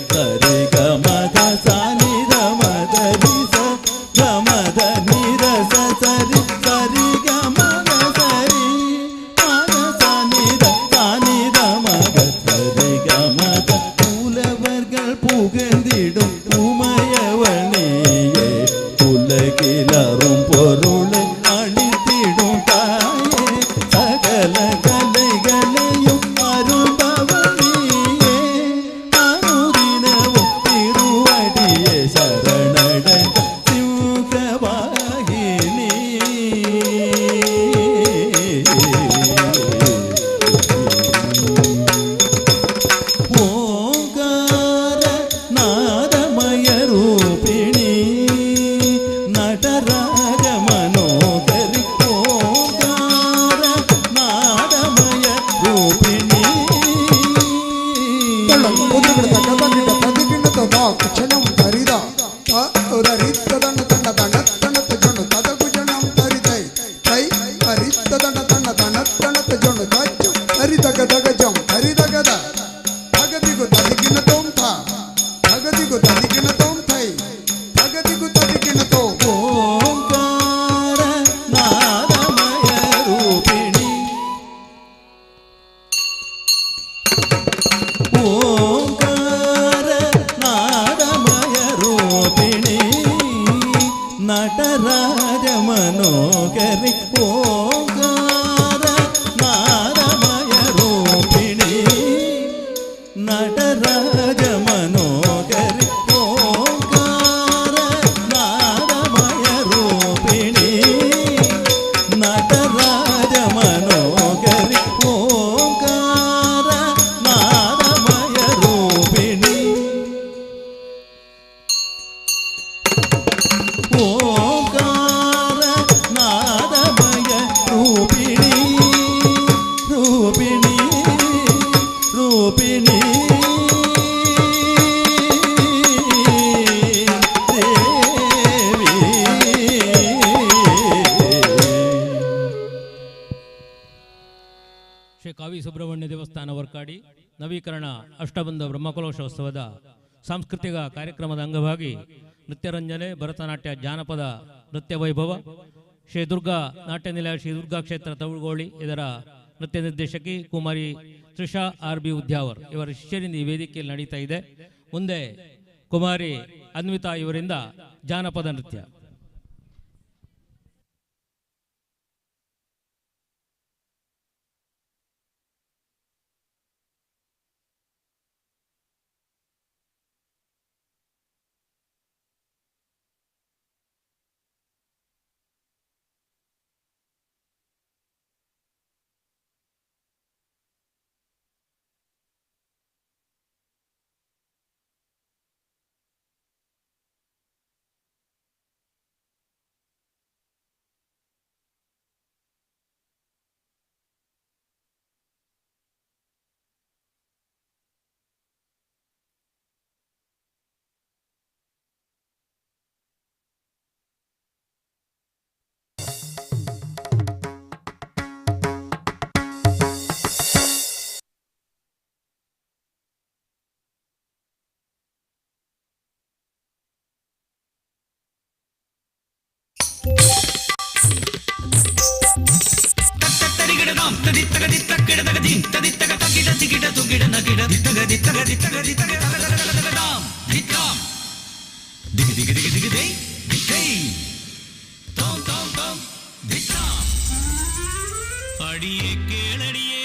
Kar ദർശനം തരിത തരിത്തതണ്ണ തണ്ണ തണത്തണത്ത ചൊണ്ണു തതകുജണം തരിതൈ തൈ തരിത്തതണ്ണ തണ്ണ തണത്തണത്ത ചൊണ്ണു തച്ചു തരിതഗതഗജം തരിതഗത തഗതികു തദിക്കിന തോം ത തഗതികു തദിക്കിന തോം തൈ തഗതികു തദിക്കിന തോം ഓംകാര നാദമയ രൂപിണി ഓംകാര നാദമയ രൂപിണി നടരാജ മനോഹരി ഓംകാര നാദമയ രൂപിണി നടരാജ മനോഹരി ഓംകാര നാദമയ രൂപിണി നടരാജ മനോഹരി ഓംകാര നാദമയ രൂപിണി ഓംകാര നാദമയ രൂപിണി രൂപിണി രൂപിണി ദേവി ಶ್ರೀ ಕಾವಿ ಸುಬ್ರಹ್ಮಣ್ಯ ದೇವಸ್ಥಾನ ವರ್ಕಾಡಿ ನವೀಕರಣ ಅಷ್ಟಬಂಧ ಬ್ರಹ್ಮಕಲಶೋತ್ಸವದ ಸಾಂಸ್ಕೃತಿಕ ಕಾರ್ಯಕ್ರಮದ ಅಂಗವಾಗಿ ನೃತ್ಯರಂಜನೆ ಭರತನಾಟ್ಯ ಜಾನಪದ ನೃತ್ಯ ವೈಭವ ಶ್ರೀ ದುರ್ಗಾ ನಾಟ್ಯ ನಿಲಯ ಶ್ರೀ ದುರ್ಗಾ ಕ್ಷೇತ್ರ ತವಳುಗೋಳಿ ಇದರ ನೃತ್ಯ ನಿರ್ದೇಶಕಿ ಕುಮಾರಿ ತ್ರಿಷಾ RB ಉದ್ಯಾವರ್ ಇವರ ಶಿಷ್ಯರಿಂದ ಈ ವೇದಿಕೆಯಲ್ಲಿ ನಡೀತಾ ಇದೆ. ಮುಂದೆ ಕುಮಾರಿ ಅನ್ವಿತಾ ಇವರಿಂದ ಜಾನಪದ ನೃತ್ಯ. അടിയേ കേളടിയേ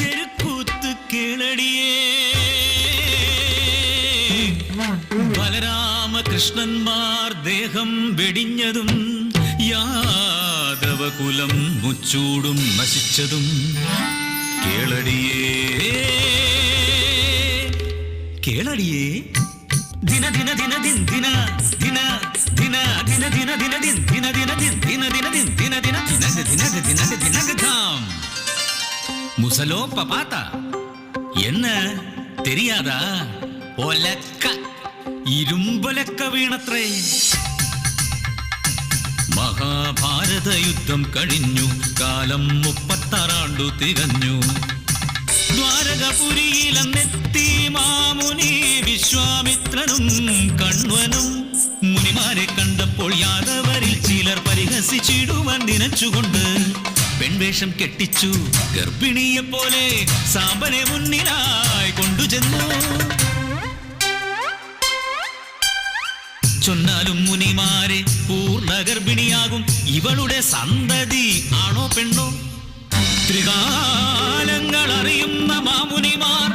തെരുക്കൂത്ത് കേളടിയേ ബലരാമകൃഷ്ണന്മാർ ദേഹം വെടിഞ്ഞതും യാദവകുലം മുച്ചൂടും നശിച്ചതും കേളടിയേ കേളടിയേ ദിന ദിന ദിന ദിൻ ദിന ദിന ദിന ദിന ദിന ദിന ദിൻ ദിന ദിന ദിൻ ദിന ദിന ദിൻ ദിന ദിന ദിനക ദിനക ദിനക ദിനക தாம் മുസലോ പപാത്ത என்ன தெரியாதா ഒലക്ക ഇരുമ്പൊലക്ക വീണത്രേ മഹാഭാരത യുദ്ധം കഴിഞ്ഞു കാലം 36 തികഞ്ഞു ദ്വാരകപുരിയിലെത്തി മാമുനി വിശ്വാമിത്രനും കണ്വനും മുനിമാരെ കണ്ടപ്പോൾ യാദവരിൽ ചിലർ പരിഹസിച്ചിടുവാൻ നിനച്ചുകൊണ്ട് പെൺവേഷം കെട്ടിച്ചു ഗർഭിണിയെ പോലെ സാമ്പനെ മുന്നിലായി കൊണ്ടുചെന്നു ചൊന്നാലും മുനിമാരെ പൂർണ്ണ ഗർഭിണിയാകും ഇവളുടെ സന്തതി ആണോ പെണ്ണോ ത്രികാലങ്ങൾ അറിയുന്ന മാമുനിമാർ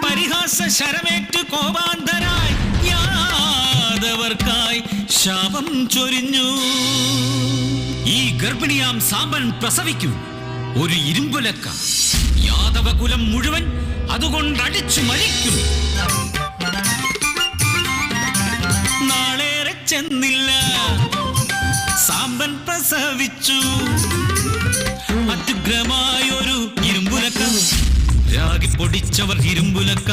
പരിഹാസ ശരമേറ്റ് കോപാന്തരായി യാദവർക്കായി ശാപം ചൊരിഞ്ഞു ഈ ഗർഭിണിയാം സാമ്പൻ പ്രസവിക്കും ഒരു ഇരുമ്പുലക്ക യാദവകുലം മുഴുവൻ അതുകൊണ്ട് അടിച്ചു മരിക്കും നാളേറെ ചെന്നില്ല സാമ്പൻ പ്രസവിച്ചു അത്യുഗ്രമായൊരു ഇരുമ്പുലക്ക രാഗി പൊടിച്ചവർ ഇരുമ്പുലക്ക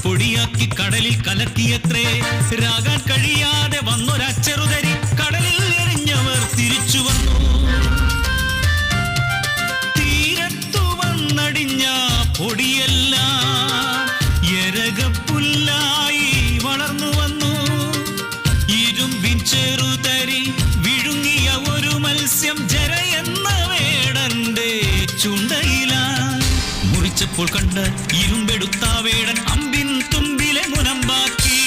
പൊടിയാക്കി കടലിൽ കലക്കിയത്രേ. രാഗാൻ കഴിയാതെ വന്നൊരച്ചെറുതരി കടലിൽ എറിഞ്ഞവർ തിരിച്ചു വന്നു. തീരത്തു വന്നടിഞ്ഞ പൊടിയെല്ലാം എരകപ്പുല്ലായി വളർന്നു വന്നു. ഇരുമ്പിൻ ചെറുതരി വിഴുങ്ങിയ ഒരു മത്സ്യം ജരയെന്ന വേടന്റെ ചുണ്ടയില. മുറിച്ചപ്പോൾ കണ്ട ഇരുമ്പെടുത്ത വേടൻ അമ്പിൻ തുമ്പിലെ മുനമ്പാക്കി.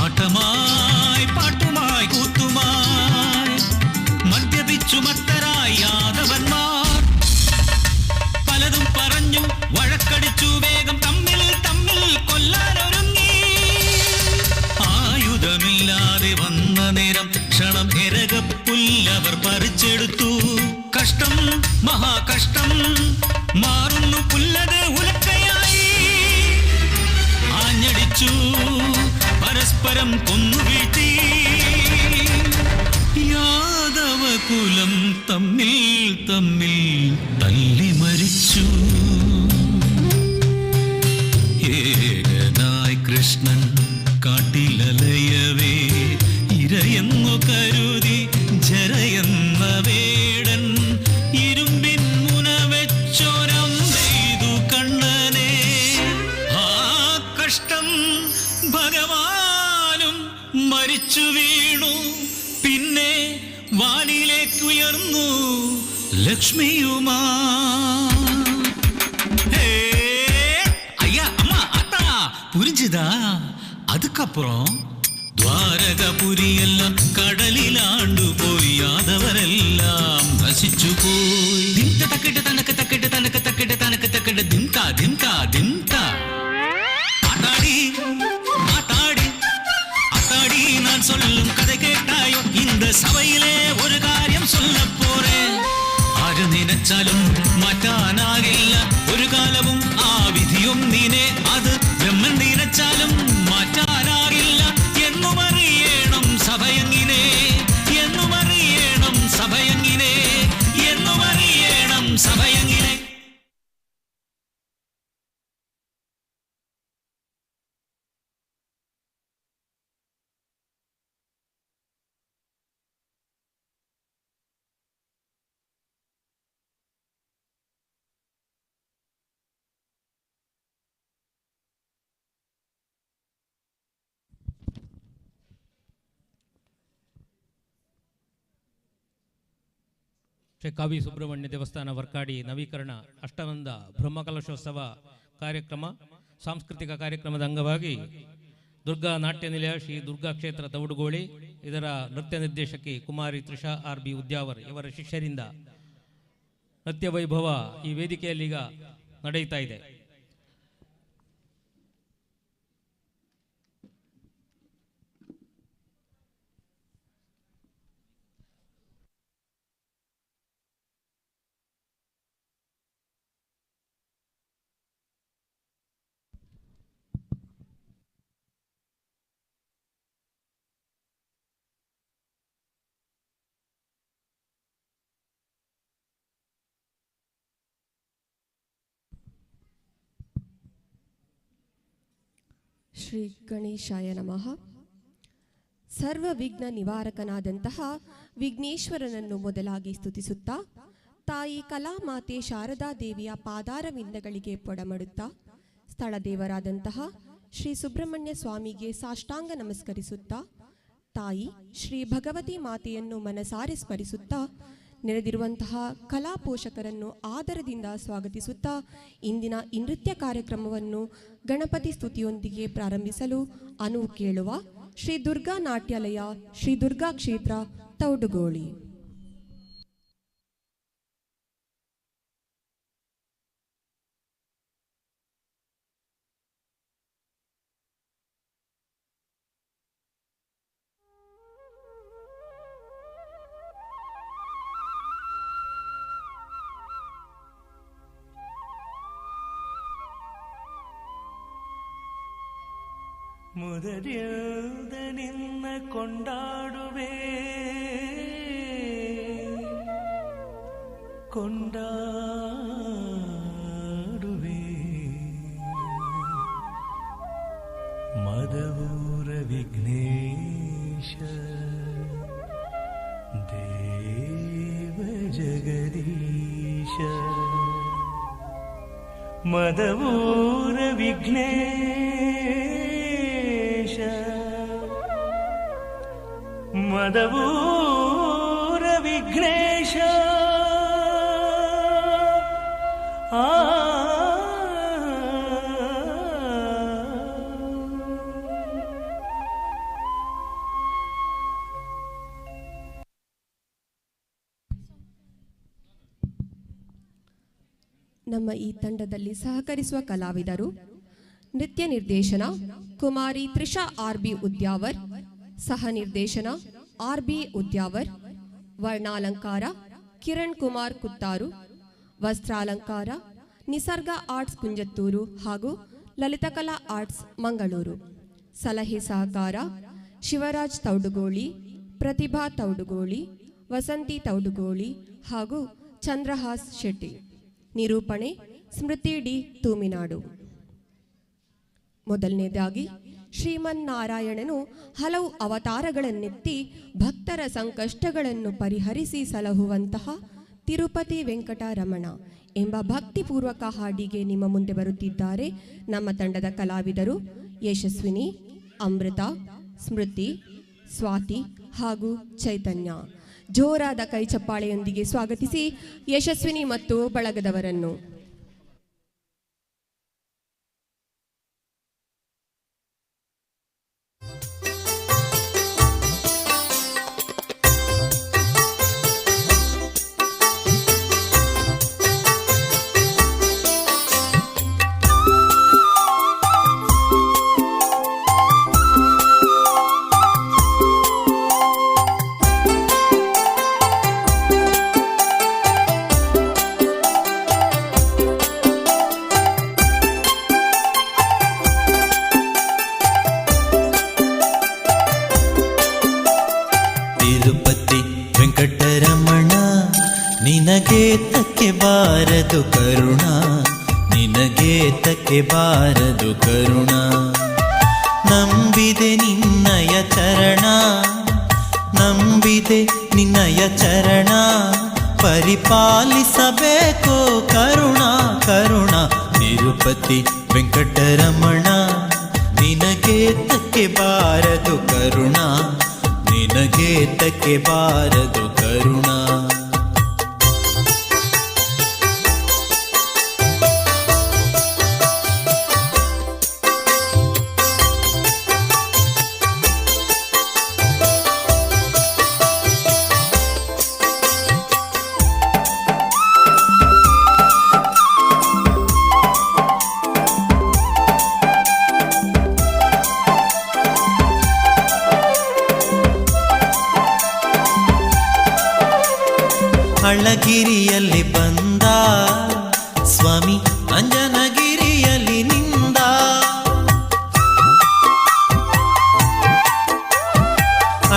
ആട്ടമായി പാട്ടുമായി കൂത്തുമായി മദ്യപിച്ചു മത്തരായി യാദവന്മാർ. പലതും പറഞ്ഞു വഴക്കടിച്ചു വേഗം തമ്മിൽ തമ്മിൽ കൊല്ലാനൊരുങ്ങി. ആയുധമില്ലാതെ വന്ന നേരം ക്ഷണം എരകപ്പുല്ലവർ പറിച്ചെടുത്തു. കഷ്ടം മഹാകഷ്ടം മാറുന്നു പുല്ലത് ഉലക്കയായി. ആഞ്ഞടിച്ചു പരസ്പരം കൊന്നു വീഴ്ത്തി. യാദവകുലം തമ്മിൽ തമ്മിൽ തല്ലി മരിച്ചു. ഏകനായി കൃഷ്ണൻ കാട്ടിലലയവേ ഇരയെന്നു കരുതി ജരയെന്ന വേടൻ ഇരുമ്പിൻ മുന വെച്ചോരം ചെയ്തു കണ്ണനെ. ആ കഷ്ടം ഭഗവാനും മരിച്ചു വീണു. പിന്നെ വാനിലേക്കുയർന്നു ലക്ഷ്മിയുമാ. ஐயா அம்மா அத்தா புரிஞ்சுதா? அதுக்கப்புறம் ദ്വാരകപുരിയെല്ലാം കടലിലാണ്ടു പോയി. യാദവരെല്ലാം നശിച്ചു പോയി. ദിംത തക്കിട്ട് തനക്ക് തക്കിട്ട് തനക്ക് തക്കിട്ട് തനക്ക് തക്കിട്ട് ദിംത ദിംത ദിംത. ஆத்தாடி ஆத்தாடி ஆத்தாடி நான் சொல்லும் கதை கேட்டாயோ? இந்த சபையிலே ஒரு காரியம் சொல்ல போறேன். ആര് നിനച്ചാലും മാറ്റാനാകില്ല ഒരു കാലവും ആ വിധിയും നീനെ. അത് ബ്രഹ്മൻ നിനച്ചാലും മാറ്റാനാകില്ല എന്നും അറിയണം സഭയങ്ങിനെ. എന്നും അറിയണം സഭയങ്ങിനെ. എന്നും അറിയണം സഭയങ്ങിനെ. ಶ್ರೀ ಕಾವಿ ಸುಬ್ರಹ್ಮಣ್ಯ ದೇವಸ್ಥಾನ ವರ್ಕಾಡಿ ನವೀಕರಣ ಅಷ್ಟಬಂಧ ಬ್ರಹ್ಮಕಲಶೋತ್ಸವ ಕಾರ್ಯಕ್ರಮ ಸಾಂಸ್ಕೃತಿಕ ಕಾರ್ಯಕ್ರಮದ ಅಂಗವಾಗಿ ದುರ್ಗಾ ನಾಟ್ಯ ನಿಲಯ ಶ್ರೀ ದುರ್ಗಾ ಕ್ಷೇತ್ರ ತೌಡುಗೋಳಿ ಇದರ ನೃತ್ಯ ನಿರ್ದೇಶಕಿ ಕುಮಾರಿ ತ್ರಿಷಾ ಆರ್ ಬಿ ಉದ್ಯಾವರ್ ಇವರ ಶಿಷ್ಯರಿಂದ ನೃತ್ಯ ವೈಭವ ಈ ವೇದಿಕೆಯಲ್ಲೀಗ ನಡೆಯುತ್ತಾ ಇದೆ. ಶ್ರೀ ಗಣೇಶಾಯ ನಮಃ. ಸರ್ವ ವಿಘ್ನ ನಿವಾರಕನಾದಂತಹ ವಿಘ್ನೇಶ್ವರನನ್ನು ಮೊದಲಾಗಿ ಸ್ತುತಿಸುತ್ತಾ ತಾಯಿ ಕಲಾಮಾತೆ ಶಾರದಾ ದೇವಿಯ ಪಾದಾರವಿಂದಗಳಿಗೆ ಪೊಡಮಡುತ್ತಾ ಸ್ಥಳ ದೇವರಾದಂತಹ ಶ್ರೀ ಸುಬ್ರಹ್ಮಣ್ಯ ಸ್ವಾಮಿಗೆ ಸಾಷ್ಟಾಂಗ ನಮಸ್ಕರಿಸುತ್ತಾ ತಾಯಿ ಶ್ರೀ ಭಗವತಿ ಮಾತೆಯನ್ನು ಮನಸಾರೆ ಸ್ಮರಿಸುತ್ತಾ ನೆರೆದಿರುವಂತಹ ಕಲಾ ಪೋಷಕರನ್ನು ಆದರದಿಂದ ಸ್ವಾಗತಿಸುತ್ತಾ ಇಂದಿನ ಈ ನೃತ್ಯ ಕಾರ್ಯಕ್ರಮವನ್ನು ಗಣಪತಿ ಸ್ತುತಿಯೊಂದಿಗೆ ಪ್ರಾರಂಭಿಸಲು ಅನುವು ಕೇಳುವ ಶ್ರೀ ದುರ್ಗಾ ನಾಟ್ಯಾಲಯ ಶ್ರೀ ದುರ್ಗಾ ಕ್ಷೇತ್ರ ತೌಡುಗೋಳಿ. ಮುದರಿಲ್ದ ನಿನ್ನ ಕೊಂಡಾಡುವೆ ಕೊಂಡಾಡುವೆ ಮದವೂರ ವಿಘ್ನೇಶ ದೇವ ಜಗದೀಶ ಮದವೂರ ವಿಘ್ನೇಶ ಮದವೂರ ವಿಘ್ನೇಶ ನಮ್ಮ ಈ ತಂಡದಲ್ಲಿ ಸಹಕರಿಸುವ ಕಲಾವಿದರು ನೃತ್ಯ ನಿರ್ದೇಶನ ಕುಮಾರಿ ತ್ರಿಷಾ ಆರ್.ಬಿ. ಉದ್ಯಾವರ್, ಸಹ ನಿರ್ದೇಶನ ಆರ್.ಬಿ. ಉದ್ಯಾವರ್, ವರ್ಣಾಲಂಕಾರ ಕಿರಣ್ ಕುಮಾರ್ ಕುತ್ತಾರು, ವಸ್ತ್ರಾಲಂಕಾರ ನಿಸರ್ಗ ಆರ್ಟ್ಸ್ ಕುಂಜತ್ತೂರು ಹಾಗೂ ಲಲಿತಕಲಾ ಆರ್ಟ್ಸ್ ಮಂಗಳೂರು. ಸಲಹೆ ಸಹಕಾರ ಶಿವರಾಜ್ ತೌಡುಗೋಳಿ, ಪ್ರತಿಭಾ ತೌಡುಗೋಳಿ, ವಸಂತಿ ತೌಡುಗೋಳಿ ಹಾಗೂ ಚಂದ್ರಹಾಸ್ ಶೆಟ್ಟಿ. ನಿರೂಪಣೆ ಸ್ಮೃತಿ ಡಿ ತೂಮಿನಾಡು. ಮೊದಲನೇದಾಗಿ ಶ್ರೀಮನ್ನಾರಾಯಣನು ಹಲವು ಅವತಾರಗಳನ್ನೆತ್ತಿ ಭಕ್ತರ ಸಂಕಷ್ಟಗಳನ್ನು ಪರಿಹರಿಸಿ ಸಲಹುವಂತಹ ತಿರುಪತಿ ವೆಂಕಟರಮಣ ಎಂಬ ಭಕ್ತಿಪೂರ್ವಕ ಹಾಡಿಗೆ ನಿಮ್ಮ ಮುಂದೆ ಬರುತ್ತಿದ್ದಾರೆ ನಮ್ಮ ತಂಡದ ಕಲಾವಿದರು ಯಶಸ್ವಿನಿ, ಅಮೃತ, ಸ್ಮೃತಿ, ಸ್ವಾತಿ ಹಾಗೂ ಚೈತನ್ಯ. ಜೋರಾದ ಕೈ ಚಪ್ಪಾಳೆಯೊಂದಿಗೆ ಸ್ವಾಗತಿಸಿ ಯಶಸ್ವಿನಿ ಮತ್ತು ಬಳಗದವರನ್ನು. ತಿರುಪತಿ ವೆಂಕಟರಮಣ ನಿನಗೆ ತಕ್ಕೆ ಬಾರದು ಕರುಣ, ನಿನಗೆ ತಕ್ಕೆ ಬಾರದು ಕರುಣ. ನಂಬಿದೆ ನಿನ್ನಯ ಚರಣ, ನಂಬಿದೆ ನಿನ್ನಯ ಚರಣ, ಪರಿಪಾಲಿಸಬೇಕು ಕರುಣ ಕರುಣ. ತಿರುಪತಿ ವೆಂಕಟರಮಣ ನಿನಗೆ ತಕ್ಕೆ ಬಾರದು ಕರುಣ, ನಿನಗೆ ತಕ್ಕೆ ಬಾರದು ಕರುಣ. ಅಳಗಿರಿಯಲ್ಲಿ ಬಂದ ಸ್ವಾಮಿ ಅಂಜನಗಿರಿಯಲ್ಲಿ ನಿಂದ,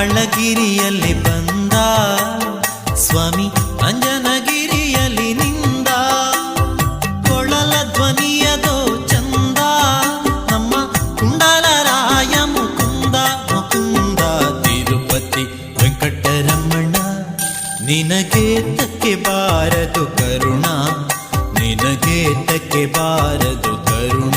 ಅಳಗಿರಿಯಲ್ಲಿ ಬಂದ ಸ್ವಾಮಿ ಅಂಜನಗಿರಿಯಲ್ಲಿ ನಿಂದ. ಕೊಳಲ ಧ್ವನಿಯದೋ ಚಂದ ನಮ್ಮ ಕುಂಡಲರಾಯ ಮುಕುಂದ ಮುಕುಂದ. ತಿರುಪತಿ ವೆಂಕಟರಮಣ ನಿನಗೆ ತಕ್ಕೆ ಬಾರದು ಕರುಣ, ನಿನಗೆ ತಕ್ಕೆ ಬಾರದು ಕರುಣ.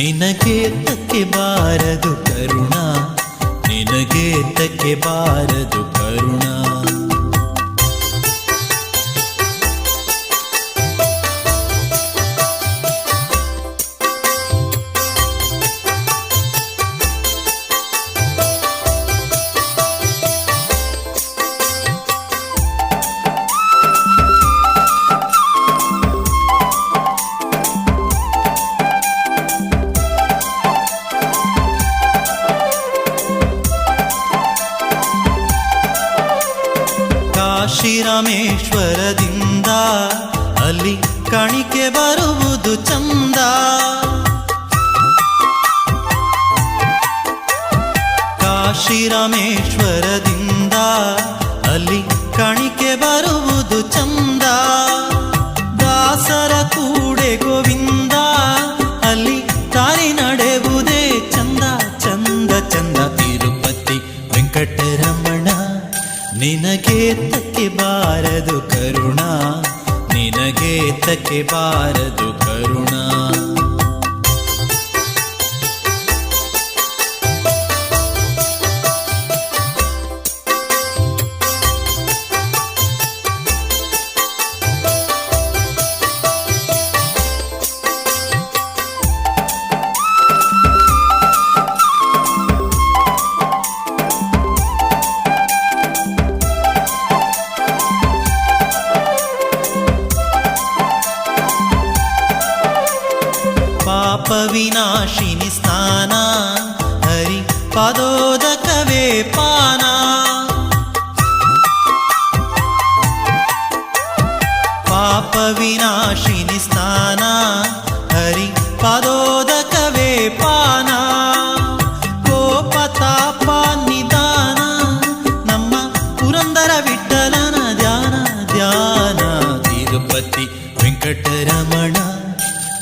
ನಿನಗೆ ತಕ್ಕೆ ಬಾರದು ಕರುಣ, ನಿನಗೆ ತಕ್ಕೆ ಬಾರದು ಕರುಣ. ಶ್ರೀರಾಮೇಶ್ವರದಿಂದ ಅಲ್ಲಿ ಕಾಣಿಕೆ ಬರುವುದು ಚಂದ. ಕಾಶಿರಾಮೇಶ್ವರದಿಂದ ಅಲ್ಲಿ ಕಾಣಿಕೆ ಬರುವುದು ಚಂದ. ದಾಸರ ಕೂಡೆ ಗೋವಿಂದ ಅಲ್ಲಿ ದಾರಿ ನಡೆಯುವುದೇ ಚಂದ ಚಂದ ಚಂದ. ತಿರುಪತಿ ವೆಂಕಟರಮಣ ನಿನಗೆ ತಕ್ಕೆ ಬಾರದು ಕರುಣ, ನಿನಗೆ ತಕ್ಕೆ ಬಾರದು ಕರುಣ. ಪಾಪ ವಿನಾಶಿನಿ ಸ್ನಾನ ಹರಿ ಪಾದೋದಕವೇ ಪಾನ. ಪಾಪ ವಿನಾಶಿನಿ ಸ್ನಾನ ಹರಿ ಪಾದೋದಕವೇ ಪಾನ. ಕೋಪ ತಾಪ ನಿದಾನ ನಮ್ಮ ಪುರಂದರ ವಿಠಲನ ಧ್ಯಾನ ಧ್ಯಾನ. ತಿರುಪತಿ ವೆಂಕಟರಮಣ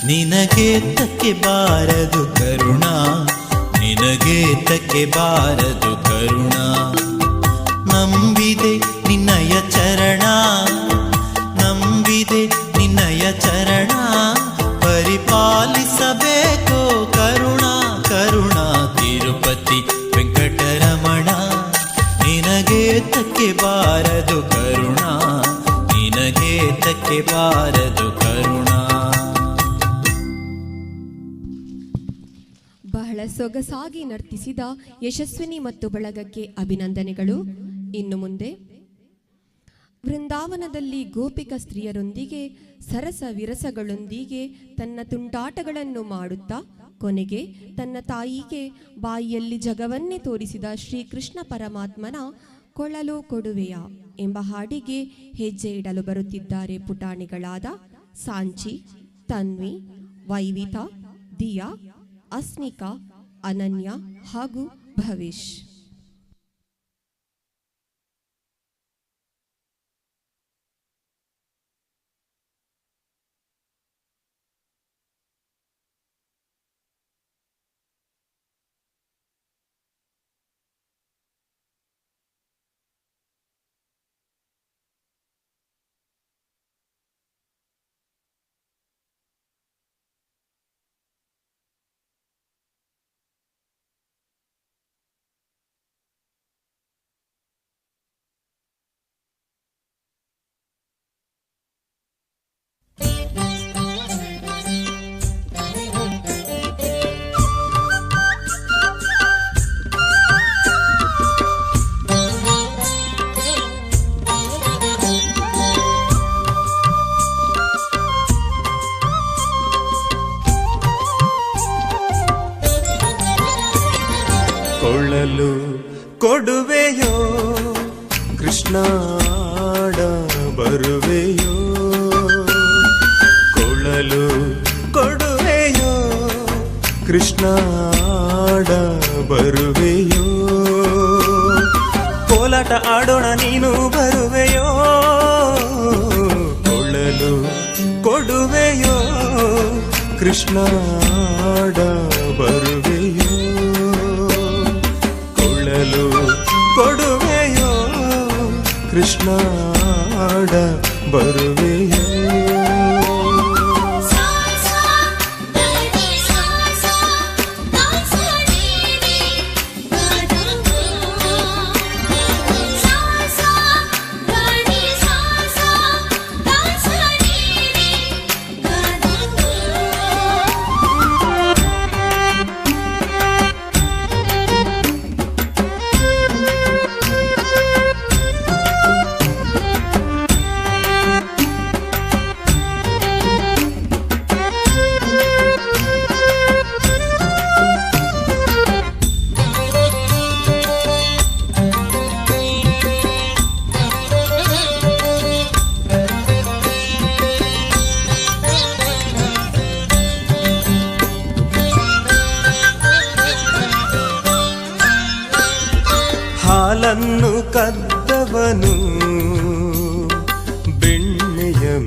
ನಿನಗೆ ತಕ್ಕೆ ಬಾರದು ಕರುಣ, ನಿನಗೆ ತಕ್ಕೆ ಬಾರದು ಕರುಣ. ನಂಬಿದೆ ನಿನ್ನಯ ಚರಣ, ನಂಬಿದೆ ನಿನ್ನಯ ಚರಣ, ಪರಿಪಾಲಿಸಬೇಕೋ ಕರುಣ ಕರುಣ. ತಿರುಪತಿ ವೆಂಕಟರಮಣ ನಿನಗೆ ತಕ್ಕೆ ಬಾರದು ಕರುಣ, ನಿನಗೆ ತಕ್ಕೆ ಬಾರದು ಕರುಣ. ಬಹಳ ಸೊಗಸಾಗಿ ನರ್ತಿಸಿದ ಯಶಸ್ವಿನಿ ಮತ್ತು ಬಳಗಕ್ಕೆ ಅಭಿನಂದನೆಗಳು. ಇನ್ನು ಮುಂದೆ ವೃಂದಾವನದಲ್ಲಿ ಗೋಪಿಕ ಸ್ತ್ರೀಯರೊಂದಿಗೆ ಸರಸ ವಿರಸಗಳೊಂದಿಗೆ ತನ್ನ ತುಂಟಾಟಗಳನ್ನು ಮಾಡುತ್ತಾ ಕೊನೆಗೆ ತನ್ನ ತಾಯಿಗೆ ಬಾಯಿಯಲ್ಲಿ ಜಗವನ್ನೇ ತೋರಿಸಿದ ಶ್ರೀಕೃಷ್ಣ ಪರಮಾತ್ಮನ ಕೊಳಲು ಕೊಡುವೆಯ ಎಂಬ ಹಾಡಿಗೆ ಹೆಜ್ಜೆ ಇಡಲು ಬರುತ್ತಿದ್ದಾರೆ ಪುಟಾಣಿಗಳಾದ ಸಾಂಚಿ, ತನ್ವಿ, ವೈವಿತಾ, ದಿಯಾ, ಅಸ್ನಿಕಾ, ಅನನ್ಯ ಹಾಗೂ ಭವಿಷ್. ಕೊಳಲು ಕೊಡುವೆಯೋ ಕೃಷ್ಣಾಡ ಬರುವೆಯೋ, ಕೊಳಲು ಕೊಡುವೆಯೋ ಕೃಷ್ಣಾಡ ಬರುವೆಯೋ. ಕೋಲಾಟ ಆಡೋಣ ನೀನು ಬರುವೆಯೋ, ಕೊಳಲು ಕೊಡುವೆಯೋ ಕೃಷ್ಣಾಡ ಬರುವೆಯೋ. ಕೊಳಲು ಕೊಡುವೆಯೋ ಕೃಷ್ಣಾಡ ಬರುವೆಯೋ.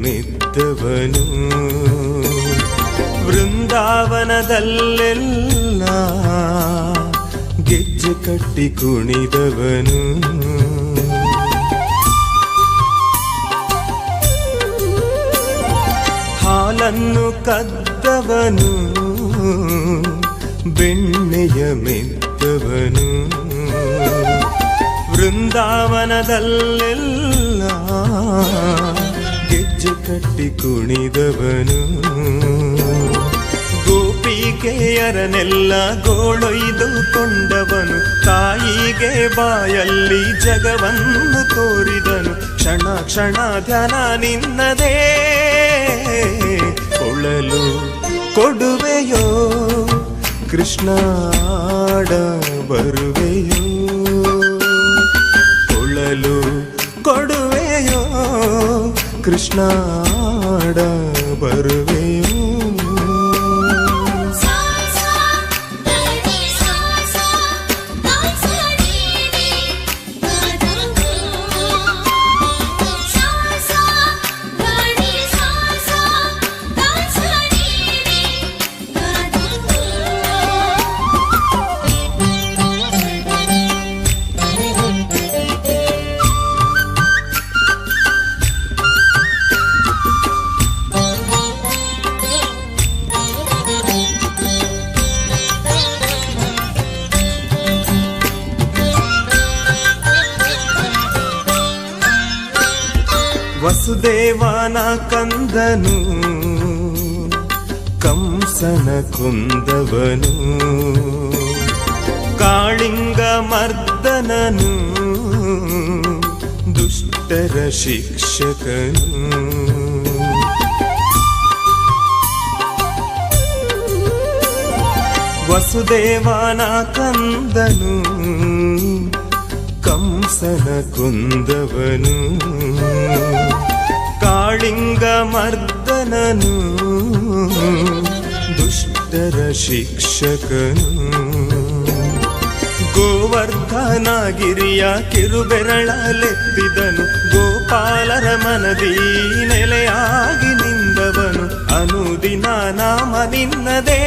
ಮೆತ್ತವನು ವೃಂದಾವನದಲ್ಲೆಲ್ಲ ಗೆಜ್ಜೆ ಕಟ್ಟಿ ಕುಣಿದವನು ಹಾಲನ್ನು ಕದ್ದವನು ಬೆಣ್ಣೆಯ ಮೆತ್ತವನು ವೃಂದಾವನದಲ್ಲೆಲ್ಲ ಗೆಜ್ಜೆ ಕಟ್ಟಿ ಕುಣಿದವನು ಗೋಪಿಕೆಯರನೆಲ್ಲ ಗೋಳೊಯ್ದುಕೊಂಡವನು ತಾಯಿಗೆ ಬಾಯಲ್ಲಿ ಜಗವನ್ನು ತೋರಿದನು ಕ್ಷಣ ಕ್ಷಣ ಧ್ಯಾನ ನಿನ್ನದೇ ಕೊಳಲು ಕೊಡುವೆಯೋ ಕೃಷ್ಣ ಆಡ ಬರುವೆಯೋ ಕೊಳಲು ಕೊಡುವೆಯೋ ಕೃಷ್ಣ ಆಡ ಬರುವೆಯೋ ವಸುದೇವನ ಕಂದನು ಕಂಸನ ಕೊಂದವನು ಕಾಳಿಂಗ ಮರ್ದನನು ದುಷ್ಟರ ಶಿಕ್ಷಕನು ವಸುದೇವನ ಕಂದನು ಕಂಸನ ಕೊಂದವನು ಕಾಳಿಂಗ ಮರ್ದನನು ದುಷ್ಟರ ಶಿಕ್ಷಕನು ಗೋವರ್ಧನಗಿರಿಯ ಕಿರುಬೆರಳಲೆತ್ತಿದನು ಗೋಪಾಲರ ಮನದಿ ನೆಲೆಯಾಗಿ ನಿಂದವನು ಅನುದಿನ ನಾಮ ನಿನ್ನದೇ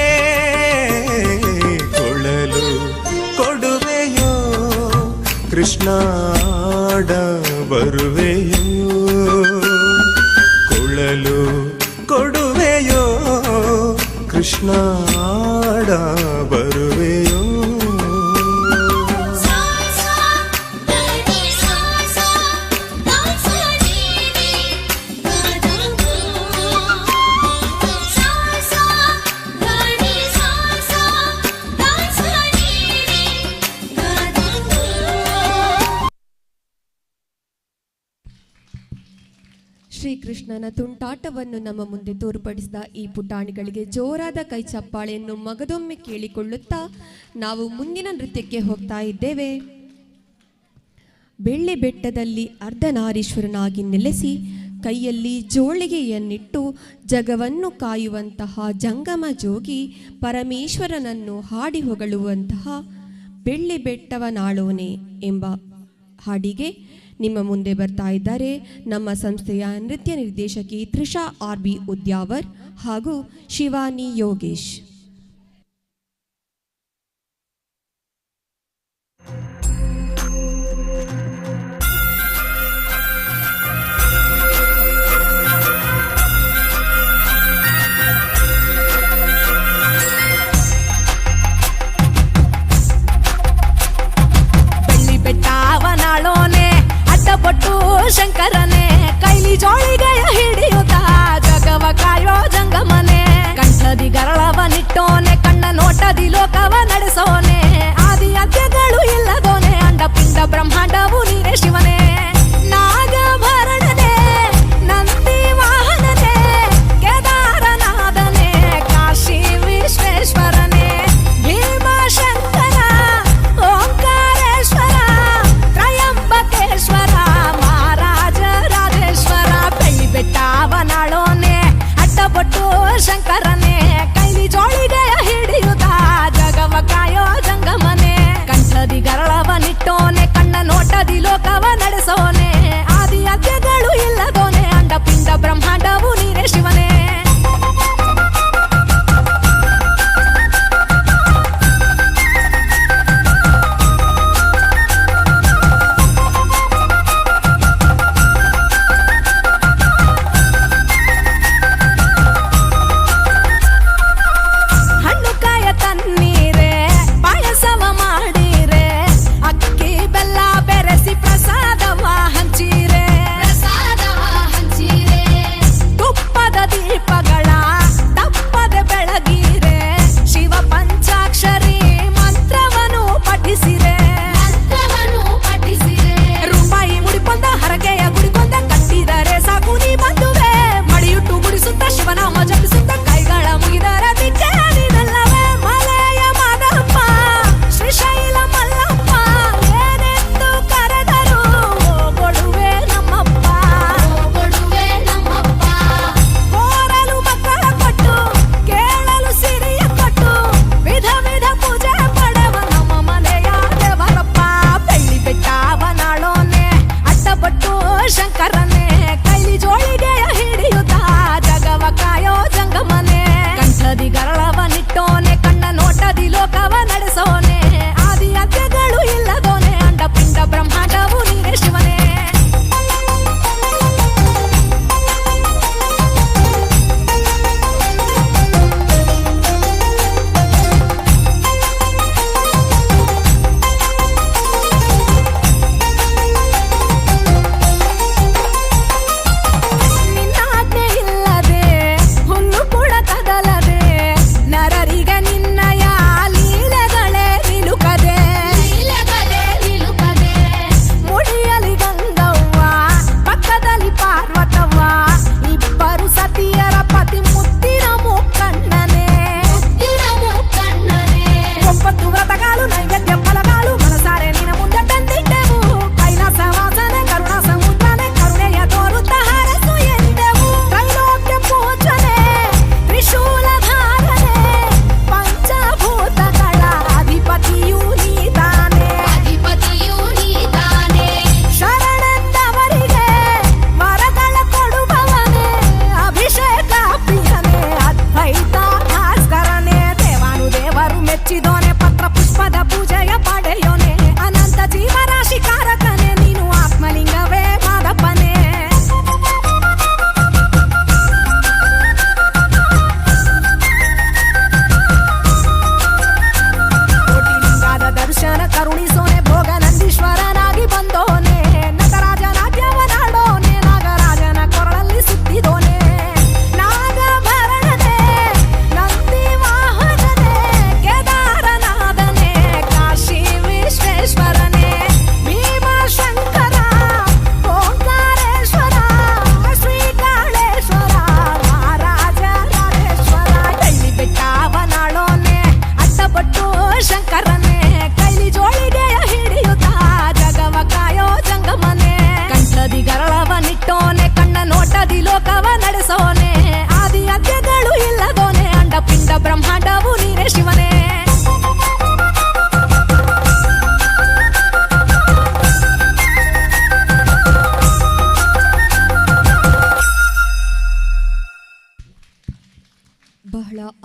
ಕೊಳಲು ಕೊಡುವೆಯೋ ಕೃಷ್ಣ ಆಡ ಬರುವೆಯೋ ಕೊಳಲು ಕೊಡುವೆಯೋ ಕೃಷ್ಣ ಆಡ ಬರುವೆಯೋ ಶ್ರೀಕೃಷ್ಣನ ತುಂಟಾಟವನ್ನು ನಮ್ಮ ಮುಂದೆ ತೋರ್ಪಡಿಸಿದ ಈ ಪುಟಾಣಿಗಳಿಗೆ ಜೋರಾದ ಕೈ ಚಪ್ಪಾಳೆಯನ್ನು ಮಗದೊಮ್ಮೆ ಕೇಳಿಕೊಳ್ಳುತ್ತಾ ನಾವು ಮುಂದಿನ ನೃತ್ಯಕ್ಕೆ ಹೋಗ್ತಾ ಇದ್ದೇವೆ. ಬೆಳ್ಳಿ ಬೆಟ್ಟದಲ್ಲಿ ಅರ್ಧನಾರೀಶ್ವರನಾಗಿ ನೆಲೆಸಿ ಕೈಯಲ್ಲಿ ಜೋಳಿಗೆಯನ್ನಿಟ್ಟು ಜಗವನ್ನು ಕಾಯುವಂತಹ ಜಂಗಮ ಜೋಗಿ ಪರಮೇಶ್ವರನನ್ನು ಹಾಡಿ ಹೊಗಳುವಂತಹ ಬೆಳ್ಳಿ ಬೆಟ್ಟವನಾಳೋನೆ ಎಂಬ ಹಾಡಿಗೆ ನಿಮ್ಮ ಮುಂದೆ ಬರ್ತಾ ಇದ್ದಾರೆ ನಮ್ಮ ಸಂಸ್ಥೆಯ ನೃತ್ಯ ನಿರ್ದೇಶಕಿ ತ್ರಿಷಾ RB ಉದ್ಯಾವರ್ ಹಾಗೂ ಶಿವಾನಿ ಯೋಗೇಶ್. ಬೆಳ್ಳಿ ಬೆಟ್ಟವನಾಳೋನೆ ಅಡ್ಡಪಟ್ಟು ಶಂಕರನೇ ಕೈಲಿ ಜೋಳಿಗೆಯ ಹಿಡಿಯುತ್ತ ಜಗವ ಕಾಯೋ ಜಂಗಮನೆ ಕಂಠದಿ ಗರಳವನಿಟ್ಟ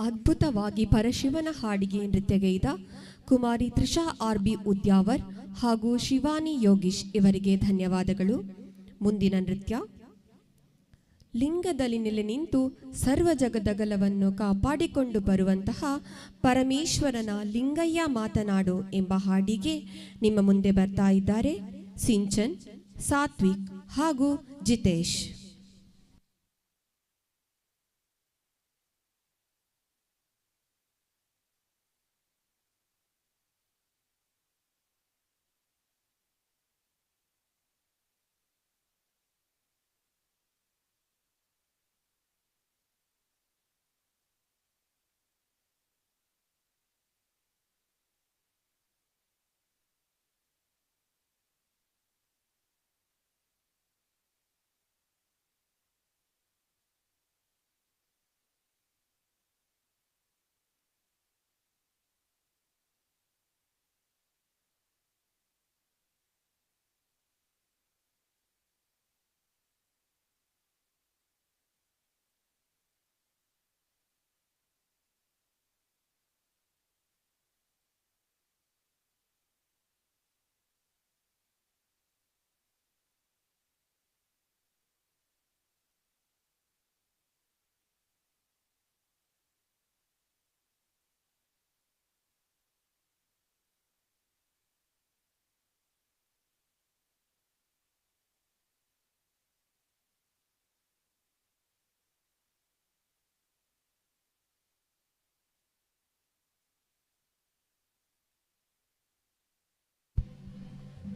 ಅದ್ಭುತವಾಗಿ ಪರಶಿವನ ಹಾಡಿಗೆ ನೃತ್ಯಗೈದ ಕುಮಾರಿ ತ್ರಿಷಾ RB ಉದ್ಯಾವರ್ ಹಾಗೂ ಶಿವಾನಿ ಯೋಗೀಶ್ ಇವರಿಗೆ ಧನ್ಯವಾದಗಳು. ಮುಂದಿನ ನೃತ್ಯ ಲಿಂಗದಲ್ಲಿ ನೆಲೆ ನಿಂತು ಸರ್ವ ಜಗದಗಲವನ್ನು ಕಾಪಾಡಿಕೊಂಡು ಬರುವಂತಹ ಪರಮೇಶ್ವರನ ಲಿಂಗಯ್ಯ ಮಾತನಾಡು ಎಂಬ ಹಾಡಿಗೆ ನಿಮ್ಮ ಮುಂದೆ ಬರ್ತಾ ಇದ್ದಾರೆ ಸಿಂಚನ್, ಸಾತ್ವಿಕ್ ಹಾಗೂ ಜಿತೇಶ್.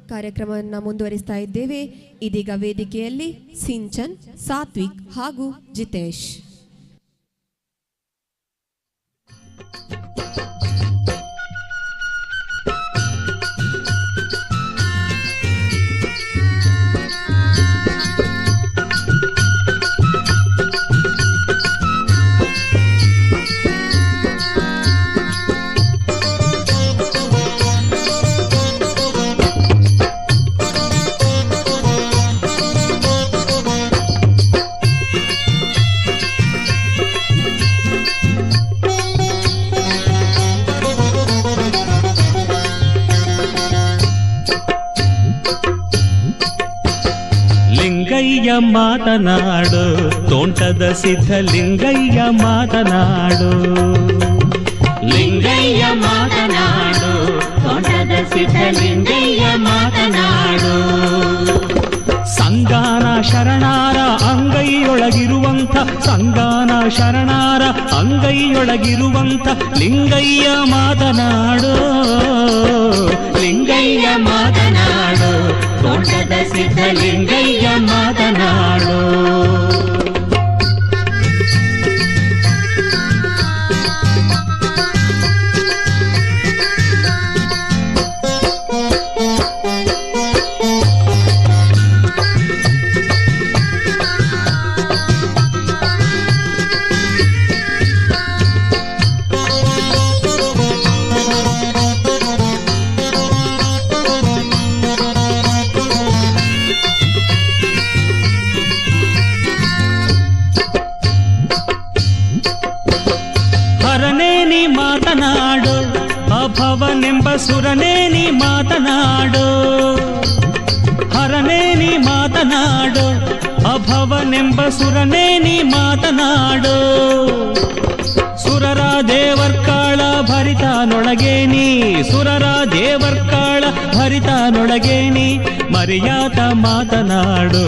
ಕಾರ್ಯಕ್ರಮವನ್ನು ಮುಂದುವರಿಸ್ತಾ ಇದ್ದೇವೆ. ಇದೀಗ ವೇದಿಕೆಯಲ್ಲಿ ಸಿಂಚನ್, ಸಾತ್ವಿಕ್ ಹಾಗೂ ಜಿತೇಶ್. ಲಿಂಗಯ್ಯ ಮಾತನಾಡು, ತೋಂಟದ ಸಿದ್ಧಲಿಂಗಯ್ಯ ಮಾತನಾಡು. ಲಿಂಗಯ್ಯ ಮಾತನಾಡು, ತೋಂಟದ ಸಿದ್ಧಲಿಂಗಯ್ಯ ಮಾತನಾಡು. ಸಂಗಾನ ಶರಣಾರ ಅಂಗೈಯೊಳಗಿರುವಂಥ, ಸಂಗಾನ ಶರಣಾರ ಅಂಗೈಯೊಳಗಿರುವಂಥ ಲಿಂಗಯ್ಯ ಮಾತನಾಡು. ಲಿಂಗಯ್ಯ ಮಾತನಾಡು, ತೋಟದ ಸಿದ್ಧಲಿಂಗಯ್ಯ ಮಾತನಾಡು. ಮಾತನಾಡು, ಅಭವನೆಂಬ ಸುರನೇ ನೀ ಮಾತನಾಡು. ಹರನೇ ನೀ ಮಾತನಾಡು, ಅಭವನೆಂಬ ಸುರನೇ ನೀ ಮಾತನಾಡು. ಸುರರ ದೇವರ್ಕಾಳ ಭರಿತಾನೊಳಗೆ ನೀ, ಸುರರ ದೇವರ್ಕಾಳ ಭರಿತಾನೊಳಗೆ ನೀ ಮರ್ಯಾದ ಮಾತನಾಡು.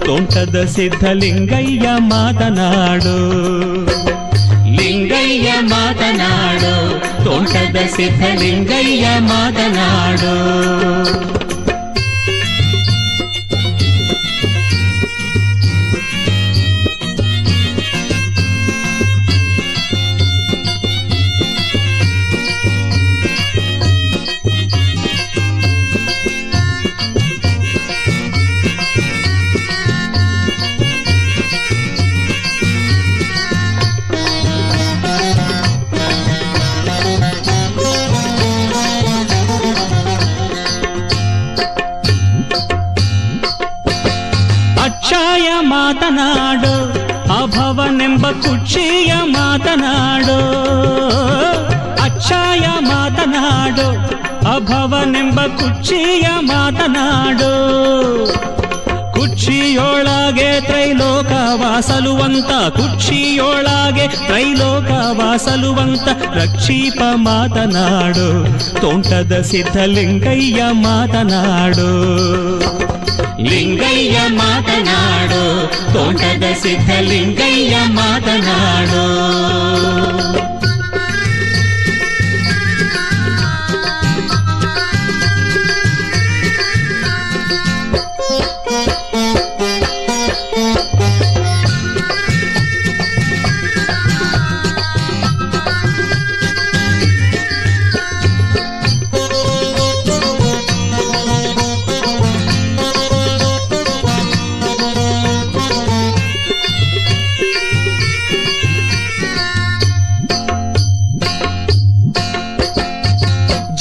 ತೋಂಟದ ಸಿದ್ಧಲಿಂಗಯ್ಯ ಮಾತನಾಡು. ಲಿಂಗಯ್ಯ ಮಾತನಾಡು, ತೋಂಟದ ಸಿದ್ಧಲಿಂಗಯ್ಯ ಮಾತನಾಡು. ಮಾತನಾಡು, ಅಭವನೆ ಅಭವನೆಂಬ ಕುಕ್ಷಿಯ ಮಾತನಾಡೋ ಅಚ್ಛಾಯ ಮಾತನಾಡೋ ಅಭವನೆಂಬ ಕುಕ್ಷಿಯ ಮಾತನಾಡೋ ಕುಕ್ಷಿಯೊಳಗೆ ತ್ರೈಲೋಕ ವಾಸಲುವಂತ ಕುಕ್ಷಿಯೊಳಗೆ ತ್ರೈಲೋಕ ವಾಸಲುವಂತ ರಕ್ಷೀಪ ಮಾತನಾಡು ತೋಂಟದ ಸಿದ್ಧಲಿಂಗಯ್ಯ ಮಾತನಾಡು ಲಿಂಗಯ್ಯ ಮಾತನಾಡು ತೋಂಟದ ಸಿದ್ಧಲಿಂಗಯ್ಯ ಮಾತನಾಡು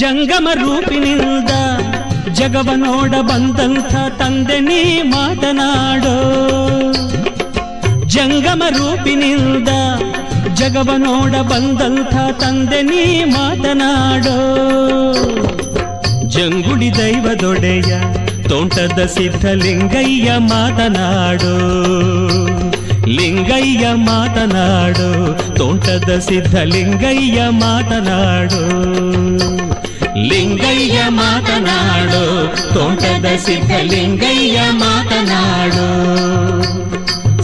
ಜಂಗಮ ರೂಪಿನಿಂದ ಜಗವ ನೋಡ ಬಂದಂಥ ತಂದೆ ನೀ ಮಾತನಾಡೋ ಜಂಗಮ ರೂಪಿನಿಂದ ಜಗವ ನೋಡ ಬಂದಂಥ ತಂದೆ ನೀ ಮಾತನಾಡೋ ಜಂಗುಡಿ ದೈವದೊಡೆಯ ತೋಂಟದ ಸಿದ್ಧಲಿಂಗಯ್ಯ ಮಾತನಾಡೋ ಲಿಂಗಯ್ಯ ಮಾತನಾಡು ತೋಂಟದ ಸಿದ್ಧಲಿಂಗಯ್ಯ ಮಾತನಾಡು ಲಿಂಗಯ್ಯ ಮಾತನಾಡು ತೋಂಟದ ಸಿದ್ಧಲಿಂಗಯ್ಯ ಮಾತನಾಡು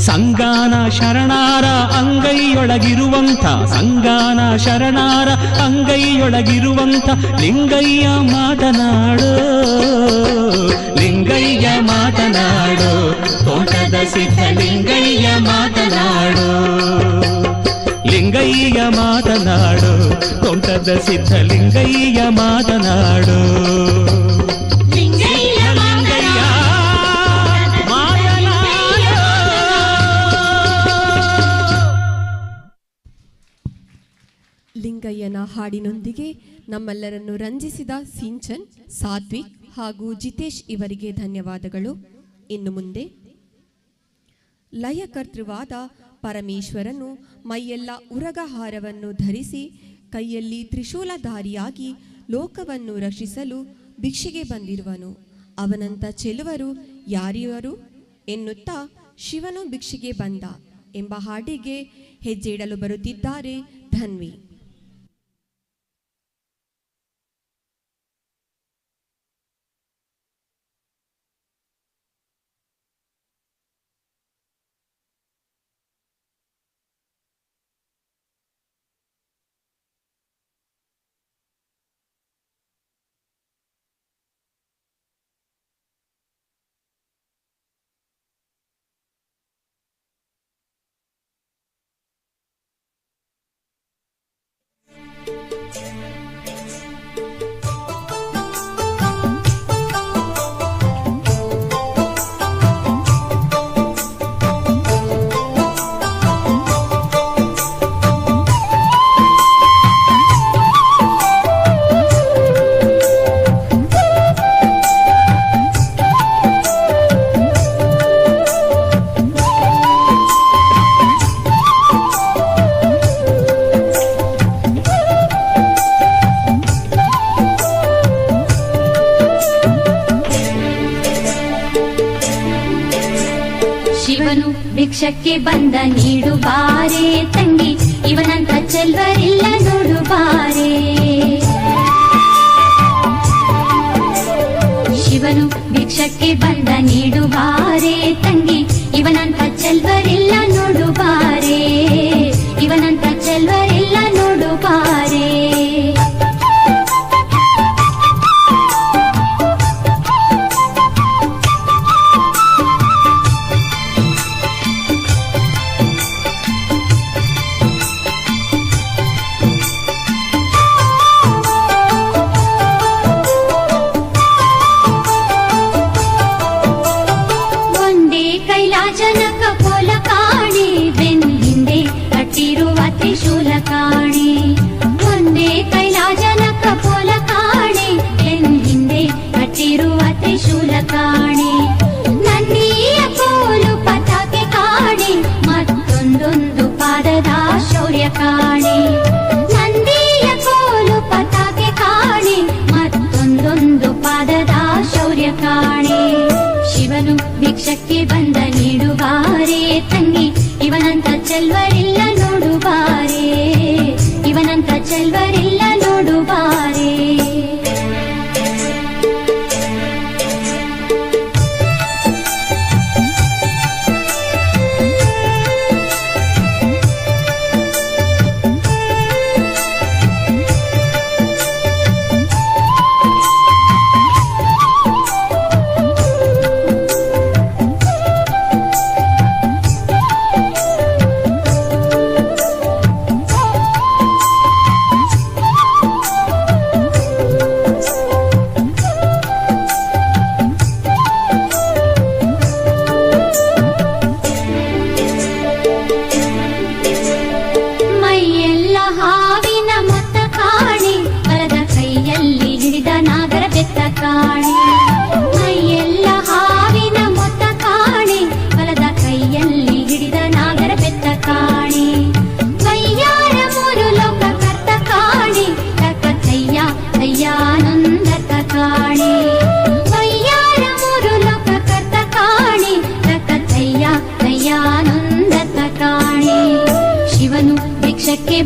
ಸಂಗಾನ ಶರಣಾರ ಅಂಗೈಯೊಳಗಿರುವಂಥ ಸಂಗಾನ ಶರಣಾರ ಅಂಗೈಯೊಳಗಿರುವಂಥ ಲಿಂಗಯ್ಯ ಮಾತನಾಡು ಲಿಂಗಯ್ಯ ಮಾತನಾಡು ತೋಂಟದ ಸಿದ್ಧಲಿಂಗಯ್ಯ ಮಾತನಾಡು ಲಿಂಗಯ್ಯ ಮಾತನಾಡು ತೋಂಟದ ಸಿದ್ಧಲಿಂಗಯ್ಯ ಮಾತನಾಡು ಲಿಂಗಯ್ಯ ಮಾತನಾಡು ಲಿಂಗಯ್ಯನ ಹಾಡಿನೊಂದಿಗೆ ನಮ್ಮೆಲ್ಲರನ್ನು ರಂಜಿಸಿದ ಸಿಂಚನ್, ಸಾತ್ವಿಕ್ ಹಾಗೂ ಜಿತೇಶ್ ಇವರಿಗೆ ಧನ್ಯವಾದಗಳು. ಇನ್ನು ಮುಂದೆ ಲಯಕರ್ತೃವಾದ ಪರಮೇಶ್ವರನು ಮೈಯೆಲ್ಲ ಉರಗಹಾರವನ್ನು ಧರಿಸಿ ಕೈಯಲ್ಲಿ ತ್ರಿಶೂಲಧಾರಿಯಾಗಿ ಲೋಕವನ್ನು ರಕ್ಷಿಸಲು ಭಿಕ್ಷೆಗೆ ಬಂದಿರುವನು. ಅವನಂತ ಚೆಲುವರು ಯಾರಿವರು ಎನ್ನುತ್ತಾ ಶಿವನು ಭಿಕ್ಷೆಗೆ ಬಂದ ಎಂಬ ಹಾಡಿಗೆ ಹೆಜ್ಜೆ ಇಡಲು ಬರುತ್ತಿದ್ದಾರೆ ಧನ್ವಿ. ಭಿಕ್ಷಕ್ಕೆ ಬಂದ ನೀಡು ಬಾರೆ ತಂಗಿ, ಇವನಂತ ಚೆಲ್ವರಿಲ್ಲ ನೋಡು ಬಾರೆ. ಶಿವನು ಭಿಕ್ಷಕ್ಕೆ ಬಂದ ನೀಡು ಬಾರೆ ತಂಗಿ, ಇವನಂತ ಚೆಲ್ವರಿಲ್ಲ ನೋಡು ಬಾರೆ, ಇವನಂತ ಚೆಲ್ವರಿಲ್ಲ ನೋಡು ಬಾರೆ. ಕೈಲಾಜನಕ ಪೋಲ ಕಾಣಿ ಕಾಣೆ ನಂದಿಯ ಕೋಲು ಪತಾಕೆ ಕಾಣೆ ಮತ್ತೊಂದೊಂದು ಪಾದದ ಶೌರ್ಯ ಕಾಣೆ ಶಿವನು ಭಿಕ್ಷಕ್ಕೆ ಬಂದ ನೀಡುವಾರೆ ತಂಗಿ ಇವನಂತ ಚೆಲ್ವರಿಲ್ಲ ನೋಡುವಾರೆ ಇವನಂತ ಚೆಲ್ವರಿಲ್ಲ ನೋಡುವಾರೆ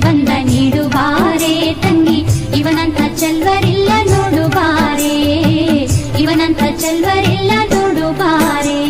ಬಂದ ನೀಡುವಾರೆ ತಂಗಿ ಇವನಂತ ಚೆಲ್ವರಿಲ್ಲ ನೋಡುವಾರೆ ಇವನಂತ ಚೆಲ್ವರಿಲ್ಲ ನೋಡುವಾರೆ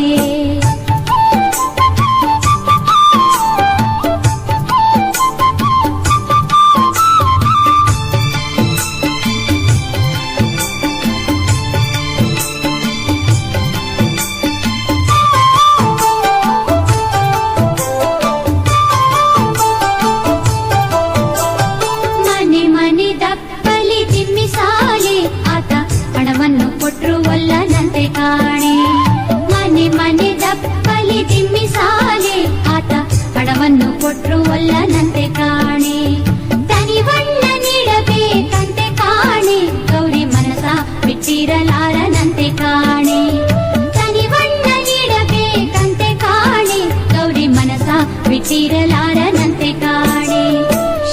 ಕೊಟ್ರು ಒಲ್ಲನಂತೆ ಕಾಣೆ ತನಿವಣ್ಣ ನೀಡಬೇಕಂತೆ ಕಾಣೆ ಗೌರಿ ಮನಸ ಬಿಟ್ಟಿರಲಾರನಂತೆ ಕಾಣೆ ತನಿವಣ್ಣ ನೀಡಬೇಕಂತೆ ಕಾಣೆ ಗೌರಿ ಮನಸ ಬಿಟ್ಟಿರಲಾರನಂತೆ ಕಾಣೆ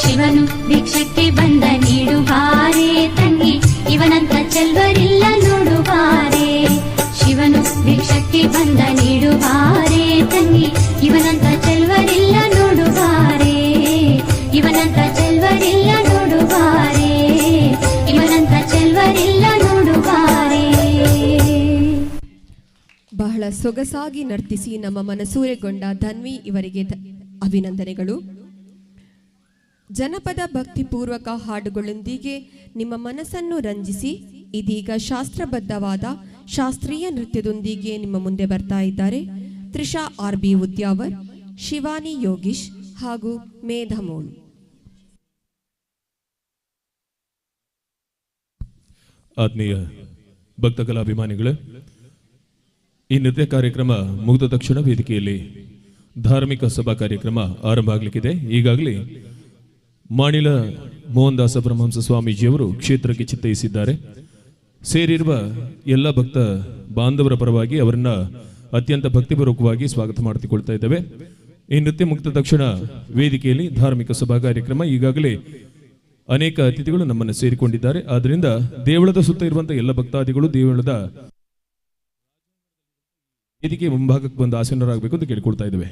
ಶಿವನು ಭಿಕ್ಷಕ್ಕೆ ಬಂದ ನೀಡುವಾರೆ ತಂಗಿ ಇವನಂತ ಚೆಲ್ವರಿಲ್ಲ ನೋಡುವಾರೆ ಶಿವನು ಭಿಕ್ಷಕ್ಕೆ ಬಂದ ನೀಡುವಾರೆ ತಂಗಿ ಇವನಂತ ಚೆಲ್ವರಿಲ್ಲ ನೋಡುವಾರೆ ಇವನಂತ ಚೆಲ್ವರಿಲ್ಲ ನೋಡುವಾರೆ ಇವನಂತ ಚೆಲ್ವರಿಲ್ಲ ನೋಡುವಾರೆ. ಬಹಳ ಸೊಗಸಾಗಿ ನರ್ತಿಸಿ ನಮ್ಮ ಮನಸೂರೆಗೊಂಡ ಧನ್ವಿ ಇವರಿಗೆ ಅಭಿನಂದನೆಗಳು. ಜನಪದ ಭಕ್ತಿಪೂರ್ವಕ ಹಾಡುಗಳೊಂದಿಗೆ ನಿಮ್ಮ ಮನಸ್ಸನ್ನು ರಂಜಿಸಿ ಇದೀಗ ಶಾಸ್ತ್ರಬದ್ಧವಾದ ಶಾಸ್ತ್ರೀಯ ನೃತ್ಯದೊಂದಿಗೆ ನಿಮ್ಮ ಮುಂದೆ ಬರ್ತಾ ಇದ್ದಾರೆ ತ್ರಿಷಾ RB ಉದ್ಯಾವರ್, ಶಿವಾನಿ ಯೋಗೀಶ್ ಹಾಗೂ ಮೇಧಮೋಳ್. ಆತ್ಮೀಯ ಭಕ್ತ ಕಲಾಭಿಮಾನಿಗಳೇ, ಈ ನೃತ್ಯ ಕಾರ್ಯಕ್ರಮ ಮುಗಿದ ತಕ್ಷಣ ವೇದಿಕೆಯಲ್ಲಿ ಧಾರ್ಮಿಕ ಸಭಾ ಕಾರ್ಯಕ್ರಮ ಆರಂಭ ಆಗಲಿಕ್ಕಿದೆ. ಈಗಾಗಲೇ ಮಾಣಿಲ ಮೋಹನ್ ದಾಸ ಪರಮಹಂಸ ಸ್ವಾಮೀಜಿಯವರು ಕ್ಷೇತ್ರಕ್ಕೆ ಚಿತ್ತೈಸಿದ್ದಾರೆ. ಸೇರಿರುವ ಎಲ್ಲ ಭಕ್ತ ಬಾಂಧವರ ಪರವಾಗಿ ಅವರನ್ನ ಅತ್ಯಂತ ಭಕ್ತಿಪೂರ್ವಕವಾಗಿ ಸ್ವಾಗತ ಮಾಡಿಕೊಳ್ತಾ ಇದ್ದೇವೆ. ಈ ನೃತ್ಯ ಮುಗಿದ ತಕ್ಷಣ ವೇದಿಕೆಯಲ್ಲಿ ಧಾರ್ಮಿಕ ಸಭಾ ಕಾರ್ಯಕ್ರಮ. ಈಗಾಗಲೇ ಅನೇಕ ಅತಿಥಿಗಳು ನಮ್ಮನ್ನು ಸೇರಿಕೊಂಡಿದ್ದಾರೆ. ಆದ್ದರಿಂದ ದೇವಳದ ಸುತ್ತ ಇರುವಂತಹ ಎಲ್ಲ ಭಕ್ತಾದಿಗಳು ದೇವಳದ ವೇದಿಕೆ ಮುಂಭಾಗಕ್ಕೆ ಬಂದು ಆಸೀನರಾಗಬೇಕು ಅಂತ ಕೇಳಿಕೊಳ್ತಾ ಇದ್ದೇವೆ.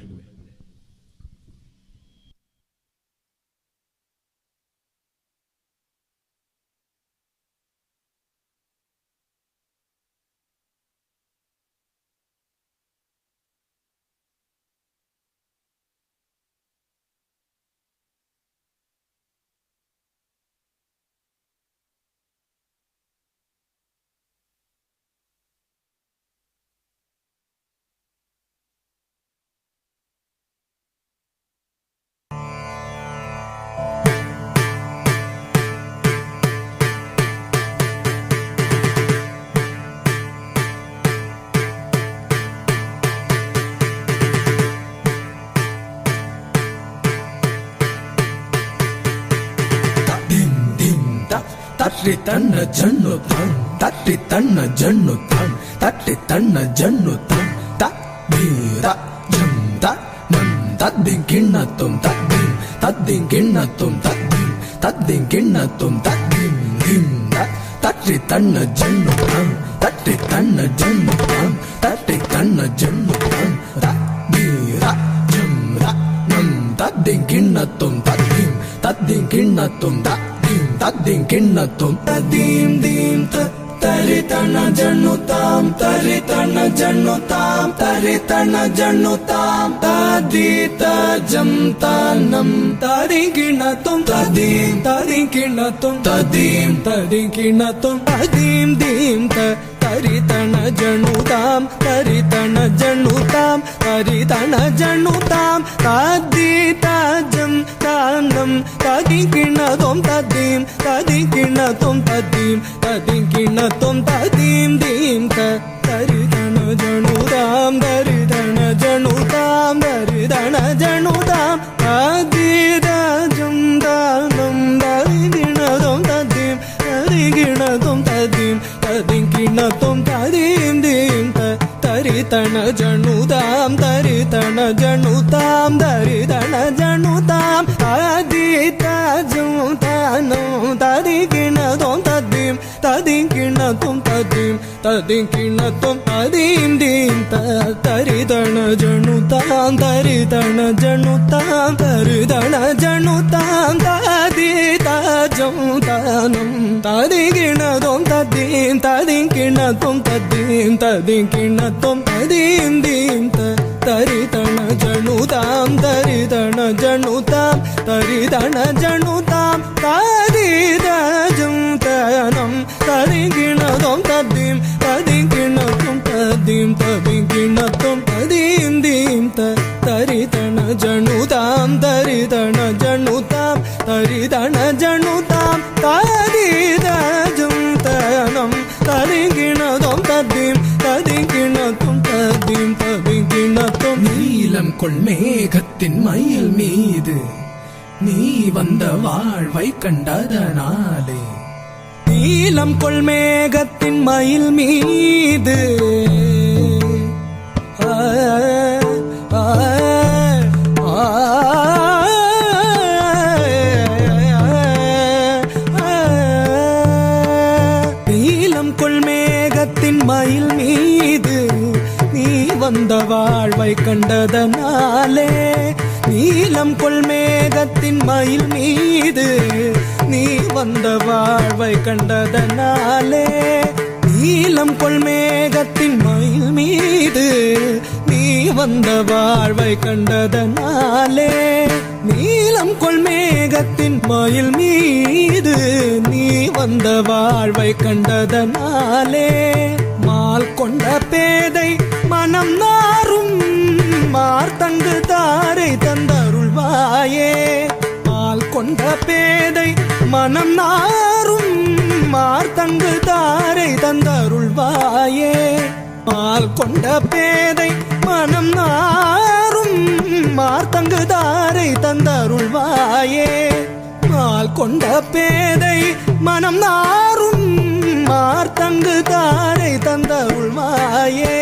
ತಟ್ಟಿ ತಣ್ಣ ಜಣ್ಣು ತಂ ತಟ್ಟಿ ತಣ್ಣ ಜಣ್ಣು ತಂ ತಟ್ಟಿ ತಣ್ಣ ಜಣ್ಣು ತಂ ತ ಬೀರ ಜಂ ತ ಮಂದ தத்திங் கிண்ணத்தும் தத்திம் தத்திங் கிண்ணத்தும் தத்திம் தத்திங் கிண்ணத்தும் தத்திம் திம் தட்டி தன்ன ஜன்னுகம் தட்டி தன்ன ஜன்னுகம் தட்டி தன்ன ஜன்னுகம் தீர ஜம் நம் தத்திங் கிண்ணத்தும் தத்திம் தத்திங் கிண்ணத்தும் தத்திம் தத்திங் கிண்ணத்தும் ததீம் தீம் தரிதன ஜன்னுதாம் தரிதன ஜன்னுதாம் தரிதன ஜன்னுதாம் ததீத ஜம் தானம் ததிங்கிணத்தும் ததீம் ததிங்கிணத்தும் ததீம் ததிங்கிணத்தும் ததீம் தீம் தரிதன ஜன்னுதாம் தரிதன ஜன்னுதாம் தரிதன ஜன்னுதாம் ததீத ஜம் தானம் ததிங்கிணத்தும் ததீம் ததிங்கிணத்தும் ததீம் ததிங்கிணத்தும் ததீம் தீம் தரிதன ஜனுதாம் தரிதன ஜனுதாம் தரிதன ஜனுதாம் ததீத ஜம் தானம் தரிகிணதும் ததீம் தரிகிணதும் ததீம் ததிங்கிணத்தும் ததீம் தீம் தரிதன ஜனுதாம் தரிதன ஜனுதாம் தரிதன ஜனுதாம் ததீத ஜம் தானம் தரிகிணதும் ததீம் ததிங்கிணத்தும் ததீம் ததிங்கிணத்தும் ததீம் தீம் தரிதன ஜனுதாம் தரிதன ஜனுதாம் தரிதன ஜனுதாம் ததீத ஜம் தானம் ததிகிணதும் ததீம் ததிங்கிணத்தும் ததீம் ததிங்கிணத்தும் ததீம் தீம் தரிதன ஜனுதாம் தரிதன ஜனுதாம் தரிதன ஜனுதாம் ததீத ஜம் தானம் ததிங்கிணதும் ததீம் ததிங்கிணத்தும் ததீம் ததிங்கிணத்தும் ததீம் தீம் தரிதன ஜனுதாம் தரிதன ஜனுதாம் தரிதன ஜனுதாம் ததீத ஜம் தானம் ததிங்கிணதும் ததீம் ததிங்கிணத்தும் ததீம் ததிங்கிணத்தும் நீலம் கொள் மேகத்தின் மயில் மீது நீ வந்த வாழ்வை கண்டதனாலே நீலம் கொள் மேகத்தின் மயில் மீது நீலம் கொள் மேகத்தின் மயில் மீது நீ வந்த வாழ்வை கண்டதனாலே நீலம் கொள் மேகத்தின் மயில் மீது நீ வந்த வாழ்வை கண்டதனாலே நீலம் கொள் மேகத்தின் மயில் மீது நீ வந்த வாழ்வை கண்டதனாலே நீலம் கொள் மேகத்தின் மயில் மீது நீ வந்த வாழ்வை கண்டதனாலே மால் கொண்ட பேதை மனம் நாரும் மார்த்தங்கு தாரை தந்தருள்வாயே மால் கொண்ட பேதை மனம் நாரும் மார்த்தங்கு தாரை தந்தருள்வாயே மால் கொண்ட பேதை மனம் நாரும் மார்த்தங்கு தாரை தந்தருள்வாயே மால் கொண்ட பேதை மனம் நாரும் மார்த்தங்கு தாரை தந்தருள்வாயே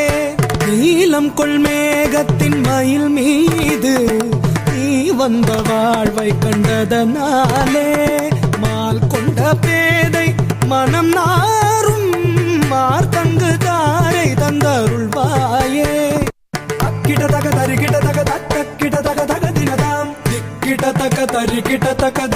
நீலம் கொள் மேகத்தின் மயில் மீது நீ வந்த வாழ்வை கண்டதனாலே மால் கொண்ட பேதை மனம் நாரும் மார்த்தங்கு தாரை தந்தருள்வாயே அக்கிட தக தரிகிட தக தக்கிட தக தக தினதாம் திக்கிட தக தரிகிட தக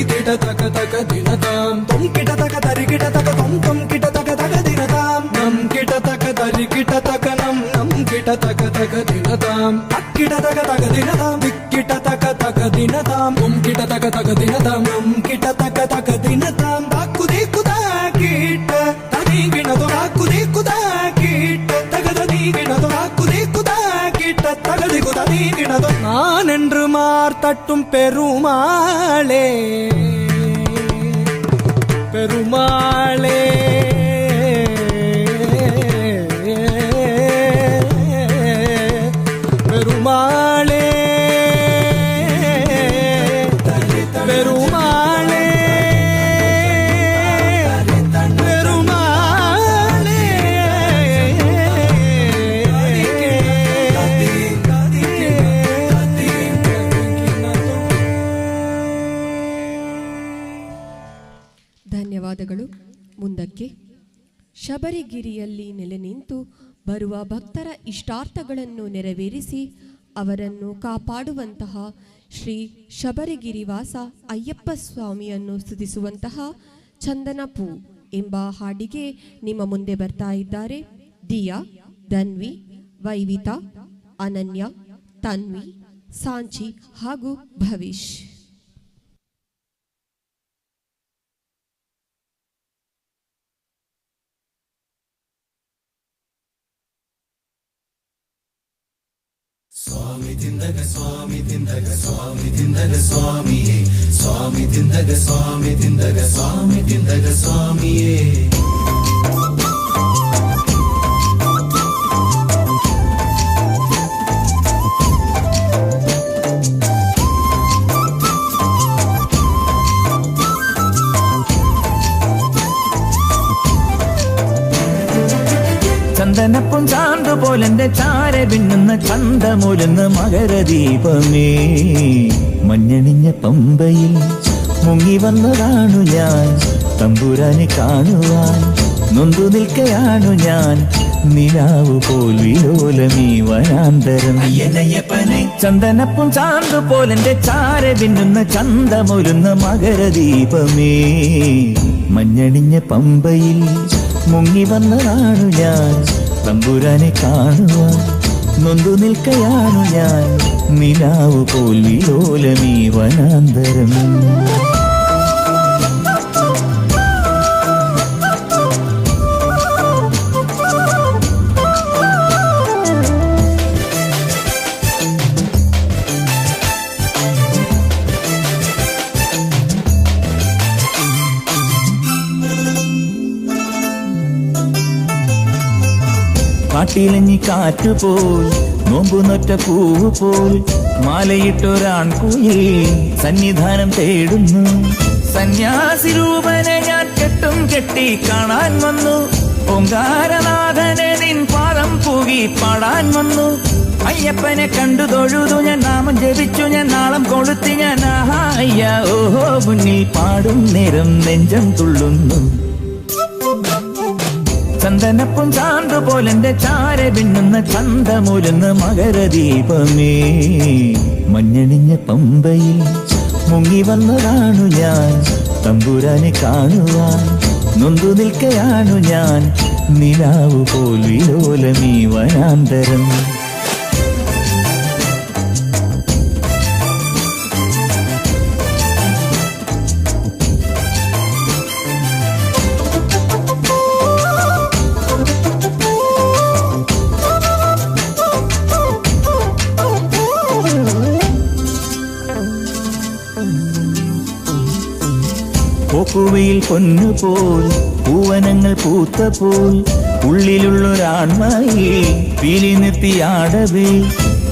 திட தக தக தினதாம் தொம் கிட தக தரிகிட தக தொம் கிட தக தக தினதாம் நம் கிட தக தரிகிட தக நம் கிட தக தக தினதாம் அக்கிட தக தக தினதாம் திக்கிட தக தக தினதாம் தொம் கிட தக தக தினதாம் நம் கிட தக தக தினதாம் தாக்குதே குதா கிட்ட ததிங்கிணதோ தாக்குதே குதா கிட்ட தகததிங்கிணதோ தாக்குதே குதா கிட்ட தகதி குததிங்கிணதோ நான் என்று மார்த்தட்டும் பெருமாளே பெருமாளே பெருமாளே பெருமாளே பெருமாளே ಧನ್ಯವಾದಗಳು. ಮುಂದಕ್ಕೆ ಶಬರಿಗಿರಿಯಲ್ಲಿ ನೆಲೆ ನಿಂತು ಬರುವ ಭಕ್ತರ ಇಷ್ಟಾರ್ಥಗಳನ್ನು ನೆರವೇರಿಸಿ ಅವರನ್ನು ಕಾಪಾಡುವಂತಹ ಶ್ರೀ ಶಬರಿಗಿರಿವಾಸ ಅಯ್ಯಪ್ಪ ಸ್ವಾಮಿಯನ್ನು ಸ್ತುತಿಸುವಂತಹ ಚಂದನಪೂ ಎಂಬ ಹಾಡಿಗೆ ನಿಮ್ಮ ಮುಂದೆ ಬರ್ತಾ ಇದ್ದಾರೆ ದಿಯಾ, ಧನ್ವಿ, ವೈವಿತಾ, ಅನನ್ಯ, ತನ್ವಿ, ಸಾಂಚಿ ಹಾಗೂ ಭವಿಷ್. ಸ್ವಾಮಿ ತಿಂದಗ ಸ್ವಾಮಿ ತಿಂದಗ ಸ್ವಾಮಿ ತಿಂದಗ ಸ್ವಾಮಿಯೇ, ಸ್ವಾಮಿ ತಿಂದಗ ಸ್ವಾಮಿ ತಿಂದಗ ಸ್ವಾಮಿ ತಿಂದಗ ಸ್ವಾಮಿಯೇ. ചന്ദനപ്പും ചാന്ത് പോലെന്റെ ചാര പിന്നുന്ന ചന്തമൂലുന്ന മകരദീപമേ, മഞ്ഞണിഞ്ഞ പമ്പയിൽ മുങ്ങി വന്നതാണു ഞാൻ, തമ്പുരാനെ കാണുവാൻ നൊന്തു നിൽക്കയാണു ഞാൻ, നിലാവു പോൽ വിലോലമീ വനാന്തരം. ചന്ദനപ്പും ചാന്ത് പോലെന്റെ ചാര പിന്നുന്ന ചന്തമൂലുന്ന മകരദീപമേ, മഞ്ഞണിഞ്ഞ പമ്പയിൽ മുങ്ങി വന്നതാണു ഞാൻ, തമ്പുരാനെ കാണുവാൻ നൊന്തു നിൽക്കയാണു ഞാൻ, നിലാവു പോൽ വിലോലമീ വനാന്തരം. കാട്ടിലഞ്ഞി കാറ്റുപോൽ നോമ്പു നൊറ്റ പൂവ് പോൽ മാലയിട്ടൊരാൺകുയിൽ സന്നിധാനം തേടുന്നു. സന്യാസി രൂപനെ ഞാൻ കെട്ടും കെട്ടി കാണാൻ വന്നു, ഓങ്കാരനാഥനെ നിൻ പാദം പൂകി പാടാൻ വന്നു. അയ്യപ്പനെ കണ്ടു തൊഴുതു ഞാൻ, നാമം ജപിച്ചു ഞാൻ, നാളം കൊളുത്തി ഞാൻ, ആഹാ അയ്യ ഓഹോ മുന്നിൽ പാടും നേരം നെഞ്ചം തുള്ളുന്നു. ചന്ദനപ്പും ചാന്ത് പോലെന്റെ ചാര പിന്നുന്ന ചന്തമൂലുന്ന മകരദീപമേ, മഞ്ഞണിഞ്ഞ പമ്പയിൽ മുങ്ങി വന്നതാണു ഞാൻ, തമ്പുരാനെ കാണുവാൻ നൊന്തു നിൽക്കയാണു ഞാൻ, നിലാവു പോൽ വിലോലമീ വനാന്തരം. പോക്കുവയിൽ പൊന്നുപോൽ പൂവനങ്ങൾ പൂത്തപോൽ ഉള്ളിലുള്ളൊരാൺമയിൽ പീലി നിർത്തിയാടവേ,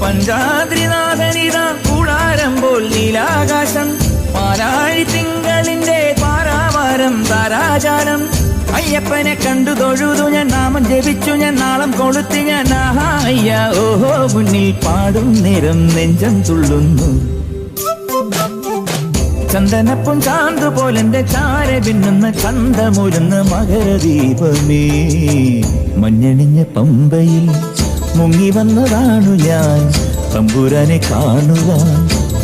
പഞ്ചാദ്രിനാഥനിതാ കൂടാരം പോൽ നീലാകാശം, പാലാഴി തിങ്കളിന്റെ പാരാവാരം താരാജാലം. അയ്യപ്പനെ കണ്ടു തൊഴുതു ഞാൻ, നാമം ജപിച്ചു ഞാൻ, നാളം കൊളുത്തി ഞാൻ, ആഹാ അയ്യ ഓഹോ മുന്നിൽ പാടും നേരം നെഞ്ചം തുള്ളുന്നു. ചന്ദനപ്പും ചാന്ത് പോലെന്റെ ചാര പിന്നുന്ന ചന്തമൂലുന്ന മകരദീപമേ, മഞ്ഞണിഞ്ഞ പമ്പയിൽ മുങ്ങി വന്നതാണു ഞാൻ, തമ്പുരാനെ കാണുവാൻ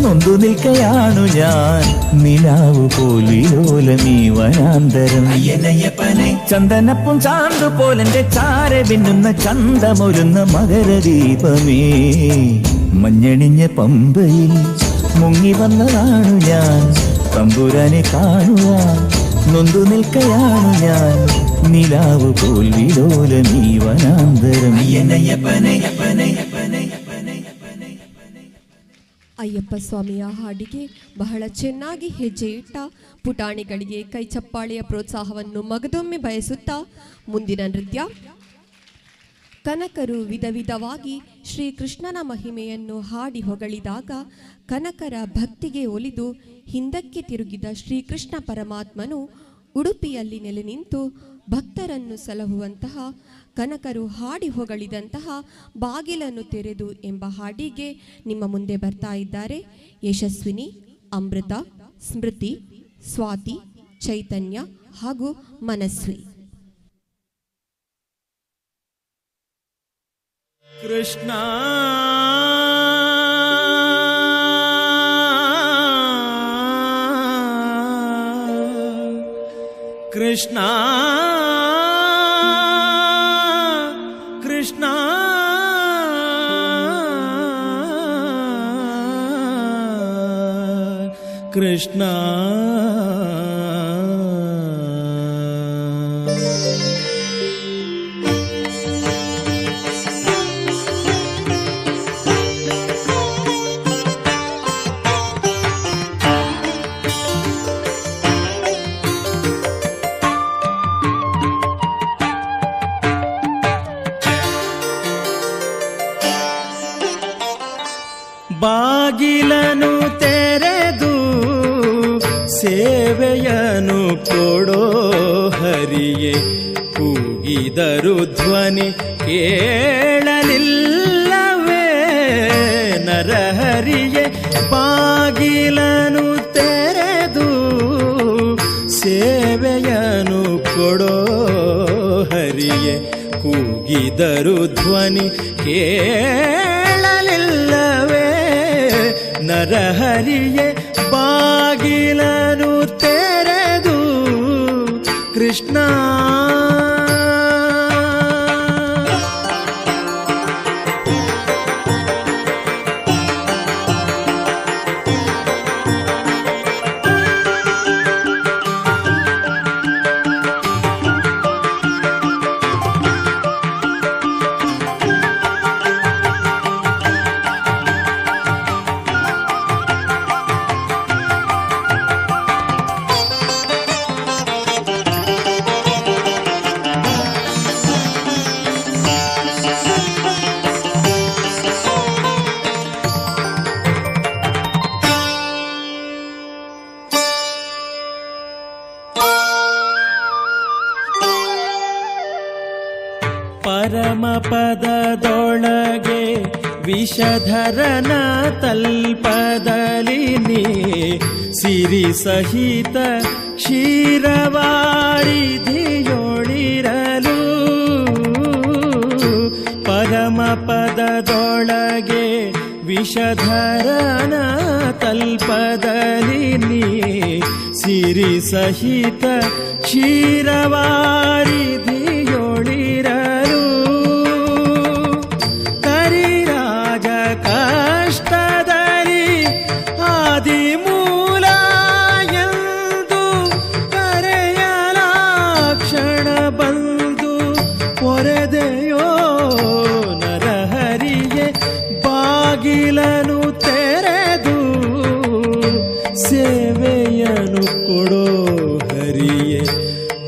നൊന്തു നിൽക്കയാണു ഞാൻ, നിലാവു പോൽ വിലോലമീ വനാന്തരം. ചന്ദനപ്പും ചാന്ത് പോലെന്റെ ചാര പിന്നുന്ന ചന്തമൂലുന്ന മകരദീപമേ, മഞ്ഞണിഞ്ഞ പമ്പയിൽ മുങ്ങി വന്നതാണു ഞാൻ, തമ്പുരാനെ കാണുവാൻ നൊന്തു നിൽക്കയാണു ഞാൻ, നിലാവു പോൽ വിലോലമീ വനാന്തരം. ಅಯ್ಯಪ್ಪ ಸ್ವಾಮಿಯ ಹಾಡಿಗೆ ಬಹಳ ಚೆನ್ನಾಗಿ ಹೆಜ್ಜೆ ಇಟ್ಟ ಪುಟಾಣಿಗಳಿಗೆ ಕೈ ಚಪ್ಪಾಳೆಯ ಪ್ರೋತ್ಸಾಹವನ್ನು ಮಗದೊಮ್ಮೆ ಬಯಸುತ್ತಾ ಮುಂದಿನ ನೃತ್ಯ. ಕನಕರು ವಿಧ ವಿಧವಾಗಿ ಶ್ರೀಕೃಷ್ಣನ ಮಹಿಮೆಯನ್ನು ಹಾಡಿ ಹೊಗಳಿದಾಗ ಕನಕರ ಭಕ್ತಿಗೆ ಒಲಿದು ಹಿಂದಕ್ಕೆ ತಿರುಗಿದ ಶ್ರೀಕೃಷ್ಣ ಪರಮಾತ್ಮನು ಉಡುಪಿಯಲ್ಲಿ ನೆಲೆ ನಿಂತು ಭಕ್ತರನ್ನು ಸಲಹುವಂತಹ ಕನಕರು ಹಾಡಿ ಹೊಗಳಿದಂತಹ ಬಾಗಿಲನ್ನು ತೆರೆದು ಎಂಬ ಹಾಡಿಗೆ ನಿಮ್ಮ ಮುಂದೆ ಬರ್ತಾ ಇದ್ದಾರೆ ಯಶಸ್ವಿನಿ, ಅಮೃತ, ಸ್ಮೃತಿ, ಸ್ವಾತಿ, ಚೈತನ್ಯ ಹಾಗೂ ಮನಸ್ವಿ. ಕೃಷ್ಣ ಕೃಷ್ಣ ಕೃಷ್ಣ ಕೃಷ್ಣ ಬಾಗಿಲನು ತೆರೆದು ಸೇವೆಯನು ಕೊಡೋ ಹರಿಯೇ, ಕೂಗಿದರು ಧ್ವನಿ ಕೇಳಲಿಲ್ಲವೇ ನರಹರಿಯೇ. ಬಾಗಿಲನು ತೆರೆದು ಸೇವೆಯನು ಕೊಡೋ ಹರಿಯೇ, ಕೂಗಿದರು ಧ್ವನಿ ಕೇಳಲಿಲ್ಲವೇ ನರಹರಿಯೇ. ಬಾಗಿಲನು ತೆರೆದು ಕೃಷ್ಣ ಪರಮ ಪದದೊಳಗೆ ವಿಷಧರನ ತಲ್ಪದಲ್ಲಿ ನೀ ಸಿರಿ ಸಹಿತ ಕ್ಷೀರವಾರಿಧಿಯೊಳಿರಲು. ಪರಮ ಪದದೊಳಗೆ ವಿಷಧರನ ತಲ್ಪದಲ್ಲಿ ನೀ ಸಿರಿ ಸಹಿತ ಕ್ಷೀರವಾರಿಧಿಯೊಳಿರಲು. ಕರಿರಾಜ ಕಷ್ಟದಲ್ಲಿ ಆದಿಮೂಲ ಎಂದು ಕರೆಯಲಾಕ್ಷಣ ಬಂದು ಪೊರೆದೆಯೋ ನರಹರಿಯೇ. ಬಾಗಿಲನು ತೆರೆದು ಸೇವೆಯನು ಕೊಡೋ ಹರಿಯೇ,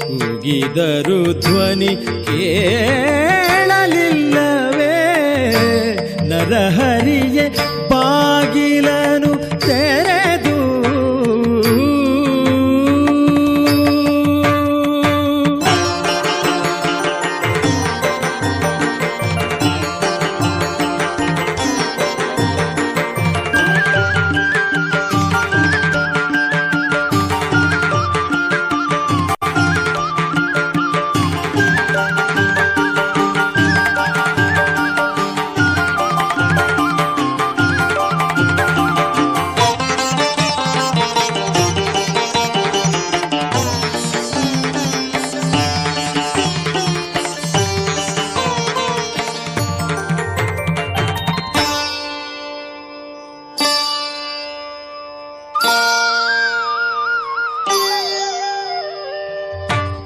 ಕೂಗಿದರು ಧ್ವನಿ ಕೇಳಲಿಲ್ಲವೇ ನರಹರಿಯೇ. ಬಾಗಿಲನು ತೆರೆದು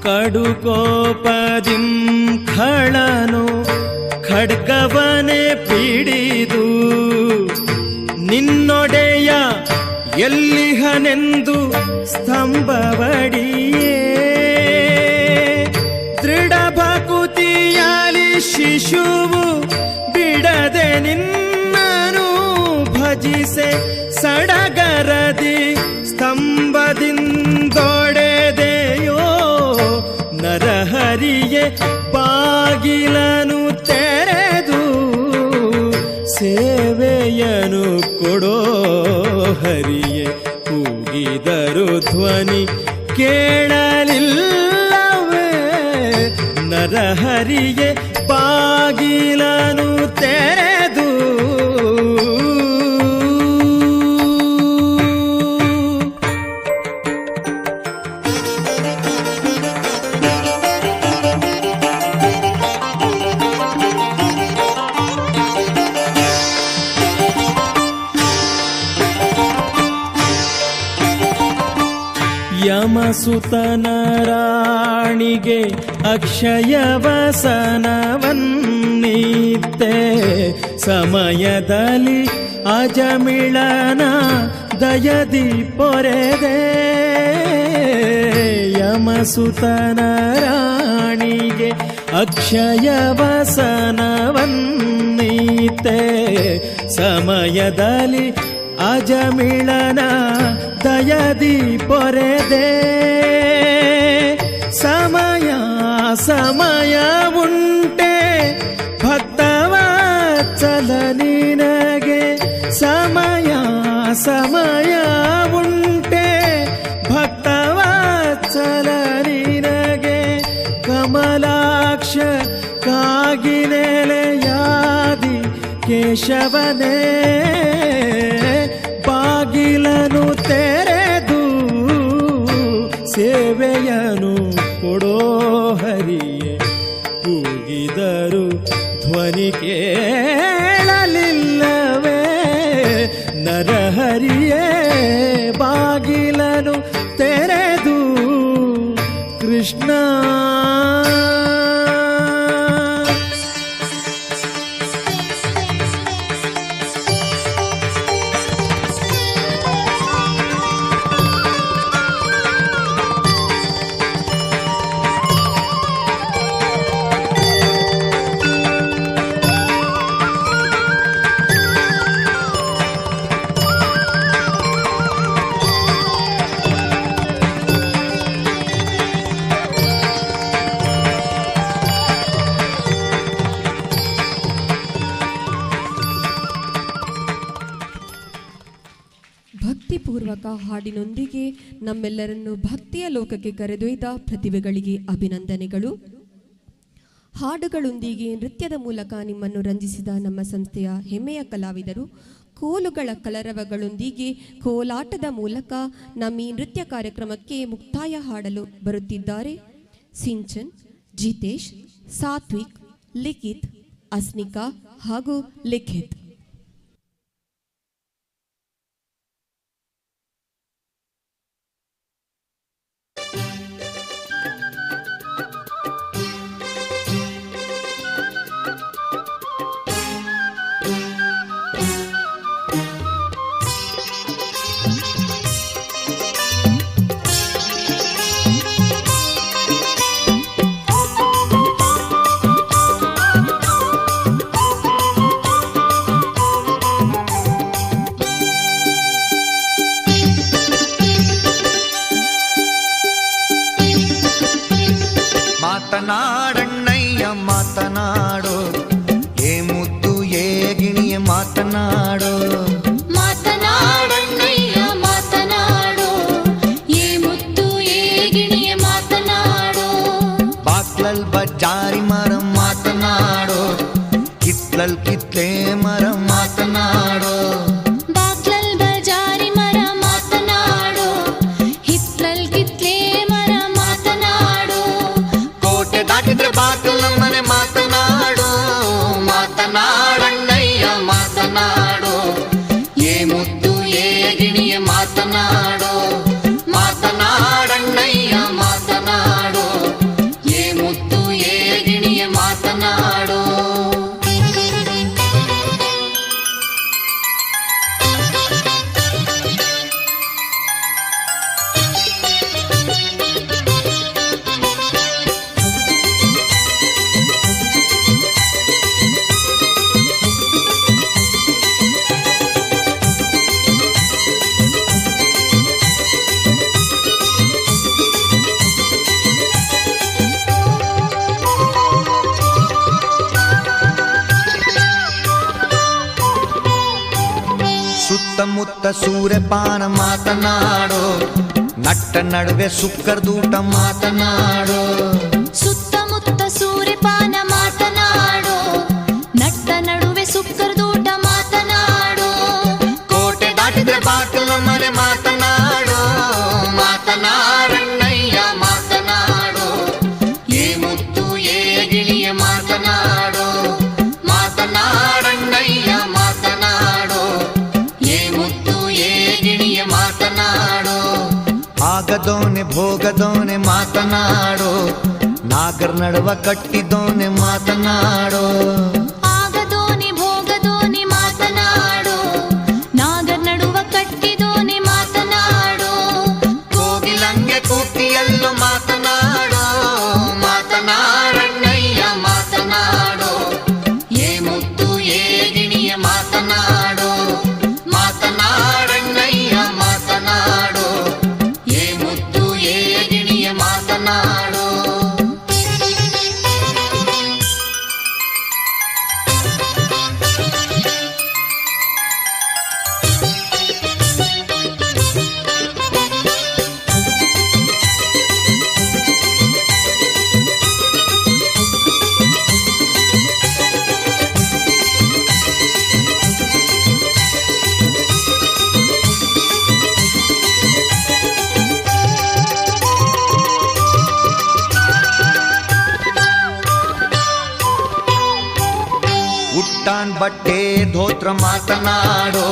ಕಡುಕೋಪದಿಂ ಖಳನು ಖಡ್ಗವನೆ ಪಿಡಿದು ನಿನ್ನೊಡೆಯ ಎಲ್ಲಿಹನೆಂದು ಸ್ತಂಭವಡಿಯೇ. ದೃಢ ಭಕುತಿಯಾಲಿ ಶಿಶುವು ಬಿಡದೆ ನಿನ್ನನು ಭಜಿಸೆ, ಸಡಗರದಿ ಸ್ತಂಭದಿಂದೊಡೆದೆಯೋ ನರಹರಿಯೇ. ಬಾಗಿಲನು ತೆರೆದು ಸೇವೆಯನು ಕೊಡೋ ಹರಿಯೇ, ಕೂಗಿದರು ಧ್ವನಿ ಕೇಳಲಿಲ್ಲವೇ ನರಹರಿಗೆ ಬಾಗಿಲನು ತೆರೆದು ಯಮಸುತನ ರಾಣಿಗೆ ಅಕ್ಷಯ ವಸನವನ್ನಿತ್ತೆ ಸಮಯದಲ್ಲಿ ಅಜಮಿಳನ ದಯದಿ ಪೊರೆದೆ ಯಮಸುತನ ರಾಣಿಗೆ ಅಕ್ಷಯ ವಸನವನ್ನಿತ್ತೆ ಸಮಯದಲ್ಲಿ ಅಜಮಿಳನ ದಯದಿ ಪೊರೆದೆ ಸಮಯ ಸಮಯ ಉಂಟೆ ಭಕ್ತವತ್ಸಲ ನಿನಗೆ ಸಮಯ ಸಮಯ ಉಂಟೆ ಭಕ್ತವತ್ಸಲ ನಿನಗೆ ಕಮಲಾಕ್ಷ ಕಾಗಿನೆಲೆಯಾದಿ ಕೇಶವನೇ ಬಾಗಿಲನು ತೆರೆದು ಸೇವೆಯನು ಕೊಡೋ ಹರಿಯೇ ಕೂಗಿದರು ಧ್ವನಿ ಕೇಳಲಿಲ್ಲವೇ ನರಹರಿಯೇ ಬಾಗಿಲನು ತೆರೆದು ಕೃಷ್ಣ ಭಕ್ತಿಪೂರ್ವಕ ಹಾಡಿನೊಂದಿಗೆ ನಮ್ಮೆಲ್ಲರನ್ನು ಭಕ್ತಿಯ ಲೋಕಕ್ಕೆ ಕರೆದೊಯ್ದ ಪ್ರತಿಭೆಗಳಿಗೆ ಅಭಿನಂದನೆಗಳು. ಹಾಡುಗಳೊಂದಿಗೆ ನೃತ್ಯದ ಮೂಲಕ ನಿಮ್ಮನ್ನು ರಂಜಿಸಿದ ನಮ್ಮ ಸಂಸ್ಥೆಯ ಹೆಮ್ಮೆಯ ಕಲಾವಿದರು, ಕೋಲುಗಳ ಕಲರವಗಳೊಂದಿಗೆ ಕೋಲಾಟದ ಮೂಲಕ ನಮ್ಮ ಈ ನೃತ್ಯ ಕಾರ್ಯಕ್ರಮಕ್ಕೆ ಮುಕ್ತಾಯ ಹಾಡಲು ಬರುತ್ತಿದ್ದಾರೆ ಸಿಂಚನ್, ಜಿತೇಶ್, ಸಾತ್ವಿಕ್, ಲಿಖಿತ್, ಅಸ್ನಿಕಾ ಹಾಗೂ ಲಿಖಿತ್. ಮಾತನಾಡಣ್ಣಯ್ಯ ಮಾತನಾಡೋ, ಏ ಮುದ್ದು ಏ ಗಿಣಿಯ ಮಾತನಾಡೋ. ಮಾತನಾಡಣ್ಣಯ್ಯ ಮಾತನಾಡೋ, ಏ ಮುದ್ದು ಏ ಗಿಣಿಯ ಮಾತನಾಡೋ. ಬಾಕ್ಲಲ್ ಬಜಾರಿ ಮರ ಮಾತನಾಡೋ, ಕಿತ್ಲಲ್ ಕಿತ್ಲೆ ಮರ ಮಾತನಾಡೋ. ಬಾಕ್ಲಲ್ ಬಜಾರಿ ಮರ ಮಾತನಾಡೋ, ಹಿತ್ಲಲ್ ಕಿತ್ಲೆ ಮರ ಮಾತನಾಡೋ. ಕೋಟೆ ದಾಟಿದ್ರೆ ಬಾಕ್ಲ ಮನೆ ಮಾತನಾಡೋ. ಮಾತನಾಡಣ್ಣಯ್ಯ ಮಾತನಾಡೋ, ಏ ಮುದ್ದು ಏ ಗಿಣಿಯ ಮಾತನಾಡೋ. ಮಾತನಾಡಣ್ಣಯ್ಯ ಮಾತನಾಡೋ, ಏ ಮುದ್ದು ಏ ಗಿಣಿಯ ಮಾತನಾಡೋ. ಸುತ್ತಮುತ್ತ ಸೂರ್ಯಪಾನ ಮಾತನಾಡೋ, ನಟ್ಟ ನಡುವೆ ಸುಕ್ಕರ್ದೂಟ ಮಾತನಾಡು ಸುತ್ತಮುತ್ತ ಸೂರ್ಯಪಾನ ಮಾತನಾಡು ನಟ್ಟ ನಡುವೆ ಸುಕ್ಕರ್ದೂಟ ಮಾತನಾಡು ಕೋಟೆ ದಾಟಿದ್ರೆ ಬಾಗಿಲ ಮನೆ ಮಾತನಾಡು ಮಾತನಾಡಣ್ಣಯ್ಯ ಮಾತನಾಡು ಏ ಮುತ್ತು ಏ ಗಿಳಿಯ ಮಾತನಾಡು ಮಾತನಾಡಣ್ಣಯ್ಯ ಮಾತನಾಡು ಏ ಮುತ್ತು ಏ ಗಿಳಿಯ ಮಾತನಾಡು ಆಗದೋನೆ ಭೋಗದೋನೆ ಮಾತನಾಡು ನಾಗರ ನಡುವ ಕಟ್ಟಿದೋನೆ ಮಾತನಾಡು ಆಗದೋನಿ ಭೋಗದೋನಿ ಮಾತನಾಡು ನಾಗರ ನಡುವ ಕಟ್ಟಿದೋನಿ ಮಾತನಾಡು ಕೋಗಿಲಂಗೆ ಕೂತಿಯಲ್ಲೂ ಮಾತನಾಡು ಮಾತನಾಡಣ್ಣಯ್ಯ ಮಾತನಾಡು ಏ ಮುತ್ತು ಏ ಗಿಣಿಯ ಮಾತನಾಡು ಮಾತನಾಡಣ್ಣಯ್ಯ ಮಾತನಾಡು ಏ ಮುತ್ತು ಏ ಗಿಣಿಯ ಮಾತನಾಡು ಉಟ್ಟಾನ್ ಬಟ್ಟೆ ಧೋತ್ರ ಮಾತನಾಡು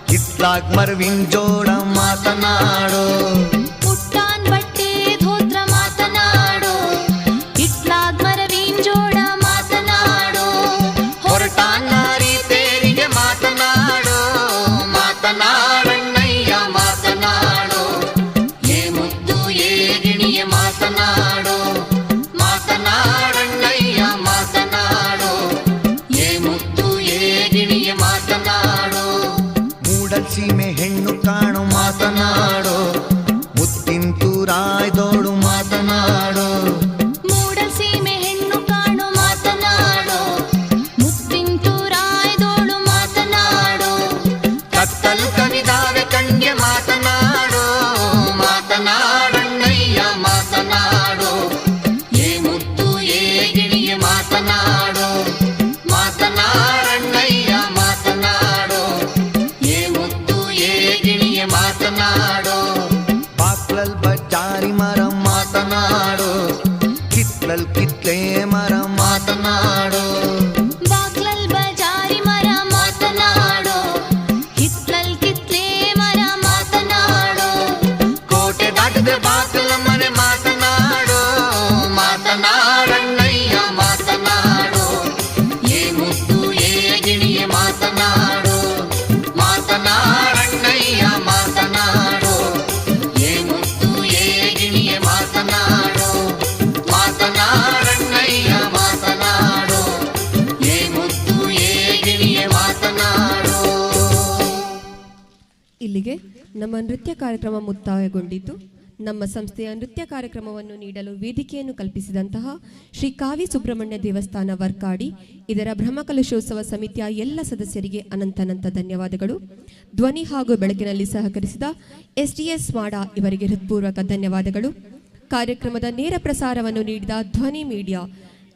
ಕಿತ್ಲಾಗ್ ಮರ್ವಿನ್ ಜೋಡ ಮಾತನಾಡು ಉಟ್ಟಾನ್ ಬಟ್ಟೆ ಧೋತ್ರ ಮಾತನಾಡು ಇಟ್ಲಾಗ್ ಮರವಿನ್ ಜೋಡ ಮಾತನಾಡು ಹೊರಟಾನ್ ನಾರಿ ತೇರಿಗೆ ಮಾತನಾಡು ಮಾತನಾಡಣ್ಣಯ್ಯ ಮಾತನಾಡು ಏ ಮುತ್ತು ಏ ಗಿಣಿಯ ಮಾತನಾಡು ಮಾತನಾಡಣ್ಣಯ್ಯ ಮಾತನಾಡು ಏ ಮುತ್ತು ಏ ಗಿಣಿಯ ಮಾತನಾಡು ಮೂಡಲ್ ಸೀಮೆ ಹೆಣ್ಣು ಕಾಣು ಮಾತನಾಡು ಮುತ್ತಿಂತೂರಾಯ್ದೋಡು ಮಾತನಾಡು ಮೂಡಲ್ ಸೀಮೆ ಹೆಣ್ಣು ಕಾಣು ಮಾತನಾಡು ಮುತ್ತಿಂತೂರಾಯ್ದೋಳು ಮಾತನಾಡು ಕತ್ತಲು ಕವಿದಾವೆ ಕಣ್ಗೆ ಮಾತನಾಡು ಮಾತನಾಡಣ್ಣಯ್ಯ ಮಾತನಾಡು ಏ ಮುತ್ತು ಏ ಗಿಣಿಯ ಮಾತನಾಡು ಮಾತನಾಡಣ್ಣಯ್ಯ ಮಾತನಾಡು ಏ ಮುತ್ತು ಏ ಗಿಣಿಯ ಮಾತನಾಡು ಬಾಕ್ಲಲ್ ಬಜಾರಿ ಮರ ಮಾತನಾಡು ಕಿತ್ಲಲ್ ಕಿತ್ಲೆ ಮರ ಮಾತನಾಡು ಬಾಗ್ಲಲ್ ಬಜಾರಿ ಮರ ಮಾತನಾಡು ಹಿತ್ಲಲ್ ಕಿತ್ಲೆ ಮರ ಮಾತನಾಡು ಕೋಟೆ ದಾಟಿದ್ರೆ ಬಾಗಿಲ ಮನೆ ಮಾತನಾಡು ಮಾತನಾಡಣ್ಣಯ್ಯ ಮಾತನಾಡು ಏ ಮುತ್ತು ಏ ಗಿಣಿಯ ಮಾತನಾಡು ಮಾತನಾಡಣ್ಣಯ್ಯ ಮಾತನಾಡು ಏ ಮುತ್ತು ಏ ಗಿಣಿಯ ಮಾತನಾಡು ಮಾತನಾಡಣ್ಣಯ್ಯ ಮಾತನಾಡು ಏ ಮುತ್ತು ಏ ಗಿಣಿಯ ಮಾತನಾಡು. ಇಲ್ಲಿಗೆ ನಮ್ಮ ನೃತ್ಯ ಕಾರ್ಯಕ್ರಮ ಮುಕ್ತಾಯಗೊಂಡಿದ್ದು ನಮ್ಮ ಸಂಸ್ಥೆಯ ನೃತ್ಯ ಕಾರ್ಯಕ್ರಮವನ್ನು ನೀಡಲು ವೇದಿಕೆಯನ್ನು ಕಲ್ಪಿಸಿದಂತಹ ಶ್ರೀ ಕಾವಿ ಸುಬ್ರಹ್ಮಣ್ಯ ದೇವಸ್ಥಾನ ವರ್ಕಾಡಿ ಇದರ ಬ್ರಹ್ಮಕಲಶೋತ್ಸವ ಸಮಿತಿಯ ಎಲ್ಲ ಸದಸ್ಯರಿಗೆ ಅನಂತ ಧನ್ಯವಾದಗಳು. ಧ್ವನಿ ಹಾಗೂ ಬೆಳಕಿನಲ್ಲಿ ಸಹಕರಿಸಿದ SDS ಮಾಡ ಇವರಿಗೆ ಹೃತ್ಪೂರ್ವಕ ಧನ್ಯವಾದಗಳು. ಕಾರ್ಯಕ್ರಮದ ನೇರ ಪ್ರಸಾರವನ್ನು ನೀಡಿದ ಧ್ವನಿ ಮೀಡಿಯಾ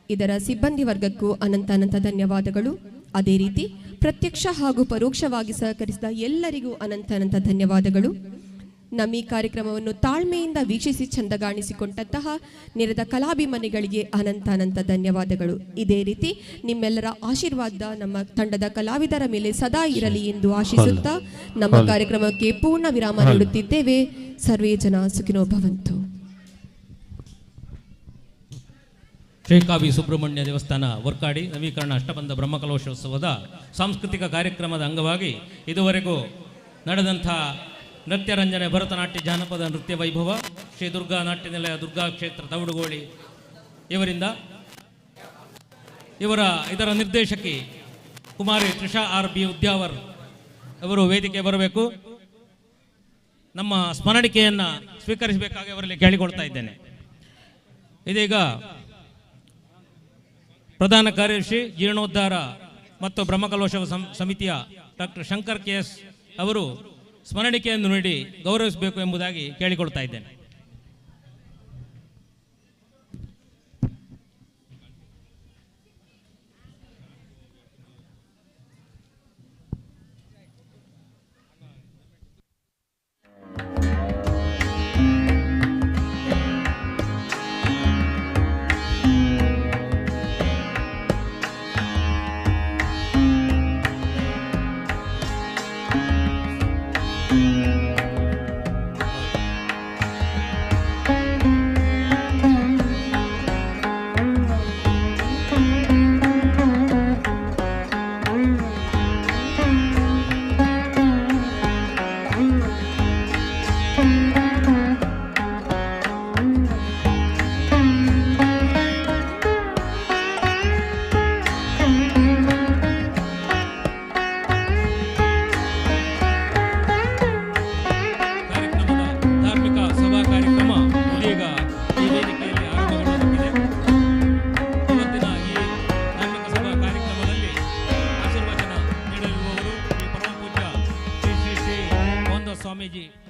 ಇದರ ಸಿಬ್ಬಂದಿ ವರ್ಗಕ್ಕೂ ಅನಂತ ಧನ್ಯವಾದಗಳು. ಅದೇ ರೀತಿ ಪ್ರತ್ಯಕ್ಷ ಹಾಗೂ ಪರೋಕ್ಷವಾಗಿ ಸಹಕರಿಸಿದ ಎಲ್ಲರಿಗೂ ಅನಂತ ಧನ್ಯವಾದಗಳು. ನಮ್ಮ ಈ ಕಾರ್ಯಕ್ರಮವನ್ನು ತಾಳ್ಮೆಯಿಂದ ವೀಕ್ಷಿಸಿ ಚಂದಗಾಣಿಸಿಕೊಂಡಂತಹ ನೆರೆದ ಕಲಾಭಿಮಾನಿಗಳಿಗೆ ಅನಂತ ಧನ್ಯವಾದಗಳು. ಇದೇ ರೀತಿ ನಿಮ್ಮೆಲ್ಲರ ಆಶೀರ್ವಾದ ನಮ್ಮ ತಂಡದ ಕಲಾವಿದರ ಮೇಲೆ ಸದಾ ಇರಲಿ ಎಂದು ಆಶಿಸುತ್ತಾ ನಮ್ಮ ಕಾರ್ಯಕ್ರಮಕ್ಕೆ ಪೂರ್ಣ ವಿರಾಮ ನೀಡುತ್ತಿದ್ದೇವೆ. ಸರ್ವೇ ಜನ ಸುಖಿನೋ ಭವಂತು. ಶ್ರೀ ಕಾವಿ ಸುಬ್ರಹ್ಮಣ್ಯ ದೇವಸ್ಥಾನ ವರ್ಕಾಡಿ ನವೀಕರಣ ಅಷ್ಟಬಂಧ ಬ್ರಹ್ಮಕಲಶೋತ್ಸವದ ಸಾಂಸ್ಕೃತಿಕ ಕಾರ್ಯಕ್ರಮದ ಅಂಗವಾಗಿ ಇದುವರೆಗೂ ನಡೆದಂಥ ನೃತ್ಯರಂಜನೆ ಭರತನಾಟ್ಯ ಜಾನಪದ ನೃತ್ಯ ವೈಭವ ಶ್ರೀ ದುರ್ಗಾ ನಾಟ್ಯ ನಿಲಯ ದುರ್ಗಾ ಕ್ಷೇತ್ರ ತವಡುಗೋಳಿ ಇವರಿಂದ ಇದರ ನಿರ್ದೇಶಕಿ ಕುಮಾರಿ ತ್ರಿಷಾ RB ಉದ್ಯಾವರ್ ಅವರು ವೇದಿಕೆ ಬರಬೇಕು. ನಮ್ಮ ಸ್ಮರಣಿಕೆಯನ್ನು ಸ್ವೀಕರಿಸಬೇಕಾಗಿ ಅವರಲ್ಲಿ ಕೇಳಿಕೊಳ್ತಾ ಇದ್ದೇನೆ. ಇದೀಗ ಪ್ರಧಾನ ಕಾರ್ಯದರ್ಶಿ ಜೀರ್ಣೋದ್ಧಾರ ಮತ್ತು ಬ್ರಹ್ಮಕಲಶೋತ್ಸವ ಸಮಿತಿಯ ಡಾಕ್ಟರ್ ಶಂಕರ್ KS ಅವರು ಸ್ಮರಣಿಕೆಯನ್ನು ನೀಡಿ ಗೌರವಿಸಬೇಕು ಎಂಬುದಾಗಿ ಕೇಳಿಕೊಳ್ತಾ ಇದ್ದೇನೆ.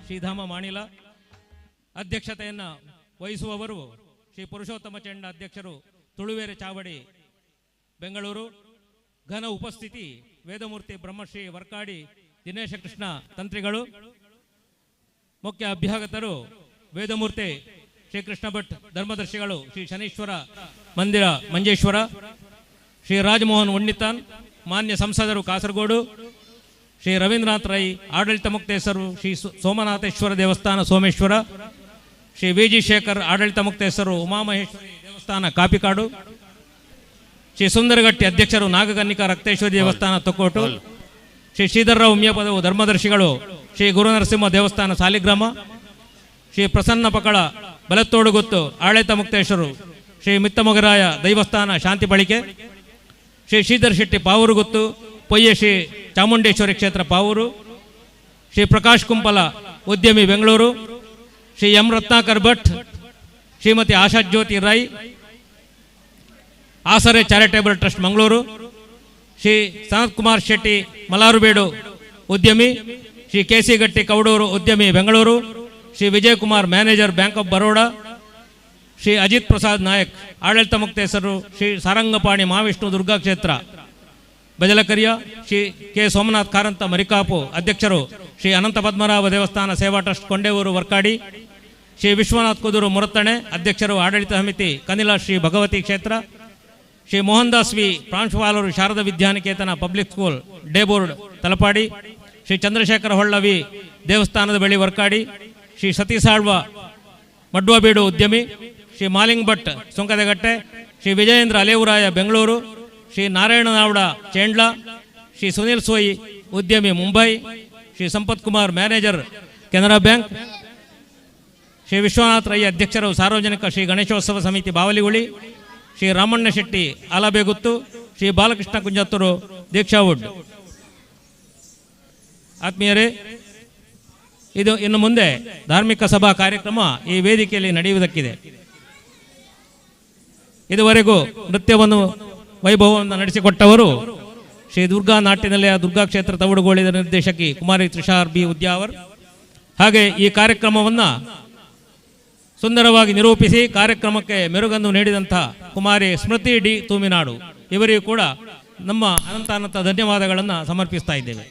ಶ್ರೀಧಾಮ ಮಾಣಿಲ ಅಧ್ಯಕ್ಷತೆಯನ್ನು ವಹಿಸುವವರು ಶ್ರೀ ಪುರುಷೋತ್ತಮ ಚೆಂಡ ಅಧ್ಯಕ್ಷರು ತುಳುವೇರೆ ಚಾವಡಿ ಬೆಂಗಳೂರು. ಘನ ಉಪಸ್ಥಿತಿ ವೇದಮೂರ್ತಿ ಬ್ರಹ್ಮಶ್ರೀ ವರ್ಕಾಡಿ ದಿನೇಶ ಕೃಷ್ಣ ತಂತ್ರಿಗಳು. ಮುಖ್ಯ ಅಭ್ಯಾಗತರು ವೇದಮೂರ್ತಿ ಶ್ರೀ ಕೃಷ್ಣ ಭಟ್ ಧರ್ಮದರ್ಶಿಗಳು, ಶ್ರೀ ಶನೀಶ್ವರ ಮಂದಿರ ಮಂಜೇಶ್ವರ, ಶ್ರೀ ರಾಜಮೋಹನ್ ಉಣ್ಣಿತಾನ್ ಮಾನ್ಯ ಸಂಸದರು ಕಾಸರಗೋಡು, ಶ್ರೀ ರವೀಂದ್ರನಾಥ್ ರೈ ಆಡಳಿತ ಮುಕ್ತೇಸರು, ಶ್ರೀ ಸೋಮನಾಥೇಶ್ವರ ದೇವಸ್ಥಾನ ಸೋಮೇಶ್ವರ, ಶ್ರೀ ವಿ ಜಿ ಶೇಖರ್ ಆಡಳಿತ ಮುಕ್ತೇಸರು ಉಮಾಮಹೇಶ್ವರಿ ದೇವಸ್ಥಾನ ಕಾಪಿಕಾಡು, ಶ್ರೀ ಸುಂದರಗಟ್ಟಿ ಅಧ್ಯಕ್ಷರು ನಾಗಕನ್ನಿಕಾ ರಕ್ತೇಶ್ವರಿ ದೇವಸ್ಥಾನ ತೊಕ್ಕೋಟು, ಶ್ರೀ ಶ್ರೀಧರ್ರಾವ್ ಉಮ್ಯಪದವು ಧರ್ಮದರ್ಶಿಗಳು, ಶ್ರೀ ಗುರುನರಸಿಂಹ ದೇವಸ್ಥಾನ ಸಾಲಿಗ್ರಾಮ, ಶ್ರೀ ಪ್ರಸನ್ನ ಪಕಳ ಬಲತ್ತೋಡುಗುತ್ತು ಆಡಳಿತ ಮುಕ್ತೇಶ್ವರು, ಶ್ರೀ ಮಿತ್ತಮೊಗರಾಯ ದೈವಸ್ಥಾನ ಶಾಂತಿ ಬಳಿಕೆ, ಶ್ರೀ ಶ್ರೀಧರ್ ಶೆಟ್ಟಿ ಪಾವೂರುಗುತ್ತು ಪೊಯ್ಯ ಶ್ರೀ ಚಾಮುಂಡೇಶ್ವರಿ ಕ್ಷೇತ್ರ ಪಾವೂರು, ಶ್ರೀ ಪ್ರಕಾಶ್ ಕುಂಪಲ ಉದ್ಯಮಿ Bengaluru, Shri M Ratnakar Bhat, Shrimati Asha Jyothi Rai Asare charitable trust Mangaluru, Shri Sanath Kumar Shetty Malarubedu ಉದ್ಯಮಿ, ಶ್ರೀ ಕೆ ಸಿ ಗಟ್ಟಿ ಕೌಡೂರು ಉದ್ಯಮಿ Bengaluru, Shri Vijay Kumar manager bank of Baroda, Shri Ajith Prasad Nayak ಆಡಳಿತ ಮುಕ್ತೇಸರು, ಶ್ರೀ ಸಾರಂಗಪಾಣಿ ಮಹಾವಿಷ್ಣು ದುರ್ಗಾ ಕ್ಷೇತ್ರ ಬಜಲಕರಿಯ, ಶ್ರೀ ಕೆ ಸೋಮನಾಥ್ ಕಾರಂತ ಮರಿಕಾಪು ಅಧ್ಯಕ್ಷರು, ಶ್ರೀ ಅನಂತ ಪದ್ಮನಾಭ ದೇವಸ್ಥಾನ ಸೇವಾ ಟ್ರಸ್ಟ್ ಕೊಂಡೇವೂರು ವರ್ಕಾಡಿ, ಶ್ರೀ ವಿಶ್ವನಾಥ್ ಕುದೂರು ಮುರತ್ತಣೆ ಅಧ್ಯಕ್ಷರು ಆಡಳಿತ ಸಮಿತಿ ಕನಿಲ ಶ್ರೀ ಭಗವತಿ ಕ್ಷೇತ್ರ, ಶ್ರೀ ಮೋಹನ್ ದಾಸ್ ವಿ ಪ್ರಾಂಶುಪಾಲರು Sharada Vidyaniketana public school day board Talapady, Shri Chandrashekhara ಹೊಳ್ಳವಿ ದೇವಸ್ಥಾನದ ಬಳಿ ವರ್ಕಾಡಿ, ಶ್ರೀ ಸತೀಸಾಳ್ವ ಮಡ್ವಬೀಡು ಉದ್ಯಮಿ, ಶ್ರೀ ಮಾಲಿಂಗ್ ಭಟ್ ಸುಂಕದಗಟ್ಟೆ, ಶ್ರೀ ವಿಜಯೇಂದ್ರ ಅಲೇವುರಾಯ ಬೆಂಗಳೂರು, ಶ್ರೀ ನಾರಾಯಣ ನಾವ್ಡ ಚೇಂಡ್ಲ, ಶ್ರೀ ಸುನೀಲ್ ಸೋಯಿ ಉದ್ಯಮಿ ಮುಂಬೈ, ಶ್ರೀ ಸಂಪತ್ ಕುಮಾರ್ ಮ್ಯಾನೇಜರ್ ಕೆನರಾ ಬ್ಯಾಂಕ್, ಶ್ರೀ ವಿಶ್ವನಾಥ್ ರೈ ಅಧ್ಯಕ್ಷರು ಸಾರ್ವಜನಿಕ ಶ್ರೀ ಗಣೇಶೋತ್ಸವ ಸಮಿತಿ ಬಾವಲಿಗುಳಿ, ಶ್ರೀ ರಾಮಣ್ಣ ಶೆಟ್ಟಿ ಆಲಬೇಗುತ್ತು, ಶ್ರೀ ಬಾಲಕೃಷ್ಣ ಕುಂಜತ್ತೂರು ದೀಕ್ಷಾವುಡ್. ಆತ್ಮೀಯರೇ, ಇದು ಇನ್ನು ಮುಂದೆ ಧಾರ್ಮಿಕ ಸಭಾ ಕಾರ್ಯಕ್ರಮ ಈ ವೇದಿಕೆಯಲ್ಲಿ ನಡೆಯುವುದಕ್ಕಿದೆ. ಇದುವರೆಗೂ ನೃತ್ಯವನ್ನು ವೈಭವವನ್ನು ನಡೆಸಿಕೊಟ್ಟವರು ಶ್ರೀ ದುರ್ಗಾ ನಾಟ್ಯನಿಲಯ ದುರ್ಗಾ ಕ್ಷೇತ್ರ ತವಡುಗೋಳಿದ ನಿರ್ದೇಶಕಿ ಕುಮಾರಿ ತ್ರಿಷಾರ್ ಬಿ ಉದ್ಯಾವರ್. ಹಾಗೆ ಈ ಕಾರ್ಯಕ್ರಮವನ್ನು ಸುಂದರವಾಗಿ ನಿರೂಪಿಸಿ ಕಾರ್ಯಕ್ರಮಕ್ಕೆ ಮೆರುಗನ್ನು ನೀಡಿದಂತಹ ಕುಮಾರಿ ಸ್ಮೃತಿ ಡಿ ತೂಮಿನಾಡು ಇವರಿಗೂ ಕೂಡ ನಮ್ಮ ಅನಂತ ಧನ್ಯವಾದಗಳನ್ನು ಸಮರ್ಪಿಸ್ತಾ ಇದ್ದೇವೆ.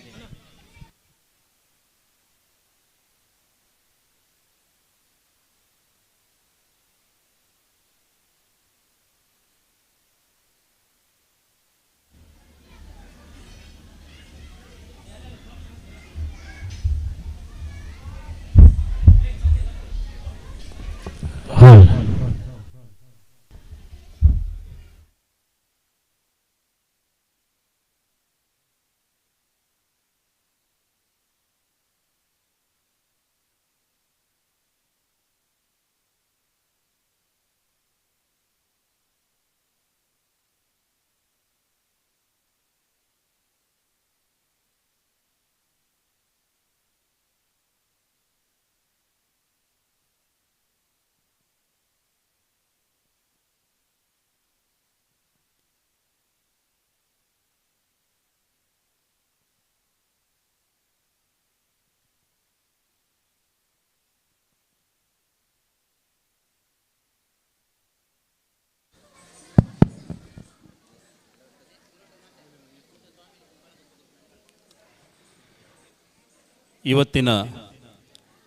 ಇವತ್ತಿನ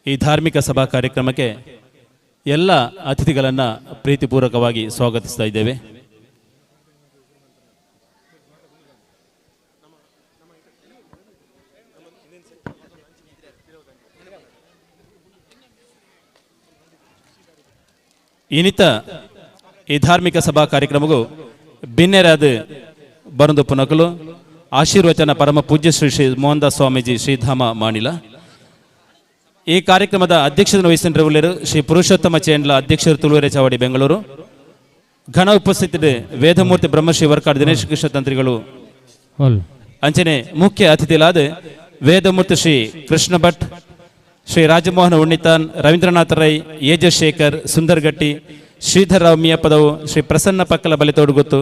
ಈ ಧಾರ್ಮಿಕ ಸಭಾ ಕಾರ್ಯಕ್ರಮಕ್ಕೆ ಎಲ್ಲ ಅತಿಥಿಗಳನ್ನು ಪ್ರೀತಿಪೂರ್ವಕವಾಗಿ ಸ್ವಾಗತಿಸ್ತಾ ಇದ್ದೇವೆ. ಇನ್ನಿತ ಈ ಧಾರ್ಮಿಕ ಸಭಾ ಕಾರ್ಯಕ್ರಮಗೂ ಭಿನ್ನರಾದ ಬರಂದು ಪುನಕಲು ಆಶೀರ್ವಚನ ಪರಮ ಪೂಜ್ಯ ಶ್ರೀ ಶ್ರೀ ಮೋಹನ್ದಾಸ್ ಸ್ವಾಮೀಜಿ ಶ್ರೀಧಾಮ ಮಾಣಿಲ. ಈ ಕಾರ್ಯಕ್ರಮದ ಅಧ್ಯಕ್ಷತೆ ವಹಿಸಿರುವವರು ಶ್ರೀ ಪುರುಷೋತ್ತಮ ಚೇಂಡ್ಲ ಅಧ್ಯಕ್ಷರು ತುಳುವೆರೆ ಚಾವಡಿ ಬೆಂಗಳೂರು. ಘನ ಉಪಸ್ಥಿತಿ ವೇದಮೂರ್ತಿ ಬ್ರಹ್ಮಶ್ರೀ ವರ್ಕಾಡ್ ದಿನೇಶ್ ಕೃಷ್ಣ ತಂತ್ರಿಗಳು ಅಂಚನೆ ಮುಖ್ಯ ಅತಿಥಿಗಳಾದ ವೇದಮೂರ್ತಿ ಶ್ರೀ ಕೃಷ್ಣ ಭಟ್, ಶ್ರೀ ರಾಜಮೋಹನ್ ಉಣ್ಣಿತಾನ್, ರವೀಂದ್ರನಾಥ ರೈ, ಯೇಜಶೇಖರ್, ಸುಂದರ್ಗಟ್ಟಿ, ಶ್ರೀಧರ ರಾವ್ ಮಿಯಪ್ಪದವು, ಶ್ರೀ ಪ್ರಸನ್ನ ಪಕ್ಕಲ ಬಲಿತೋಡುಗುತ್ತು,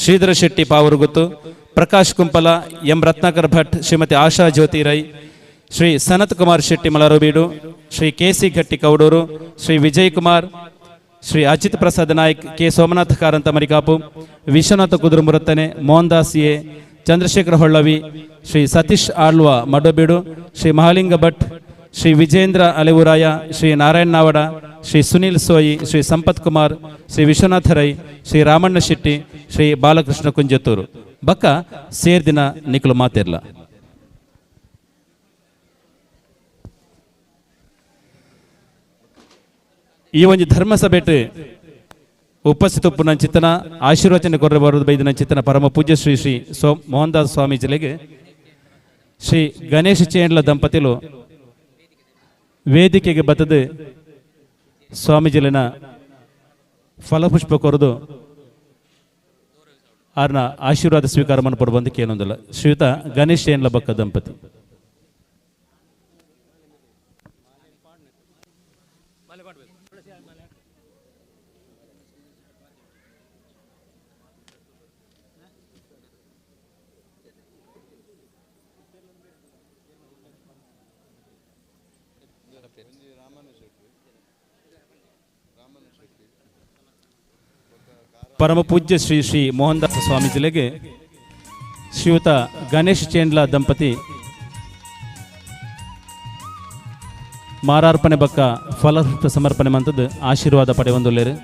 ಶ್ರೀಧರ ಶೆಟ್ಟಿ ಪಾವರುಗುತ್ತು, ಪ್ರಕಾಶ್ ಕುಂಪಲ, ಎಂ ರತ್ನಾಕರ್ ಭಟ್, ಶ್ರೀಮತಿ ಆಶಾ ಜ್ಯೋತಿ ರೈ, ಶ್ರೀ ಸನತ್ ಕುಮಾರ್ ಶೆಟ್ಟಿ ಮಲರಬೀಡು, ಶ್ರೀ ಕೆ.ಸಿ. ಗಟ್ಟಿ ಕೌಡೂರು, ಶ್ರೀ ವಿಜಯ್ ಕುಮಾರ್, ಶ್ರೀ ಅಜಿತ್ ಪ್ರಸಾದ್ ನಾಯ್ಕ್, ಕೆ ಸೋಮನಾಥ ಕಾರಂತ ಮರಿಕಾಪು, ವಿಶ್ವನಾಥ ಕುದುರುಮುರತ್ತನೆ, ಮೋಹನ್ ದಾಸ್ ಎ, ಚಂದ್ರಶೇಖರ ಹೊಳ್ಳವಿ, ಶ್ರೀ ಸತೀಶ್ ಆಳ್ವ ಮಡಬೀಡು, ಶ್ರೀ ಮಹಾಲಿಂಗ ಭಟ್, ಶ್ರೀ ವಿಜೇಂದ್ರ ಅಲೆವುರಾಯ, ಶ್ರೀ ನಾರಾಯಣ್ ನಾವಡ, ಶ್ರೀ ಸುನೀಲ್ ಸೋಯಿ, ಶ್ರೀ ಸಂಪತ್ ಕುಮಾರ್, ಶ್ರೀ ವಿಶ್ವನಾಥ ರೈ, ಶ್ರೀ ರಾಮಣ್ಣ ಶೆಟ್ಟಿ, ಶ್ರೀ ಬಾಲಕೃಷ್ಣ ಕುಂಜತ್ತೂರು ಬಕ್ಕ ಸೇರ್ದಿನ ನಿಖಲು ಮಾತಿರ್ಲ. ಈ ಒಂದು ಧರ್ಮಸಭೆಟ್ ಉಪಸ್ಥಿತ ಉಪ್ಪು ಚಿತ್ತನ ಆಶೀರ್ವಚನೆ ಕೊರ್ರೆ ಬರೋದು ಬೈದಿನ ಚಿತ್ತನ ಪರಮ ಪೂಜ್ಯ ಶ್ರೀ ಶ್ರೀ ಮೋಹನ್ ದಾಸ್ ಸ್ವಾಮೀಜಿಲೆಗೆ ಶ್ರೀ ಗಣೇಶ್ ಚೇಂಡ್ಲ ದಂಪತಿಲು ವೇದಿಕೆಗೆ ಬತ್ತದ ಸ್ವಾಮೀಜಿಲಿನ ಫಲಪುಷ್ಪ ಕೊರದು ಅವ್ರನ್ನ ಆಶೀರ್ವಾದ ಸ್ವೀಕಾರ ಮಾಡ್ಕೊಂಡು ಬಂದಕ್ಕೆ ಏನೊಂದಿಲ್ಲ. ಶ್ರೀಯುತ ಗಣೇಶ್ ಚೇಂಡ್ಲ ಬಕ್ಕ ದಂಪತಿ. ಪರಮ ಪೂಜ್ಯ ಶ್ರೀ ಶ್ರೀ ಮೋಹನ್ ದಾಸ್ ಸ್ವಾಮೀಜಿಲೆಗೆ ಶ್ರೀಯುತ ಗಣೇಶ್ ಚೇಂಡ್ಲ ದಂಪತಿ ಮಾರಾರ್ಪಣೆ ಬಕ್ಕ ಫಲಪುಷ್ಪ ಸಮರ್ಪಣೆ ಮಂತದ್ದು ಆಶೀರ್ವಾದ ಪಡೆಯೊಂದುಲ್ಲೇರು.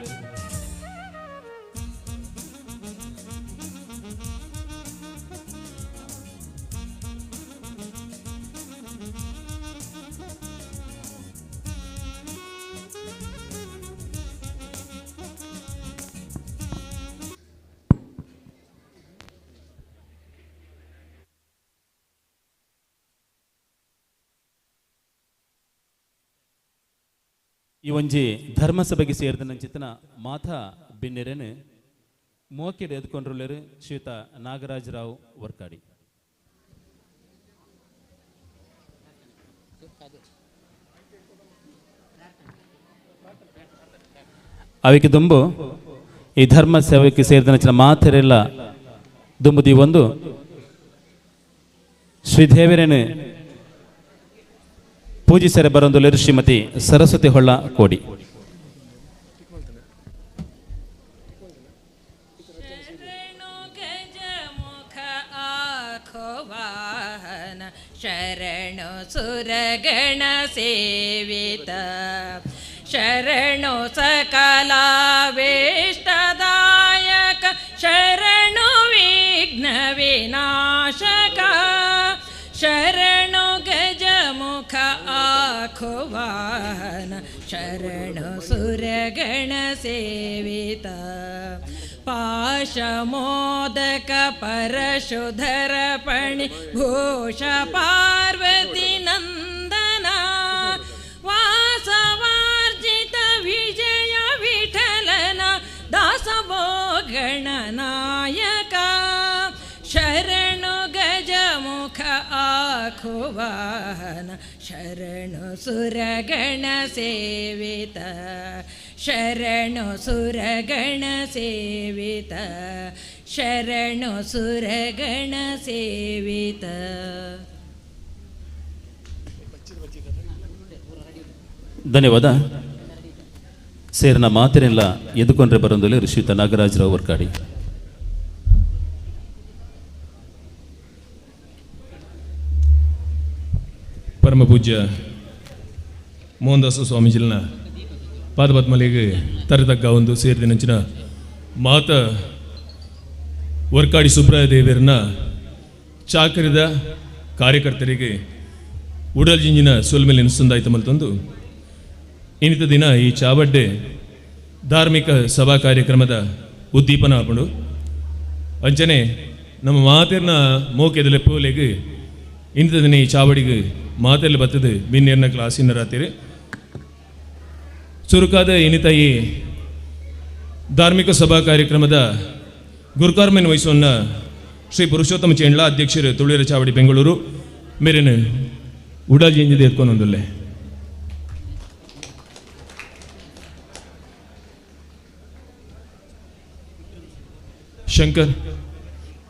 ಈ ಒಂಜಿ ಧರ್ಮಸಭೆಗೆ ಸೇರಿದ ನಂಚಿತನ ಮಾತಾ ಬಿನ್ನೆರೇನು ಮೋಕೆಡ್ ಎದ್ಕೊಂಡ್ರುಳ್ಳರು ಶ್ರೀಯುತ ನಾಗರಾಜ್ ರಾವ್ ವರ್ಕಾಡಿ. ಅವಿಗೆ ದುಂಬು ಈ ಧರ್ಮ ಸೇವೆಗೆ ಸೇರಿದ ನಂಚಿನ ಮಾತೆರೆಲ್ಲ ದುಂಬುದಿ ಒಂದು ಶ್ರೀದೇವರೇನು ಪೂಜಿಸರೆ ಬರೊಂದುಲ್ಲೇರು ಶ್ರೀಮತಿ ಸರಸ್ವತಿ ಹೊಳ್ಳ ಕೋಡಿ. ಶರಣು ಸುರಗಣ ಸೇವಿತ ಶರಣು ಸಕಲಾವೇಷ್ಟದಾಯಕ ಶರಣು ವಿಘ್ನ ವಿನಾಶಕ ಶರಣು ಗಜಮುಖ ಆಖುವಾಹನ ಶರಣು ಸುರಗಣ ಸೇವಿತ ಪಾಶಮೋದಕ ಪರಶುಧರ ಪಣಿ ಭೂಷ ಪಾರ್ವತಿ ನಂದನ ವಾಸವಾರ್ಜಿತ ವಿಜಯ ವಿಠಲನ ದಾಸಭೋ ಗಣನಾಯಕ ಶರಣು ಗಜಮುಖ ಆಖುವಾಹನ ಶರಣು ಸುರಗಣ ಸೇವಿತ ಶರಣು ಸುರಗಣ ಸೇವಿತ ಶರಣು ಸುರಗಣ ಸೇವಿತ. ಧನ್ಯವಾದ. ಸೇರಿನ ಮಾತಿನೆಲ್ಲ ಎದುಕೊಂಡ್ರೆ ಬರೋದಿಲ್ಲ ಶ್ರೀಯುತ ನಾಗರಾಜರಾವ್ ವರ್ಕಾಡಿ. ಪರಮ ಪರಮ ಪೂಜ್ಯ ಮೋಹನದಾಸ ಸ್ವಾಮೀಜಿಲ್ನ ಪಾದಪದ್ಮಲಿಗೆ ತರತಕ್ಕ ಒಂದು ಸೇರಿದಿನಂಚಿನ ಮಾತ ವರ್ಕಾಡಿ ಸುಬ್ರಾಯ ದೇವರನ್ನ ಚಾಕರಿದ ಕಾರ್ಯಕರ್ತರಿಗೆ ಉಡಲ್ಜಿಂಜಿನ ಸೊಲ್ಮೇಲೆ ನೆನೆಸೊಂದಾಯ್ತು ಮಲ್ತೊಂದು ಇನ್ನಿತ ದಿನ ಈ ಚಾವಡ್ಡೆ ಧಾರ್ಮಿಕ ಸಭಾ ಕಾರ್ಯಕ್ರಮದ ಉದ್ದೀಪನ ಹಾಕೊಂಡು ಅಂಚನೆ ನಮ್ಮ ಮಾತೆರ್ನ ಮೋಕೆದಲೆ ಪೋಲೆಗೆ ಇಂಥ ದಿನ ಈ ಚಾವಡಿಗೆ ಮಾತೆಲ್ಲ ಬರ್ತದೆ ಬಿನ್ನೇರ್ನ ಕ್ಲಾಸಿನ ರಾತ್ರಿ ಚುರುಕಾದ ಇನ್ನಿತ ಈ ಧಾರ್ಮಿಕ ಸಭಾ ಕಾರ್ಯಕ್ರಮದ ಗುರುಕಾರ್ಮೆನ್ ವಹಿಸೋನ್ನ ಶ್ರೀ ಪುರುಷೋತ್ತಮ ಚೇಂಡ್ಲ ಅಧ್ಯಕ್ಷರು ತುಳಿಯರ ಚಾವಡಿ ಬೆಂಗಳೂರು ಮೇರೇನು ಉಡಾಜಿ ಎಂಜಿದೆ ಎತ್ಕೊಂಡೊಂದಲ್ಲೇ ಶಂಕರ್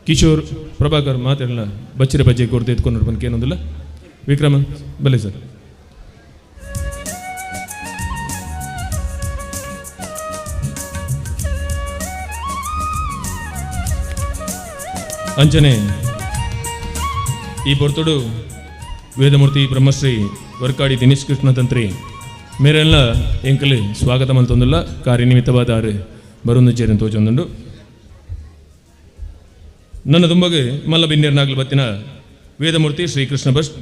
ಕಿಶೋರ್ ಪ್ರಭಾಕರ್ ಮಾತೆಲ್ಲ ಬಚ್ಚರೆ ಬಜ್ಜೆ ಕೊಡ್ತಾ ಎತ್ಕೊಂಡು ಬಂದು ಏನೊಂದಿಲ್ಲ ವಿಕ್ರಮ ಬಲೆ ಸರ್ ಅಂಚನೆ ಈ ಪೊರ್ತುಡು ವೇದಮೂರ್ತಿ ಬ್ರಹ್ಮಶ್ರೀ ವರ್ಕಾಡಿ ದಿನೇಶ್ ಕೃಷ್ಣ ತಂತ್ರಿ ಮೇರೆಲ್ಲ ಎಂಕಲಿ ಸ್ವಾಗತ ಮಲ್ತೊಂದಿಲ್ಲ ಕಾರ್ಯನಿಮಿತ್ತವಾದ ಬರುಂದು ಚೇರಿನ ತೋಚೊಂದುಂಡು ನನ್ನ ದುಂಬಗೆ ಮಲ್ಲ ಬಿನ್ನೇರ್ನಾಗ್ಲು ಬತ್ತಿನ ವೇದಮೂರ್ತಿ ಶ್ರೀ ಕೃಷ್ಣ ಭಟ್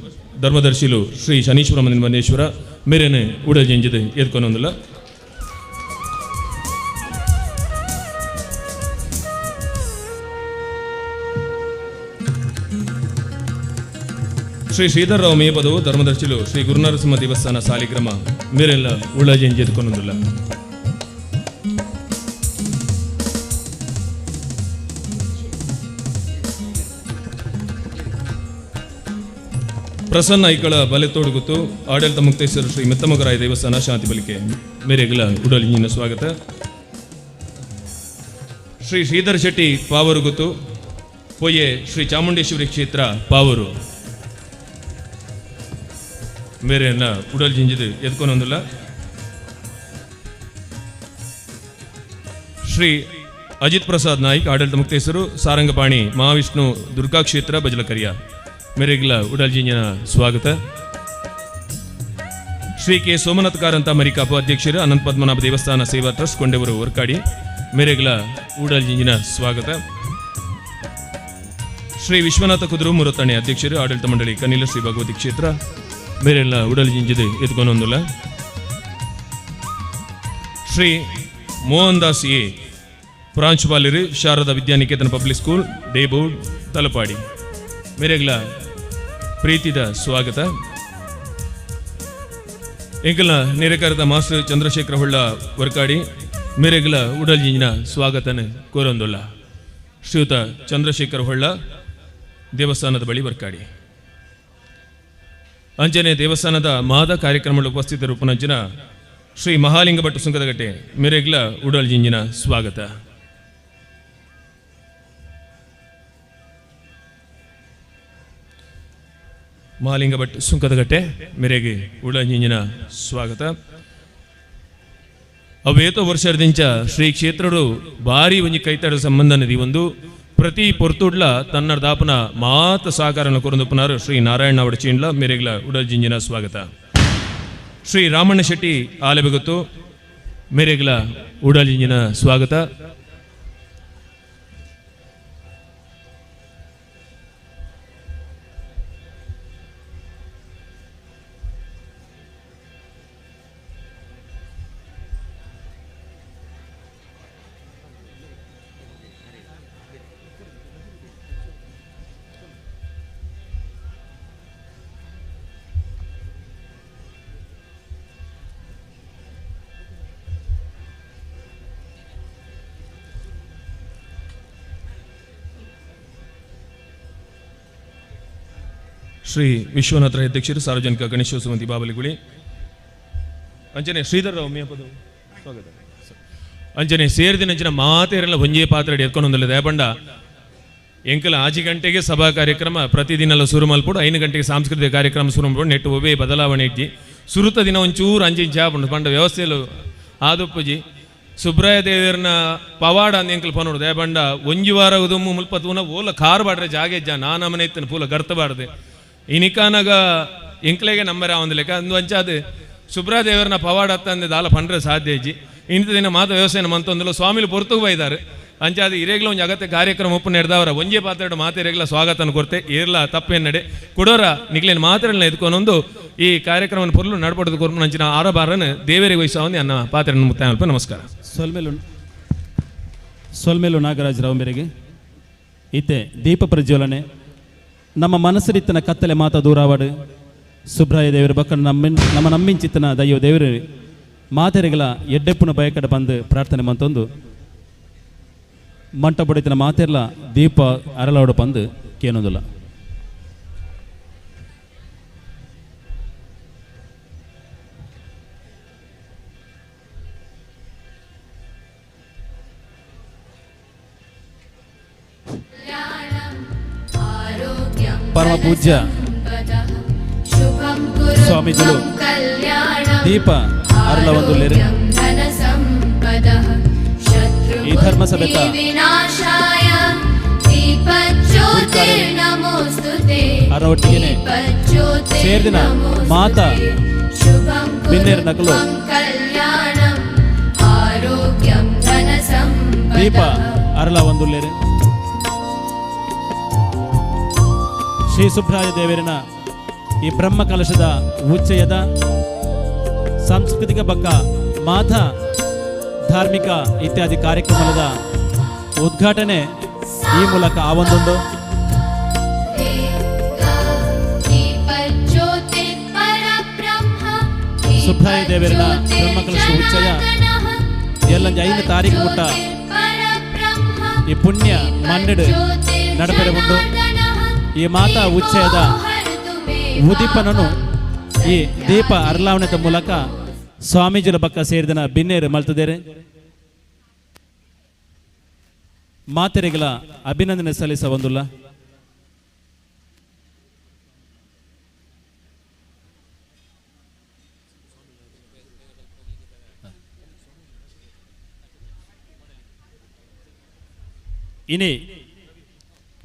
ಧರ್ಮದರ್ಶಿಲು ಶ್ರೀ ಶನೀಶ್ವರ ಮಂದೇಶ್ವರ ಮೇರೇನೆ ಉಡಲ್ ಜಂಜಿದೆ ಎದ್ಕೊಂಡೊಂದಿಲ್ಲ ಶ್ರೀ ಶ್ರೀಧರ್ರಾವ್ ಮೇಪದವು ಧರ್ಮದರ್ಶಿಲು ಶ್ರೀ ಗುರುನರಸಿಂಹ ದೇವಸ್ಥಾನ ಸಾಲಿಗ್ರಾಮ ಮೇರೆಲ್ಲ ಉಳ್ಳಾಜಿ ಎಂಜಿ ಎದ್ಕೊಂಡೊಂದಿಲ್ಲ ಪ್ರಸನ್ನ ಐಕಳ ಬಲೆ ತೋಡುಗುತ್ತು ಆಡಳಿತ ಮುಕ್ತೇಶ್ವರ ಶ್ರೀ ಮೆತ್ತಮಗರಾಯ ದೇವಸ್ಥಾನ ಶಾಂತಿ ಬಲಿಕೆ ಮೇರೆಗಳ ಉಡಲಿನ ಸ್ವಾಗತ ಶ್ರೀ ಶ್ರೀಧರ್ ಶೆಟ್ಟಿ ಪಾವರುಗುತ್ತು ಪೊಯ್ಯೆ ಶ್ರೀ ಚಾಮುಂಡೇಶ್ವರಿ ಕ್ಷೇತ್ರ ಪಾವೂರು ಮೇರೆಯನ್ನ ಉಡಲ್ ಜಿಂಜಿದು ಎದ್ಕೊಂಡೊಂದಿಲ್ಲ ಶ್ರೀ ಅಜಿತ್ ಪ್ರಸಾದ್ ನಾಯ್ಕ್ ಆಡಳಿತ ಮುಕ್ತೇಶ್ವರು ಸಾರಂಗಪಾಣಿ ಮಹಾವಿಷ್ಣು ದುರ್ಗಾ ಕ್ಷೇತ್ರ ಬಜಲಕರಿಯ ಮೇರೆಗ್ಲ ಉಡಲ್ ಜಿಂಜಿನ ಸ್ವಾಗತ ಶ್ರೀ ಕೆ ಸೋಮನಾಥ್ ಕಾರಂತ ಮರಿಕಾಪು ಅಧ್ಯಕ್ಷರು ಅನಂತ ಪದ್ಮನಾಭ ದೇವಸ್ಥಾನ ಸೇವಾ ಟ್ರಸ್ಟ್ ಕೊಂಡೆವರು ವರ್ಕಾಡಿ ಮೇರೆಗ್ಲ ಉಡಲ್ ಜಿಂಜಿನ ಸ್ವಾಗತ ಶ್ರೀ ವಿಶ್ವನಾಥ ಕುದುರು ಮುರತಣೆ ಅಧ್ಯಕ್ಷರು ಆಡಳಿತ ಮಂಡಳಿ ಕನಿಲ ಶ್ರೀ ಭಗವತಿ ಕ್ಷೇತ್ರ ಮೇರೆಲ್ಲ ಉಡಲ್ ಜಿಂಜಿದೆ ಎತ್ಕೊಂಡೊಂದಿಲ್ಲ ಶ್ರೀ ಮೋಹನ್ ದಾಸ್ ಎ ಪ್ರಾಂಶುಪಾಲರು ಶಾರದಾ ವಿದ್ಯಾನಿಕೇತನ ಪಬ್ಲಿಕ್ ಸ್ಕೂಲ್ ಡೇಬೋರ್ಡ್ ತಲಪಾಡಿ ಮೇರೆಗ್ಲ ಪ್ರೀತಿದ ಸ್ವಾಗತ ಎಂಕಲ ನಿರಕರದ ಮಾಸ್ಟರ್ ಚಂದ್ರಶೇಖರ ಹೊಳ್ಳ ವರ್ಕಾಡಿ ಮೇರೆಗ್ಲ ಉಡಲ್ ಜಿಂಜಿನ ಸ್ವಾಗತನ ಕೋರೊಂದುಲ್ಲ ಶ್ರೀಯುತ ಚಂದ್ರಶೇಖರ ಹೊಳ್ಳ ದೇವಸ್ಥಾನದ ಬಳಿ ವರ್ಕಾಡಿ ಅಂಜನೆ ದೇವಸ್ಥಾನದ ಮಾದ ಕಾರ್ಯಕ್ರಮಗಳ ಉಪಸ್ಥಿತರು ಪುನಂಚಿನ ಶ್ರೀ ಮಹಾಲಿಂಗ ಭಟ್ ಸುಂಕದಗಟ್ಟೆ ಮೇರೆಗ್ಲ ಉಡಲ್ ಜಿಂಜಿನ ಸ್ವಾಗತ ಮಹಾಲಿಂಗ ಭಟ್ ಸುಂಕದಗಟ್ಟೆ ಮೇರೆಗೆ ಉಡಲ್ ಜಿಂಜಿನ ಸ್ವಾಗತ ಅವೇತೋ ವರ್ಷದಿಂದ ಶ್ರೀ ಕ್ಷೇತ್ರಡು ಭಾರಿ ಒಂಜಿ ಕೈತಡ ಸಂಬಂಧ ನದಿ ಒಂದು ಪ್ರತಿ ಪೊರ್ತುಡ್ಲ ತನ್ನ ದಾಪನ ಮಾತ ಸಹಕಾರನ ಕೊರಂದುಪುನಾರು ಶ್ರೀ ನಾರಾಯಣ ಅವಡಚೀಂಡ್ಲ ಮೇರೆಗ್ಲ ಉಡಲ್ ಜಿಂಜಿನ ಸ್ವಾಗತ ಶ್ರೀ ರಾಮಣ್ಣ ಶೆಟ್ಟಿ ಆಲೆಬೆಗೊತ್ತು ಮೇರೆಗ್ಲ ಉಡಲ್ ಜಿಂಜಿನ ಸ್ವಾಗತ ಶ್ರೀ ವಿಶ್ವನಾಥ ಅಧ್ಯಕ್ಷರು ಸಾರ್ವಜನಿಕ ಗಣೇಶೋತ್ಸವ ಬಾಬಲಿಗುಳಿ ಅಂಜನೆ ಶ್ರೀಧರ್ರಾವ್ ಮೇಪದು ಸ್ವಾಗತ ಅಂಜನೆ ಸೇರಿದಿನಂಚಿನ ಮಾತೇರೆಲ್ಲ ಒಂಜೇ ಪಾತ್ರೆ ಎತ್ಕೊಂಡೊಂದಿಲ್ಲ ದಯಪಂಡ ಎಂಕಲ ಆಜಿ ಗಂಟೆಗೆ ಸಭಾ ಕಾರ್ಯಕ್ರಮ ಪ್ರತಿದಿನ ಶುರು ಮಲ್ಪಡು 5 ಗಂಟೆಗೆ ಸಾಂಸ್ಕೃತಿಕ ಕಾರ್ಯಕ್ರಮ ಶುರು ಮಾಡ್ಬಿಡು ನೆಟ್ಟು ಒಬ್ಬೇ ಬದಲಾವಣೆ ಇಟ್ಟು ಸುರುತ ದಿನ ಒಂಚೂರು ಅಂಜಿನ ಚಾಪುಂಡು ಪಂಡ ವ್ಯವಸ್ಥೆಯಲ್ಲೂ ಆದುಪ್ಪುಜಿ ಸುಬ್ರಾಯ ದೇವರನ ಪವಾಡ ಅಂದ ಎಂಕಲ್ ಪನೋಡು ದಯಪಂಡ ಒಂಜಿ ವಾರ ಉದುಮ್ಮು ಮುಲ್ಪತೂನ ಓಲ ಕಾರ್ ಬಾಡ್ರೆ ಜಾಗೆ ಜಾ ನಾನ ಮನೆ ಇತ್ತನ ಪೂಲ ಗರ್ತಬಾರ್ದೆ ಇನಿಕಾನಾಗ ಎಂಕ್ಲೆಗೆ ನಂಬರ್ ಒಂದು ಲೆಕ್ಕ ಅಂದು ಅಂಚಾದ ಸುಬ್ರಾದೇವರನ ಪವಾಡ ತಂದೆ ದಾಲ ಪಂಡ್ರೆ ಸಾಧ್ಯ ಇಜ್ಜಿ ಇಂಥ ದಿನ ಮಾತ ವ್ಯವಸಾಯ ಮಂತೊಂದಲು ಸ್ವಾಮಿಲು ಪೊರ್ತುಗೆ ಬೈದಾರು ಅಂಚಾದ ಇರೇಗ್ಲ ಒಂದು ಅಗತ್ಯ ಕಾರ್ಯಕ್ರಮ ಒಪ್ಪು ನಡೆದವರ ಒಂಜೆ ಪಾತ್ರೆಡು ಮಾತೆರೆಗ್ಲ ಸ್ವಾಗತನ ಕೊಡ್ತೆ ಇರ್ಲ ತಪ್ಪೇನು ನಡೆ ಕೊಡೋರ ನಿಗ್ಲೇನು ಮಾತ್ರೆಗಳನ್ನ ಎದ್ಕೊಂಡೊಂದು ಈ ಕಾರ್ಯಕ್ರಮ ಪೊರ್ಲು ನಡ್ಪಡೋದು ಕೊರ್ಪು ನಂಚಿನ ಆರಬಾರನ್ನು ದೇವರಿಗೆ ವಹಿಸೋಂದು ಅನ್ನ ಪಾತ್ರೆಯನ್ನು ಮುತ್ತ ನಮಸ್ಕಾರ ಸೊಲ್ಮೇಲು ನಾಗರಾಜರಾವ್ ಮೇರೆಗೆ ಇತ್ತೆ ದೀಪ ಪ್ರಜ್ವಲನೆ ನಮ್ಮ ಮನಸ್ಸರಿತ್ತನ ಕತ್ತಲೆ ಮಾತ ದೂರಾವಾಡು ಸುಬ್ರಾಯ ದೇವರ ಬಕ್ಕ ನಮ್ಮ ನಮ್ಮಿಂಚಿತ್ತನ ದಯ್ಯೋ ದೇವರು ಮಾತೆರೆಗಳ ಎಡ್ಡೆಪ್ಪುನ ಬಯಕಡ ಬಂದು ಪ್ರಾರ್ಥನೆ ಮಂತೊಂದು ಮಂಟ ಬಡಿತನ ಮಾತೆರ್ಲ ದೀಪ ಅರಳೋಡು ಬಂದು ಕೇನೋದಿಲ್ಲ ಪರಮ ಪೂಜ್ಯ ಸ್ವಾಮೀಜಿಗಳು ದೀಪ ಅರಳ ಒಂದು ಈ ಧರ್ಮ ಸಭೆತ ಅರವಟ್ಟಿಗೆ ಸೇರಿದಿನ ಮಾತ ಬಿನ್ನೇರು ನಕಲು ದೀಪ ಅರಳ ಒಂದು ಶ್ರೀ ಸುಬ್ರಾಯ ದೇವರಿನ ಈ ಬ್ರಹ್ಮ ಕಲಶದ ಉಚ್ಚಯದ ಸಾಂಸ್ಕೃತಿಕ ಬಕ್ಕ ಮಾತ ಧಾರ್ಮಿಕ ಇತ್ಯಾದಿ ಕಾರ್ಯಕ್ರಮದ ಉದ್ಘಾಟನೆ ಈ ಮೂಲಕ ಆವೊಂದುಂಡು ಸುಬ್ರಾಯ ದೇವರಿನ ಬ್ರಹ್ಮ ಕಲಶದ ಉಚ್ಚಯ ಎಲ್ಲಂಜ 5 ತಾರೀಕು ಮುಟ್ಟ ಈ ಪುಣ್ಯ ಮಂಡಡು ನಡಪೆರಗುಂಡು ಈ ಮಾತಾ ಉಚ್ಚಯದ ಉದೀಪನನು ಈ ದೀಪ ಅರ್ಲಾವಣೆದ ಮೂಲಕ ಸ್ವಾಮೀಜಿಗಳ ಬಕ್ಕ ಸೇರಿದನ ಬಿನ್ನೇರು ಮಲ್ತದೇರೆ ಮಾತೆರೆಗಳ ಅಭಿನಂದನೆ ಸಲ್ಲಿಸ ಒಂದುಲ್ಲ ಇನಿ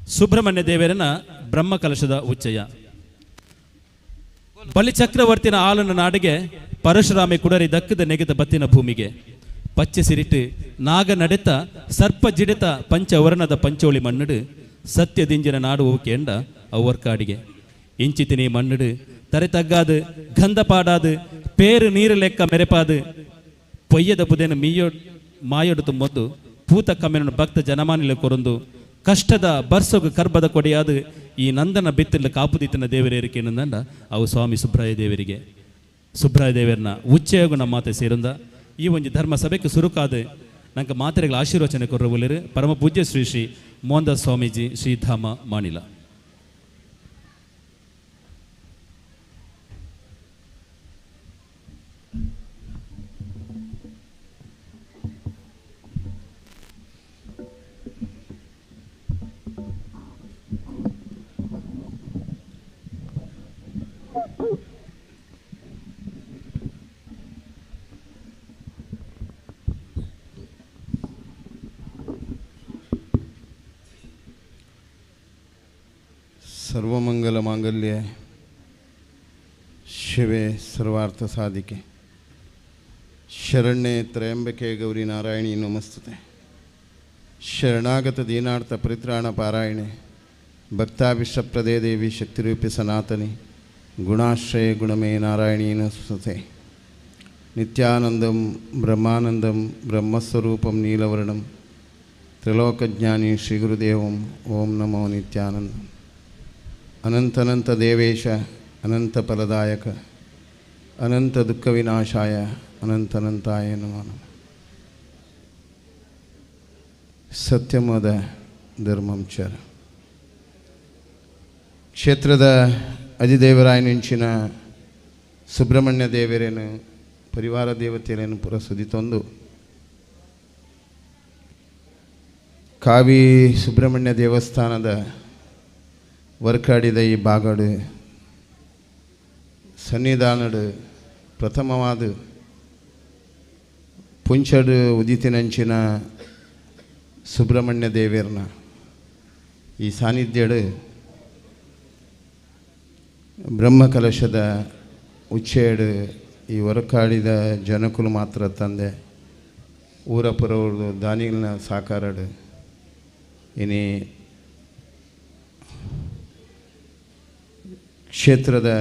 ಸುಬ್ರಹ್ಮಣ್ಯ ದೇವರನ ಬ್ರಹ್ಮ ಕಲಶದ ಉಚ್ಚಯ ಬಲಿಚಕ್ರವರ್ತಿನ ಆಲನ ನಾಡಿಗೆ ಪರಶುರಾಮಿ ಕುಡರಿ ದಕ್ಕದ ನೆಗೆದ ಬತ್ತಿನ ಭೂಮಿಗೆ ಪಚ್ಚೆ ಸಿರಿಟ್ಟು ನಾಗ ನಡೆತ ಸರ್ಪ ಜಿಡಿತ ಪಂಚವರ್ಣದ ಪಂಚೋಳಿ ಮಣ್ಣುಡು ಸತ್ಯದಿಂಜಿನ ನಾಡು ಕೇಂಡ ಅವ್ವರ್ಕಾಡಿಗೆ ಇಂಚಿತಿನಿ ಮಣ್ಣುಡು ತರೆ ತಗ್ಗಾದು ಗಂಧ ಪಾಡಾದು ಪೇರು ನೀರು ಲೆಕ್ಕ ಮೆರೆಪಾದು ಪೊಯ್ಯದ ಬುದೇನ ಮೀಯೋ ಮಾಯೊಡು ತುಂಬೊಂದು ಪೂತ ಕಮ್ಮೆನ ಭಕ್ತ ಜನಮಾನಿಲೆ ಕೊರೊಂದು ಕಷ್ಟದ ಬರ್ಸೊಗು ಕರ್ಬದ ಕೊಡೆಯಾದ ಈ ನಂದನ ಬಿತ್ತಿಲ್ಲ ಕಾಪುದಿತ್ತಿನ ದೇವರೇರಿಕೆ ನಂದ ಅವು ಸ್ವಾಮಿ ಸುಬ್ರಾಯ ದೇವರಿಗೆ ಸುಬ್ರಾಯ ದೇವರನ್ನ ಉಚ್ಚೆಯಾಗು ನಮ್ಮ ಮಾತೆ ಸೇರುಂದ ಈ ಒಂದು ಧರ್ಮ ಸಭೆಗೆ ಸುರುಕಾದ ನಂಗೆ ಮಾತೆರೆಗಳ ಆಶೀರ್ವಚನೆ ಕೊರ್ರವಲ್ಲರು ಪರಮ ಪೂಜ್ಯ ಶ್ರೀ ಶ್ರೀ ಮೋಹನ್ದಾಸ್ ಸ್ವಾಮೀಜಿ ಶ್ರೀಧಾಮ ಮಾಣಿಲ ಸರ್ವಮಂಗಲ ಮಾಂಗಲ್ಯ ಶಿವೆ ಸರ್ವಾರ್ಥ ಸಾಧಿಕೆ ಶರಣ್ಯೆ ತ್ರಯಂಬಕೆ ಗೌರಿ ನಾರಾಯಣಿ ನಮಸ್ತುತೆ ಶರಣಾಗತ ದೀನಾರ್ಥ ಪರಿತ್ರಾಣ ಪಾರಾಯಣೆ ಭಕ್ತಾಭಿಷ್ಟಪ್ರದೇ ದೇವಿ ಶಕ್ತಿರೂಪಿ ಸನಾತನಿ ಗುಣಾಶ್ರಯ ಗುಣಮೇ ನಾರಾಯಣಿ ನಮಸ್ತುತೆ ನಿತ್ಯಾನಂದಂ ಬ್ರಹ್ಮಾನಂದಂ ಬ್ರಹ್ಮಸ್ವರೂಪಂ ನೀಲವರ್ಣಂ ತ್ರಿಲೋಕಜ್ಞಾನಿ ಶ್ರೀ ಗುರುದೇವಂ ಓಂ ನಮೋ ನಿತ್ಯಾನಂದ ಅನಂತನಂತ ದೇವೇಶ ಅನಂತ ಫಲದಾಯಕ ಅನಂತ ದುಃಖ ವಿನಾಶಾಯ ಅನಂತನಂತಾಯ ನಮಃ ಸತ್ಯಮದ ಧರ್ಮಂ ಚರ ಕ್ಷೇತ್ರದ ಅಧಿದೇವರಾಯನಿಂಚಿನ ಸುಬ್ರಹ್ಮಣ್ಯ ದೇವರೇನು ಪರಿವಾರ ದೇವತೆಯರೇನು ಪುರ ಸುದಿತೊಂದು ಕಾವಿ ಸುಬ್ರಹ್ಮಣ್ಯ ದೇವಸ್ಥಾನದ ವರ್ಕಾಡಿದ ಈ ಬಾಗಡು ಸನ್ನಿಧಾನಡು ಪ್ರಥಮವಾದ ಪುಂಚಡು ಉದಿತಿನಂಚಿನ ಸುಬ್ರಹ್ಮಣ್ಯ ದೇವರನ್ನ ಈ ಸಾನ್ನಿಧ್ಯಡು ಬ್ರಹ್ಮಕಲಶದ ಉಚ್ಚೇಡು ಈ ಹೊರಕಾಡಿದ ಜನಕುಲು ಮಾತ್ರ ತಂದೆ ಊರ ಪುರವ್ರದು ದಾನಿಗಳನ್ನ ಸಾಕಾರಡು ಇನಿ ಕ್ಷೇತ್ರದ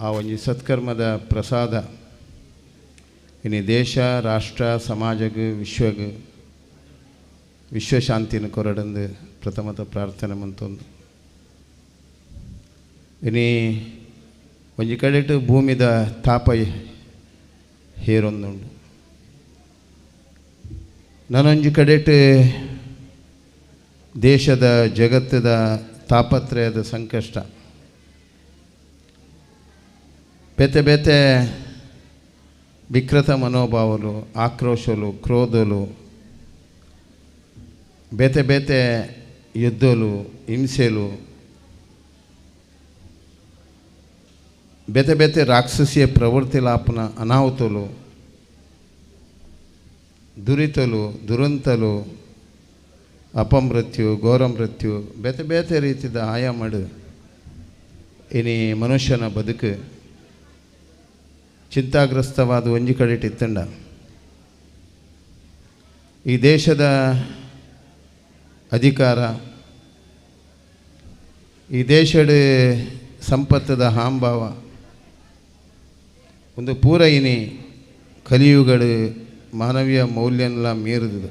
ಆ ಒಂಜಿ ಸತ್ಕರ್ಮದ ಪ್ರಸಾದ ಇನಿ ದೇಶ ರಾಷ್ಟ್ರ ಸಮಾಜಗ್ ವಿಶ್ವಶಾಂತಿನ ಕೊರಡಂದು ಪ್ರಥಮತ ಪ್ರಾರ್ಥನೆ ಮಂತೊಂದು ಇನಿ ಒಂಜಿ ಕಡೆಟ್ ಭೂಮಿದ ತಾಪ ಹೇರೊಂದುಂಡು ನಾನೊಂಜಿ ಕಡೆಟ್ ದೇಶದ ಜಗತ್ತದ ತಾಪತ್ರಯದ ಸಂಕಷ್ಟ ಬೇತೆ ಬೇತೆ ವಿಕೃತ ಮನೋಭಾವಲು ಆಕ್ರೋಶಲು ಕ್ರೋಧಲು ಬೇತೆ ಬೇತೆ ಯುದ್ಧಲು ಹಿಂಸೆಲು ಬೇತೆ ಬೇತೆ ರಾಕ್ಷಸೀಯ ಪ್ರವೃತ್ತಿಲಾಪನ ಅನಾಹುತಲು ದುರಿತಲು ದುರಂತಲು ಅಪಮೃತ್ಯು ಘೋರಮೃತ್ಯು ಬೇತೆ ಬೇತೆ ರೀತಿಯ ಆಯಾಮಡು ಇನಿ ಮನುಷ್ಯನ ಬದುಕು ಚಿಂತಾಗ್ರಸ್ತವಾದ ಒಂಜಿ ಕಡೆಟ್ ಇತ್ತಂಡ ಈ ದೇಶದ ಅಧಿಕಾರ ಈ ದೇಶದ ಸಂಪತ್ತದ ಹಾಂಭಾವ ಒಂದು ಪೂರ ಇನಿ ಕಲಿಯುಗಳು ಮಾನವೀಯ ಮೌಲ್ಯನೆಲ್ಲ ಮೀರಿದು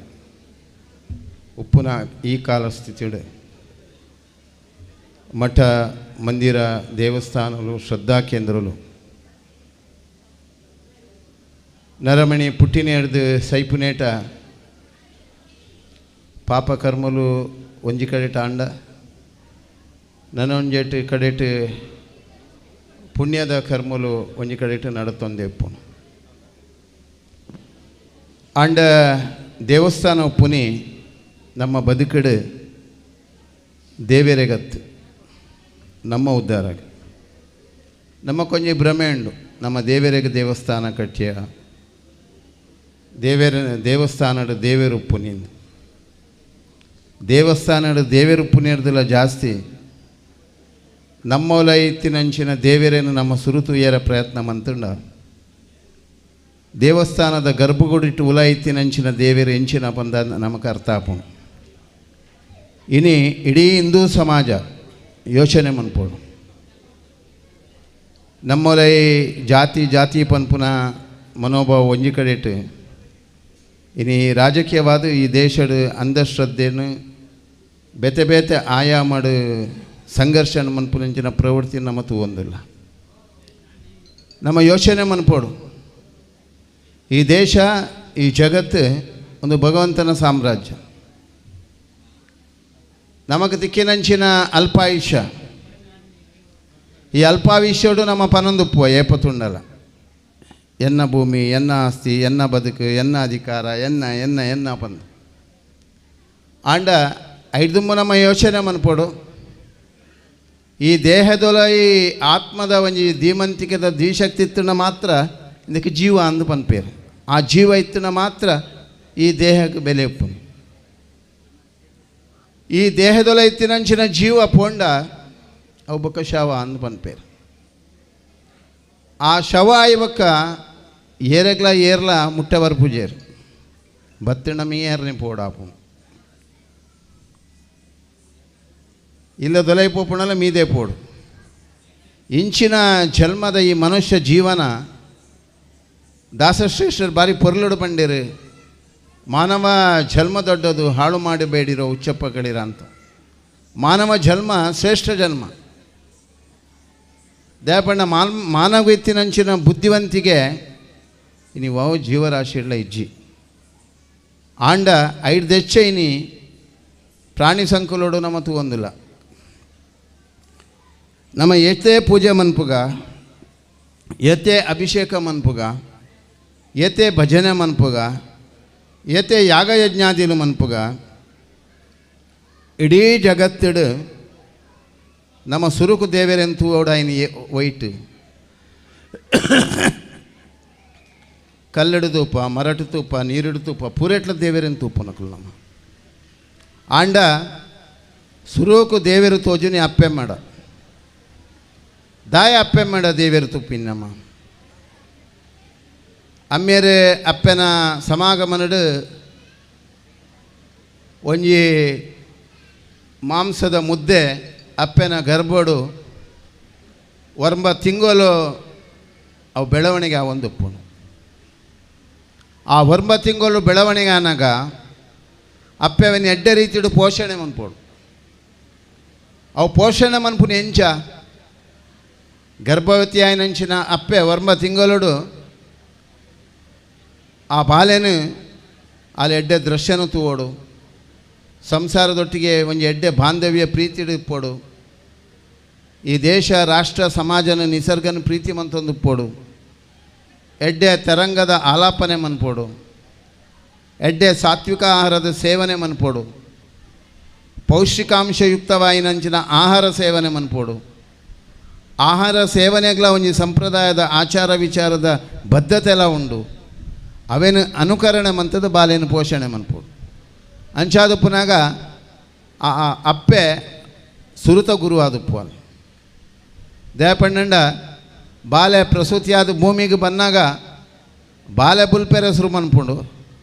ಉಪ್ಪುನ ಈ ಕಾಲ ಸ್ಥಿತಿಡು ಮಠ ಮಂದಿರ ದೇವಸ್ಥಾನಗಳು ಶ್ರದ್ಧಾ ಕೇಂದ್ರಗಳು ನರಮಣಿ ಪುಟ್ಟಿನ ಹಿಡ್ದು ಸೈಪುನೇಟ ಪಾಪಕರ್ಮಲು ಒಂಜಿ ಕಡೆಟ ಅಂಡ ನನೊಂಜೆಟ್ ಕಡೆಟ್ ಪುಣ್ಯದ ಕರ್ಮಲು ಒಂಜಿ ಕಡೆಟ್ ನಡತೊಂದೆಪ್ಪು ಅಂಡ ದೇವಸ್ಥಾನ ಉಪ್ಪುನಿ ನಮ್ಮ ಬದುಕಡು ದೇವೇರೆಗತ್ತು ನಮ್ಮ ಉದ್ಧಾರ ನಮ್ಮ ಕೊಂಚ ಭ್ರಮೆ ಉಂಡು ನಮ್ಮ ದೇವೇರೆಗೆ ದೇವಸ್ಥಾನ ಕಟ್ಟಿಯ ದೇವಸ್ಥಾನದ ದೇವೇರುಪ್ಪುನಿಂದ ದೇವಸ್ಥಾನದ ದೇವೇರುಪ್ಪುನಿರ್ದಲ್ಲ ಜಾಸ್ತಿ ನಮ್ಮೊಲ ಇತ್ತಿನಂಚಿನ ದೇವೇರೇನು ನಮ್ಮ ಸುರುತು ಏರ ಪ್ರಯತ್ನ ಮಂತುಂಡ ದೇವಸ್ಥಾನದ ಗರ್ಭಗುಡಿಟ್ಟು ಉಲ ಇತ್ತಿನಂಚಿನ ದೇವೇರು ಎಂಚಿನ ಬಂದ ನಮಗೆ ಅರ್ಥ ಆಪುಂಡು ಇನಿ ಇಡೀ ಹಿಂದೂ ಸಮಾಜ ಯೋಚನೆ ಮನ್ಪೋಡು ನಮ್ಮೊಲೈ ಜಾತಿ ಪನ್ಪುನ ಮನೋಭಾವ ಒಂಜಿ ಕಡೆಟ್ ಇನಿ ರಾಜಕೀಯವಾದ ಈ ದೇಶದ ಅಂಧಶ್ರದ್ಧೆಯನ್ನು ಬೇತೆ ಬೇತೆ ಆಯಾಮಡು ಸಂಘರ್ಷನ ಮನ್ಪುನಂಚಿನ ಪ್ರವೃತ್ತಿ ನಮ್ಮ ತೂವೊಂದಿಲ್ಲ ನಮ್ಮ ಯೋಚನೆ ಮನ್ಪೋಡು ಈ ದೇಶ ಈ ಜಗತ್ತು ಒಂದು ಭಗವಂತನ ಸಾಮ್ರಾಜ್ಯ ನಮಗೆ ದಿಕ್ಕಿನಂಚಿನ ಅಲ್ಪಾಯುಷ್ಯ ಈ ಅಲ್ಪಾಯುಷ್ಯಡು ನಮ್ಮ ಪನೊಂದುಪ್ಪುವ ಏಪತ್ತುಂಡಲ್ಲ ಎನ್ನ ಭೂಮಿ ಎನ್ನ ಆಸ್ತಿ ಎನ್ನ ಬದುಕು ಎನ್ನ ಅಧಿಕಾರ ಎನ್ನ ಪಂದು ಆಂಡ ಐದುಂಬು ನಮ್ಮ ಯೋಚನೆ ಮನ್ಪೋಡು ಈ ದೇಹದೊಲ ಈ ಆತ್ಮದ ಒಂಜಿ ಧೀಮಂತಿಕೆದ ಧೀಶಕ್ತಿ ಇತ್ತನ ಮಾತ್ರ ಇದಕ್ಕೆ ಜೀವ ಅಂದು ಪನ್ಪೇರು ಆ ಜೀವ ಇತ್ತನ ಮಾತ್ರ ಈ ದೇಹಕ್ಕೆ ಬೆಲೆ ಉಪ್ಪು ಈ ದೇಹದೊಲ ಇತ್ತಿನಂಚಿನ ಜೀವ ಪೋಂಡ ಅವು ಬೊಕ್ಕ ಶವ ಅಂದು ಪನ್ಪೇರು ಆ ಶವ ಇವಕ್ಕ ಏರ್ಲ ಮುಟ್ಟವರ್ ಪೂಜೇರು ಬತ್ತಿನ ಮೀಯರ್ನಿ ಪೋಡಾಪು ಇಲ್ಲ ದೊಲೈಪೋಪುಣಲ್ಲ ಮೀದೇ ಪೋಡು ಇಂಚಿನ ಜನ್ಮದ ಈ ಮನುಷ್ಯ ಜೀವನ ದಾಸಶ್ರೇಷ್ಠರು ಬಾರಿ ಪೊರ್ಲುಡು ಬಂಡಿರು ಮಾನವ ಜನ್ಮ ದೊಡ್ಡದು ಹಾಳು ಮಾಡಬೇಡಿರೋ ಉಚ್ಚಪ್ಪಗಳಿರ ಅಂತ ಮಾನವ ಜನ್ಮ ಶ್ರೇಷ್ಠ ಜನ್ಮ ದಯಪಣ್ಣ ಮಾನವ ಇತ್ತಿನಂಚಿನ ಬುದ್ಧಿವಂತಿಗೆ ನೀವು ಜೀವರಾಶಿಗಳ ಇಜ್ಜಿ ಆಂಡ ಐದು ದೆಚ್ಚ ಇನಿ ಪ್ರಾಣಿ ಸಂಕುಲೋಡು ನಮ್ಮ ತೂವೊಂದಿಲ್ಲ ನಮ್ಮ ಎತ್ತೇ ಪೂಜೆ ಮನ್ಪುಗ ಎತ್ತೇ ಅಭಿಷೇಕ ಮನ್ಪುಗ ಎತ್ತೇ ಭಜನೆ ಮನ್ಪುಗ ಎತ್ತೇ ಯಾಗಯಜ್ಞಾದಿಲು ಮನ್ಪುಗ ಇಡೀ ಜಗತ್ತಿಡು ನಮ್ಮ ಸುರುಕು ದೇವರೆಂತೂ ಓಡಾಯಿನಿ ಒಯ್ಟು ಕಲ್ಲಡು ತೂಪ ಮರಟು ತೂಪ ನೀರಿಡು ತೂಪ ಪೂರೆಟ್ಲ ದೇವರೆಂದು ತೂಪು ನಕಲು ನಮ್ಮ ಆಂಡ ಸುರೋಕು ದೇವರು ತೋಜುನಿ ಅಪ್ಪೆ ಮಾಡ ದಾಯ ಅಪ್ಪೆ ಮೇಡ ದೇವೇರು ತುಪ್ಪಿನಮ್ಮ ಅಮ್ಮೇರೆ ಅಪ್ಪನ ಸಮಾಗಮನಡು ಒಂಜಿ ಮಾಂಸದ ಮುದ್ದೆ ಅಪ್ಪನ ಗರ್ಭಡು ವರ್ಮ ತಿಂಗಳು ಅವು ಬೆಳವಣಿಗೆ ಆವೊಂದುಪ್ಪುನು ಆ ವರ್ಮ ತಿಂಗಳು ಬೆಳವಣಿಗೆ ಆನಾಗ ಅಪ್ಪವನ್ನ ಎಡ್ಡೆ ರೀತಿಡು ಪೋಷಣೆ ಮನ್ಪೋಡು ಅವು ಪೋಷಣೆ ಮನ್ಪುನ ಎಂಚ ಗರ್ಭವತಿ ಆಯ್ನಂಚಿನ ಅಪ್ಪೆ ವರ್ಮ ತಿಂಗಳು ಆ ಬಾಲೆನು ಅಲ್ಲಿ ಎಡ್ಡೆ ದೃಶ್ಯನು ತೂವೋಡು ಸಂಸಾರದೊಟ್ಟಿಗೆ ಒಂದು ಎಡ್ಡೆ ಬಾಂಧವ್ಯ ಪ್ರೀತಿ ಇಪ್ಪೋಡು ಈ ದೇಶ ರಾಷ್ಟ್ರ ಸಮಾಜನ ನಿಸರ್ಗನ ಪ್ರೀತಿ ಮಂತೊಂದು ಪೋಡು ಎಡ್ಡೆ ತರಂಗದ ಆಲಾಪನೆ ಮನ್ಪೋಡು ಎಡ್ಡೆ ಸಾತ್ವಿಕ ಆಹಾರದ ಸೇವನೆ ಮನ್ಪೋಡು ಪೌಷ್ಟಿಕಾಂಶಯುಕ್ತವಾಯಿನಂಚಿನ ಆಹಾರ ಸೇವನೆ ಮನ್ಪೋಡು ಆಹಾರ ಸೇವನೆಗಳ ಒಂದು ಸಂಪ್ರದಾಯದ ಆಚಾರ ವಿಚಾರದ ಬದ್ಧತೆ ಎಲ್ಲ ಉಂಡು ಅವೇನು ಅನುಕರಣೆ ಮಂತದ ಬಾಲೇನು ಪೋಷಣೆ ಮನ್ಪೋಡು ಅಂಚಾದ ಪುನಾಗ ಆ ಅಪ್ಪೆ ಸುರುತ ಗುರು ಆದಪ್ಪು ಅಲ್ಲಿ ದೇಪಣ್ಣಂಡ ಬಾಲೆ ಪ್ರಸೂತಿಯಾದ ಭೂಮಿಗೆ ಬಂದಾಗ ಬಾಲೆ ಬುಲ್ಪೆರ ಹೆಸರು ಮನ್ಪುಂಡು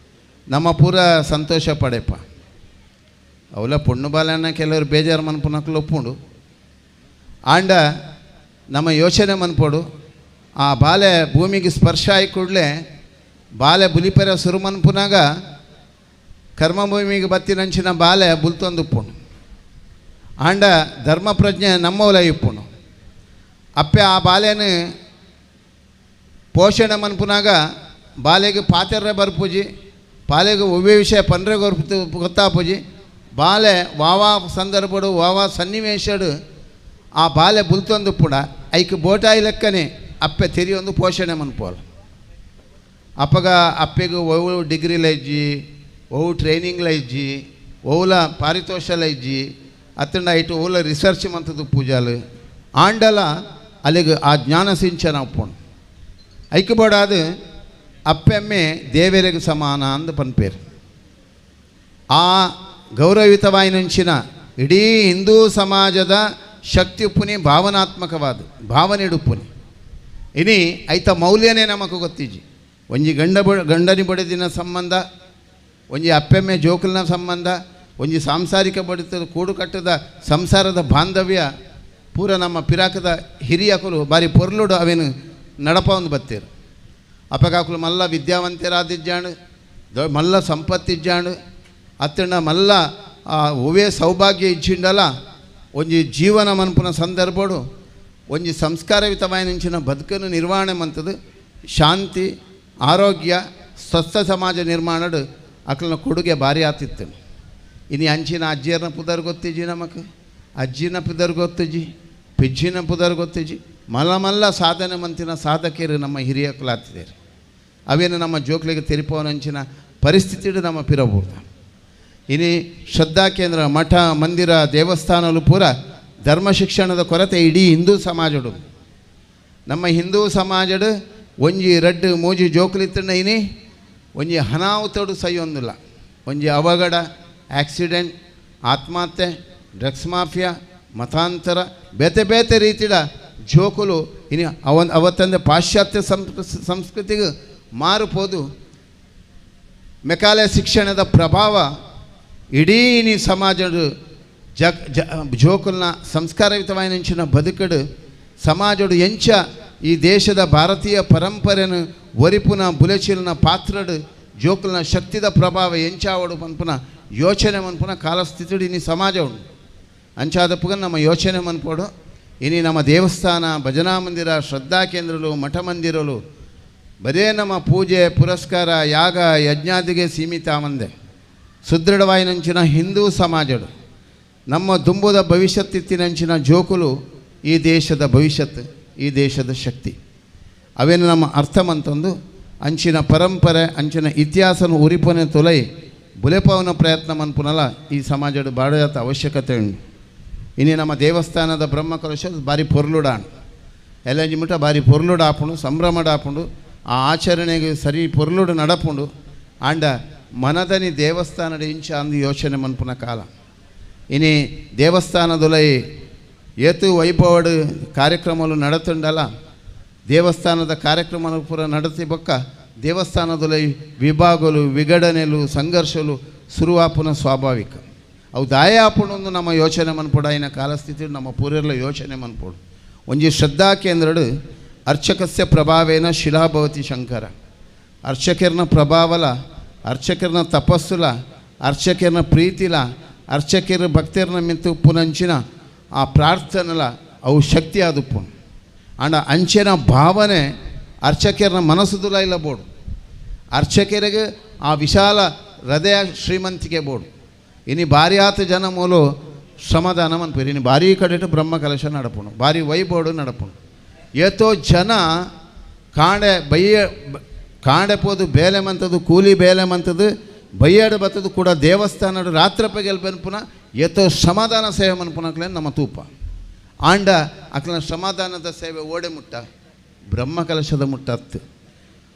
ನಮ್ಮ ಪೂರ ಸಂತೋಷ ಪಡೆಪ್ಪ ಅವಲ ಪುಣ್ಣು ಬಾಲೆನ ಕೆಲವರು ಬೇಜಾರು ಮನ್ಪುನಕ್ಲು ಒಪ್ಪುಂಡು ಆಂಡ ನಮ್ಮ ಯೋಚನೆ ಮನ್ಪೋಡು ಆ ಬಾಲೆ ಭೂಮಿಗೆ ಸ್ಪರ್ಶ ಆಗಿ ಕೂಡಲೇ ಬಾಲೆ ಬುಲಿಪೆರ ಸುರು ಮನ್ಪುನಾಗ ಕರ್ಮಭೂಮಿಗೆ ಬತ್ತಿನಂಚಿನ ಬಾಲೆ ಬುಲ್ತೊಂದು ಉಪ್ಪುಣು ಆಂಡ ಧರ್ಮ ಪ್ರಜ್ಞೆ ನಮ್ಮವಲ ಇಪ್ಪುಣು ಅಪ್ಪೆ ಆ ಬಾಲೆನು ಪೋಷಣೆ ಮನ್ಪುನಾಗ ಬಾಲೆಗೆ ಪಾತೆರ್ರೆ ಬರ್ಪೂಜಿ ಬಾಲೆಗೆ ಒವ್ವೆ ವಿಷಯ ಪನ್ರೆ ಗೊತ್ತಾಪೂಜಿ ಬಾಲೆ ವಾವಾ ಸಂದರ್ಭಡು ವಾವಾ ಸನ್ನಿವೇಶಡು ಆ ಬಾಲೆ ಬುಲ್ತೊಂದು ಪುಡ ಐಕ್ ಬೋಟಾಯಿ ಲೆಕ್ಕನೆ ಅಪ್ಪೆ ತೆರಿಯೊಂದು ಪೋಷಣೆ ಮನ್ಪೋಲು ಅಪ್ಪಗ ಅಪ್ಪೆಗೆ ಒವು ಡಿಗ್ರಿಲ ಇಜ್ಜಿ ಒವು ಟ್ರೈನಿಂಗ್ಲ ಇಜ್ಜಿ ಓವುಲ ಪಾರಿತೋಷಲ ಇಜ್ಜಿ ಅತ್ತಂಡ ಇಟ್ಟು ಓವುಲ ರಿಸರ್ಚ್ ಮಂತದ್ದು ಪೂಜಾಲು ಆಂಡಲ ಅಲ್ಲಿಗೆ ಆ ಜ್ಞಾನ ಸಿಂಚನ ಉಪ್ಪುಣು ಐಕ್ಯಬೋಡಾದು ಅಪ್ಪೆಮ್ಮೆ ದೇವರಿಗೆ ಸಮಾನ ಅಂದು ಪನ್ಪೇರು ಆ ಗೌರವಯುತವಾಯಿನುಂಚಿನ ಇಡೀ ಹಿಂದೂ ಸಮಾಜದ ಶಕ್ತಿ ಉಪ್ಪುನಿ ಭಾವನಾತ್ಮಕವಾದ ಭಾವನೆಡುಪ್ಪುನಿ ಇನಿ ಐತ ಮೌಲ್ಯನೇ ನಮಗೆ ಗೊತ್ತಿಜ್ಜಿ ಒಂಜಿ ಗಂಡನಿ ಬಡಿದಿನ ಸಂಬಂಧ ಒಂಜಿ ಅಪ್ಪೆಮ್ಮೆ ಜೋಕಲ್ನ ಸಂಬಂಧ ಒಂಜಿ ಸಾಂಸಾರಿಕ ಬಡಿತದ ಕೂಡು ಕಟ್ಟದ ಸಂಸಾರದ ಬಾಂಧವ್ಯ ಪೂರ ನಮ್ಮ ಪಿರಾಕದ ಹಿರಿಯಕಲು ಬಾರಿ ಪೊರ್ಲುಡು ಅವೇನು ನಡಪ ಒಂದು ಬತ್ತೇರು ಅಪ್ಪಗಾಕಲು ಮಲ್ಲ ವಿದ್ಯಾವಂತರಾದಿಜ್ಜಾಂಡು ಮಲ್ಲ ಸಂಪತ್ತಿಜ್ಜಾಂಡು ಅತ್ತಂಡ ಮಲ್ಲ ಒವೇ ಸೌಭಾಗ್ಯ ಇಜ್ಜಿಂಡಲ್ಲ ಒಂಜಿ ಜೀವನ ಮನ್ಪುನ ಸಂದರ್ಭಡು ಒಂಜಿ ಸಂಸ್ಕಾರಯುತವಾಯಿನಂಚಿನ ಬದುಕನ್ನು ನಿರ್ವಹಣೆ ಮಂತದು ಶಾಂತಿ ಆರೋಗ್ಯ ಸ್ವಸ್ಥ ಸಮಾಜ ನಿರ್ಮಾಣಡು ಅಕ್ಲನ ಕೊಡುಗೆ ಭಾರಿ ಆತಿತ್ತು ಇನ್ನು ಅಂಚಿನ ಅಜ್ಜಿಯರ್ನ ಪುದರ್ ಗೊತ್ತಿಜ್ಜಿ ನಮಗೆ ಅಜ್ಜಿನ ಪುದರ್ ಗೊತ್ತಿಜ್ಜಿ ಪಿಜ್ಜಿನ ಪುದರ್ ಗೊತ್ತಿಜ್ಜಿ ಮಲ್ಲ ಸಾಧನೆ ಮಂತಿನ ಸಾಧಕಿಯರು ನಮ್ಮ ಹಿರಿಯಕಲಾತಿದ್ದಾರೆ ಅವೇನು ನಮ್ಮ ಜೋಕ್ಲಿಗೆ ತೆರಿಪವನಂಚಿನ ಪರಿಸ್ಥಿತಿ ನಮ್ಮ ಪಿರಬಹುದು ಇನ್ನು ಶ್ರದ್ಧಾ ಕೇಂದ್ರ ಮಠ ಮಂದಿರ ದೇವಸ್ಥಾನಗಳು ಪೂರ ಧರ್ಮ ಶಿಕ್ಷಣದ ಕೊರತೆ ಇಡೀ ಹಿಂದೂ ಸಮಾಜಡು ನಮ್ಮ ಹಿಂದೂ ಸಮಾಜಡು ಒಂಜಿ ರಡ್ಡು ಮೂಜಿ ಜೋಕ್ಲಿತ್ತಂಡ ಇನಿ ಒಂಜಿ ಅನಾಹುತಡು ಸಹಿಯೊಂದಿಲ್ಲ ಒಂಜಿ ಅವಘಡ ಆಕ್ಸಿಡೆಂಟ್ ಆತ್ಮಹತ್ಯೆ ಡ್ರಗ್ಸ್ ಮಾಫಿಯಾ ಮತಾಂತರ ಬೇತೆ ರೀತಿಯ ಜೋಕುಲು ಇನ್ನು ಅವತ್ತಂದೆ ಪಾಶ್ಚಾತ್ಯ ಸಂಸ್ಕೃತಿಗೆ ಮಾರುಪೋದು ಮೆಕಾಲೆ ಶಿಕ್ಷಣದ ಪ್ರಭಾವ ಇಡೀ ನೀ ಸಮಾಜಡು ಜೋಕುಲ್ನ ಸಂಸ್ಕಾರಯುತವಾಯಿನಂಚಿನ ಬದುಕಡು ಸಮಾಜಡು ಎಂಚ ಈ ದೇಶದ ಭಾರತೀಯ ಪರಂಪರೆಯನ್ನು ಒರಿಪುನ ಬುಲೆಚಿಲ್ನ ಪಾತ್ರಡು ಜೋಕುಲ್ನ ಶಕ್ತಿದ ಪ್ರಭಾವ ಎಂಚಾವಡು ಮನ್ಪುನ ಯೋಚನೆ ಮನ್ಪುನ ಕಾಲಸ್ಥಿತಿಡು ಇನಿ ಸಮಾಜ ಉಂಡು ಅಂಚಾದಪ್ಪಗ ನಮ್ಮ ಯೋಚನೆ ಮನ್ಪೋಡು ಇನಿ ನಮ್ಮ ದೇವಸ್ಥಾನ ಭಜನಾ ಮಂದಿರ ಶ್ರದ್ಧಾ ಕೇಂದ್ರಗಳು ಮಠ ಮಂದಿರಗಳು ಬರೇ ನಮ್ಮ ಪೂಜೆ ಪುರಸ್ಕಾರ ಯಾಗ ಯಜ್ಞಾದಿಗೆ ಸೀಮಿತ ಮಂದೆ ಸುದೃಢವಾಯಿನಂಚಿನ ಹಿಂದೂ ಸಮಾಜಡು ನಮ್ಮ ದುಂಬುದ ಭವಿಷ್ಯತ್ತಿನಂಚಿನ ಜೋಕುಲು ಈ ದೇಶದ ಭವಿಷ್ಯತ್ ಈ ದೇಶದ ಶಕ್ತಿ ಅವೇನು ನಮ್ಮ ಅರ್ಥಮಂತಂದು ಅಂಚಿನ ಪರಂಪರೆ ಅಂಚಿನ ಇತಿಹಾಸನ ಉರಿಪನೆ ತೊಲೈ ಬುಲೆಪವನ ಪ್ರಯತ್ನ ಮನ್ಪುನಲ್ಲ ಈ ಸಮಾಜದ ಬಾಡದ ಅವಶ್ಯಕತೆ ಉಂಟು ಇನ್ನು ನಮ್ಮ ದೇವಸ್ಥಾನದ ಬ್ರಹ್ಮಕಲಶ ಬಾರಿ ಪೊರ್ಲುಡಾಣ್ ಎಲ್ಲಂಜಿ ಮುಟ್ಟ ಬಾರಿ ಪೊರ್ಲುಡು ಆಪುಂಡು ಸಂಭ್ರಮಡ ಆಪುಂಡು ಆ ಆಚರಣೆಗೆ ಸರಿ ಪೊರ್ಲುಡು ನಡಪುಂಡು ಆಂಡ ಮನದನಿ ದೇವಸ್ಥಾನದ ಇಂಚ ಅಂದು ಯೋಚನೆ ಮನ್ಪುನ ಕಾಲ ಇನಿ ದೇವಸ್ಥಾನದೊಲೈ ಏತು ವೈಭವಡು ಕಾರ್ಯಕ್ರಮಗಳು ನಡತುಂಡಲ್ಲ ದೇವಸ್ಥಾನದ ಕಾರ್ಯಕ್ರಮಗಳು ಪೂರ ನಡತಿ ಬೊಕ್ಕ ದೇವಸ್ಥಾನದಲ್ಲಿ ವಿಭಾಗಗಳು ವಿಘಟನೆಲು ಸಂಘರ್ಷಲು ಶುರುವಾಪುನ ಸ್ವಾಭಾವಿಕ ಅವು ದಾಯಾಪುಣೊಂದು ನಮ್ಮ ಯೋಚನೆ ಮನ್ಪೊಡ ಐನ ಕಾಲಸ್ಥಿತಿ ನಮ್ಮ ಪೂರ್ಯರ್ಲ ಯೋಚನೆ ಮನ್ಪೊಡು ಒಂಜಿ ಶ್ರದ್ಧಾ ಕೇಂದ್ರಡು ಅರ್ಚಕಸ್ಯ ಪ್ರಭಾವೇನ ಶಿಲಾಭವತಿ ಶಂಕರ ಅರ್ಚಕರ್ನ ಪ್ರಭಾವಲ ಅರ್ಚಕರ್ನ ತಪಸ್ಸುಲ ಅರ್ಚಕರ್ನ ಪ್ರೀತಿಲ ಅರ್ಚಕರ ಭಕ್ತರ್ನ ಮಿಂತು ಪುನಂಚಿನ ಆ ಪ್ರಾರ್ಥನೆಲ ಅವು ಶಕ್ತಿ ಆದುಪ್ಪು ಅಂಡ ಅಂಚೆನ ಭಾವನೆ ಅರ್ಚಕರ್ನ ಮನಸ್ಸುದುಲ ಇಲ್ಲ ಬೋಡು ಅರ್ಚಕರಿಗೆ ಆ ವಿಶಾಲ ಹೃದಯ ಶ್ರೀಮಂತಿಕೆ ಬೋಡು ಇನ್ನು ಭಾರಿ ಆತ ಜನ ಮೂಲು ಶ್ರಮದಾನ ಮನ್ಪೇರು ಇನ್ನು ಭಾರಿ ಕಡೆ ಬ್ರಹ್ಮ ಕಲಶ ನಡಪುಣು ಭಾರಿ ವೈಬೋಡು ನಡಪುಣು ಏತೋ ಜನ ಕಾಂಡೆ ಪೋದು ಬೇಲೆ ಮಂತದ್ದು ಕೂಲಿ ಬೇಲೆ ಮಂತದ್ದು ಬೈಯಾಡು ಬತ್ತದು ಕೂಡ ದೇವಸ್ಥಾನಡು ರಾತ್ರಪ್ಪ ಗೆಲ್ಪೆನ್ಪುನ ಏತೋ ಶ್ರಮದಾನ ಸೇವೆ ಮನ್ಪುನಕ್ಲೇನು ನಮ್ಮ ತೂಪ ಆಂಡ ಅಕ್ಲನ ಶ್ರಮದಾನದ ಸೇವೆ ಓಡೆ ಮುಟ್ಟ ಬ್ರಹ್ಮ ಕಲಶದ ಮುಟ್ಟತ್ತು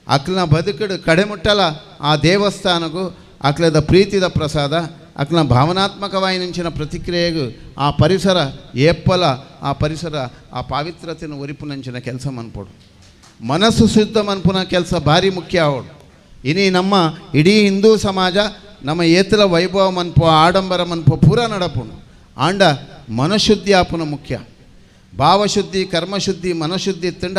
ಅಕ್ಲನ ಬದುಕಡು ಕಡೆ ಮುಟ್ಟಲ್ಲ ಆ ದೇವಸ್ಥಾನಕ್ಕೂ ಅಕ್ಲದ ಪ್ರೀತಿದ ಪ್ರಸಾದ ಅಕ್ಲನ ಭಾವನಾತ್ಮಕವಾಗಿ ನಿಂಚಿನ ಪ್ರತಿಕ್ರಿಯೆಗೂ ಆ ಪರಿಸರ ಏಪ್ಪಲ ಆ ಪರಿಸರ ಆ ಪಾವಿತ್ರತೆಯನ್ನು ಒರಿಪುನಂಚಿನ ಕೆಲಸ ಮನ್ಪೋಡು ಮನಸ್ಸು ಶುದ್ಧ ಮನ್ಪುನ ಕೆಲಸ ಭಾರಿ ಮುಖ್ಯ ಅವಡು ಇನಿ ನಮ್ಮ ಇಡೀ ಹಿಂದೂ ಸಮಾಜ ನಮ್ಮ ಏತಲ ವೈಭವ ಮನ್ಪೋ ಆಡಂಬರ ಮನ್ಪೋ ಪೂರ ನಡಪುಣು ಆಂಡ ಮನಶುದ್ಧಿ ಆಪುನ ಮುಖ್ಯ ಭಾವಶುದ್ಧಿ ಕರ್ಮಶುದ್ಧಿ ಮನಶುದ್ಧಿ ತಂಡ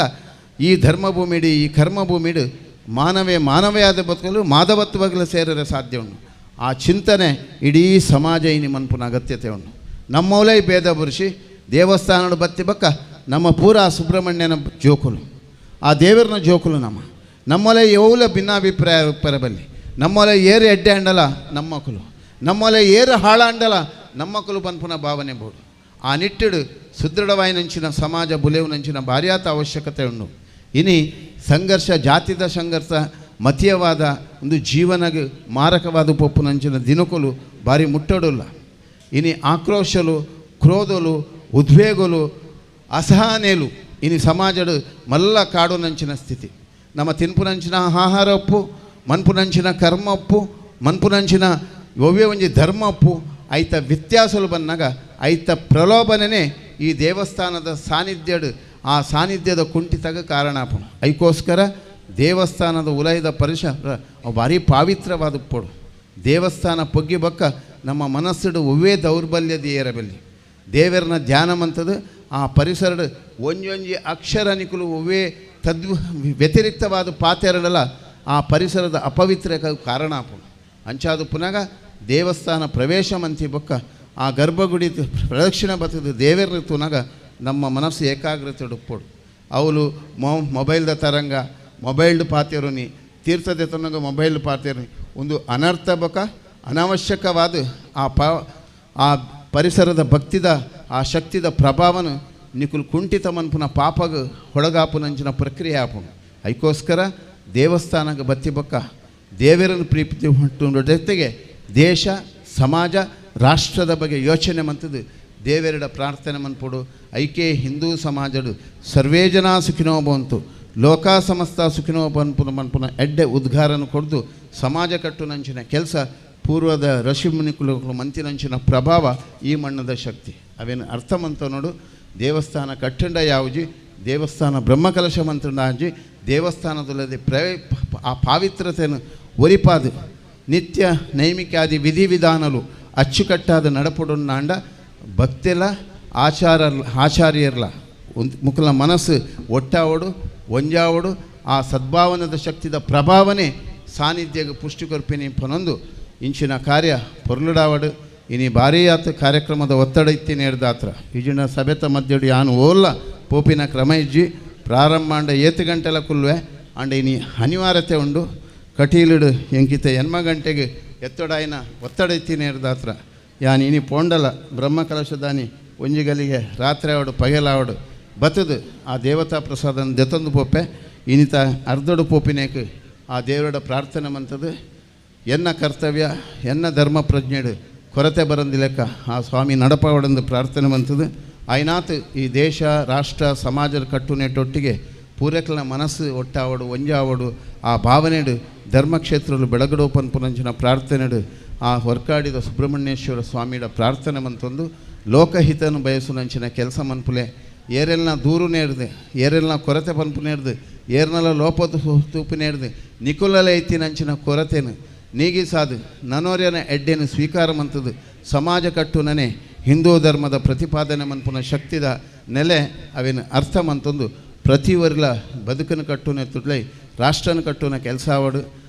ಈ ಧರ್ಮಭೂಮಿಡು ಈ ಕರ್ಮಭೂಮಿಡು ಮಾನವೇ ಆದ ಬದುಕಲು ಮಾಧವತ್ವಗಳು ಸೇರರೆ ಸಾಧ್ಯ ಉಂಟು ಆ ಚಿಂತನೆ ಇಡೀ ಸಮಾಜ ಇನಿ ಮನ್ಪುನ ಅಗತ್ಯತೆ ಉಂಟು ನಮ್ಮವಲೇ ಭೇದ ಬುರುಷಿ ದೇವಸ್ಥಾನದ ಬತ್ತಿ ಬಕ್ಕ ನಮ್ಮ ಪೂರ ಸುಬ್ರಹ್ಮಣ್ಯನ ಜೋಕುಲು ಆ ದೇವರನ ಜೋಕುಲು ನಮ್ಮೊಲೆ ಎವಲ ಭಿನ್ನಾಭಿಪ್ರಾಯ ಪರಬಲ್ಲಿ ನಮ್ಮೊಲೆ ಏರು ಎಡ್ಡೆ ಅಂಡಲ ನಮ್ಮಕ್ಕಳು ನಮ್ಮೊಲೆ ಏರು ಹಾಳ ಅಂಡಲ ನಮ್ಮಕ್ಕಳು ಪನ್ಪುನ ಭಾವನೆ ಬೋಡು ಆ ನಿಟ್ಟಿಡು ಸುದೃಢವಾಯಿ ನಂಚಿನ ಸಮಾಜ ಬುಲೆವು ನಂಚಿನ ಭಾರಿಯಾತ ಅವಶ್ಯಕತೆ ಉಂಡು ಇನಿ ಸಂಘರ್ಷ ಜಾತಿದ ಸಂಘರ್ಷ ಮತೀಯವಾದ ಒಂದು ಜೀವನಗೆ ಮಾರಕವಾದ ಪೊಪ್ಪು ನಂಚಿನ ದಿನಕುಲು ಭಾರಿ ಮುಟ್ಟಡುಲ್ಲ ಇನಿ ಆಕ್ರೋಶಲು ಕ್ರೋಧಲು ಉದ್ವೇಗಲು ಅಸಹನೇಲು ಇನಿ ಸಮಾಜಡು ಮಲ್ಲ ಕಾಡು ನಂಚಿನ ಸ್ಥಿತಿ ನಮ್ಮ ತಿನ್ಪುನಂಚಿನ ಆಹಾರ ಒಪ್ಪು ಮನ್ಪುನಂಚಿನ ಕರ್ಮ ಒಪ್ಪು ಮನ್ಪುನಂಚಿನ ಒವ್ವೆ ಒಂಜಿ ಧರ್ಮ ಒಪ್ಪು ಐತ ವ್ಯತ್ಯಾಸಲು ಬಂದಾಗ ಐತ ಪ್ರಲೋಭನೆ ಈ ದೇವಸ್ಥಾನದ ಸಾನ್ನಿಧ್ಯಡು ಆ ಸಾನ್ನಿಧ್ಯದ ಕುಂಠಿತಗ ಕಾರಣಾಪುಣು ಐಕೋಸ್ಕರ ದೇವಸ್ಥಾನದ ಉಲಯದ ಪರಿಸರ ಭಾರಿ ಪಾವಿತ್ರವಾದ ಪೋಡು ದೇವಸ್ಥಾನ ಪೊಗ್ಗಿ ಬಕ್ಕ ನಮ್ಮ ಮನಸ್ಸುಡು ಒವ್ವೇ ದೌರ್ಬಲ್ಯದ ಏರಬಲ್ಲಿ ದೇವರನ್ನ ಧ್ಯಾನ ಮಂತದು ಆ ಪರಿಸರಡು ಒಂಜೊಂಜಿ ಅಕ್ಷರ ನಿಕುಲು ಒವ್ವೇ ವ್ಯತಿರಿಕ್ತವಾದ ಪಾತೆರಡಲ್ಲ ಆ ಪರಿಸರದ ಅಪವಿತ್ರಕ್ಕೆ ಕಾರಣ ಆಪುಣು ಅಂಚಾದು ಪುನಃ ದೇವಸ್ಥಾನ ಪ್ರವೇಶ ಮಂತಿ ಬೊಕ್ಕ ಆ ಗರ್ಭಗುಡಿ ಪ್ರದಕ್ಷಿಣೆ ಬತ್ತದ ದೇವರ ತುನಗ ನಮ್ಮ ಮನಸ್ಸು ಏಕಾಗ್ರತೆ ಉಡುಪೋಡು ಅವಳು ಮೊಬೈಲ್ದ ತರಂಗ ಮೊಬೈಲ್ಡ್ ಪಾತೆರುನಿ ತೀರ್ಥದ ತನಗ ಮೊಬೈಲ್ ಪಾತೆರುನಿ ಒಂದು ಅನರ್ಥ ಬೊಕ್ಕ ಅನಾವಶ್ಯಕವಾದ ಆ ಪರಿಸರದ ಭಕ್ತಿದ ಆ ಶಕ್ತಿದ ಪ್ರಭಾವನ ನಿಕುಲು ಕುಂಠಿತ ಮನ್ಪುನ ಪಾಪಗ ಹೊಳಗಾಪುನಂಚಿನ ಪ್ರಕ್ರಿಯೆ ಆಪುನು ಐಕೋಸ್ಕರ ದೇವಸ್ಥಾನಕ್ಕೆ ಬತ್ತಿ ಬೊಕ್ಕ ದೇವರನ್ನು ಪ್ರೀತಿ ಹುಟ್ಟುವ ಜೊತೆಗೆ ದೇಶ ಸಮಾಜ ರಾಷ್ಟ್ರದ ಬಗ್ಗೆ ಯೋಚನೆ ಮಂತದ್ದು ದೇವರೆಡ ಪ್ರಾರ್ಥನೆ ಮನ್ಪೊಡು ಐಕೆ ಹಿಂದೂ ಸಮಾಜಡು ಸರ್ವೇ ಜನ ಸುಖಿನೋ ಬಂತು ಲೋಕ ಸಮಸ್ತ ಸುಖಿನೋ ಮನ್ಪುನ ಎಡ್ಡೆ ಉದ್ಗಾರನು ಕೊಡ್ದು ಸಮಾಜ ಕಟ್ಟುನಂಚಿನ ಕೆಲಸ ಪೂರ್ವದ ಋಷಿಮುನಿಕುಲು ಮಂತಿನಂಚಿನ ಪ್ರಭಾವ ಈ ಮಣ್ಣದ ಶಕ್ತಿ ಅವೇನು ಅರ್ಥ ಮಂತ ನೋಡು ದೇವಸ್ಥಾನ ಕಟ್ಟಂಡ ಯಾವುಜಿ ದೇವಸ್ಥಾನ ಬ್ರಹ್ಮಕಲಶ ಮಂತ್ರಂಡ ಆಜಿ ದೇವಸ್ಥಾನದಲ್ಲದೆ ಆ ಪಾವಿತ್ರತೆಯನ್ನು ಒರಿಪಾದು ನಿತ್ಯ ನೈಮಿಕಾದಿ ವಿಧಿವಿಧಾನಲು ಅಚ್ಚುಕಟ್ಟಾದ ನಡಪುಡುನ್ನಾಂಡ ಭಕ್ತಿಲ ಆಚಾರ್ಯರ್ಲ ಮುಖಲ ಮನಸ್ಸು ಒಟ್ಟಾವಡು ಒಂಜಾವಡು ಆ ಸದ್ಭಾವನದ ಶಕ್ತಿದ ಪ್ರಭಾವನೆ ಸಾನ್ನಿಧ್ಯಗೆ ಪುಷ್ಟಿ ಕೊರ್ಪಿನಿ ಪನೊಂದು ಇಂಚಿನ ಕಾರ್ಯ ಪೊರ್ಲುಡಾವಡು ಇನಿ ಭಾರೀ ಆತ ಕಾರ್ಯಕ್ರಮದ ಒತ್ತಡ ಇತ್ತೀನಿ ಹಿಡ್ದಾತ್ರ ಈಜಿನ ಸಭೆತ ಮಧ್ಯಡಿ ಆನು ಓಲ್ಲ ಪೋಪಿನ ಕ್ರಮ ಇಜ್ಜಿ ಪ್ರಾರಂಭ ಅಂಡ 7 ಗಂಟೆಲ ಕುಲ್ವೆ ಅಂಡ ಇನಿ ಅನಿವಾರ್ಯತೆ ಉಂಡು ಕಟೀಲುಡು ಎಂಕಿತ 8 ಗಂಟೆಗೆ ಎತ್ತಡಾಯಿನ ಒತ್ತಡ ಇತ್ತೀನಿ ಹಿಡ್ದಾತ್ರ ಯಾನ್ ಇನಿ ಪೋಂಡಲ ಬ್ರಹ್ಮಕಲಶದಾನಿ ಒಂಜಿಗಲಿಗೆ ರಾತ್ರಿ ಆವಡು ಪಗೆಲಾವಡು ಬತ್ತದು ಆ ದೇವತಾ ಪ್ರಸಾದನ ದೆತೊಂದು ಪೋಪೆ ಇನಿತ ಅರ್ಧಡು ಪೋಪಿನೇಕು ಆ ದೇವರ ಪ್ರಾರ್ಥನೆ ಮಂತದು ಎನ್ನ ಕರ್ತವ್ಯ ಎನ್ನ ಧರ್ಮ ಪ್ರಜ್ಞೆಡು ಕೊರತೆ ಬರಂದಿ ಲೆಕ್ಕ ಆ ಸ್ವಾಮಿ ನಡಪವಡಂದು ಪ್ರಾರ್ಥನೆ ಮಂತದು ಐನಾತ್ ಈ ದೇಶ ರಾಷ್ಟ್ರ ಸಮಾಜದ ಕಟ್ಟುನೆಟ್ಟೊಟ್ಟಿಗೆ ಪೂರೈಕಲ ಮನಸ್ಸು ಒಟ್ಟಾವಡು ಒಂಜಾವಡು ಆ ಭಾವನೆಡು ಧರ್ಮಕ್ಷೇತ್ರಗಳು ಬೆಳಗಡೋಪನ್ ಪುನಂಚಿನ ಪ್ರಾರ್ಥನೆಡು ಆ ಹೊರ್ಕಾಡಿದ ಸುಬ್ರಹ್ಮಣ್ಯೇಶ್ವರ ಸ್ವಾಮಿಯ ಪ್ರಾರ್ಥನೆ ಮಂತೊಂದು ಲೋಕಹಿತನು ಬಯಸುನಂಚಿನ ಕೆಲಸ ಮನ್ಪುಲೆ ಏರೆಲ್ನ ದೂರು ನೇಡ್ದು ಏರೆಲ್ನ ಕೊರತೆ ಪನ್ಪು ನೇಡ್ದು ಏರ್ನೆಲ್ಲ ಲೋಪದ ತೂಪು ನೇಡ್ದು ನಿಕುಲಲ ಎತ್ತಿನಂಚಿನ ಕೊರತೆನು ನೀಗಿಸಾದು ನನೋರ್ಯನ ಎಡ್ಡೆನು ಸ್ವೀಕಾರ ಮಂತದು ಸಮಾಜ ಕಟ್ಟುನನೆ ಹಿಂದೂ ಧರ್ಮದ ಪ್ರತಿಪಾದನೆ ಮನ್ಪುನ ಶಕ್ತಿದ ನೆಲೆ ಅವಿನ ಅರ್ಥ ಮಂತೊಂದು ಪ್ರತಿವರ್ಲ ಬದುಕನ್ನು ಕಟ್ಟುನೆ ತುಡ್ಲೈ ರಾಷ್ಟ್ರನ ಕಟ್ಟುನ ಕೆಲಸ ಆವಡು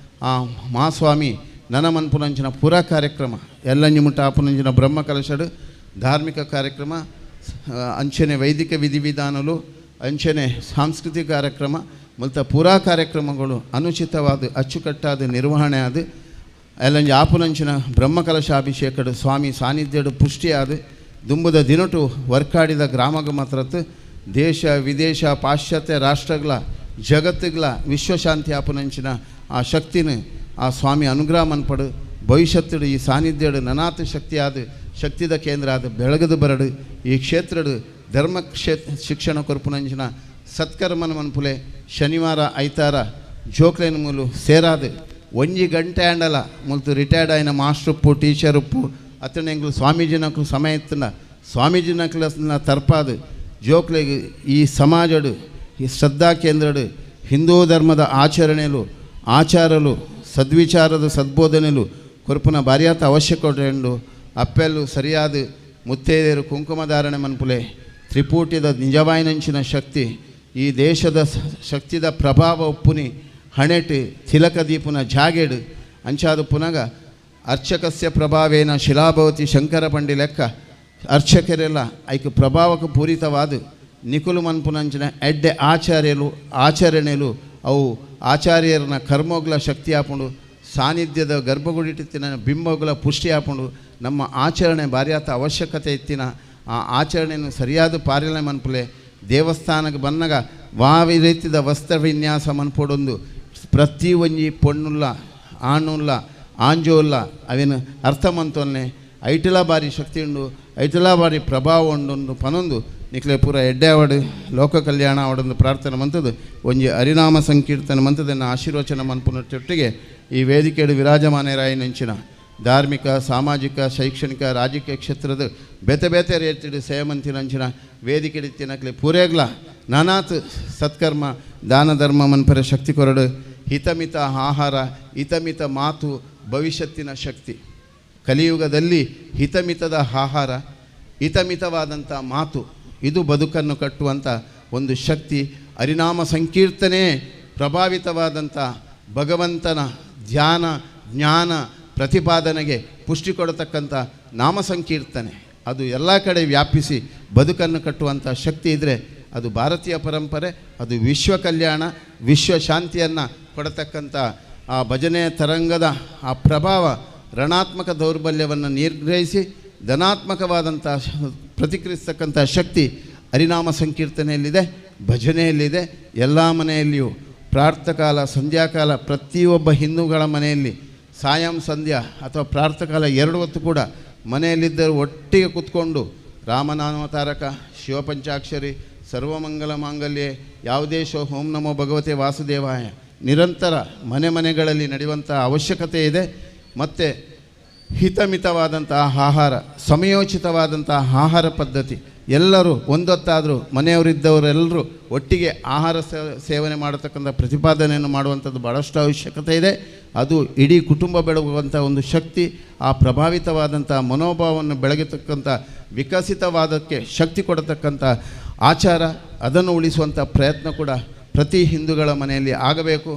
ಆ ಮಹಾಸ್ವಾಮಿ ನನ್ನ ಮನ್ಪುನಂಚಿನ ಪೂರಾ ಕಾರ್ಯಕ್ರಮ ಎಲ್ಲಂಜಿ ಮುಟ್ಟ ಆಪುನಂಚಿನ ಬ್ರಹ್ಮ ಕಲಶಡು ಧಾರ್ಮಿಕ ಕಾರ್ಯಕ್ರಮ ಅಂಚನೆ ವೈದಿಕ ವಿಧಿವಿಧಾನಗಳು ಅಂಚನೆ ಸಾಂಸ್ಕೃತಿಕ ಕಾರ್ಯಕ್ರಮ ಮತ್ತು ಪೂರಾ ಕಾರ್ಯಕ್ರಮಗಳು ಅನುಚಿತವಾದ ಅಚ್ಚುಕಟ್ಟಾದ ನಿರ್ವಹಣೆ ಆದ ಎಲ್ಲಂಜಿ ಆಪುನಂಚಿನ ಬ್ರಹ್ಮಕಲಶಾಭಿಷೇಕಡು ಸ್ವಾಮಿ ಸಾನ್ನಿಧ್ಯಡು ಪುಷ್ಟಿಯಾದ ದುಂಬುದ ದಿನಟು ವರ್ಕಾಡಿದ ಗ್ರಾಮಗ ಮಾತ್ರತ್ತು ದೇಶ ವಿದೇಶ ಪಾಶ್ಚಾತ್ಯ ರಾಷ್ಟ್ರಗಳ ಜಗತ್ತುಗಳ ವಿಶ್ವಶಾಂತಿ ಆಪುನಂಚಿನ ಆ ಶಕ್ತಿನ ಆ ಸ್ವಾಮಿ ಅನುಗ್ರಹ ಮನ್ಪಡು ಭವಿಷ್ಯತ್ತಡು ಈ ಸಾನ್ನಿಧ್ಯಡು ನನಾಥ ಶಕ್ತಿಯಾದ ಶಕ್ತಿದ ಕೇಂದ್ರ ಆದ ಬೆಳಗದು ಬರಡು ಈ ಕ್ಷೇತ್ರಡು ಧರ್ಮ ಶಿಕ್ಷಣ ಕೊರ್ಪುನಂಚಿನ ಸತ್ಕರ್ಮನ ಮನ್ಪುಲೆ ಶನಿವಾರ ಐತಾರ ಜೋಕ್ಲೇನ ಮೂಲು ಸೇರಾದು 1 ಗಂಟೆ ಆಂಡಲ ಮುಲ್ತು ರಿಟೈರ್ಡ್ ಆಯ್ನ ಮಾಸ್ಟರ್ ಉಪ್ಪು ಟೀಚರ್ ಉಪ್ಪು ಅತನೆಂಗ್ಲು ಸ್ವಾಮೀಜಿನಕ್ಲು ಸಮಯ ಇತ್ತನ ಸ್ವಾಮೀಜಿನಕ್ಲ ತರ್ಪಾದು ಜೋಕ್ಲೆಗೆ ಈ ಸಮಾಜಡು ಈ ಶ್ರದ್ಧಾ ಕೇಂದ್ರಡು ಹಿಂದೂ ಧರ್ಮದ ಆಚರಣೆಲು ಆಚಾರಲು ಸದ್ವಿಚಾರದ ಸದ್ಬೋಧನೆಲು ಕೊರ್ಪುನ ಬಾರಿಯಾತ ಅವಶ್ಯಕತೆಂಡು ಅಪ್ಪೆಲ್ಲು ಸರಿಯಾದ ಮುತ್ತೈದೆಯರು ಕುಂಕುಮಧಾರಣೆ ಮನ್ಪುಲೆ ತ್ರಿಪೂಟಿದ ನಿಜವಾಯಿನಂಚಿನ ಶಕ್ತಿ ಈ ದೇಶದ ಶಕ್ತಿದ ಪ್ರಭಾವ ಉಪ್ಪುನಿ ಹಣೆಟ್ ತಿಲಕ ದೀಪುನ ಜಾಗೆಡು ಅಂಚಾದ ಪುನಗ ಅರ್ಚಕಸ್ಯ ಪ್ರಭಾವೇನ ಶಿಲಾಭವತಿ ಶಂಕರ ಪಂಡಿ ಲೆಕ್ಕ ಅರ್ಚಕರೆಲ್ಲ ಐಕ ಪ್ರಭಾವಕ್ಕೆ ಪೂರಿತವಾದ ನಿಕುಲು ಮನ್ಪುನಂಚಿನ ಎಡ್ಡೆ ಆಚರಣೆಲು ಅವು ಆಚಾರ್ಯರನ್ನ ಕರ್ಮೋಗ್ಲ ಶಕ್ತಿ ಹಾಕೊಂಡು ಸಾನ್ನಿಧ್ಯದ ಗರ್ಭಗುಡಿಟ್ಟಿನ ಬಿಂಬಗಳ ಪುಷ್ಟಿ ಹಾಕೊಂಡು ನಮ್ಮ ಆಚರಣೆ ಬಾರಿಯಾತ ಅವಶ್ಯಕತೆ ಇತ್ತಿನ ಆ ಆಚರಣೆಯನ್ನು ಸರಿಯಾದ ಪಾಲನೆ ಮನ್ಪುಲೆ ದೇವಸ್ಥಾನಕ್ಕೆ ಬಂದಾಗ ವಾವಿ ರೀತಿದ ವಸ್ತ್ರ ವಿನ್ಯಾಸ ಮನ್ಪೊಡೊಂದು ಪ್ರತಿ ಒಂಜಿ ಪೊಣ್ಣುಲ್ಲ ಆಣುಲ್ಲ ಆಂಜೋಲ್ಲ ಅವೇನು ಅರ್ಥ ಮಂತೊನ್ನೆ ಐಟಲ ಬಾರಿ ಶಕ್ತಿ ಉಂಡು ಐಟಲ ಬಾರಿ ಪ್ರಭಾವ ಉಂಡು ಪನೊಂದು ನಿಕ್ಲೆ ಪೂರ ಎಡ್ಡೆ ಅವಡು ಲೋಕ ಕಲ್ಯಾಣ ಅವಡೊಂದು ಪ್ರಾರ್ಥನೆ ಮಂತದ್ದು ಒಂಜಿ ಹರಿನಾಮ ಸಂಕೀರ್ತನೆ ಮಂತದನ್ನು ಆಶೀರ್ವಚನ ಮನ್ಪುನೊಟ್ಟಿಗೆ ಈ ವೇದಿಕೆಡು ವಿರಾಜಮಾನರಾಯಿನಂಚಿನ ಧಾರ್ಮಿಕ ಸಾಮಾಜಿಕ ಶೈಕ್ಷಣಿಕ ರಾಜಕೀಯ ಕ್ಷೇತ್ರದ ಬೇತೆ ಬೇತೆ ರೀತಿಯ ಸೇವಂತಿನಂಚಿನ ವೇದಿಕೆಡಿತ್ತಿನಕ್ಲೆ ಪೂರೇಗ್ಲ ನಾನಾತ್ ಸತ್ಕರ್ಮ ದಾನ ಧರ್ಮ ಮನ್ಪರ ಶಕ್ತಿ ಕೊರಡು ಹಿತಮಿತ ಆಹಾರ ಹಿತಮಿತ ಮಾತು ಭವಿಷ್ಯತ್ತಿನ ಶಕ್ತಿ ಕಲಿಯುಗದಲ್ಲಿ ಹಿತಮಿತದ ಆಹಾರ ಹಿತಮಿತವಾದಂಥ ಮಾತು ಇದು ಬದುಕನ್ನು ಕಟ್ಟುವಂಥ ಒಂದು ಶಕ್ತಿ ಹರಿನಾಮ ಸಂಕೀರ್ತನೆ ಪ್ರಭಾವಿತವಾದಂಥ ಭಗವಂತನ ಧ್ಯಾನ ಜ್ಞಾನ ಪ್ರತಿಪಾದನೆಗೆ ಪುಷ್ಟಿ ಕೊಡತಕ್ಕಂಥ ನಾಮ ಸಂಕೀರ್ತನೆ ಅದು ಎಲ್ಲ ಕಡೆ ವ್ಯಾಪಿಸಿ ಬದುಕನ್ನು ಕಟ್ಟುವಂಥ ಶಕ್ತಿ ಇದ್ದರೆ ಅದು ಭಾರತೀಯ ಪರಂಪರೆ, ಅದು ವಿಶ್ವ ಕಲ್ಯಾಣ ವಿಶ್ವ ಶಾಂತಿಯನ್ನು ಕೊಡತಕ್ಕಂಥ ಆ ಭಜನೆಯ ತರಂಗದ ಆ ಪ್ರಭಾವ ಋಣಾತ್ಮಕ ದೌರ್ಬಲ್ಯವನ್ನು ನಿರ್ಗ್ರಹಿಸಿ ಧನಾತ್ಮಕವಾದಂಥ ಪ್ರತಿಕ್ರಿಯಿಸ್ತಕ್ಕಂಥ ಶಕ್ತಿ ಹರಿನಾಮ ಸಂಕೀರ್ತನೆಯಲ್ಲಿದೆ, ಭಜನೆಯಲ್ಲಿದೆ. ಎಲ್ಲ ಮನೆಯಲ್ಲಿಯೂ ಪ್ರಾರ್ಥಕಾಲ ಸಂಧ್ಯಾಕಾಲ ಪ್ರತಿಯೊಬ್ಬ ಹಿಂದೂಗಳ ಮನೆಯಲ್ಲಿ ಸಾಯಂ ಸಂಧ್ಯಾ ಅಥವಾ ಪ್ರಾರ್ಥಕಾಲ 2 ಹೊತ್ತು ಕೂಡ ಮನೆಯಲ್ಲಿದ್ದರೂ ಒಟ್ಟಿಗೆ ಕೂತ್ಕೊಂಡು ರಾಮನಾಮತಾರಕ ಶಿವಪಂಚಾಕ್ಷರಿ ಸರ್ವಮಂಗಲ ಮಾಂಗಲ್ಯೆ ಯಾವುದೇಶೋ ಓಂ ನಮೋ ಭಗವತೆ ವಾಸುದೇವಾಯ ನಿರಂತರ ಮನೆಗಳಲ್ಲಿ ನಡೆಯುವಂಥ ಅವಶ್ಯಕತೆ ಇದೆ. ಮತ್ತು ಹಿತಮಿತವಾದಂತಹ ಆಹಾರ, ಸಮಯೋಚಿತವಾದಂತಹ ಆಹಾರ ಪದ್ಧತಿ, ಎಲ್ಲರೂ ಒಂದೊತ್ತಾದರೂ ಮನೆಯವರಿದ್ದವರೆಲ್ಲರೂ ಒಟ್ಟಿಗೆ ಆಹಾರ ಸೇವನೆ ಮಾಡತಕ್ಕಂಥ ಪ್ರತಿಪಾದನೆಯನ್ನು ಮಾಡುವಂಥದ್ದು ಭಾಳಷ್ಟು ಅವಶ್ಯಕತೆ ಇದೆ. ಅದು ಇಡೀ ಕುಟುಂಬ ಬೆಳಗುವಂಥ ಒಂದು ಶಕ್ತಿ, ಆ ಪ್ರಭಾವಿತವಾದಂಥ ಮನೋಭಾವವನ್ನು ಬೆಳಗತಕ್ಕಂಥ ವಿಕಸಿತವಾದಕ್ಕೆ ಶಕ್ತಿ ಕೊಡತಕ್ಕಂಥ ಆಚಾರ, ಅದನ್ನು ಉಳಿಸುವಂಥ ಪ್ರಯತ್ನ ಕೂಡ ಪ್ರತಿ ಹಿಂದೂಗಳ ಮನೆಯಲ್ಲಿ ಆಗಬೇಕು.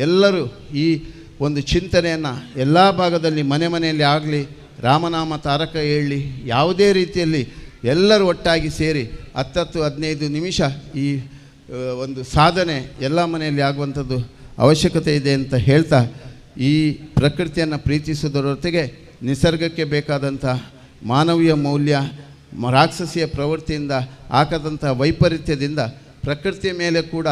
ಎಲ್ಲರೂ ಈ ಒಂದು ಚಿಂತನೆಯನ್ನು ಎಲ್ಲ ಭಾಗದಲ್ಲಿ ಮನೆಯಲ್ಲಿ ಆಗಲಿ, ರಾಮನಾಮ ತಾರಕ ಹೇಳಿ ಯಾವುದೇ ರೀತಿಯಲ್ಲಿ ಎಲ್ಲರೂ ಒಟ್ಟಾಗಿ ಸೇರಿ 10-15 ನಿಮಿಷ ಈ ಒಂದು ಸಾಧನೆ ಎಲ್ಲ ಮನೆಯಲ್ಲಿ ಆಗುವಂಥದ್ದು ಅವಶ್ಯಕತೆ ಇದೆ ಅಂತ ಹೇಳ್ತಾ, ಈ ಪ್ರಕೃತಿಯನ್ನು ಪ್ರೀತಿಸುವುದರೊಟ್ಟಿಗೆ ನಿಸರ್ಗಕ್ಕೆ ಬೇಕಾದಂಥ ಮಾನವೀಯ ಮೌಲ್ಯ, ರಾಕ್ಷಸಿಯ ಪ್ರವೃತ್ತಿಯಿಂದ ಆಗದಂಥ ವೈಪರೀತ್ಯದಿಂದ ಪ್ರಕೃತಿಯ ಮೇಲೆ ಕೂಡ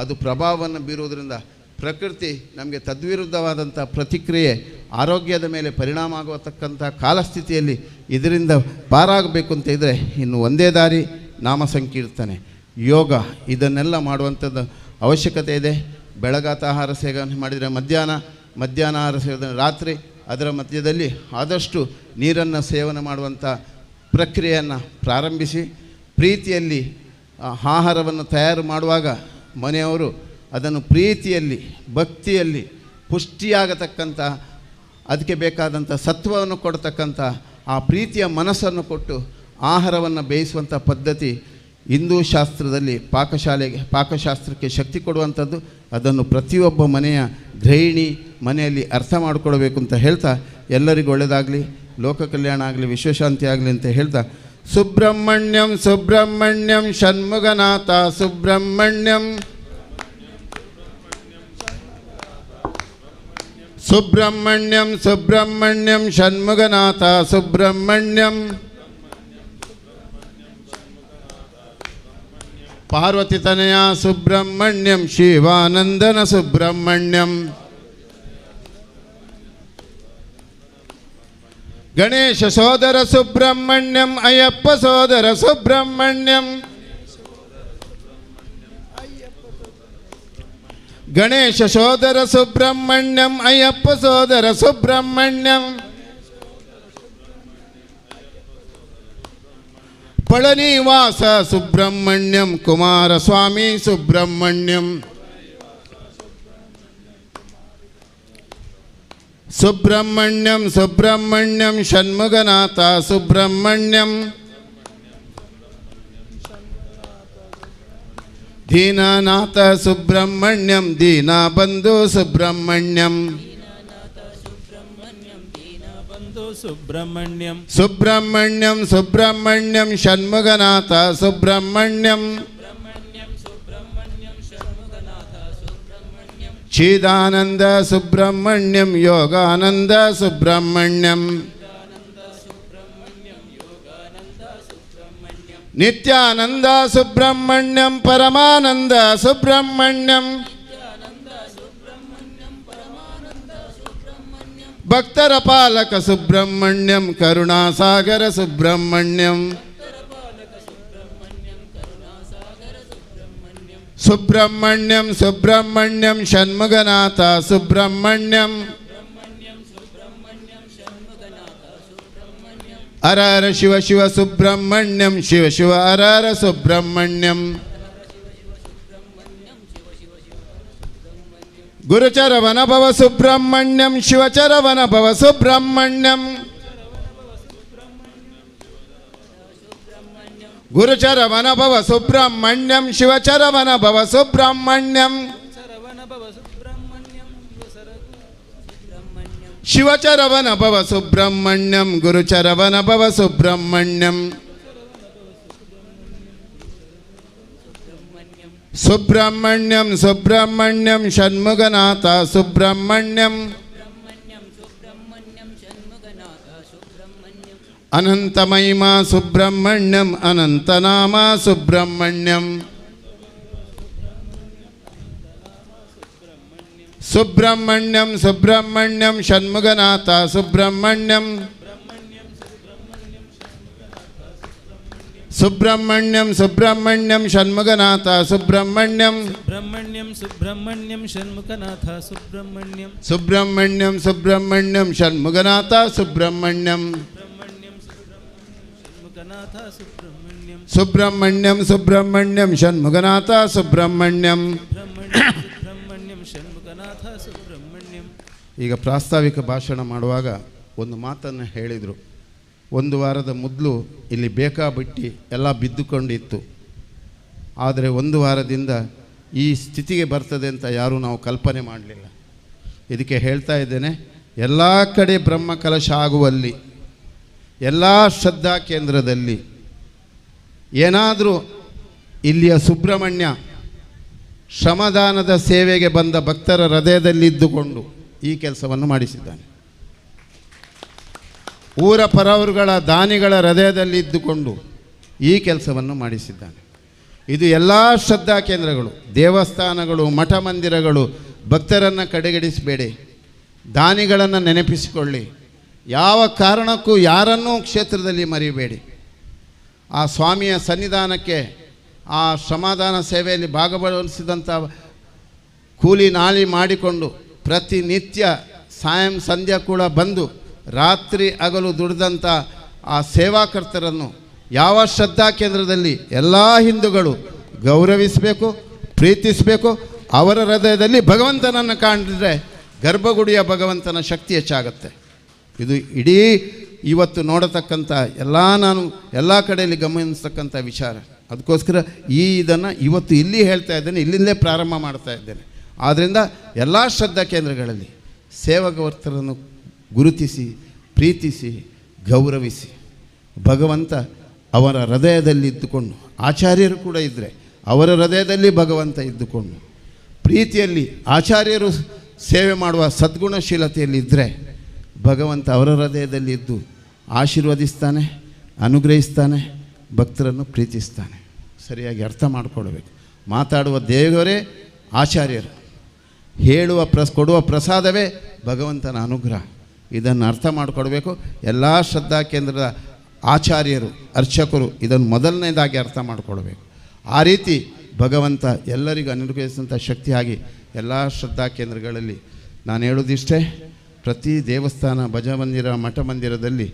ಅದು ಪ್ರಭಾವವನ್ನು ಬೀರುವುದರಿಂದ ಪ್ರಕೃತಿ ನಮಗೆ ತದ್ವಿರುದ್ಧವಾದಂಥ ಪ್ರತಿಕ್ರಿಯೆ ಆರೋಗ್ಯದ ಮೇಲೆ ಪರಿಣಾಮ ಆಗತಕ್ಕಂಥ ಕಾಲಸ್ಥಿತಿಯಲ್ಲಿ ಇದರಿಂದ ಪಾರಾಗಬೇಕು ಅಂತ ಇದ್ದರೆ ಇನ್ನು ಒಂದೇ ದಾರಿ ನಾಮ ಸಂಕೀರ್ತನೆ, ಯೋಗ, ಇದನ್ನೆಲ್ಲ ಮಾಡುವಂಥದ್ದು ಅವಶ್ಯಕತೆ ಇದೆ. ಬೆಳಗಾತ ಆಹಾರ ಸೇವನೆ ಮಾಡಿದರೆ ಮಧ್ಯಾಹ್ನ ಆಹಾರ ಸೇವನೆ ರಾತ್ರಿ, ಅದರ ಮಧ್ಯದಲ್ಲಿ ಆದಷ್ಟು ನೀರನ್ನು ಸೇವನೆ ಮಾಡುವಂಥ ಪ್ರಕ್ರಿಯೆಯನ್ನು ಪ್ರಾರಂಭಿಸಿ ಪ್ರೀತಿಯಲ್ಲಿ ಆಹಾರವನ್ನು ತಯಾರು ಮಾಡುವಾಗ ಮನೆಯವರು ಅದನ್ನು ಪ್ರೀತಿಯಲ್ಲಿ ಭಕ್ತಿಯಲ್ಲಿ ಪುಷ್ಟಿಯಾಗತಕ್ಕಂಥ ಅದಕ್ಕೆ ಬೇಕಾದಂಥ ಸತ್ವವನ್ನು ಕೊಡ್ತಕ್ಕಂಥ ಆ ಪ್ರೀತಿಯ ಮನಸ್ಸನ್ನು ಕೊಟ್ಟು ಆಹಾರವನ್ನು ಬೇಯಿಸುವಂಥ ಪದ್ಧತಿ ಹಿಂದೂ ಶಾಸ್ತ್ರದಲ್ಲಿ ಪಾಕಶಾಸ್ತ್ರಕ್ಕೆ ಶಕ್ತಿ ಕೊಡುವಂಥದ್ದು. ಅದನ್ನು ಪ್ರತಿಯೊಬ್ಬ ಮನೆಯ ಗೃಹಿಣಿ ಮನೆಯಲ್ಲಿ ಅರ್ಥ ಮಾಡಿಕೊಳ್ಬೇಕು ಅಂತ ಹೇಳ್ತಾ, ಎಲ್ಲರಿಗೂ ಒಳ್ಳೆಯದಾಗಲಿ, ಲೋಕ ಕಲ್ಯಾಣ ಆಗಲಿ, ವಿಶ್ವಶಾಂತಿ ಆಗಲಿ ಅಂತ ಹೇಳ್ತಾ, ಸುಬ್ರಹ್ಮಣ್ಯಂ ಸುಬ್ರಹ್ಮಣ್ಯಂ ಷಣ್ಮುಗನಾಥ ಸುಬ್ರಹ್ಮಣ್ಯಂ ಸುಬ್ರಹ್ಮಣ್ಯಂ ಸುಬ್ರಹ್ಮಣ್ಯಂ ಷಣ್ಮುಗನಾಥ ಸುಬ್ರಹ್ಮಣ್ಯಂ ಪಾರ್ವತಿ ತನಯ ಸುಬ್ರಹ್ಮಣ್ಯಂ ಶಿವಾನಂದನ ಸುಬ್ರಹ್ಮಣ್ಯಂ ಗಣೇಶ ಸೋದರ ಸುಬ್ರಹ್ಮಣ್ಯಂ ಅಯ್ಯಪ್ಪ ಸೋದರ ಸುಬ್ರಹ್ಮಣ್ಯಂ ಗಣೇಶ ಸೋದರ ಸುಬ್ರಹ್ಮಣ್ಯಂ ಅಯ್ಯಪ್ಪ ಸೋದರ ಸುಬ್ರಹ್ಮಣ್ಯಂ ಪಳನಿವಾಸ ಸುಬ್ರಹ್ಮಣ್ಯಂ ಕುಮಾರಸ್ವಾಮಿ ಸುಬ್ರಹ್ಮಣ್ಯಂ ಸುಬ್ರಹ್ಮಣ್ಯಂ ಸುಬ್ರಹ್ಮಣ್ಯಂ ಷಣ್ಮುಗನಾಥ ಸುಬ್ರಹ್ಮಣ್ಯಂ ದೀನನಾಥ ಸುಬ್ರಹ್ಮಣ್ಯಂ ದೀನಬಂಧು ಸುಬ್ರಹ್ಮಣ್ಯಂ ಸುಬ್ರಹ್ಮಣ್ಯಂ ಸುಬ್ರಹ್ಮಣ್ಯಂ ಸುಬ್ರಹ್ಮಣ್ಯಂ ಷಣ್ಮುಗನಾಥ ಸುಬ್ರಹ್ಮಣ್ಯಂ ಚಿದಾನಂದ ಸುಬ್ರಹ್ಮಣ್ಯಂ ಯೋಗಾನಂದ ಸುಬ್ರಹ್ಮಣ್ಯಂ ನಿತ್ಯಾನಂದ ಸುಬ್ರಹ್ಮಣ್ಯಂ ಪರಮಾನಂದ ಸುಬ್ರಹ್ಮಣ್ಯಂ ಭಕ್ತರ ಪಾಲಕ ಸುಬ್ರಹ್ಮಣ್ಯಂ ಕರುಣಾಸಾಗರ ಸುಬ್ರಹ್ಮಣ್ಯಂ ಸುಬ್ರಹ್ಮಣ್ಯಂ ಸುಬ್ರಹ್ಮಣ್ಯಂ ಷಣ್ಮುಗನಾಥ ಸುಬ್ರಹ್ಮಣ್ಯಂ ಹರ ಹರ ಶಿವ ಶಿವ ಸುಬ್ರಹ್ಮಣ್ಯಂ ಶಿವ ಶಿವ ಹರ ಹರ ಸುಬ್ರಹ್ಮಣ್ಯಂ ಗುರುಚರವನ ಭವ ಸುಬ್ರಹ್ಮಣ್ಯಂ ಶಿವಚರವನ ಭವ ಸುಬ್ರಹ್ಮಣ್ಯಂ ಗುರುಚರವನ ಭವ ಸುಬ್ರಹ್ಮಣ್ಯಂ ಶಿವಚರವನ ಭವ ಸುಬ್ರಹ್ಮಣ್ಯಂ ಶಿವಚರವನ ಭವ ಸುಬ್ರಹ್ಮಣ್ಯಂ ಗುರುಚರವನ ಭವ ಸುಬ್ರಹ್ಮಣ್ಯಂ ಸುಬ್ರಹ್ಮಣ್ಯಂ ಸುಬ್ರಹ್ಮಣ್ಯಂ ಷಣ್ಮುಗನಾಥ ಸುಬ್ರಹ್ಮಣ್ಯಂ ಅನಂತಮಹಿಮಾ ಸುಬ್ರಹ್ಮಣ್ಯಂ ಅನಂತನಾಮ ಸುಬ್ರಹ್ಮಣ್ಯಂ ಸುಬ್ರಹ್ಮಣ್ಯಂ ಸುಬ್ರಹ್ಮಣ್ಯಂ ಷಣ್ಮುಗನಾಥ ಸುಬ್ರಹ್ಮಣ್ಯಂ ಸುಬ್ರಹ್ಮಣ್ಯಂ ಸುಬ್ರಹ್ಮಣ್ಯಂ ಷಣ್ಮುಗನಾಥ ಸುಬ್ರಹ್ಮಣ್ಯಂ ಸುಬ್ರಹ್ಮಣ್ಯಂ ಸುಬ್ರಹ್ಮಣ್ಯಂ ಷಣ್ಮುಖನಾಥ ಸುಬ್ರಹ್ಮಣ್ಯಂ ಸುಬ್ರಹ್ಮಣ್ಯಂ ಸುಬ್ರಹ್ಮಣ್ಯಂ ಷಣ್ಮುಗನಾಥ ಸುಬ್ರಹ್ಮಣ್ಯಂ ಸುಬ್ರಹ್ಮಣ್ಯಂ ಸುಬ್ರಹ್ಮಣ್ಯಂ ಷಣ್ಮುಗನಾಥ ಸುಬ್ರಹ್ಮಣ್ಯಂ. ಈಗ ಪ್ರಾಸ್ತಾವಿಕ ಭಾಷಣ ಮಾಡುವಾಗ ಒಂದು ಮಾತನ್ನು ಹೇಳಿದರು. ಒಂದು ವಾರದ ಮೊದಲು ಇಲ್ಲಿ ಬೇಕಾಬಿಟ್ಟಿ ಎಲ್ಲ ಬಿದ್ದುಕೊಂಡಿತ್ತು. ಆದರೆ ಒಂದು ವಾರದಿಂದ ಈ ಸ್ಥಿತಿಗೆ ಬರ್ತದೆ ಅಂತ ಯಾರೂ ನಾವು ಕಲ್ಪನೆ ಮಾಡಲಿಲ್ಲ. ಇದಕ್ಕೆ ಹೇಳ್ತಾ ಇದ್ದೇನೆ, ಎಲ್ಲ ಕಡೆ ಬ್ರಹ್ಮ ಕಲಶ ಆಗುವಲ್ಲಿ, ಎಲ್ಲ ಶ್ರದ್ಧಾ ಕೇಂದ್ರದಲ್ಲಿ ಏನಾದರೂ ಇಲ್ಲಿಯ ಸುಬ್ರಹ್ಮಣ್ಯ ಶ್ರಮದಾನದ ಸೇವೆಗೆ ಬಂದ ಭಕ್ತರ ಹೃದಯದಲ್ಲಿದ್ದುಕೊಂಡು ಈ ಕೆಲಸವನ್ನು ಮಾಡಿಸಿದ್ದಾನೆ. ಊರ ಪರವರುಗಳ ದಾನಿಗಳ ಹೃದಯದಲ್ಲಿದ್ದುಕೊಂಡು ಈ ಕೆಲಸವನ್ನು ಮಾಡಿಸಿದ್ದಾನೆ. ಇದು ಎಲ್ಲ ಶ್ರದ್ಧಾ ಕೇಂದ್ರಗಳು, ದೇವಸ್ಥಾನಗಳು, ಮಠ ಮಂದಿರಗಳು ಭಕ್ತರನ್ನು ಕಡೆಗಣಿಸಬೇಡಿ, ದಾನಿಗಳನ್ನು ನೆನಪಿಸಿಕೊಳ್ಳಿ. ಯಾವ ಕಾರಣಕ್ಕೂ ಯಾರನ್ನೂ ಕ್ಷೇತ್ರದಲ್ಲಿ ಮರಿಬೇಡಿ. ಆ ಸ್ವಾಮಿಯ ಸನ್ನಿಧಾನಕ್ಕೆ ಆ ಶ್ರಮದಾನ ಸೇವೆಯಲ್ಲಿ ಭಾಗವಹಿಸಿದಂಥ ಕೂಲಿ ನಾಲಿ ಮಾಡಿಕೊಂಡು ಪ್ರತಿನಿತ್ಯ ಸಂಧ್ಯಾ ಕೂಡ ಬಂದು ರಾತ್ರಿ ಹಗಲು ದುಡಿದಂಥ ಆ ಸೇವಾಕರ್ತರನ್ನು ಯಾವ ಶ್ರದ್ಧಾ ಕೇಂದ್ರದಲ್ಲಿ ಎಲ್ಲ ಹಿಂದೂಗಳು ಗೌರವಿಸಬೇಕು, ಪ್ರೀತಿಸಬೇಕು. ಅವರ ಹೃದಯದಲ್ಲಿ ಭಗವಂತನನ್ನು ಕಾಣಿದ್ರೆ ಗರ್ಭಗುಡಿಯ ಭಗವಂತನ ಶಕ್ತಿ ಹೆಚ್ಚಾಗುತ್ತೆ. ಇದು ಇಡೀ ಇವತ್ತು ನೋಡತಕ್ಕಂಥ ನಾನು ಎಲ್ಲ ಕಡೆಯಲ್ಲಿ ಗಮನಿಸ್ತಕ್ಕಂಥ ವಿಚಾರ. ಅದಕ್ಕೋಸ್ಕರ ಇದನ್ನು ಇವತ್ತು ಇಲ್ಲಿ ಹೇಳ್ತಾ ಇದ್ದೇನೆ, ಇಲ್ಲಿಂದಲೇ ಪ್ರಾರಂಭ ಮಾಡ್ತಾ ಇದ್ದೇನೆ. ಆದ್ದರಿಂದ ಎಲ್ಲ ಶ್ರದ್ಧಾ ಕೇಂದ್ರಗಳಲ್ಲಿ ಸೇವಕರ್ತರನ್ನು ಗುರುತಿಸಿ, ಪ್ರೀತಿಸಿ, ಗೌರವಿಸಿ. ಭಗವಂತ ಅವರ ಹೃದಯದಲ್ಲಿ ಇದ್ದುಕೊಂಡು, ಆಚಾರ್ಯರು ಕೂಡ ಇದ್ದರೆ ಅವರ ಹೃದಯದಲ್ಲಿ ಭಗವಂತ ಇದ್ದುಕೊಂಡು, ಪ್ರೀತಿಯಲ್ಲಿ ಆಚಾರ್ಯರು ಸೇವೆ ಮಾಡುವ ಸದ್ಗುಣಶೀಲತೆಯಲ್ಲಿ ಇದ್ದರೆ ಭಗವಂತ ಅವರ ಹೃದಯದಲ್ಲಿ ಇದ್ದು ಆಶೀರ್ವದಿಸ್ತಾನೆ, ಅನುಗ್ರಹಿಸ್ತಾನೆ, ಭಕ್ತರನ್ನು ಪ್ರೀತಿಸ್ತಾನೆ. ಸರಿಯಾಗಿ ಅರ್ಥ ಮಾಡಿಕೊಳ್ಬೇಕು. ಮಾತಾಡುವ ದೇವರೇ ಆಚಾರ್ಯರು, ಹೇಳುವ ಕೊಡುವ ಪ್ರಸಾದವೇ ಭಗವಂತನ ಅನುಗ್ರಹ. ಇದನ್ನು ಅರ್ಥ ಮಾಡಿಕೊಡ್ಬೇಕು. ಎಲ್ಲ ಶ್ರದ್ಧಾ ಕೇಂದ್ರದ ಆಚಾರ್ಯರು, ಅರ್ಚಕರು ಇದನ್ನು ಮೊದಲನೇದಾಗಿ ಅರ್ಥ ಮಾಡಿಕೊಡ್ಬೇಕು. ಆ ರೀತಿ ಭಗವಂತ ಎಲ್ಲರಿಗೂ ಅನುಗ್ರಹಿಸಿದಂಥ ಶಕ್ತಿಯಾಗಿ ಎಲ್ಲ ಶ್ರದ್ಧಾ ಕೇಂದ್ರಗಳಲ್ಲಿ ನಾನು ಹೇಳೋದಿಷ್ಟೇ, ಪ್ರತಿ ದೇವಸ್ಥಾನ, ಭಜಮಂದಿರ, ಮಠ ಮಂದಿರದಲ್ಲಿ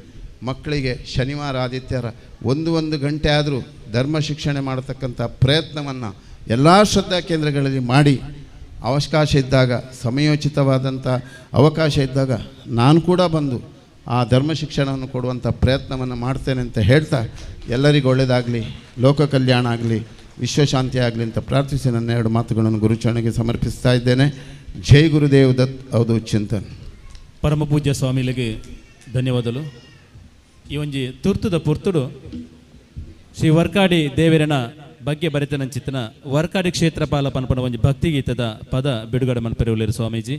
ಮಕ್ಕಳಿಗೆ ಶನಿವಾರ ಆದಿತ್ಯವಾರ ಒಂದು ಗಂಟೆ ಆದರೂ ಧರ್ಮ ಶಿಕ್ಷಣೆ ಮಾಡತಕ್ಕಂಥ ಪ್ರಯತ್ನವನ್ನು ಎಲ್ಲ ಶ್ರದ್ಧಾ ಕೇಂದ್ರಗಳಲ್ಲಿ ಮಾಡಿ, ಅವಕಾಶ ಇದ್ದಾಗ, ಸಮಯೋಚಿತವಾದಂಥ ಅವಕಾಶ ಇದ್ದಾಗ ನಾನು ಕೂಡ ಬಂದು ಆ ಧರ್ಮ ಶಿಕ್ಷಣವನ್ನು ಕೊಡುವಂಥ ಪ್ರಯತ್ನವನ್ನು ಮಾಡ್ತೇನೆ ಅಂತ ಹೇಳ್ತಾ, ಎಲ್ಲರಿಗೂ ಒಳ್ಳೆಯದಾಗಲಿ, ಲೋಕ ಕಲ್ಯಾಣ ಆಗಲಿ, ವಿಶ್ವಶಾಂತಿ ಆಗಲಿ ಅಂತ ಪ್ರಾರ್ಥಿಸಿ ನನ್ನ 2 ಮಾತುಗಳನ್ನು ಗುರುಚರಣೆಗೆ ಸಮರ್ಪಿಸ್ತಾ ಇದ್ದೇನೆ. ಜೈ ಗುರುದೇವ್ ದತ್ ಅವಧೂತ್ ಚಿಂತನ್. ಪರಮ ಪೂಜ್ಯ ಸ್ವಾಮಿಗಳಿಗೆ ಧನ್ಯವಾದಗಳು. ಈ ಒಂಜಿ ತುರ್ತುದ ಪುರ್ತುಡು ಶ್ರೀ ವರ್ಕಾಡಿ ದೇವರನ ಬಗ್ಗೆ ಬರೆತನಂಚಿತ್ತನ ವರ್ಕಾಡಿ ಕ್ಷೇತ್ರಪಾಲ ಪನ್ಪನ ಒಂಜಿ ಭಕ್ತಿಗೀತದ ಪದ ಬಿಡುಗಡೆ ಮನ್ಪೆರುವುಲೇರು ಸ್ವಾಮೀಜಿ.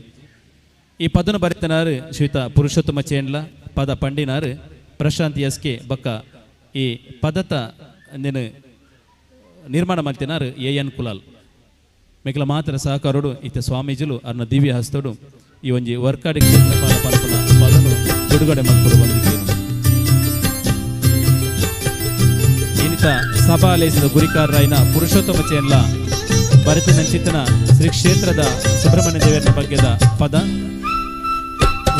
ಈ ಪದನು ಬರೆತನಾರು ಶ್ರೀಯುತ ಪುರುಷೋತ್ತಮ ಚೇಂಡ್ಲ, ಪದ ಪಂಡಿನಾರು ಪ್ರಶಾಂತ್ ಎಸ್ಕೆ ಬಕ್ಕ. ಈ ಪದತ ನೀನು ನಿರ್ಮಾಣ ಮಾಡ್ತಿನಾರು AN ಕುಲಾಲ್. ಮಿಕ್ಲ ಮಾತ್ರ ಸಹಕಾರೋಡು ಇತ್ತ ಸ್ವಾಮೀಜಿಲು ಅರ್ನ ದಿವ್ಯ ಹಸ್ತೋಡು ಈ ಒಂಜಿ ವರ್ಕಾಡಿ ಕ್ಷೇತ್ರಪಾಲ ಪನ್ಪನ ಪದನು ಬಿಡುಗಡೆ ಮನ್ಪುಡು ಬಂದಿದ್ದೇನು. ಇನಿತ ಸಭಾಲೇಸಿದ ಗುರಿಕಾರರಾಯಿನ ಪುರುಷೋತ್ತಮ ಚೇಂಡ್ಲ ಬರೆತನಂಚಿತ್ತನ ಶ್ರೀ ಕ್ಷೇತ್ರದ ಸುಬ್ರಹ್ಮಣ್ಯ ದೇವರ ಬಗ್ಗೆದ ಪದ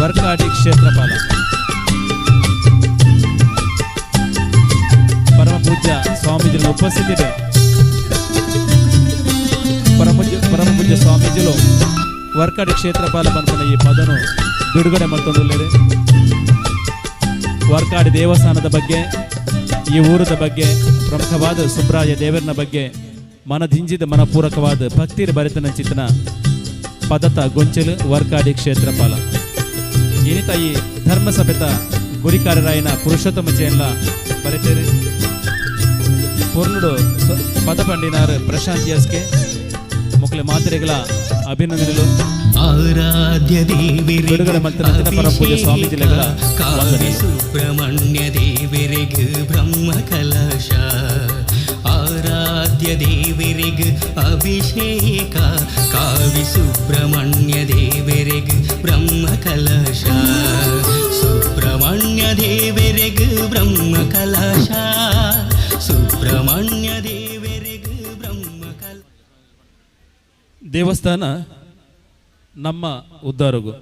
ವರ್ಕಾಡಿ ಕ್ಷೇತ್ರಪಾಲ. ಪರಮ ಪೂಜ್ಯ ಸ್ವಾಮೀಜಿಗಳ ಉಪಸ್ಥಿತಿದೆ. ಪರಮ ಪೂಜ್ಯ ಸ್ವಾಮೀಜಿಲು ವರ್ಕಾಡಿ ಕ್ಷೇತ್ರಪಾಲ ಪನ್ಪನ ಈ ಪದನು ಬಿಡುಗಡೆ ಮಾಡ್ಕೊಂಡುಳ್ಳೇರು. ವರ್ಕಾಡಿ ದೇವಸ್ಥಾನದ ಬಗ್ಗೆ, ಈ ಊರದ ಬಗ್ಗೆ, ಪ್ರಮುಖವಾದ ಸುಬ್ರಾಯ ದೇವರನ ಬಗ್ಗೆ ಮನದಿಂಜಿದ ಮನಪೂರಕವಾದ ಭಕ್ತಿರ ಬರೆತನಂಚಿತ್ತನ ಪದತ ಗೊಂಚಲು ವರ್ಕಾಡಿ ಕ್ಷೇತ್ರಪಾಲ. ಇನಿತ ಈ ಧರ್ಮಸಭೆತ ಗುರಿಕಾರರಾಯಿನ ಪುರುಷೋತ್ತಮ ಚೇಂಡ್ಲ ಬರೆತೇರು. ಪೂರ್ಣುಡು ಪದ ಪಂಡಿನಾರು ಪ್ರಶಾಂತ್ ಎಸ್ಕೆ. ಮುಕ್ಲೆ ಮಾತ್ರೆಗಳ ಅಭಿನಂದನೆಗಳು. ಆರಾಧ್ಯ ದೇವಿರೆ ಬಿಡುಗಡೆ ಮಂತ್ರ ಪರಮ ಪೂಜ್ಯ ಸ್ವಾಮೀಜಿಗಳ ಕಾವಿ ಸುಬ್ರಹ್ಮಣ್ಯ ದೇವಿರೆಗೆ ಬ್ರಹ್ಮ ಕಲಶ. ಆರಾಧ್ಯ ದೇವಿರೆಗೆ ಅಭಿಷೇಕ, ಕಾವಿ ಸುಬ್ರಹ್ಮಣ್ಯ ದೇವಿರೆಗೆ ಬ್ರಹ್ಮ ಕಲಶ. ಸುಬ್ರಹ್ಮಣ್ಯ ದೇವಿರೆಗೆ ಬ್ರಹ್ಮ ಕಲಶ, ಸುಬ್ರಹ್ಮಣ್ಯ ದೇವಿರೆಗೆ ಬ್ರಹ್ಮ ಕಲಶ. ದೇವಸ್ಥಾನ ನಮ್ಮ ಉದ್ಧಾರಗು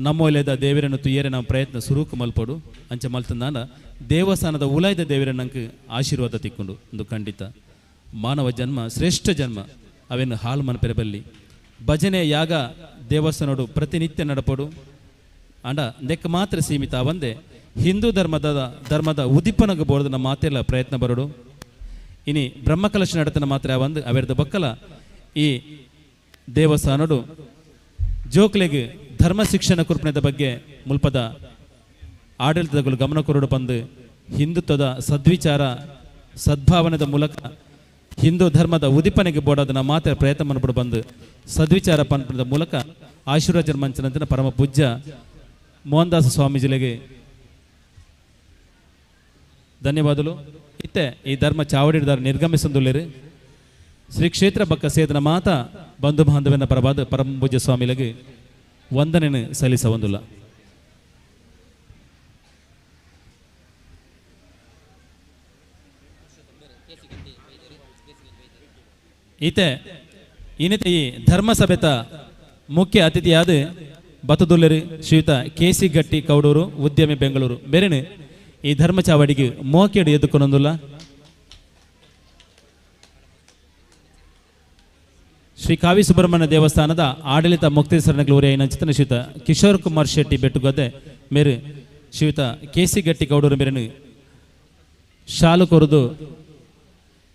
ನಮ್ಮ ಒಲೆದ ದೇವರನ್ನು ತುಯ್ಯರೆ ನಾವು ಪ್ರಯತ್ನ ಸುರೂಕು ಮಲ್ಪಡು ಅಂಚೆ ಮಲ್ತಂದಾನ ದೇವಸ್ಥಾನದ ಉಲಾಯ್ದ ದೇವರ ನಂಗೆ ಆಶೀರ್ವಾದ ತಿಕ್ಕೊಂಡು ಒಂದು ಖಂಡಿತ. ಮಾನವ ಜನ್ಮ ಶ್ರೇಷ್ಠ ಜನ್ಮ ಅವೇನು ಹಾಳು ಮನಪೆರಬಲ್ಲಿ ಭಜನೆ ಯಾಗ ದೇವಸ್ಥಾನೋಡು ಪ್ರತಿನಿತ್ಯ ನಡಪಡು ಅಂಡ ನೆಕ್ಕ ಮಾತ್ರ ಸೀಮಿತ ಅವಂದೇ ಹಿಂದೂ ಧರ್ಮದ ಉದಿಪ್ಪನಗ ಬೋರ್ದನ ಮಾತೆಲ್ಲ ಪ್ರಯತ್ನ ಬರೋಡು. ಇನಿ ಬ್ರಹ್ಮಕಲಶ ನಡತನ ಮಾತ್ರ ಅವಂದು ಅವೆರ್ದ ಬಕ್ಕಲ ಈ ದೇವಸ್ಥಾನೋಡು ಜೋಕ್ಲೆಗೆ ಧರ್ಮ ಶಿಕ್ಷಣ ಕುರ್ಪಣದ ಬಗ್ಗೆ ಮುಲ್ಪದ ಆಡಳಿತಗಳು ಗಮನ ಕೊರಡು ಬಂದು ಹಿಂದುತ್ವದ ಸದ್ವಿಚಾರ ಸದ್ಭಾವನೆದ ಮೂಲಕ ಹಿಂದೂ ಧರ್ಮದ ಉದಿಪನೆಗೆ ಬೋಡೋದನ್ನ ಮಾತ್ರ ಪ್ರಯತ್ನ ಮಾಡ್ಬಿಟ್ಟು ಬಂದು ಸದ್ವಿಚಾರ ಪನ್ಪದ ಮೂಲಕ ಆಶೀರ್ವಾದ ಮಂಚನಂತಿನ ಪರಮ ಪೂಜ್ಯ ಮೋಹನ್ದಾಸ ಸ್ವಾಮೀಜಿಗಳಿಗೆ ಧನ್ಯವಾದಗಳು. ಇತ್ತೆ ಈ ಧರ್ಮ ಚಾವಡಿದಾರ ನಿರ್ಗಮಿಸೊಂದುಳ್ಳೇರು ಶ್ರೀ ಕ್ಷೇತ್ರ ಬಕ್ಕ ಸೇದನ ಮಾತ ಬಂಧು ಬಾಂಧವ್ಯನ ಪರವಾದ ಪರಮ ಪೂಜ್ಯ ಸ್ವಾಮಿಗಳಿಗೆ ವಂದನೆ ಸಲ್ಲಿಸವಂದುಲ್ಲ. ಈತೆ ಇನ್ನಿತ ಈ ಧರ್ಮಸಭೆತ ಮುಖ್ಯ ಅತಿಥಿಯಾದ ಬತದುಲ್ಲರು ಶ್ರೀಯುತ KC ಗಟ್ಟಿ ಕೌಡೂರು ಉದ್ಯಮಿ ಬೆಂಗಳೂರು ಬೇರೆನೆ ಈ ಧರ್ಮ ಚಾವಡಿಗೆ ಮೋಕೆಡು ಎದ್ದುಕೊನೊಂದುಲ್ಲ ಶ್ರೀ ಕಾವಿ ಸುಬ್ರಹ್ಮಣ್ಯ ದೇವಸ್ಥಾನದ ಆಡಳಿತ ಮುಕ್ತೇಶ್ವರನಗಲು ಉರಿಯ ಚಿತ್ರನಿಶ್ಚಿತ ಕಿಶೋರ್ ಕುಮಾರ್ ಶೆಟ್ಟಿ ಬೆಟ್ಟುಗದ್ದೆ ಮೇರು ಶ್ರೀಯುತ ಕೇಸಿ ಗಟ್ಟಿ ಗೌಡರು ಮೇರನು ಶಾಲು ಕೊರದು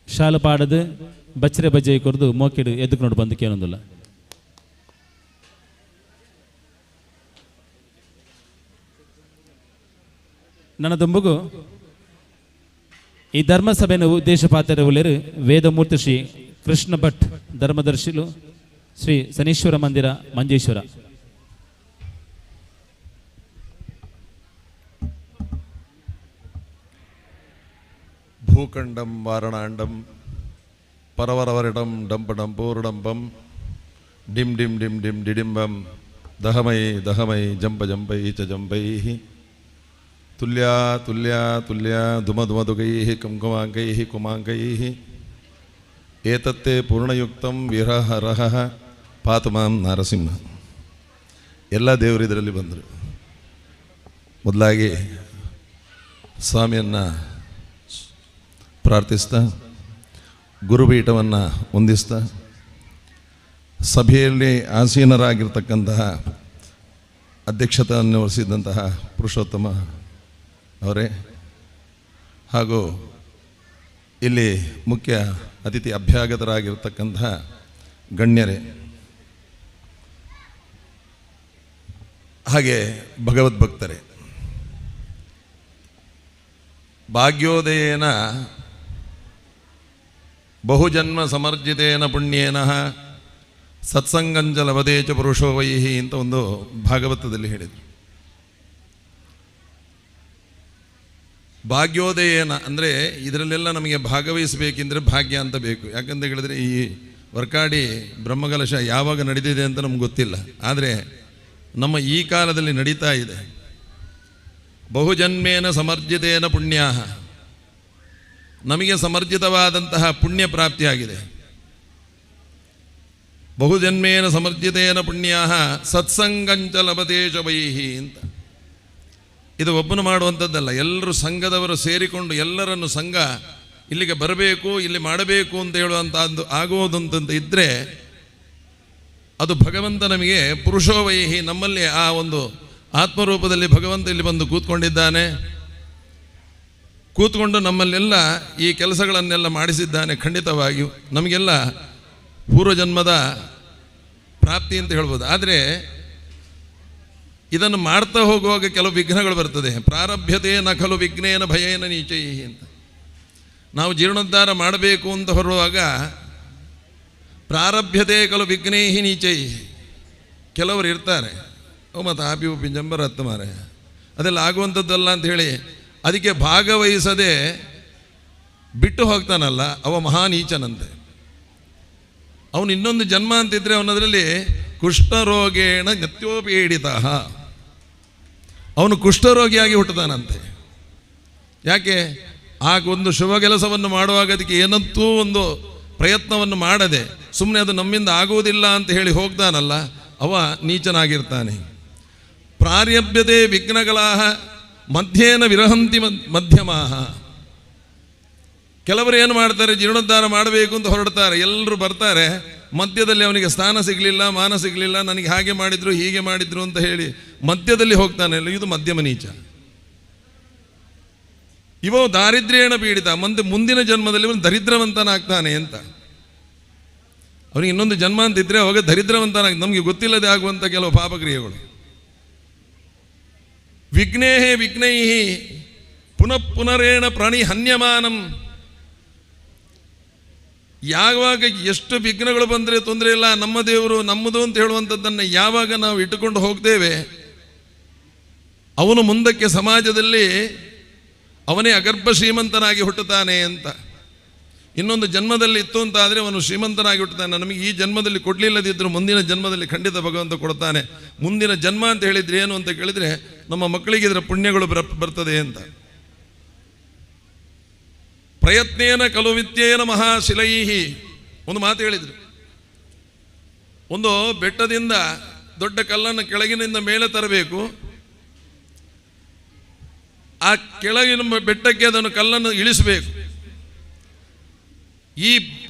ಶಾಲು ಪಾಡದು ಬಚ್ಚರೆ ಬಜ್ಜೆ ಕೊರದು ಮೋಕೆಡು ಎದ್ದುಕೊಂಡು ಬಂದು ಕೇಳೊಂದಿಲ್ಲ ನನ್ನ ದುಂಬುಗು ಈ ಧರ್ಮಸಭೆಯನ್ನು ಉದ್ದೇಶ ಪಾತ್ರ ಉಳ್ಳೇರು ವೇದಮೂರ್ತಿ ಶ್ರೀ ಕೃಷ್ಣ ಭಟ್ ಧರ್ಮದರ್ಶಿಲು ಶ್ರೀ ಶನೀಶ್ವರ ಮಂದಿರ ಮಂಜೇಶ್ವರ ಭೂಖಂಡಂ ವಾರಣಾಂಡಂ ಪರವರವರಿಡಂ ಡಂಪಡಂಪೂರ್ಡಂಬಂ ಡಿಂ ಡಿಂ ಡಿಂ ಡಿಂ ಡಿಡಿಂಬಂ ದಹಮೈ ದಹಮೈ ಜಂಪ ಜಂಪೈ ಚ ಜಂಪೈ ತುಲ್ಯ ತುಲ್ಯ ತುಲ್ಯ ಧುಮ ಧುಮ ದುಗೈ ಕುಂಕುಮಾಂಕೈ ಕುಮಾಂಕೈ ಏತತ್ತೇ ಪೂರ್ಣಯುಕ್ತಂ ವಿರಹ ರಹ ಪಾತುಮಾಂ ನಾರಸಿಂಹ. ಎಲ್ಲ ದೇವರು ಇದರಲ್ಲಿ ಬಂದರು. ಮೊದಲಾಗಿ ಸ್ವಾಮಿಯನ್ನು ಪ್ರಾರ್ಥಿಸ್ತಾ ಗುರುಪೀಠವನ್ನು ಹೊಂದಿಸ್ತಾ ಸಭೆಯಲ್ಲಿ ಆಸೀನರಾಗಿರ್ತಕ್ಕಂತಹ ಅಧ್ಯಕ್ಷತೆಯನ್ನು ವಹಿಸಿದಂತಹ ಪುರುಷೋತ್ತಮ ಅವರೇ ಹಾಗೂ ಇಲ್ಲಿ ಮುಖ್ಯ ಅತಿಥಿ ಅಭ್ಯಾಗತರಾಗಿರ್ತಕ್ಕಂತಹ ಗಣ್ಯರೇ ಹಾಗೆ ಭಗವದ್ಭಕ್ತರೇ, ಭಾಗ್ಯೋದಯೇನ ಬಹುಜನ್ಮ ಸಮರ್ಜಿತೇನ ಪುಣ್ಯೇನ ಸತ್ಸಂಗಂಚ ಲಭತೇಚ ಪುರುಷೋ ವೈಹಿ ಅಂತ ಒಂದು ಭಾಗವತದಲ್ಲಿ ಹೇಳಿದರು. ಭಾಗ್ಯೋದಯೇನ ಅಂದರೆ ಇದರಲ್ಲೆಲ್ಲ ನಮಗೆ ಭಾಗವಹಿಸಬೇಕೆಂದರೆ ಭಾಗ್ಯ ಅಂತ ಬೇಕು. ಯಾಕಂತ ಹೇಳಿದ್ರೆ ಈ ವರ್ಕಾಡಿ ಬ್ರಹ್ಮಕಲಶ ಯಾವಾಗ ನಡೆದಿದೆ ಅಂತ ನಮ್ಗೆ ಗೊತ್ತಿಲ್ಲ, ಆದರೆ ನಮ್ಮ ಈ ಕಾಲದಲ್ಲಿ ನಡೀತಾ ಇದೆ. ಬಹುಜನ್ಮೇನ ಸಮರ್ಜಿತೇನ ಪುಣ್ಯ, ನಮಗೆ ಸಮರ್ಜಿತವಾದಂತಹ ಪುಣ್ಯ ಪ್ರಾಪ್ತಿಯಾಗಿದೆ. ಬಹುಜನ್ಮೇನ ಸಮರ್ಜಿತೇನ ಪುಣ್ಯ ಸತ್ಸಂಗಂಚ ಲಭತೇಶ ವೈಹಿ ಅಂತ. ಇದು ಒಬ್ಬನು ಮಾಡುವಂಥದ್ದಲ್ಲ, ಎಲ್ಲರೂ ಸಂಘದವರು ಸೇರಿಕೊಂಡು ಎಲ್ಲರನ್ನು ಸಂಘ ಇಲ್ಲಿಗೆ ಬರಬೇಕು, ಇಲ್ಲಿ ಮಾಡಬೇಕು ಅಂತ ಹೇಳುವಂಥದ್ದು ಆಗುವುದಂತ ಇದ್ದರೆ ಅದು ಭಗವಂತ ನಮಗೆ ಪುರುಷೋವೈಹಿ, ನಮ್ಮಲ್ಲಿ ಆ ಒಂದು ಆತ್ಮರೂಪದಲ್ಲಿ ಭಗವಂತ ಇಲ್ಲಿ ಬಂದು ಕೂತ್ಕೊಂಡಿದ್ದಾನೆ. ಕೂತ್ಕೊಂಡು ನಮ್ಮಲ್ಲೆಲ್ಲ ಈ ಕೆಲಸಗಳನ್ನೆಲ್ಲ ಮಾಡಿಸಿದ್ದಾನೆ. ಖಂಡಿತವಾಗಿಯೂ ನಮಗೆಲ್ಲ ಪೂರ್ವಜನ್ಮದ ಪ್ರಾಪ್ತಿ ಅಂತ ಹೇಳ್ಬೋದು. ಆದರೆ ಇದನ್ನು ಮಾಡ್ತಾ ಹೋಗುವಾಗ ಕೆಲವು ವಿಘ್ನಗಳು ಬರ್ತದೆ. ಪ್ರಾರಭ್ಯತೆ ನಕಲು ವಿಘ್ನೇನ ಭಯೇನ ನೀಚೈ ಅಂತ. ನಾವು ಜೀರ್ಣೋದ್ಧಾರ ಮಾಡಬೇಕು ಅಂತ ಹೊರಡುವಾಗ ಪ್ರಾರಭ್ಯತೆ ಕಲು ವಿಘ್ನೇಹಿ ನೀಚೈ, ಕೆಲವರು ಇರ್ತಾರೆ ಮತ್ತು ಆಪಿ ಉಪಿ ಜಂಬರ ಹತ್ತಮಾರೆ ಅದೆಲ್ಲ ಆಗುವಂಥದ್ದಲ್ಲ ಅಂತ ಹೇಳಿ ಅದಕ್ಕೆ ಭಾಗವಹಿಸದೆ ಬಿಟ್ಟು ಹೋಗ್ತಾನಲ್ಲ, ಅವ ಮಹಾನೀಚನಂತೆ. ಅವನು ಇನ್ನೊಂದು ಜನ್ಮ ಅಂತಿದ್ರೆ ಅವನದರಲ್ಲಿ ಕುಷ್ಠರೋಗೇಣ ನತ್ಯೋಪೀಡಿತ, ಅವನು ಕುಷ್ಠರೋಗಿಯಾಗಿ ಹುಟ್ಟುತ್ತಾನಂತೆ. ಯಾಕೆ? ಆ ಒಂದು ಶುಭ ಕೆಲಸವನ್ನು ಮಾಡುವಾಗ ಅದಕ್ಕೆ ಏನಂತೂ ಒಂದು ಪ್ರಯತ್ನವನ್ನು ಮಾಡದೆ ಸುಮ್ಮನೆ ಅದು ನಮ್ಮಿಂದ ಆಗುವುದಿಲ್ಲ ಅಂತ ಹೇಳಿ ಹೋಗ್ತಾನಲ್ಲ, ಅವ ನೀಚನಾಗಿರ್ತಾನೆ. ಪ್ರಾರಭ್ಯತೆ ವಿಘ್ನಗಳಾಹ ಮಧ್ಯೇನ ವಿರಹಂತಿ ಮಧ್ಯಮಾಹ. ಕೆಲವರು ಏನು ಮಾಡ್ತಾರೆ, ಜೀರ್ಣೋದ್ಧಾರ ಮಾಡಬೇಕು ಅಂತ ಹೊರಡ್ತಾರೆ, ಎಲ್ಲರೂ ಬರ್ತಾರೆ, ಮಧ್ಯದಲ್ಲಿ ಅವನಿಗೆ ಸ್ಥಾನ ಸಿಗಲಿಲ್ಲ, ಮಾನ ಸಿಗಲಿಲ್ಲ, ನನಗೆ ಹಾಗೆ ಮಾಡಿದ್ರು ಹೀಗೆ ಮಾಡಿದ್ರು ಅಂತ ಹೇಳಿ ಮಧ್ಯದಲ್ಲಿ ಹೋಗ್ತಾನೆ. ಇದು ಮಧ್ಯಮ ನೀಚ. ಇವ ದಾರಿದ್ರ್ಯೇಣ ಪೀಡಿತ, ಮುಂದಿನ ಜನ್ಮದಲ್ಲಿ ಅವನು ದರಿದ್ರವಂತನಾಗ್ತಾನೆ ಅಂತ. ಅವನಿಗೆ ಇನ್ನೊಂದು ಜನ್ಮ ಅಂತಿದ್ರೆ ಅವಾಗ ದರಿದ್ರವಂತನಾಗಿ ನಮಗೆ ಗೊತ್ತಿಲ್ಲದೆ ಆಗುವಂಥ ಕೆಲವು ಪಾಪಕ್ರಿಯೆಗಳು. ವಿಘ್ನೇಹೇ ವಿಘ್ನೈಹಿ ಪುನಃ ಪುನರೇಣ ಪ್ರಾಣಿ ಹನ್ಯಮಾನಂ. ಯಾವಾಗ ಎಷ್ಟು ವಿಘ್ನಗಳು ಬಂದರೆ ತೊಂದರೆ ಇಲ್ಲ, ನಮ್ಮ ದೇವರು ನಮ್ಮದು ಅಂತ ಹೇಳುವಂಥದ್ದನ್ನು ಯಾವಾಗ ನಾವು ಇಟ್ಟುಕೊಂಡು ಹೋಗ್ತೇವೆ, ಅವನು ಮುಂದಕ್ಕೆ ಸಮಾಜದಲ್ಲಿ ಅವನೇ ಅಗರ್ಭ ಶ್ರೀಮಂತನಾಗಿ ಹುಟ್ಟುತ್ತಾನೆ ಅಂತ. ಇನ್ನೊಂದು ಜನ್ಮದಲ್ಲಿ ಇತ್ತು ಅಂತ ಆದರೆ ಅವನು ಶ್ರೀಮಂತನಾಗಿ ಹುಟ್ಟುತ್ತಾನೆ. ನಮಗೆ ಈ ಜನ್ಮದಲ್ಲಿ ಕೊಡಲಿಲ್ಲದಿದ್ದರೂ ಮುಂದಿನ ಜನ್ಮದಲ್ಲಿ ಖಂಡಿತ ಭಗವಂತ ಕೊಡ್ತಾನೆ. ಮುಂದಿನ ಜನ್ಮ ಅಂತ ಹೇಳಿದರೆ ಏನು ಅಂತ ಕೇಳಿದರೆ ನಮ್ಮ ಮಕ್ಕಳಿಗೆ ಇದರ ಪುಣ್ಯಗಳು ಬರ್ತದೆ ಅಂತ. ಪ್ರಯತ್ನೇನ ಕಲು ವಿದ್ಯೇನ ಮಹಾಶಿಲೈಹಿ ಒಂದು ಮಾತು ಹೇಳಿದರು. ಒಂದು ಬೆಟ್ಟದಿಂದ ದೊಡ್ಡ ಕಲ್ಲನ್ನು ಕೆಳಗಿನಿಂದ ಮೇಲೆ ತರಬೇಕು. ಆ ಕೆಳಗಿನ ಬೆಟ್ಟಕ್ಕೆ ಅದನ್ನು ಕಲ್ಲನ್ನು ಇಳಿಸಬೇಕು. ಈ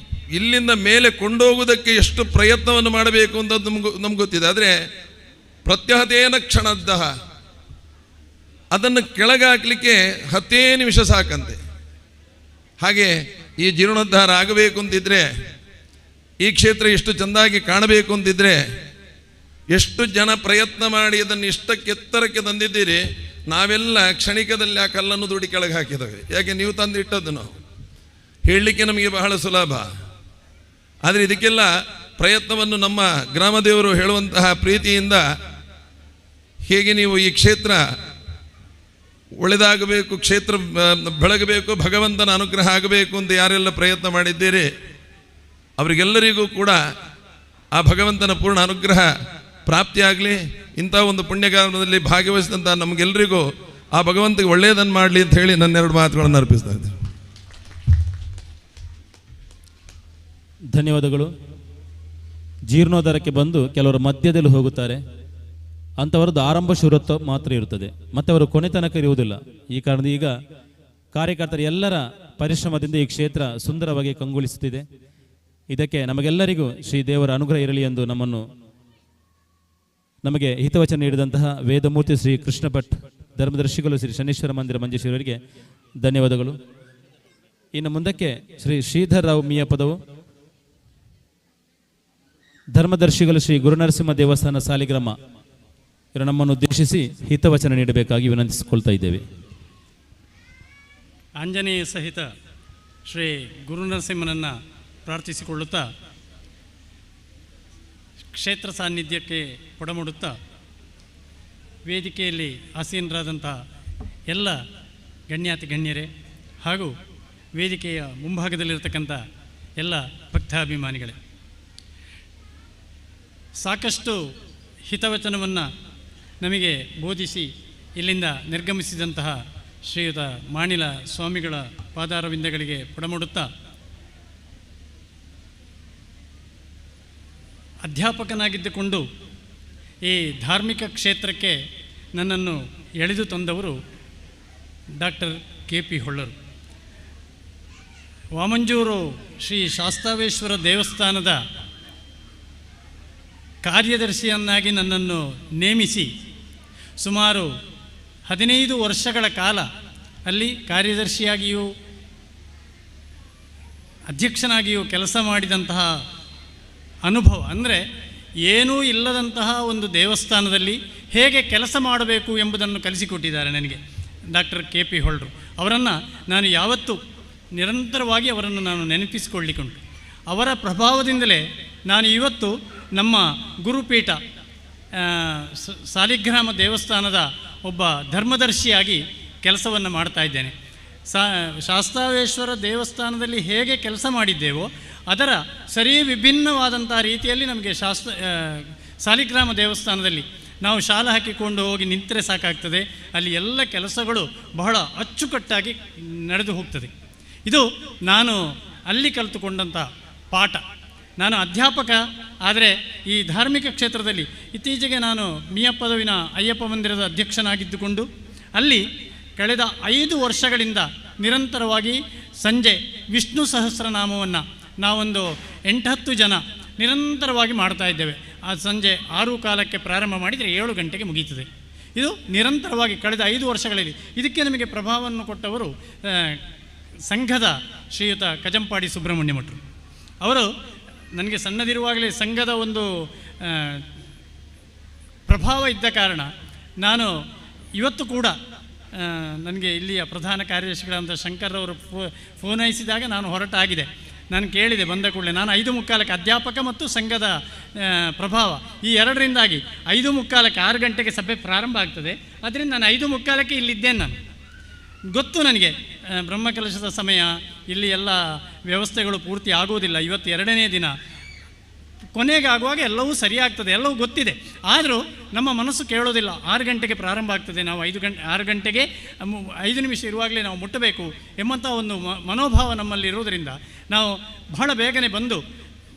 ಇಲ್ಲಿಂದ ಮೇಲೆ ಕೊಂಡೋಗುವುದಕ್ಕೆ ಎಷ್ಟು ಪ್ರಯತ್ನವನ್ನು ಮಾಡಬೇಕು ಅಂತ ನಮ್ಗೆ ಗೊತ್ತಿದೆ. ಆದರೆ ಪ್ರತ್ಯಹತೇನ ಕ್ಷಣದ್ದಹ, ಅದನ್ನು ಕೆಳಗೆ ಹಾಕಲಿಕ್ಕೆ 10 ನಿಮಿಷ ಸಾಕಂತೆ. ಹಾಗೆ ಈ ಜೀರ್ಣೋದ್ಧಾರ ಆಗಬೇಕು ಅಂತಿದ್ರೆ, ಈ ಕ್ಷೇತ್ರ ಎಷ್ಟು ಚೆಂದಾಗಿ ಕಾಣಬೇಕು ಅಂತಿದ್ರೆ, ಎಷ್ಟು ಜನ ಪ್ರಯತ್ನ ಮಾಡಿ ಅದನ್ನು ಇಷ್ಟಕ್ಕೆ ಎತ್ತರಕ್ಕೆ ತಂದಿದ್ದೀರಿ. ನಾವೆಲ್ಲ ಕ್ಷಣಿಕದಲ್ಲಿ ಆ ಕಲ್ಲನ್ನು ದುಡಿ ಕೆಳಗೆ ಹಾಕಿದ್ದೇವೆ. ಯಾಕೆ? ನೀವು ತಂದಿಟ್ಟದ್ದು. ನಾವು ಹೇಳಲಿಕ್ಕೆ ನಮಗೆ ಬಹಳ ಸುಲಭ, ಆದರೆ ಇದಕ್ಕೆಲ್ಲ ಪ್ರಯತ್ನವನ್ನು ನಮ್ಮ ಗ್ರಾಮದೇವರು ಹೇಳುವಂತಹ ಪ್ರೀತಿಯಿಂದ, ಹೇಗೆ ನೀವು ಈ ಕ್ಷೇತ್ರ ಒಳ್ಳೆದಾಗಬೇಕು, ಕ್ಷೇತ್ರ ಬೆಳಗಬೇಕು, ಭಗವಂತನ ಅನುಗ್ರಹ ಆಗಬೇಕು ಅಂತ ಯಾರೆಲ್ಲ ಪ್ರಯತ್ನ ಮಾಡಿದ್ದೀರಿ, ಅವರಿಗೆಲ್ಲರಿಗೂ ಕೂಡ ಆ ಭಗವಂತನ ಪೂರ್ಣ ಅನುಗ್ರಹ ಪ್ರಾಪ್ತಿಯಾಗಲಿ. ಇಂಥ ಒಂದು ಪುಣ್ಯಕಾರ್ಯದಲ್ಲಿ ಭಾಗವಹಿಸಿದಂಥ ನಮಗೆಲ್ಲರಿಗೂ ಆ ಭಗವಂತಗೆ ಒಳ್ಳೆಯದನ್ನು ಮಾಡಲಿ ಅಂತ ಹೇಳಿ ನನ್ನೆರಡು ಮಾತುಗಳನ್ನು ಅರ್ಪಿಸ್ತಾ ಇದ್ದೀನಿ. ಧನ್ಯವಾದಗಳು. ಜೀರ್ಣೋದ್ಧಾರಕ್ಕೆ ಬಂದು ಕೆಲವರು ಮಧ್ಯದಲ್ಲಿ ಹೋಗುತ್ತಾರೆ, ಅಂಥವರದ್ದು ಆರಂಭ ಶೂರತ್ವ ಮಾತ್ರ ಇರುತ್ತದೆ, ಮತ್ತು ಅವರು ಕೊನೆ ತನಕ ಇರುವುದಿಲ್ಲ. ಈ ಕಾರಣದಿಂದ ಈಗ ಕಾರ್ಯಕರ್ತರ ಎಲ್ಲರ ಪರಿಶ್ರಮದಿಂದ ಈ ಕ್ಷೇತ್ರ ಸುಂದರವಾಗಿ ಕಂಗೊಳಿಸುತ್ತಿದೆ. ಇದಕ್ಕೆ ನಮಗೆಲ್ಲರಿಗೂ ಶ್ರೀ ದೇವರ ಅನುಗ್ರಹ ಇರಲಿ ಎಂದು ನಮಗೆ ಹಿತವಚನ ನೀಡಿದಂತಹ ವೇದಮೂರ್ತಿ ಶ್ರೀ ಕೃಷ್ಣ ಭಟ್ ಧರ್ಮದರ್ಶಿಗಳು ಶ್ರೀ ಶನೀಶ್ವರ ಮಂದಿರ ಮಂಜೇಶ್ವರರಿಗೆ ಧನ್ಯವಾದಗಳು. ಇನ್ನು ಮುಂದಕ್ಕೆ ಶ್ರೀ ಶ್ರೀಧರ್ ರಾವ್ ಮಿಯಪದವು ಧರ್ಮದರ್ಶಿಗಳು ಶ್ರೀ ಗುರುನರಸಿಂಹ ದೇವಸ್ಥಾನ ಸಾಲಿಗ್ರಾಮ ಇವರು ನಮ್ಮನ್ನು ಉದ್ದೇಶಿಸಿ ಹಿತವಚನ ನೀಡಬೇಕಾಗಿ ವಿನಂತಿಸಿಕೊಳ್ತಾ ಇದ್ದೇವೆ. ಆಂಜನೇಯ ಸಹಿತ ಶ್ರೀ ಗುರುನರಸಿಂಹನನ್ನು ಪ್ರಾರ್ಥಿಸಿಕೊಳ್ಳುತ್ತಾ ಕ್ಷೇತ್ರ ಸಾನ್ನಿಧ್ಯಕ್ಕೆ ಪೊಡಮುಡುತ್ತಾ ವೇದಿಕೆಯಲ್ಲಿ ಆಸೀನರಾದಂಥ ಎಲ್ಲ ಗಣ್ಯಾತಿ ಗಣ್ಯರೇ ಹಾಗೂ ವೇದಿಕೆಯ ಮುಂಭಾಗದಲ್ಲಿರತಕ್ಕಂಥ ಎಲ್ಲ ಭಕ್ತಾಭಿಮಾನಿಗಳೇ, ಸಾಕಷ್ಟು ಹಿತವಚನವನ್ನು ನಮಗೆ ಬೋಧಿಸಿ ಇಲ್ಲಿಂದ ನಿರ್ಗಮಿಸಿದಂತಹ ಶ್ರೀಯುತ ಮಾಣಿಲ ಸ್ವಾಮಿಗಳ ಪಾದಾರವಿಂದಗಳಿಗೆ ಪೊಡಮುಡುತ್ತಾ ಅಧ್ಯಾಪಕನಾಗಿದ್ದುಕೊಂಡು ಈ ಧಾರ್ಮಿಕ ಕ್ಷೇತ್ರಕ್ಕೆ ನನ್ನನ್ನು ಎಳೆದು ತಂದವರು ಡಾಕ್ಟರ್ KP ಹೊಳ್ಳರು. ವಾಮಂಜೂರು ಶ್ರೀ ಶಾಸ್ತಾವೇಶ್ವರ ದೇವಸ್ಥಾನದ ಕಾರ್ಯದರ್ಶಿಯನ್ನಾಗಿ ನನ್ನನ್ನು ನೇಮಿಸಿ ಸುಮಾರು 15 ವರ್ಷಗಳ ಕಾಲ ಅಲ್ಲಿ ಕಾರ್ಯದರ್ಶಿಯಾಗಿಯೂ ಅಧ್ಯಕ್ಷನಾಗಿಯೂ ಕೆಲಸ ಮಾಡಿದಂತಹ ಅನುಭವ, ಅಂದರೆ ಏನೂ ಇಲ್ಲದಂತಹ ಒಂದು ದೇವಸ್ಥಾನದಲ್ಲಿ ಹೇಗೆ ಕೆಲಸ ಮಾಡಬೇಕು ಎಂಬುದನ್ನು ಕಲಿಸಿಕೊಟ್ಟಿದ್ದಾರೆ ನನಗೆ ಡಾಕ್ಟರ್ KP ಹೊಳ್ಳರು. ಅವರನ್ನು ನಾನು ಯಾವತ್ತೂ ನಿರಂತರವಾಗಿ ಅವರನ್ನು ನಾನು ನೆನಪಿಸಿಕೊಳ್ಳಿಕೊಂಡು, ಅವರ ಪ್ರಭಾವದಿಂದಲೇ ನಾನು ಇವತ್ತು ನಮ್ಮ ಗುರುಪೀಠ ಸಾಲಿಗ್ರಾಮ ದೇವಸ್ಥಾನದ ಒಬ್ಬ ಧರ್ಮದರ್ಶಿಯಾಗಿ ಕೆಲಸವನ್ನು ಮಾಡ್ತಾ ಇದ್ದೇನೆ. ಶಾಸ್ತಾವೇಶ್ವರ ದೇವಸ್ಥಾನದಲ್ಲಿ ಹೇಗೆ ಕೆಲಸ ಮಾಡಿದ್ದೇವೋ ಅದರ ಸರಿ ವಿಭಿನ್ನವಾದಂಥ ರೀತಿಯಲ್ಲಿ ನಮಗೆ ಸಾಲಿಗ್ರಾಮ ದೇವಸ್ಥಾನದಲ್ಲಿ ನಾವು ಶಾಲೆ ಹಾಕಿಕೊಂಡು ಹೋಗಿ ನಿಂತರೆ ಸಾಕಾಗ್ತದೆ. ಅಲ್ಲಿ ಎಲ್ಲ ಕೆಲಸಗಳು ಬಹಳ ಅಚ್ಚುಕಟ್ಟಾಗಿ ನಡೆದು ಹೋಗ್ತದೆ. ಇದು ನಾನು ಅಲ್ಲಿ ಕಲಿತುಕೊಂಡಂಥ ಪಾಠ. ನಾನು ಅಧ್ಯಾಪಕ, ಆದರೆ ಈ ಧಾರ್ಮಿಕ ಕ್ಷೇತ್ರದಲ್ಲಿ ಇತ್ತೀಚೆಗೆ ನಾನು ಮಿಯಪದವಿನ ಅಯ್ಯಪ್ಪ ಮಂದಿರದ ಅಧ್ಯಕ್ಷನಾಗಿದ್ದುಕೊಂಡು ಅಲ್ಲಿ ಕಳೆದ 5 ವರ್ಷಗಳಿಂದ ನಿರಂತರವಾಗಿ ಸಂಜೆ ವಿಷ್ಣು ಸಹಸ್ರನಾಮವನ್ನು ನಾವೊಂದು 8-10 ಜನ ನಿರಂತರವಾಗಿ ಮಾಡ್ತಾ ಇದ್ದೇವೆ. ಆ ಸಂಜೆ 6 ಕಾಲಕ್ಕೆ ಪ್ರಾರಂಭ ಮಾಡಿದರೆ 7 ಗಂಟೆಗೆ ಮುಗೀತದೆ. ಇದು ನಿರಂತರವಾಗಿ ಕಳೆದ 5 ವರ್ಷಗಳಲ್ಲಿ. ಇದಕ್ಕೆ ನಮಗೆ ಪ್ರಭಾವವನ್ನು ಕೊಟ್ಟವರು ಸಂಘದ ಶ್ರೀಯುತ ಕಜಂಪಾಡಿ ಸುಬ್ರಹ್ಮಣ್ಯ ಮಠರು. ಅವರು ನನಗೆ ಸಣ್ಣದಿರುವಾಗಲೇ ಸಂಘದ ಒಂದು ಪ್ರಭಾವ ಇದ್ದ ಕಾರಣ ನಾನು ಇವತ್ತು ಕೂಡ ನನಗೆ ಇಲ್ಲಿಯ ಪ್ರಧಾನ ಕಾರ್ಯದರ್ಶಿಗಳಾದಂಥ ಶಂಕರ್ರವರು ಫೋನೈಸಿದಾಗ ನಾನು ಹೊರಟಾಗಿದೆ. ನಾನು ಕೇಳಿದೆ ಬಂದ ಕೂಡಲೇ, ನಾನು 5:45 ಅಧ್ಯಾಪಕ ಮತ್ತು ಸಂಘದ ಪ್ರಭಾವ ಈ ಎರಡರಿಂದಾಗಿ 5:45 6 ಗಂಟೆಗೆ ಸಭೆ ಪ್ರಾರಂಭ ಆಗ್ತದೆ. ಅದರಿಂದ ನಾನು 5:45 ಇಲ್ಲಿದ್ದೇನೆ. ನಾನು ಗೊತ್ತು ನನಗೆ ಬ್ರಹ್ಮಕಲಶದ ಸಮಯ, ಇಲ್ಲಿ ಎಲ್ಲ ವ್ಯವಸ್ಥೆಗಳು ಪೂರ್ತಿ ಆಗೋದಿಲ್ಲ. ಇವತ್ತು 2ನೇ ದಿನ, ಕೊನೆಗೆ ಆಗುವಾಗ ಎಲ್ಲವೂ ಸರಿಯಾಗ್ತದೆ, ಎಲ್ಲವೂ ಗೊತ್ತಿದೆ. ಆದರೂ ನಮ್ಮ ಮನಸ್ಸು ಕೇಳೋದಿಲ್ಲ. 6 ಗಂಟೆಗೆ ಪ್ರಾರಂಭ ಆಗ್ತದೆ, ನಾವು 6 ಗಂಟೆಗೆ 5 ನಿಮಿಷ ಇರುವಾಗಲೇ ನಾವು ಮುಟ್ಟಬೇಕು ಎಂಬಂಥ ಒಂದು ಮನೋಭಾವ ನಮ್ಮಲ್ಲಿ ಇರೋದರಿಂದ ನಾವು ಬಹಳ ಬೇಗನೆ ಬಂದು,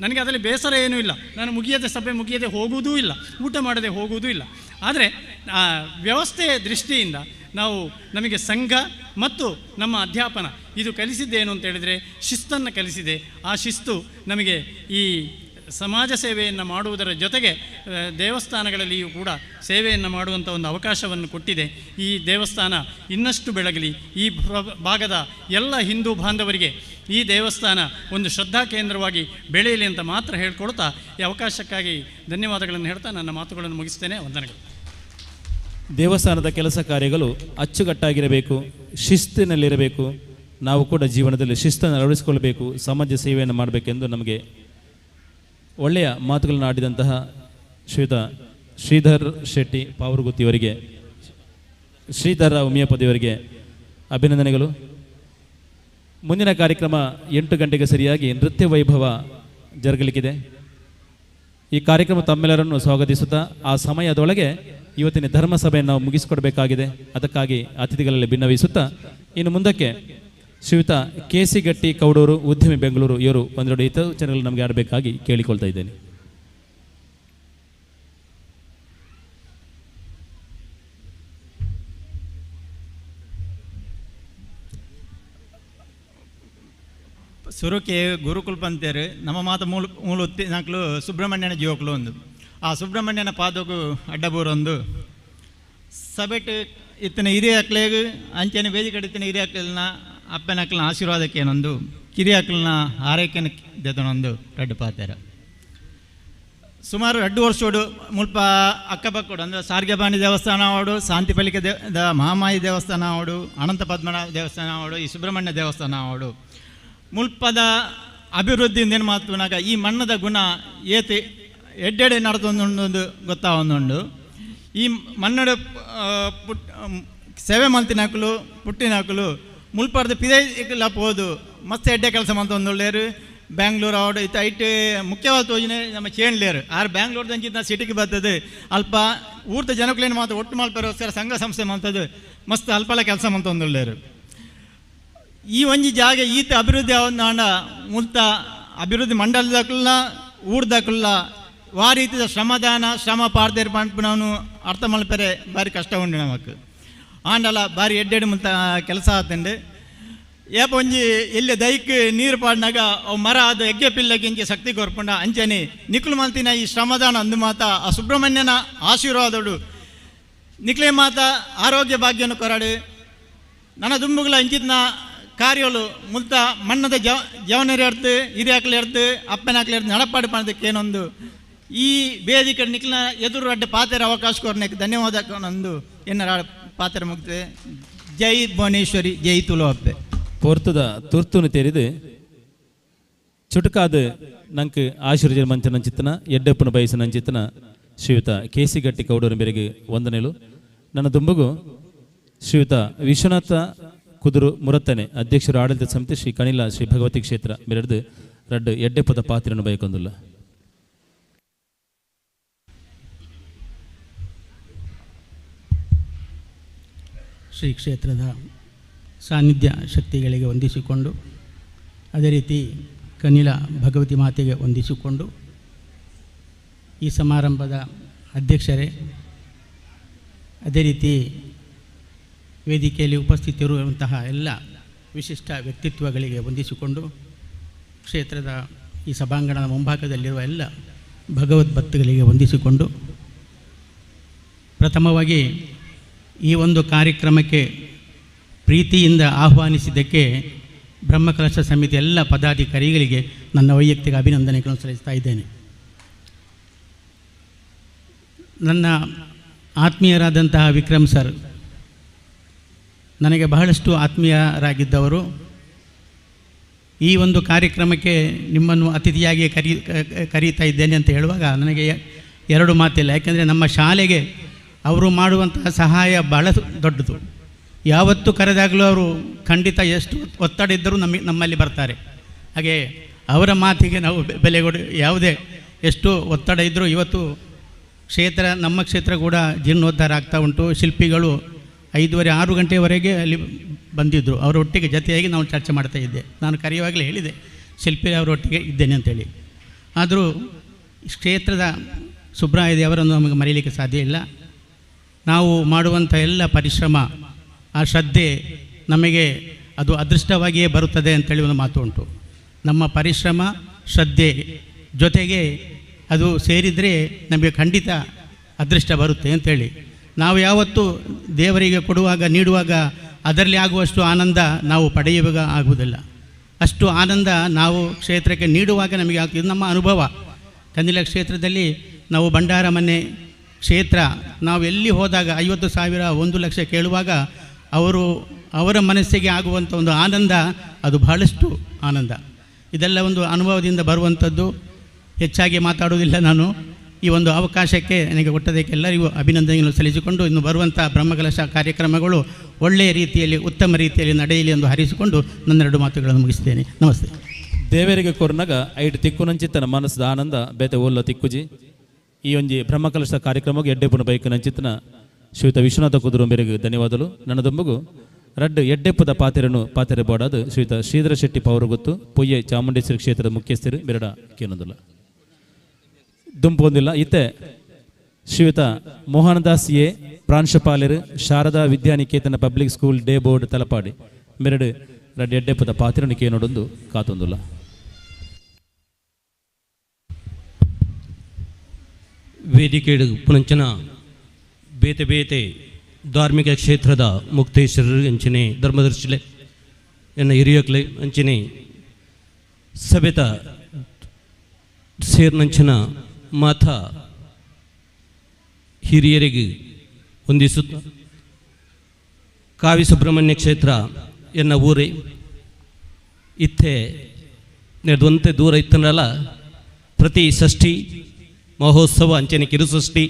ನನಗೆ ಅದರಲ್ಲಿ ಬೇಸರ ಏನೂ ಇಲ್ಲ. ನಾನು ಸಭೆ ಮುಗಿಯದೆ ಹೋಗುವುದೂ ಇಲ್ಲ, ಊಟ ಮಾಡದೆ ಹೋಗುವುದೂ ಇಲ್ಲ. ಆದರೆ ವ್ಯವಸ್ಥೆಯ ದೃಷ್ಟಿಯಿಂದ ನಾವು ನಮಗೆ ಸಂಘ ಮತ್ತು ನಮ್ಮ ಅಧ್ಯಾಪನ ಇದು ಕಲಿಸಿದ್ದೇನು ಅಂತ ಹೇಳಿದರೆ ಶಿಸ್ತನ್ನು ಕಲಿಸಿದೆ. ಆ ಶಿಸ್ತು ನಮಗೆ ಈ ಸಮಾಜ ಸೇವೆಯನ್ನು ಮಾಡುವುದರ ಜೊತೆಗೆ ದೇವಸ್ಥಾನಗಳಲ್ಲಿಯೂ ಕೂಡ ಸೇವೆಯನ್ನು ಮಾಡುವಂಥ ಒಂದು ಅವಕಾಶವನ್ನು ಕೊಟ್ಟಿದೆ. ಈ ದೇವಸ್ಥಾನ ಇನ್ನಷ್ಟು ಬೆಳಗಲಿ, ಈ ಭಾಗದ ಎಲ್ಲ ಹಿಂದೂ ಬಾಂಧವರಿಗೆ ಈ ದೇವಸ್ಥಾನ ಒಂದು ಶ್ರದ್ಧಾ ಕೇಂದ್ರವಾಗಿ ಬೆಳೆಯಲಿ ಅಂತ ಮಾತ್ರ ಹೇಳ್ಕೊಳ್ತಾ ಈ ಅವಕಾಶಕ್ಕಾಗಿ ಧನ್ಯವಾದಗಳನ್ನು ಹೇಳ್ತಾ ನನ್ನ ಮಾತುಗಳನ್ನು ಮುಗಿಸ್ತೇನೆ. ವಂದನೆಗಳು. ದೇವಸ್ಥಾನದ ಕೆಲಸ ಕಾರ್ಯಗಳು ಅಚ್ಚುಕಟ್ಟಾಗಿರಬೇಕು, ಶಿಸ್ತಿನಲ್ಲಿರಬೇಕು. ನಾವು ಕೂಡ ಜೀವನದಲ್ಲಿ ಶಿಸ್ತನ್ನು ಅಳವಡಿಸಿಕೊಳ್ಳಬೇಕು, ಸಮಾಜ ಸೇವೆಯನ್ನು ಮಾಡಬೇಕೆಂದು ನಮಗೆ ಒಳ್ಳೆಯ ಮಾತುಗಳನ್ನು ಆಡಿದಂತಹ ಶ್ರೀಯುತ ಶ್ರೀಧರ್ ಶೆಟ್ಟಿ ಪಾವರಗುತ್ತಿಯವರಿಗೆ, ಶ್ರೀಧರ ಉಮಿಯಪದಿಯವರಿಗೆ ಅಭಿನಂದನೆಗಳು. ಮುಂದಿನ ಕಾರ್ಯಕ್ರಮ 8 ಗಂಟೆಗೆ ಸರಿಯಾಗಿ ನೃತ್ಯ ವೈಭವ ಜರುಗಲಿಕ್ಕಿದೆ. ಈ ಕಾರ್ಯಕ್ರಮ ತಮ್ಮೆಲ್ಲರನ್ನು ಸ್ವಾಗತಿಸುತ್ತಾ ಆ ಸಮಯದೊಳಗೆ ಇವತ್ತಿನ ಧರ್ಮಸಭೆಯನ್ನು ನಾವು ಮುಗಿಸಿಕೊಡಬೇಕಾಗಿದೆ. ಅದಕ್ಕಾಗಿ ಅತಿಥಿಗಳಲ್ಲಿ ಭಿನ್ನವಿಸುತ್ತಾ ಇನ್ನು ಮುಂದಕ್ಕೆ ಶ್ರೀಯುತ KC ಗಟ್ಟಿ ಕೌಡೂರು, ಉದ್ಯಮಿ ಬೆಂಗಳೂರು, ಇವರು ಒಂದೆರಡು ಹಿತವಚನಗಳು ನಮಗೆ ಆಡಬೇಕಾಗಿ ಕೇಳಿಕೊಳ್ತಾ ಇದ್ದೇನೆ. ಸುರುಕೆ ಗುರುಕುಲ್ ಪಂತೇರು ನಮ್ಮ ಮಾತ ಮೂಲ ನಾಲ್ಕು ಸುಬ್ರಹ್ಮಣ್ಯನ ಜೀವಕಲು ಒಂದು ಆ ಸುಬ್ರಹ್ಮಣ್ಯನ ಪಾದకు ಅಡ್ಡಬೂರೊಂದು ಸಬೆಟ್ ಇತ್ತಿನ ಹಿರಿಯ ಅಕ್ಲೇಗು ಅಂಚೆನ ವೇದಿಕೆ ಇತ್ತಿನ ಹಿರಿಯ ಅಕ್ಲನ ಅಪ್ಪನ ಅಕ್ಲನ ಆಶೀರ್ವಾದಕ್ಕೆ ಏನೊಂದು ಕಿರಿಯ ಅಕ್ಲನ ಆರೈಕೆನ ದೆತನೊಂದು ರಡ್ಡು ಪಾತೆರ ಸುಮಾರು 2 ವರ್ಷೋಡು ಮುಲ್ಪ ಅಕ್ಕಪಕ್ಕಡು ಅಂದರೆ ಸಾರ್ಗಬಾಣಿ ದೇವಸ್ಥಾನ ಆವಡು, ಶಾಂತಿಪಲಿಕೆ ಮಹಾಮಾಯಿ ದೇವಸ್ಥಾನ ಆವಡು, ಅನಂತ ಪದ್ಮನಾಭ ದೇವಸ್ಥಾನ ಆವಡು, ಈ ಸುಬ್ರಹ್ಮಣ್ಯ ದೇವಸ್ಥಾನ ಆವಡು ಮುಲ್ಪದ ಅಭಿವೃದ್ಧಿಯಿಂದ ಏನು ಮಾತುನಾಗ ಈ ಮಣ್ಣದ ಗುಣ ಏತಿ ಎಡ್ಡೆಡೆ ನಡೆದೊಂದು ಗೊತ್ತಾವೊಂದುಂಡು. ಈ ಮಣ್ಣಡು ಸೇವೆ ಮಂತಿನಾಕಲು ಪುಟ್ಟಿನಾಕಲು ಮುಲ್ಪರ್ದು ಪಿದೈಲ ಪೋದು ಮಸ್ತ್ ಎಡ್ಡೆ ಕೆಲಸ ಮಂತೊಂದುಳ್ಳೇರು. ಬ್ಯಾಂಗ್ಳೂರು ಆವಡು ಇತ್ತು ಐಟ್ ಮುಖ್ಯವಾದ ಯೋಜನೆ ನಮ್ಮ ಚೇಣ್ಲೇರು ಆರು ಬ್ಯಾಂಗ್ಳೂರ್ದಂಚಿಂತ ಸಿಟಿಗೆ ಬರ್ತದೆ. ಅಲ್ಪ ಊರ್ದ ಜನಗಳೇನು ಮಾತು ಒಟ್ಟು ಮಲ್ಪರೋಸ್ಕರ ಸಂಘ ಸಂಸ್ಥೆ ಮಂತದ್ದು ಮಸ್ತ್ ಅಲ್ಪಲ ಕೆಲಸ ಮಂತೊಂದುಳ್ಳೇರು. ಈ ಒಂಜಿ ಜಾಗ ಈತ ಅಭಿವೃದ್ಧಿ ಆವೊಂದಾಂಡ ಮುಲ್ತ ಅಭಿವೃದ್ಧಿ ಮಂಡಲದಕ್ಕಲ್ಲ ಊರ್ದಕ್ಕಲ್ಲ ಆ ರೀತಿಯ ಶ್ರಮದಾನ ಶ್ರಮ ಪಾರ್ದೇರು ಪಂಪನವನು ಅರ್ಥ ಮಲ್ಪರೆ ಭಾರಿ ಕಷ್ಟ ಉಂಡು ನಮಕ್ ಆಂಡಲ ಭಾರಿ ಎಡ್ಡೆಡು ಮುಲ್ತ ಕೆಲಸ ಆತಂಡು. ಏಪ ಒಂಜಿ ಎಲ್ಲಿ ದೈಕ್ ನೀರು ಪಾಡಿನಾಗ ಅವು ಮರ ಅದು ಎಗ್ಗೆ ಪಿಲ್ಲಗಿಂಚೆ ಶಕ್ತಿ ಕೊರ್ಪುಂಡ ಅಂಚನೆ ನಿಕ್ಲು ಮಲ್ತಿನ ಈ ಶ್ರಮದಾನ ಅಂದು ಮಾತ ಆ ಸುಬ್ರಹ್ಮಣ್ಯನ ಆಶೀರ್ವಾದಡು ನಿಕ್ಲೆ ಮಾತ ಆರೋಗ್ಯ ಭಾಗ್ಯನು ಕೊರಡು ನನ್ನ ದುಂಬುಗಳ ಇಂಚಿನ ಕಾರ್ಯಗಳು ಮುಲ್ತ ಮಣ್ಣದ ಜವನರಿ ಅರ್ತು ಹಿರಿಯಾಕ್ಲೆ ಅರ್ತು ಅಪ್ಪನಾಕ್ಲೆ ಅರ್ತು ನಡಪಾಡು ಪಣದಕ್ಕೇನೊಂದು ಈ ವೇದಿಕೆ ನಿಕ್ಲಿನ ಎದುರು ಅಡ್ಡ ಪಾತ್ರ ಅವಕಾಶ ಕೊರನೆಕ್ಕೆ ಧನ್ಯವಾದ ನಂದು ಎನ್ನ ಪಾತ್ರ ಮುಗ್ತದೆ. ಜೈ ಭುವನೇಶ್ವರಿ, ಜೈ ತುಳು ಅಪ್ಪೆ. ಪೊರ್ತದ ತುರ್ತುನು ತೆರೆದು ಚುಟುಕಾದ ನಂಗೆ ಆಶೀರ್ವಾದ ಮಂಚ ನಂಚಿತ್ತನ ಎಡ್ಡಪ್ಪನ ಬಯಸ ನಂಚಿತ್ತನ ಶ್ರೀಯುತ KC ಗಟ್ಟಿ ಕೌಡೂರು ಮೇರೆಗೆ ವಂದನೆಗಳು. ನನ್ನ ದುಂಬಗು ಶ್ರೀಯುತ ವಿಶ್ವನಾಥ ಕುದುರು ಮುರತ್ತನೆ ಅಧ್ಯಕ್ಷರು ಆಡಳಿತ ಸಮಿತಿ ಶ್ರೀ ಕಣಿಲ ಶ್ರೀ ಭಗವತಿ ಕ್ಷೇತ್ರ ಮೇರೆದು ರಡ್ಡು ಎಡ್ಡೆಪ್ಪದ ಪಾತ್ರವನ್ನು ಬಯಕೊಂದಿಲ್ಲ. ಶ್ರೀ ಕ್ಷೇತ್ರದ ಸಾನ್ನಿಧ್ಯ ಶಕ್ತಿಗಳಿಗೆ ವಂದಿಸಿಕೊಂಡು ಅದೇ ರೀತಿ ಕನಿಲ ಭಗವತಿ ಮಾತೆಗೆ ವಂದಿಸಿಕೊಂಡು ಈ ಸಮಾರಂಭದ ಅಧ್ಯಕ್ಷರೇ ಅದೇ ರೀತಿ ವೇದಿಕೆಯಲ್ಲಿ ಉಪಸ್ಥಿತರಿರುವಂತಹ ಎಲ್ಲ ವಿಶಿಷ್ಟ ವ್ಯಕ್ತಿತ್ವಗಳಿಗೆ ವಂದಿಸಿಕೊಂಡು ಕ್ಷೇತ್ರದ ಈ ಸಭಾಂಗಣದ ಮುಂಭಾಗದಲ್ಲಿರುವ ಎಲ್ಲ ಭಗವದ್ಭಕ್ತಗಳಿಗೆ ವಂದಿಸಿಕೊಂಡು ಪ್ರಥಮವಾಗಿ ಈ ಒಂದು ಕಾರ್ಯಕ್ರಮಕ್ಕೆ ಪ್ರೀತಿಯಿಂದ ಆಹ್ವಾನಿಸಿದ್ದಕ್ಕೆ ಬ್ರಹ್ಮಕಲಶ ಸಮಿತಿ ಎಲ್ಲ ಪದಾಧಿಕಾರಿಗಳಿಗೆ ನನ್ನ ವೈಯಕ್ತಿಕ ಅಭಿನಂದನೆಗಳನ್ನು ಸಲ್ಲಿಸ್ತಾ ಇದ್ದೇನೆ. ನನ್ನ ಆತ್ಮೀಯರಾದಂತಹ ವಿಕ್ರಮ್ ಸರ್ ನನಗೆ ಬಹಳಷ್ಟು ಆತ್ಮೀಯರಾಗಿದ್ದವರು. ಈ ಒಂದು ಕಾರ್ಯಕ್ರಮಕ್ಕೆ ನಿಮ್ಮನ್ನು ಅತಿಥಿಯಾಗಿ ಕರೀತಾ ಇದ್ದೇನೆ ಅಂತ ಹೇಳುವಾಗ ನನಗೆ ಎರಡು ಮಾತಿಲ್ಲ. ಯಾಕೆಂದರೆ ನಮ್ಮ ಶಾಲೆಗೆ ಅವರು ಮಾಡುವಂತಹ ಸಹಾಯ ಬಹಳ ದೊಡ್ಡದು. ಯಾವತ್ತು ಕರೆದಾಗಲೂ ಅವರು ಖಂಡಿತ ಎಷ್ಟು ಒತ್ತಡ ಇದ್ದರೂ ನಮ್ಮಲ್ಲಿ ಬರ್ತಾರೆ. ಹಾಗೆ ಅವರ ಮಾತಿಗೆ ನಾವು ಬೆಲೆ ಕೊಡಿ. ಯಾವುದೇ ಎಷ್ಟು ಒತ್ತಡ ಇದ್ದರೂ ಇವತ್ತು ನಮ್ಮ ಕ್ಷೇತ್ರ ಕೂಡ ಜೀರ್ಣೋದ್ಧಾರ ಆಗ್ತಾ ಉಂಟು. ಶಿಲ್ಪಿಗಳು 5:30-6 ಗಂಟೆಯವರೆಗೆ ಅಲ್ಲಿ ಬಂದಿದ್ದರು. ಅವರೊಟ್ಟಿಗೆ ಜೊತೆಯಾಗಿ ನಾವು ಚರ್ಚೆ ಮಾಡ್ತಾ ಇದ್ದೆ. ನಾನು ಕರೆಯುವಾಗಲೇ ಹೇಳಿದೆ ಶಿಲ್ಪಿ ಅವರೊಟ್ಟಿಗೆ ಇದ್ದೇನೆ ಅಂತೇಳಿ. ಆದರೂ ಕ್ಷೇತ್ರದ ಸುಬ್ರಾಯ ದೇವರನ್ನು ನಮಗೆ ಮರೀಲಿಕ್ಕೆ ಸಾಧ್ಯ ಇಲ್ಲ. ನಾವು ಮಾಡುವಂಥ ಎಲ್ಲ ಪರಿಶ್ರಮ ಆ ಶ್ರದ್ಧೆ ನಮಗೆ ಅದು ಅದೃಷ್ಟವಾಗಿಯೇ ಬರುತ್ತದೆ ಅಂತೇಳಿ ಒಂದು ಮಾತು ಉಂಟು. ನಮ್ಮ ಪರಿಶ್ರಮ ಶ್ರದ್ಧೆ ಜೊತೆಗೆ ಅದು ಸೇರಿದರೆ ನಮಗೆ ಖಂಡಿತ ಅದೃಷ್ಟ ಬರುತ್ತೆ ಅಂತೇಳಿ. ನಾವು ಯಾವತ್ತೂ ದೇವರಿಗೆ ಕೊಡುವಾಗ ನೀಡುವಾಗ ಅದರಲ್ಲಿ ಆಗುವಷ್ಟು ಆನಂದ ನಾವು ಪಡೆಯುವಾಗ ಆಗುವುದಿಲ್ಲ. ಅಷ್ಟು ಆನಂದ ನಾವು ಕ್ಷೇತ್ರಕ್ಕೆ ನೀಡುವಾಗ ನಮಗೆ ಆಗ್ತದೆ. ಇದು ನಮ್ಮ ಅನುಭವ. ಕಂದಿಲ ಕ್ಷೇತ್ರದಲ್ಲಿ ನಾವು ಭಂಡಾರ ಮನೆ ಕ್ಷೇತ್ರ ನಾವು ಎಲ್ಲಿ ಹೋದಾಗ 50,000 1 ಲಕ್ಷ ಕೇಳುವಾಗ ಅವರ ಮನಸ್ಸಿಗೆ ಆಗುವಂಥ ಒಂದು ಆನಂದ ಅದು ಬಹಳಷ್ಟು ಆನಂದ. ಇದೆಲ್ಲ ಒಂದು ಅನುಭವದಿಂದ ಬರುವಂಥದ್ದು. ಹೆಚ್ಚಾಗಿ ಮಾತಾಡುವುದಿಲ್ಲ ನಾನು. ಈ ಒಂದು ಅವಕಾಶಕ್ಕೆ ನನಗೆ ಕೊಟ್ಟದಕ್ಕೆ ಎಲ್ಲರಿಗೂ ಅಭಿನಂದನೆಗಳನ್ನು ಸಲ್ಲಿಸಿಕೊಂಡು ಇನ್ನು ಬರುವಂಥ ಬ್ರಹ್ಮಕಲಶ ಕಾರ್ಯಕ್ರಮಗಳು ಒಳ್ಳೆಯ ರೀತಿಯಲ್ಲಿ ಉತ್ತಮ ರೀತಿಯಲ್ಲಿ ನಡೆಯಲಿ ಎಂದು ಹರಿಸಿಕೊಂಡು ನನ್ನೆರಡು ಮಾತುಗಳನ್ನು ಮುಗಿಸ್ತೇನೆ. ನಮಸ್ತೆ. ದೇವರಿಗೆ ಕೊರ್ನಾಗ ಐದು ತಿಕ್ಕುನಂಚಿತ್ತನ ಮನಸ್ಸದ ಆನಂದ ಬೇತೆ ಓಲ್ಲ ತಿಕ್ಕುಜಿ ಈ ಒಂಜಿ ಬ್ರಹ್ಮಕಲಶ ಕಾರ್ಯಕ್ರಮಕ್ಕೆ ಎಡ್ಡೆಪ್ಪನ ಬೈಕ್ ನಂಚಿತ್ತನ ಶ್ರೀಯುತ ವಿಶ್ವನಾಥ ಕುದುರು ಮೇರೆಗೆ ಧನ್ಯವಾದಗಳು. ನನ್ನ ದುಂಬುಗು ರಡ್ಡು ಎಡ್ಡೆಪ್ಪದ ಪಾತೆರೆ ಬೋಡಾದು ಶ್ರೀಯುತ ಶ್ರೀಧರ ಶೆಟ್ಟಿ ಪವರು ಗೊತ್ತು ಪೊಯ್ಯೆ ಚಾಮುಂಡೇಶ್ವರಿ ಕ್ಷೇತ್ರದ ಮುಖ್ಯಸ್ಥರು ಬೆರಡ ಕೇನೊಂದಿಲ್ಲ ದುಂಪು ಹೊಂದಿಲ್ಲ. ಇತ್ತೆ ಶ್ರೀಯುತ ಮೋಹನದಾಸ್ ಎ ಪ್ರಾಂಶುಪಾಲರು Sharada Vidyaniketana public school day board Talapady ಮೆರಡು ರಡ್ಡು ಎಡ್ಡೆಪ್ಪದ ಪಾತೆರನ್ನು ಕೇನೋಡೊಂದು ಕಾತೊಂದಿಲ್ಲ. ವೇದಿಕೆಡು ಪುನಂಚನ ಬೇತೆ ಬೇತೆ ಧಾರ್ಮಿಕ ಕ್ಷೇತ್ರದ ಮುಕ್ತೇಶ್ವರರು ಅಂಚನೆ ಧರ್ಮದರ್ಶಿಲೆ ಎನ್ನ ಹಿರಿಯಕ್ಲೆ ಅಂಚನೆ ಸಭೆತ ಸೇರ್ನಂಚನ ಮಾಥ ಹಿರಿಯರಿಗೆ ಹೊಂದಿಸುತ್ತ ಕಾವಿ ಸುಬ್ರಹ್ಮಣ್ಯ ಕ್ಷೇತ್ರ ಎನ್ನ ಊರೇ ಇತ್ತೆ ನೆಡ್ವಂತೆ ದೂರ ಇತ್ತನಲ್ಲ ಪ್ರತಿ ಷಷ್ಠಿ ಮಹೋತ್ಸವ ಅಂಚನೆ ಕಿರುಸಷ್ಠಿ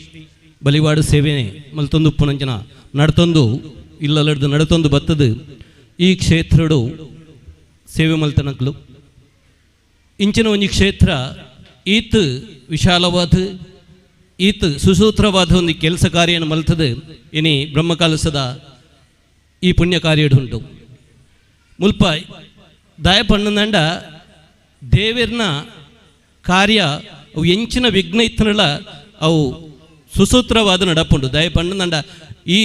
ಬಲಿವಾಡು ಸೇವೆ ಮಲ್ತೊಂದು ಪುನಂಚನ ನಡ್ತೊಂದು ಇಲ್ಲಲಡ್ದು ನಡ್ತೊಂದು ಬತ್ತದು ಈ ಕ್ಷೇತ್ರಡು ಸೇವೆ ಮಲ್ತನಕ್ಲು ಇಂಚಿನ ಒಂಜಿ ಕ್ಷೇತ್ರ ಈತ್ ವಿಶಾಲವಾದ ಈತ್ ಸುಸೂತ್ರವಾದ ಒಂದು ಕೆಲಸ ಕಾರ್ಯನ ಮಲ್ತದು ಇನಿ ಬ್ರಹ್ಮಕಲಶದ ಈ ಪುಣ್ಯ ಕಾರ್ಯಡುಂಟು ಮುಲ್ಪ ದಾಯ ಪಣ್ಣಂದಂಡ ದೇವರನ ಕಾರ್ಯ ಅವು ಎಂಚಿನ ವಿಘ್ನ ಇತ್ತನಲ್ಲ ಅವು ಸುಸೂತ್ರವಾದ ನಡಪುಂಡು ದಯ ಪಣ್ಣಂದಂಡ ಈ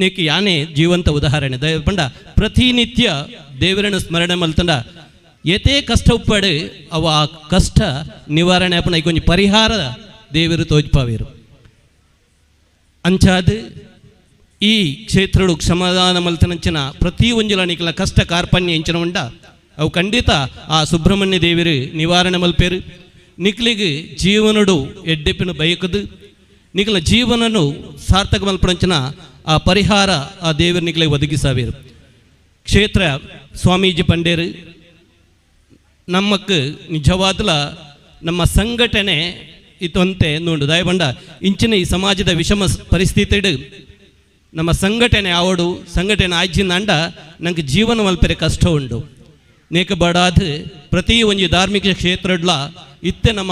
ನೇಕಿ ಯಾನೇ ಜೀವಂತ ಉದಾಹರಣೆ ದಯ ಪಂಡ ಪ್ರತಿನಿತ್ಯ ದೇವರನ ಸ್ಮರಣೆ ಮಲ್ತಂಡ ಏತೇ ಕಷ್ಟ ಉಪ್ಪಡು ಅವ ಆ ಕಷ್ಟ ನಿವಾರಣೆ ಅಪ್ಪನ ಕೊಂಚ ಪರಿಹಾರ ದೇವರು ತೋಜ್ಪಾವೇರು ಅಂಚಾದ ಈ ಕ್ಷೇತ್ರಡು ಕ್ಷಮಾದಾನ ಮಲ್ತನಂಚಿನ ಪ್ರತಿ ಒಂಜಲ ನಿಕಲ ಕಷ್ಟ ಕಾರ್ಪಣ್ಯ ಇಂಚಿನ ಉಂಡ ಅವು ಖಂಡಿತ ಆ ಸುಬ್ರಹ್ಮಣ್ಯ ದೇವರು ನಿವಾರಣೆ ಮಲ್ಪೇರು ನಿಕ್ಲಿಗೆ ಜೀವನಡು ಎಡ್ಡೆಪ್ಪಿನ ಬಯಕದು ನಿಕಲ ಜೀವನನು ಸಾರ್ಥಕ ಮಲ್ಪನಂಚಿನ ಆ ಪರಿಹಾರ ಆ ದೇವರ ನಿಕಲಿಗೆ ಒದಗಿಸಾವೇರು ಕ್ಷೇತ್ರ ಸ್ವಾಮೀಜಿ ಪಂಡೇರು ನಮ್ಮಕ್ಕೆ ನಿಜವಾದಲ ನಮ್ಮ ಸಂಘಟನೆ ಇತ್ತಂತೆ ನೋಡು ದಯಬಂಡ ಇಂಚಿನ ಈ ಸಮಾಜದ ವಿಷಮ ಪರಿಸ್ಥಿತಿ ನಮ್ಮ ಸಂಘಟನೆ ಆವಡು ಸಂಘಟನೆ ಆಯ್ಜಿನ ಅಂಡ ನಂಗೆ ಜೀವನ ಮಲ್ಪರೆ ಕಷ್ಟ ಉಂಡು ನೇಕ ಬಡಾದ ಪ್ರತಿ ಒಂಜಿ ಧಾರ್ಮಿಕ ಕ್ಷೇತ್ರಡ್ಲ ಇತ್ತೆ ನಮ್ಮ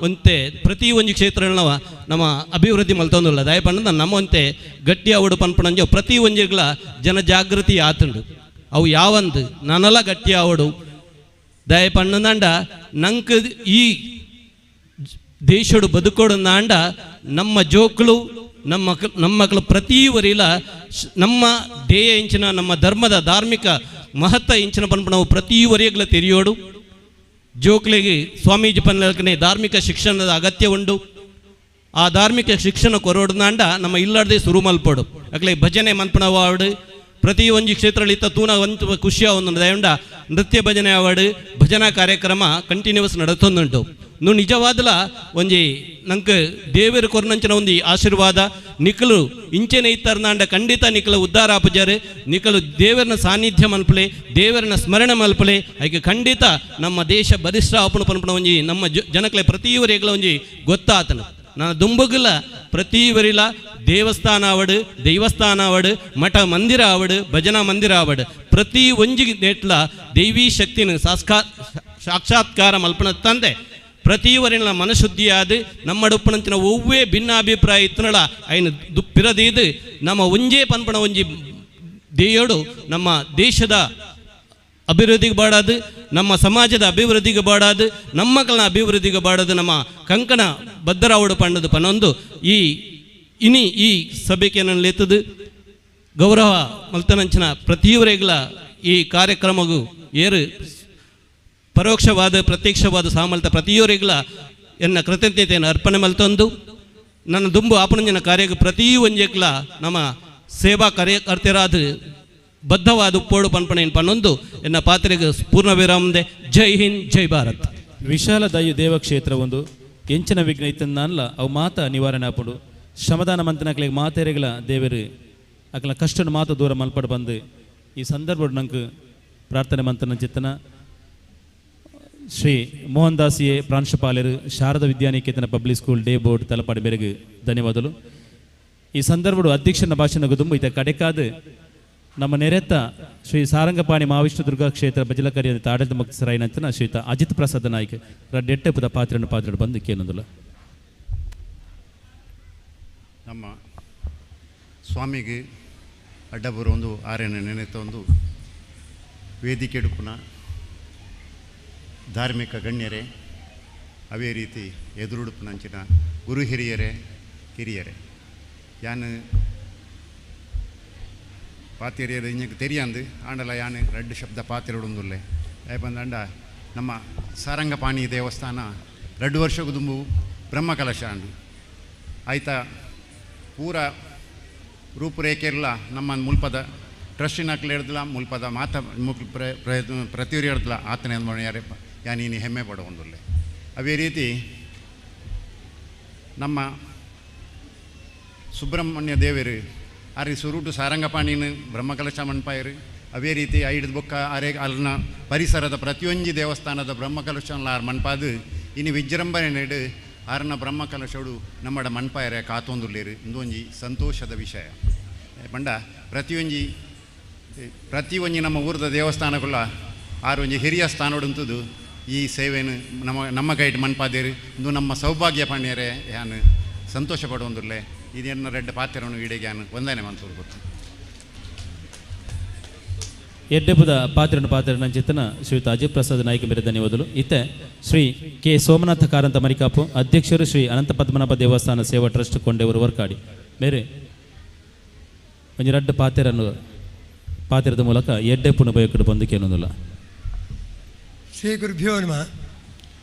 ಒಂತೆ ಪ್ರತಿ ಒಂಜಿ ಕ್ಷೇತ್ರಗಳ ನಮ್ಮ ಅಭಿವೃದ್ಧಿ ಮಲ್ತೊಂದಿಲ್ಲ ದಯಪಂಡ ನಮ್ಮ ಒಂತೆ ಗಟ್ಟಿ ಆವಡು ಪನ್ಪಣಂಜ ಪ್ರತಿ ಒಂಜಿಗಳ ಜನಜಾಗೃತಿ ಆತುಂಡು ಅವು ಯಾವಂದು ನಾನೆಲ್ಲ ಗಟ್ಟಿ ಆವಡು ದಯ ಪಣ್ಣಂದ ನಂಗೆ ಈ ದೇಶಡು ಬದುಕೋಡು ನಾಂಡ ನಮ್ಮ ಜೋಕ್ಳು ನಮ್ಮ ಮಕ್ಕಳು ಪ್ರತಿ ವರಿಲ ನಮ್ಮ ದೇಯ ಇಂಚಿನ ನಮ್ಮ ಧರ್ಮದ ಧಾರ್ಮಿಕ ಮಹತ್ವ ಇಂಚಿನ ಪನ್ಪ ನಾವು ಪ್ರತಿ ವರಿಯಗಳ ತೆರೆಯೋಡು ಜೋಕ್ಲಿಗೆ ಸ್ವಾಮೀಜಿ ಪನ್ನಲಕನೆ ಧಾರ್ಮಿಕ ಶಿಕ್ಷಣದ ಅಗತ್ಯ ಉಂಡು ಆ ಧಾರ್ಮಿಕ ಶಿಕ್ಷಣ ಕೊರೋಡ್ನಾಂಡ ನಮ್ಮ ಇಲ್ಲಾರ್ದೆ ಶುರು ಮಲ್ಪೋಡು ಅಕ್ಲೆ ಭಜನೆ ಮನ್ಪಣವಾಡು ಪ್ರತಿ ಒಂಜಿ ಕ್ಷೇತ್ರಗಳಿತ್ತ ತೂನ ಒಂದು ಖುಷಿಯ ಒಂದು ದಯಂಡ ನೃತ್ಯ ಭಜನೆ ಅವಾರ್ಡ್ ಭಜನಾ ಕಾರ್ಯಕ್ರಮ ಕಂಟಿನ್ಯೂಸ್ ನಡತೊಂದುಂಟು ನೀವು ನಿಜವಾದಲ ಒಂಜಿ ನಂಗೆ ದೇವರು ಕೊರ್ನಂಚಿನ ಒಂದು ಆಶೀರ್ವಾದ ನಿಖಲು ಇಂಚೆನೆ ಇತ್ತರ್ನಾಂಡ ಖಂಡಿತ ನಿಖಲು ಉದ್ಧಾರ ಆಪಜಾರೆ ನಿಖಲು ದೇವರನ ಸಾನ್ನಿಧ್ಯ ಮಲ್ಪಲೆ ದೇವರನ ಸ್ಮರಣೆ ಮಲ್ಪಲೆ ಹಾಗೆ ಖಂಡಿತ ನಮ್ಮ ದೇಶ ಬಲಿಷ್ಠ ಆಪಣ ಪನ್ಪಣ ಒಂಜಿ ನಮ್ಮ ಜನಕ್ಲೆ ಪ್ರತಿವರೆಗಳ ಒಂಜಿ ಗೊತ್ತಾತನು ನಾನು ದುಂಬುಗಲ ಪ್ರತಿವರಿಲ ದೇವಸ್ಥಾನ ಆವಡು ದೈವಸ್ಥಾನ ಆವಡು ಮಠ ಮಂದಿರ ಆವಡು ಭಜನಾ ಮಂದಿರ ಆವಡು ಪ್ರತಿ ಒಂಜಿ ನೆಟ್ಲ ದೈವೀ ಶಕ್ತಿನ ಸಾಕ್ಷಾತ್ಕಾರ ಮಲ್ಪನ ತಂದೆ ಪ್ರತಿವರಿನ ಮನಶುದ್ಧಿಯಾದ ನಮ್ಮ ಡುಪ್ಪನಂಚಿನ ಒವ್ವೇ ಭಿನ್ನಾಭಿಪ್ರಾಯ ಇತ್ತನಳ ಐನು ದುಪ್ಪಿರದೀದು ನಮ್ಮ ಒಂಜೇ ಪನ್ಪಣ ಒಂಜಿ ದೇಯೋಡು ನಮ್ಮ ದೇಶದ ಅಭಿವೃದ್ಧಿಗೆ ಬಾಡಾದು ನಮ್ಮ ಸಮಾಜದ ಅಭಿವೃದ್ಧಿಗೆ ಬಾಡಾದು ನಮ್ಮ ಮಕ್ಕಳ ಅಭಿವೃದ್ಧಿಗೆ ಬಾಡೋದು ನಮ್ಮ ಕಂಕಣ ಬದ್ಧರಾವಡು ಪಂಡದು ಪನ್ನೊಂದು ಈ ಇನಿ ಈ ಸಭೆಗೆ ನಾನು ಲೆತ್ತದು ಗೌರವ ಮಲ್ತನಂಚಿನ ಪ್ರತಿಯವರೆಗಳ ಈ ಕಾರ್ಯಕ್ರಮಗೂ ಏರು ಪರೋಕ್ಷವಾದ ಪ್ರತ್ಯಕ್ಷವಾದ ಸಾಮಲ್ತ ಪ್ರತಿಯವರೆಗಳ ಎನ್ನ ಕೃತಜ್ಞತೆಯನ್ನು ಅರ್ಪಣೆ ಮಲ್ತೊಂದು ನನ್ನ ದುಂಬು ಆಪಣಂಜನ ಕಾರ್ಯಕ್ಕೆ ಪ್ರತಿ ಒಂಜೆಕ್ಲ ನಮ್ಮ ಸೇವಾ ಕಾರ್ಯಕರ್ತರಾದ ಬದ್ಧವಾದ ಉಪ್ಪೋಡು ಪನ್ಪಣೆಯನ್ನು ಪನ್ನೊಂದು ಎನ್ನ ಪಾತ್ರೆಗೆ ಪೂರ್ಣ ವಿರಾಮದೆ. ಜೈ ಹಿಂದ್, ಜೈ ಭಾರತ್. ವಿಶಾಲ ದಯು ದೇವಕ್ಷೇತ್ರ ಒಂದು ಎಂಚಿನ ವಿಘ್ನ ಇತ್ತಂದಲ್ಲ ಅವು ಮಾತ ನಿವಾರಣೆ ಆಪಡು ಶ್ರಮದಾನ ಮಂತನಕ್ಲಿಗೆ ಮಾತೆರೆಗಳ ದೇವರು ಅಕಲ ಕಷ್ಟನ ಮಾತು ದೂರ ಮಲ್ಪಡು ಬಂದು ಈ ಸಂದರ್ಭ ನಂಗೆ ಪ್ರಾರ್ಥನೆ ಮಂತನ ಚಿತ್ತನ ಶ್ರೀ ಮೋಹನ್ ದಾಸಿಯೇ ಪ್ರಾಂಶುಪಾಲರು Sharada Vidyaniketana public school day board Talapady ಮೇರೆಗೆ ಧನ್ಯವಾದಗಳು. ಈ ಸಂದರ್ಭಡು ಅಧ್ಯಕ್ಷನ ಭಾಷಣ ಗುದುಂಬು ಇತ ಕಡೆಕಾದ ನಮ್ಮ ನೆರೆತ್ತ ಶ್ರೀ ಸಾರಂಗಪಾಣಿ ಮಹಾವಿಷ್ಣು ದುರ್ಗಾ ಕ್ಷೇತ್ರ ಬಜಲಕರಿಯ ಆಡಳಿತ ಮುಖ್ಯಸ್ಥರಾಯಿನಂತನ ಶ್ರೀಯುತ ಅಜಿತ್ ಪ್ರಸಾದ್ ನಾಯ್ಕ ರೆಡ್ಡೆಪ್ಪದ ಪಾತ್ರೆಯನ್ನು ಬಂದು ಕೇಳೋದಿಲ್ಲ. ನಮ್ಮ ಸ್ವಾಮಿಗೆ ಅಡ್ಡಬರು ಒಂದು ಆರ್ಯನ ನೆನೆತ ಒಂದು ವೇದಿಕೆ ಡುಪುನ ಧಾರ್ಮಿಕ ಗಣ್ಯರೇ ಅವೇ ರೀತಿ ಎದುರುಡುಪುನಂಚಿನ ಗುರು ಹಿರಿಯರೇ ಕಿರಿಯರೇ ಯಾನು ಪಾತಿರಿಯರು ಇಂಜಕ್ಕೆ ತೆರಿಯಂದು ಆಂಡಲ ಯಾನು ರೆಡ್ ಶಬ್ದ ಪಾತಿರುಡುಂದುಲ್ಲೆ ಬಂದಂಡ ನಮ್ಮ ಸಾರಂಗಪಾಣಿ ದೇವಸ್ಥಾನ 2 ವರ್ಷ ಗುದುಂಬು ಬ್ರಹ್ಮಕಲಶ ಅಂಡು ಆಯ್ತಾ ಪೂರ ರೂಪುರೇಖೆಲ್ಲ ನಮ್ಮ ಮುಲ್ಪದ ಟ್ರಸ್ಟಿನಕ್ಲೆ ಹಿಡ್ದಲ್ಲ ಮುಲ್ಪದ ಮಾತ ಪ್ರತಿಯೊರು ಹಿಡ್ದಲ್ಲ ಆತನೇ ಯಾರೇ ಯಾನೀನು ಹೆಮ್ಮೆ ಪಡೋಂದುಲ್ಲೆ ಅವೇ ರೀತಿ ನಮ್ಮ ಸುಬ್ರಹ್ಮಣ್ಯ ದೇವರು ಆರಿ ಸುರುಟು ಸಾರಂಗಪಾಣಿನ ಬ್ರಹ್ಮಕಲಶ ಮಣ್ಪಾಯರು ಅವೇ ರೀತಿ ಐದು ಬೊಕ್ಕ ಅರೆ ಅಲ್ಲಿನ ಪರಿಸರದ ಪ್ರತಿಯೊಂದು ದೇವಸ್ಥಾನದ ಬ್ರಹ್ಮಕಲಶನ ಆರು ಮಣ್ಪಾದು ಇನ್ನು ವಿಜೃಂಭಣೆ ನೆಡು ಆರನ ಬ್ರಹ್ಮಕಲಶಡು ನಮ್ಮಡ ಮಣ್ಪಾಯರೆ ಕಾತೊಂದುಲ್ಲೇರು ಇಂದೊಂಜಿ ಸಂತೋಷದ ವಿಷಯ ಪಂಡ ಪ್ರತಿಯೊಂದು ನಮ್ಮ ಊರದ ದೇವಸ್ಥಾನಗಳ ಆರೊಂಜಿ ಹಿರಿಯ ಸ್ಥಾನೋಡುಂತದು ಈ ಸೇವೆಯನ್ನು ನಮ್ಮ ಕೈಟ್ ಮಣ್ಪಾದೇರು ಇಂದು ನಮ್ಮ ಸೌಭಾಗ್ಯ ಪಾಣ್ಯರೇ ಯಾನು ಸಂತೋಷ ಪಡುವಂದುಲ್ಲೆ ಇದನ್ನು ರೆಡ್ ಪಾತ್ರೆಯನ್ನು ಈಡೆಗೆ ಯಾನು ವಂದನೆ ಮಂತೂರು ಗೊತ್ತು. ಎಡ್ಡೆಪುದ ಪಾತ್ರೆನ ಚಿತ್ತನ ಶ್ರೀಯುತ ಅಜಿತ್ ಪ್ರಸಾದ್ ನಾಯ್ಕ ಮೇರೆ ಧನ್ಯವಾದಗಳು. ಇತ್ತೆ ಶ್ರೀ ಕೆ ಸೋಮನಾಥ ಕಾರಂತ ಮರಿಕಾಪು ಅಧ್ಯಕ್ಷರು ಶ್ರೀ ಅನಂತ ಪದ್ಮನಾಭ ದೇವಸ್ಥಾನ ಸೇವಾ ಟ್ರಸ್ಟ್ ಕೊಂಡೆವರು ವರ್ಕಾಡಿ ಮೇರೆ ಒಂದು ರೆಡ್ ಪಾತ್ರದ ಮೂಲಕ ಎಡ್ಡೆಪ್ಪುನ ಬಯಕಡು ಬಂದು ಕೇಳೋದಿಲ್ಲ. ಶ್ರೀ ಗುರುಭ್ಯೋ ನಮಃ.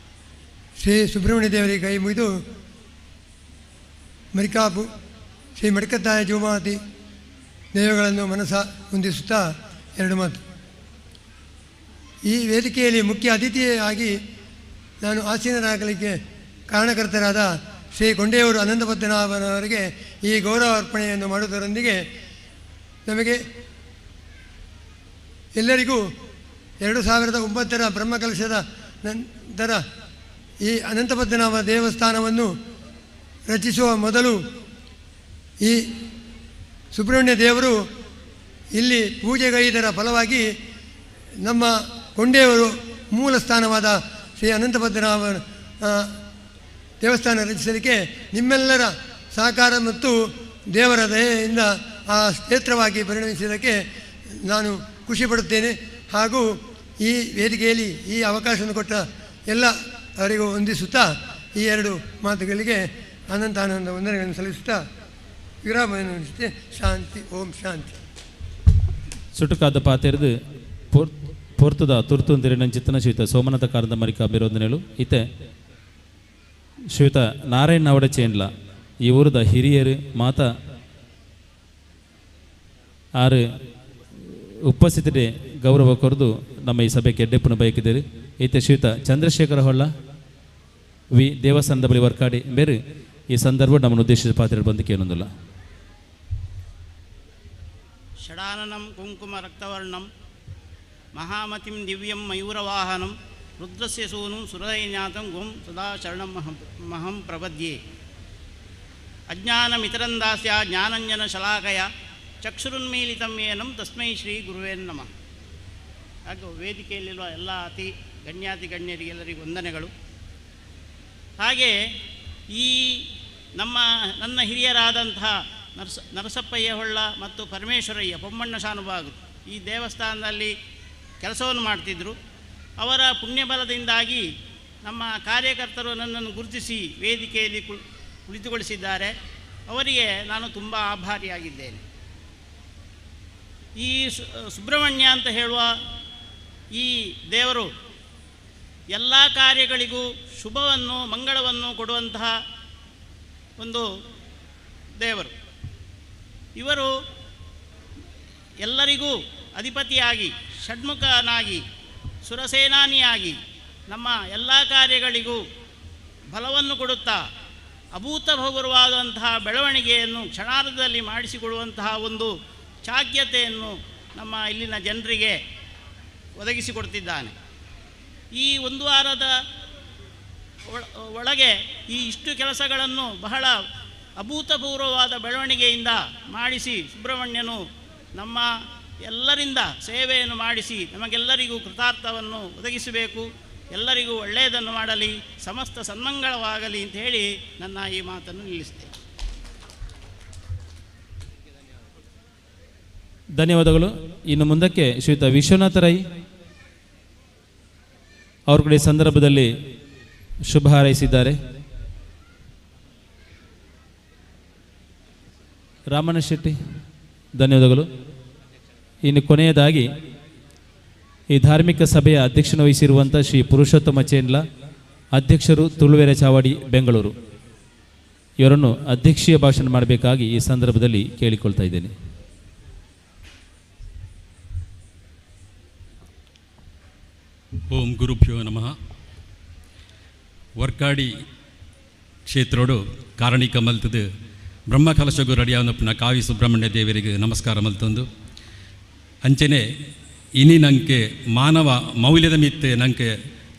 ಶ್ರೀ ಸುಬ್ರಹ್ಮಣ್ಯ ದೇವರಿಗೆ ಕೈ ಮುಗಿದು ಮರಿಕಾಪು ಶ್ರೀ ಮಡಿಕತ್ತಾಯ ಜೋಮಾತಿ ದೇವಗಳನ್ನು ಮನಸ್ಸ ಹೊಂದಿಸುತ್ತಾ 2 ಮಾತು. ಈ ವೇದಿಕೆಯಲ್ಲಿ ಮುಖ್ಯ ಅತಿಥಿಯಾಗಿ ನಾನು ಆಸೀನರಾಗಲಿಕ್ಕೆ ಕಾರಣಕರ್ತರಾದ ಶ್ರೀ ಕೊಂಡೆಯವರು ಅನಂತ ಪದ್ಮನಾಭನವರಿಗೆ ಈ ಗೌರವ ಅರ್ಪಣೆಯನ್ನು ಮಾಡುವುದರೊಂದಿಗೆ ನಮಗೆ ಎಲ್ಲರಿಗೂ 2009ರ ಬ್ರಹ್ಮಕಲಶದ ನಂತರ ಈ ಅನಂತ ಪದ್ಮನಾಭ ದೇವಸ್ಥಾನವನ್ನು ರಚಿಸುವ ಮೊದಲು ಈ ಸುಬ್ರಹ್ಮಣ್ಯ ದೇವರು ಇಲ್ಲಿ ಪೂಜೆಗೈದರ ಫಲವಾಗಿ ನಮ್ಮ ಕೊಂಡೆಯವರು ಮೂಲ ಸ್ಥಾನವಾದ ಶ್ರೀ ಅನಂತ ಪದ್ಮನಾಭ ದೇವಸ್ಥಾನ ರಚಿಸಲಿಕ್ಕೆ ನಿಮ್ಮೆಲ್ಲರ ಸಹಕಾರ ಮತ್ತು ದೇವರ ದಯೆಯಿಂದ ಆ ಕ್ಷೇತ್ರವಾಗಿ ಪರಿಣಮಿಸಿದ್ದಕ್ಕೆ ನಾನು ಖುಷಿಪಡುತ್ತೇನೆ. ಹಾಗೂ ಈ ವೇದಿಕೆಯಲ್ಲಿ ಈ ಅವಕಾಶವನ್ನು ಕೊಟ್ಟ ಎಲ್ಲ ಅವರಿಗೂ ವಂದಿಸುತ್ತಾ ಈ 2 ಮಾತುಗಳಿಗೆ ಅನಂತಾನಂದ ವಂದನೆಗಳನ್ನು ಸಲ್ಲಿಸುತ್ತಾ ವಿರಾಮವನ್ನು ನಡೆಸುತ್ತೆ. ಶಾಂತಿ, ಓಂ ಶಾಂತಿ. ಸುಟುಕಾದ ಪಾತೆರ್ದು ಪೊರ್ತುದ ತುರ್ತು ಅಂದಿರಿನ ಚಿತ್ತನ ಶ್ರೀಯುತ ಸೋಮನಾಥ ಕಾರಂತ ಮರಿಕಾ ಬಿರೋಧನೆಗಳು ಇತ್ತೆ ಶ್ರೀಯುತ ನಾರಾಯಣ ಅವಡಚೇಂಡ್ಲ ಈ ಊರದ ಹಿರಿಯರು ಮಾತ ಆರು ಉಪಸ್ಥಿತಿ ಗೌರವ ಕೊರದು ನಮ್ಮ ಈ ಸಭೆಗೆ ಎಡ್ಡೆಪ್ಪನ ಬಯಕಿದ್ದೀರಿ. ಈತೆ ಶ್ರೀಯುತ ಚಂದ್ರಶೇಖರ ಹೊಳ್ಳ ವಿ ದೇವಸ್ಥಾನದ ಬಳಿ ವರ್ಕಾಡಿ ಬೇರೆ ಈ ಸಂದರ್ಭ ನಮ್ಮನ್ನು ಉದ್ದೇಶಿಸಿದ ಪಾತ್ರೆ ಬಂದು ಕೇಳೋದಿಲ್ಲ. ಷಡಾನನಂ ಕುಂಕುಮ ರಕ್ತವರ್ಣಂ ಮಹಾಮತಿಂ ದಿವ್ಯಂ ಮಯೂರವಾಹನಂ ರುದ್ರಸ್ಯ ಸೂನು ಸುರದೈನ್ಯಾತಂ ಗುಂ ಸದಾ ಶರಣಂ ಮಹಂ ಪ್ರಪದ್ಯೆ. ಅಜ್ಞಾನಮಿತರಂದಾಸ್ಯ ಜ್ಞಾನಂಜನ ಶಲಾಕಯ ಚಕ್ಷುರುನ್ಮೀಲಿತಂ ಏನಂ ತಸ್ಮೈ ಶ್ರೀ ಗುರುವೇ ನಮಃ. ಹಾಗೂ ವೇದಿಕೆಯಲ್ಲಿರುವ ಎಲ್ಲ ಗಣ್ಯರಿಗೆಲ್ಲರಿಗೂ ವಂದನೆಗಳು. ಹಾಗೆ ಈ ನನ್ನ ಹಿರಿಯರಾದಂತಹ ನರಸಪ್ಪಯ್ಯ ಹೊಳ್ಳ ಮತ್ತು ಪರಮೇಶ್ವರಯ್ಯ ಪೊಮ್ಮಣ್ಣ ಶಾನುಭಾಗರು ಈ ದೇವಸ್ಥಾನದಲ್ಲಿ ಕೆಲಸವನ್ನು ಮಾಡ್ತಿದ್ದರು. ಅವರ ಪುಣ್ಯಬಲದಿಂದಾಗಿ ನಮ್ಮ ಕಾರ್ಯಕರ್ತರು ನನ್ನನ್ನು ಗುರುತಿಸಿ ವೇದಿಕೆಯಲ್ಲಿ ಕುಳಿತುಗೊಳಿಸಿದ್ದಾರೆ. ಅವರಿಗೆ ನಾನು ತುಂಬ ಆಭಾರಿಯಾಗಿದ್ದೇನೆ. ಈ ಸುಬ್ರಹ್ಮಣ್ಯ ಅಂತ ಹೇಳುವ ಈ ದೇವರು ಎಲ್ಲ ಕಾರ್ಯಗಳಿಗೂ ಶುಭವನ್ನು ಮಂಗಳವನ್ನು ಕೊಡುವಂತಹ ಒಂದು ದೇವರು. ಇವರು ಎಲ್ಲರಿಗೂ ಅಧಿಪತಿಯಾಗಿ ಷಡ್ಮುಖನಾಗಿ ಸುರಸೇನಾನಿಯಾಗಿ ನಮ್ಮ ಎಲ್ಲ ಕಾರ್ಯಗಳಿಗೂ ಬಲವನ್ನು ಕೊಡುತ್ತಾ ಅಭೂತಪೂರ್ವವಾದಂತಹ ಬೆಳವಣಿಗೆಯನ್ನು ಕ್ಷಣಾರ್ಧದಲ್ಲಿ ಮಾಡಿಸಿಕೊಡುವಂತಹ ಒಂದು ಚಾಗ್ಯತೆಯನ್ನು ನಮ್ಮ ಇಲ್ಲಿನ ಜನರಿಗೆ ಒದಗಿಸಿಕೊಡ್ತಿದ್ದಾನೆ. ಈ ಒಂದು ವಾರದ ಒಳಗೆ ಈ ಇಷ್ಟು ಕೆಲಸಗಳನ್ನು ಬಹಳ ಅಭೂತಪೂರ್ವವಾದ ಬೆಳವಣಿಗೆಯಿಂದ ಮಾಡಿಸಿ ಸುಬ್ರಹ್ಮಣ್ಯನು ನಮ್ಮ ಎಲ್ಲರಿಂದ ಸೇವೆಯನ್ನು ಮಾಡಿಸಿ ನಮಗೆಲ್ಲರಿಗೂ ಕೃತಾರ್ಥವನ್ನು ಒದಗಿಸಬೇಕು, ಎಲ್ಲರಿಗೂ ಒಳ್ಳೆಯದನ್ನು ಮಾಡಲಿ, ಸಮಸ್ತ ಸನ್ಮಂಗಳವಾಗಲಿ ಅಂತ ಹೇಳಿ ನನ್ನ ಈ ಮಾತನ್ನು ನಿಲ್ಲಿಸ್ತೇನೆ. ಧನ್ಯವಾದಗಳು. ಇನ್ನು ಮುಂದಕ್ಕೆ ಶ್ರೀಯುತ ವಿಶ್ವನಾಥ ರೈ ಅವ್ರ ಕಡೆ ಸಂದರ್ಭದಲ್ಲಿ ಶುಭ ಹಾರೈಸಿದ್ದಾರೆ. ರಾಮಣ್ಣ ಶೆಟ್ಟಿ ಧನ್ಯವಾದಗಳು. ಇನ್ನು ಕೊನೆಯದಾಗಿ ಈ ಧಾರ್ಮಿಕ ಸಭೆಯ ಅಧ್ಯಕ್ಷನ ವಹಿಸಿರುವಂಥ ಶ್ರೀ ಪುರುಷೋತ್ತಮ ಚೇನ್ಲ, ಅಧ್ಯಕ್ಷರು ತುಳುವೆರೆ ಚಾವಡಿ ಬೆಂಗಳೂರು, ಇವರನ್ನು ಅಧ್ಯಕ್ಷೀಯ ಭಾಷಣ ಮಾಡಬೇಕಾಗಿ ಈ ಸಂದರ್ಭದಲ್ಲಿ ಕೇಳಿಕೊಳ್ತಾ ಇದ್ದೇನೆ. ಓಂ ಗುರುಭ್ಯೋ ನಮಃ. ವರ್ಕಾಡಿ ಕ್ಷೇತ್ರೋಡು ಕಾರಣಿಕ ಮಲ್ತದು ಬ್ರಹ್ಮಕಲಶಗು ರೆಡಿಯಾವನಪ್ಪನ ಕಾವಿ ಸುಬ್ರಹ್ಮಣ್ಯ ದೇವರಿಗೆ ನಮಸ್ಕಾರ ಮಲ್ತೊಂದು ಅಂಚನೆ ಇನಿ ನಂಗೆ ಮಾನವ ಮೌಲ್ಯದ ಮಿತ್ತೆ ನಂಗೆ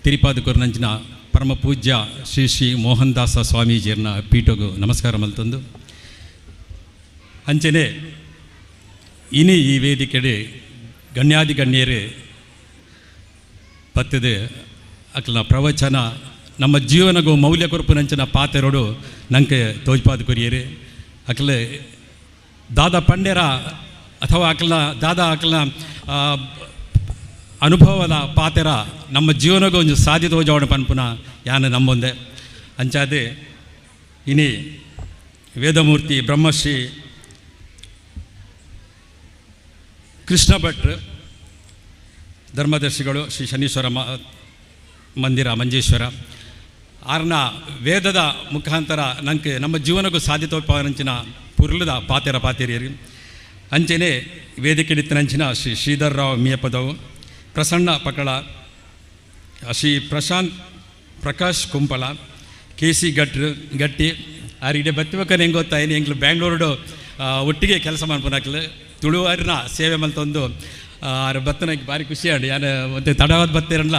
ತಿರುಪಾದಕರು ನಂಚಿನ ಪರಮ ಪೂಜ್ಯ ಶ್ರೀ ಶ್ರೀ ಮೋಹನ್ ದಾಸ ಸ್ವಾಮೀಜಿಯರ್ನ ಪೀಠಗೂ ನಮಸ್ಕಾರ ಮಲ್ತೊಂದು ಅಂಚನೆ ಇನಿ ಈ ವೇದಿಕೆಡೆ ಗಣ್ಯಾದಿ ಗಣ್ಯರು ಪತ್ತದು ಅಕ್ಲ ಪ್ರವಚನ ನಮ್ಮ ಜೀವನಗೂ ಮೌಲ್ಯ ಕೊರಪು ನಂಚಿನ ಪಾತೆರೋಡು ನಂಗೆ ತೋಜ್ಪಾದ ಕೊರಿಯರು ಅಕ್ಲ ದಾದಾ ಪಂಡ್ಯರ ಅಥವಾ ಅಕ್ಲ ದಾದಾ ಅಕ್ಲ ಅನುಭವದ ಪಾತೆರ ನಮ್ಮ ಜೀವನಗೂ ಒಂದು ಸಾಧ್ಯ ತೋಜಾವಣ ಪನ್ಪುನ ಯಾನು ನಮ್ಮೊಂದೆ ಅಂಚಾದೆ ಇನಿ ವೇದಮೂರ್ತಿ ಬ್ರಹ್ಮಶ್ರೀ ಕೃಷ್ಣ ಭಟ್ರು ಧರ್ಮದರ್ಶಿಗಳು ಶ್ರೀ ಶನೀಶ್ವರ ಮಂದಿರ ಮಂಜೇಶ್ವರ ಆರ್ನ ವೇದದ ಮುಖಾಂತರ ನಂಗೆ ನಮ್ಮ ಜೀವನಕ್ಕೂ ಸಾಧ್ಯತೋಪಾಂಚಿನ ಪುರ್ಲದ ಪಾತೆರ ಪಾತೆರಿಯರು ಅಂಚನೆ ವೇದಿಕೆಡಿತ್ತನಂಚಿನ ಶ್ರೀ ಶ್ರೀಧರ್ ರಾವ್ ಮಿಯಪದವು ಪ್ರಸನ್ನ ಪಕಳ ಶ್ರೀ ಪ್ರಕಾಶ್ ಕುಂಪಳ KC ಗಟ್ಟಿ ಆರಿಗೆ ಬತ್ತಿಬೇಕಂದ್ರೆ ಹೆಂಗೆ ಗೊತ್ತಾಯಿನಿ ಎಂಗ್ಲು ಬ್ಯಾಂಗ್ಳೂರು ಒಟ್ಟಿಗೆ ಕೆಲಸ ಮಾಡ್ಕೊಳಕ್ಲು ತುಳುವಾರಿನ ಸೇವೆ ಮಲ್ತೊಂದು ಬತ್ತನಕ್ಕೆ ಭಾರಿ ಖುಷಿ ಆಡಿ ಯಾರು ಮತ್ತು ತಡವಾದ ಬತ್ತೇರಲ್ಲ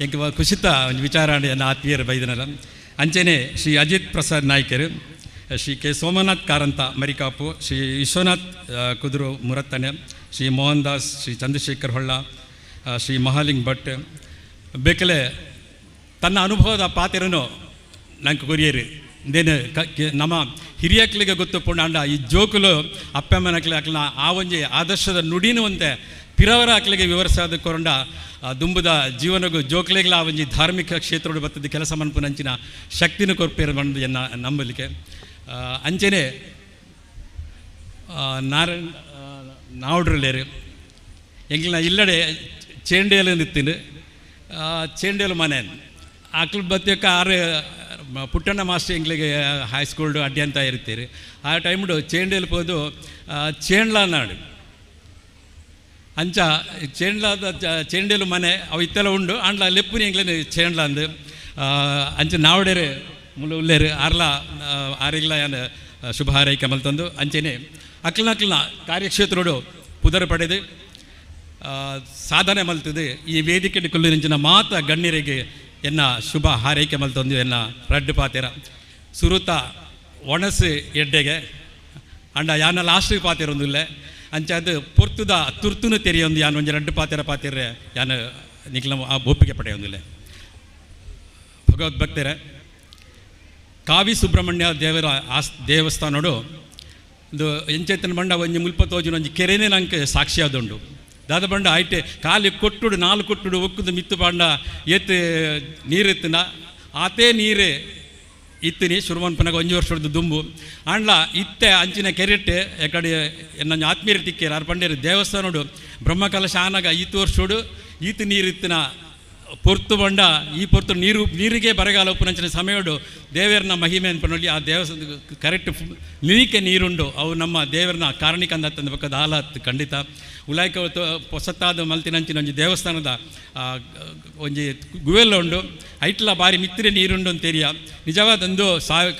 ಎಂಗೆ ಖುಷಿತ ಒಂದು ವಿಚಾರ ಆಡಿ ನನ್ನ ಆತ್ಮೀಯರು ಬೈದನಲ್ಲ ಅಂಚೆನೆ ಶ್ರೀ ಅಜಿತ್ ಪ್ರಸಾದ್ ನಾಯ್ಕರು ಶ್ರೀ ಕೆ ಸೋಮನಾಥ್ ಕಾರಂತ ಮರಿಕಾಪು ಶ್ರೀ ವಿಶ್ವನಾಥ್ ಕುದುರು ಮುರತ್ತನೆ ಶ್ರೀ ಮೋಹನ್ ದಾಸ್ ಶ್ರೀ ಚಂದ್ರಶೇಖರ್ ಹೊಳ್ಳ ಶ್ರೀ ಮಹಾಲಿಂಗ್ ಭಟ್ ಬೇಕಲೆ ತನ್ನ ಅನುಭವದ ಪಾತೆರನು ನಂಗೆ ಕೊರಿಯರು ಇದೇನು ನಮ್ಮ ಹಿರಿಯಕ್ಲಿಗೆ ಗೊತ್ತು ಪುಂಡ ಈ ಜೋಕುಲು ಅಪ್ಪಮ್ಮನಕ್ಲಿ ಹಾಕ್ಲ ಆ ಒಂಜಿ ಆದರ್ಶದ ನುಡಿನೂ ಒಂದೇ ಪಿರವರ ಹಾಕ್ಲಿಗೆ ವಿವರಿಸಾದ ಕೊರಂಡ ದುಂಬುದ ಜೀವನಗೂ ಜೋಕ್ಲೆಗ್ಲ ಆ ಒಂಜಿ ಧಾರ್ಮಿಕ ಕ್ಷೇತ್ರ ಬತ್ತದ ಕೆಲಸ ಮನ್ಪುನಂಚಿನ ಶಕ್ತಿನ ಕೊರ್ಪೇರು ಬಂದು ಎನ್ನ ನಂಬಲಿಕ್ಕೆ ಅಂಚನೆ ನಾರಾಯಣ್ ನಾವುಡ್ರಲ್ಲೇರು ಎಂಗ್ಲ ಇಲ್ಲಡೆ ಚೇಂಡೇಲು ನಿತ್ತಿನ ಚೇಂಡೇಲು ಮನೆ ಆಕ್ಳ ಬತ್ತಕ್ಕ ಆರು ಪುಟ್ಟಣ್ಣ ಮಾಸ್ಟರ್ ಎಂಗ್ಲಿಗೆ ಹೈಸ್ಕೂಲ್ಡು ಅಡ್ಡಿ ಅಂತ ಇರ್ತೀರಿ ಆ ಟೈಮ್ಡು ಚೇಂಡೇಲು ಹೋದು ಚೇಂಡ್ಲ ನಾಡು ಅಂಚ ಚೇಂಡ್ಲಾದ ಚೇಂಡೇಲು ಮನೆ ಅವು ಇತ್ತೆಲ್ಲ ಉಂಡು ಅಂಡ್ಲ ಲೆಪ್ಪುನಿ ಎಂಗ್ಲೇನು ಚೇಂಡ್ಲ ಅಂದು ಅಂಚ ನಾವಡೇರು ಮುಳ್ಳು ಉಲ್ಲೇರು ಆರ್ಲ ಆರಿಗ್ಲ ಏನು ಶುಭ ಹಾರೈಕೆ ಮಲ್ತಂದು ಅಂಚೆನೆ ಅಕ್ಲನ ಕಾರ್ಯಕ್ಷೇತ್ರೋಡು ಪುದರ ಪಡೆದು ಸಾಧನೆ ಮಲ್ತದೆ ಈ ವೇದಿಕೆ ಕೊಲ್ಲಿನ ಮಾತ ಗಣ್ಯರಿಗೆ ಎನ್ನ ಶುಭ ಹಾರೈಕೆ ಮಲ್ತೊಂದು ಎನ್ನ ರಡ್ಡು ಪಾತೆರ ಸುರುತ ಒಣಸು ಎಡ್ಡೆಗೆ ಅಂಡ ಯಾನ ಲಾಸ್ಟ್ ಪಾತೆರೊಂದಿಲ್ಲ ಅಂಚ ಅದು ಪೊರ್ತುದ ತುರ್ತುನು ತೆರೆಯೊಂದು ಯಾನು ಒಂಜಿ ರಡ್ಡು ಪಾತೆರ ಯಾನು ನಿಕ್ಲ ಆ ಒಪ್ಪಿಗೆ ಪಡೆಯೊಂದಿಲ್ಲ ಭಗವದ್ಭಕ್ತರ ಕಾವಿ ಸುಬ್ರಹ್ಮಣ್ಯ ದೇವರ ದೇವಸ್ಥಾನೋಡು ಇದು ಎಂಚೆತ್ತನ ಬಂಡ ಒಂಜಿ ಮುಲ್ಪ ತೋಜಿನ ಒಂಜಿ ಕೆರೆನೇ ನಂಗೆ ಸಾಕ್ಷಿ ಆದುಂಡು ದಾದ ಬಂಡ ಐಟೆ ಕಾಲಿ ಕೊಟ್ಟುಡು ನಾಲು ಕೊಟ್ಟುಡು ಒಕ್ಕುದು ಮಿತ್ತು ಬಂಡ ಎತ್ತು ನೀರೆತ್ತಿನ ಆತೇ ನೀರೇ ಇತ್ತಿನಿ ಶುರುವನ್ ಪನಗ 1 ವರ್ಷದ ದುಂಬು ಆಂಡ್ಲ ಇತ್ತೆ ಅಂಚಿನ ಕೆರೆಟ್ ಎಕಡೆ ನನ್ನ ಆತ್ಮೀಯರು ತಿಕ್ಕೇರು ಅರ್ ಪಂಡೇರು ದೇವಸ್ಥಾನಡು ಬ್ರಹ್ಮಕಲಶ ಆನಾಗ ಈತು ವರ್ಷೋಡು ಈತು ನೀರು ಇತ್ತಿನ ಪೊರ್ತು ಬಂಡ ಈ ಪೊರ್ತು ನೀರಿಗೆ ಬರಗಾಲ ಉಪ್ಪುನಂಚಿನ ಸಮಯಡು ದೇವರನ್ನ ಮಹಿಮೆ ಅನ್ಪನೊಳ್ಳಿ ಆ ದೇವಸ್ಥಾನ ಕರೆಕ್ಟ್ ನಿರಿಕೆ ನೀರುಂಡು ಅವು ನಮ್ಮ ದೇವರನ್ನ ಕಾರಣಿಕ ಅಂದತ್ತಂದ ಪಕ್ಕದ ಹಾಲತ್ತು ಖಂಡಿತ ಉಲಾಯ್ಕ ಹೊಸತ್ತಾದ ಮಲ್ತಿನಂಚಿನ ಒಂಜಿ ದೇವಸ್ಥಾನದ ಒಂಜಿ ಗುವೆಲ್ಲ ಉಂಡು ಐಟ್ಲ ಬಾರಿ ಮಿತ್ತಿರೆ ನೀರುಂಡು ಅಂತೇರಿಯ ನಿಜವಾದೊಂದು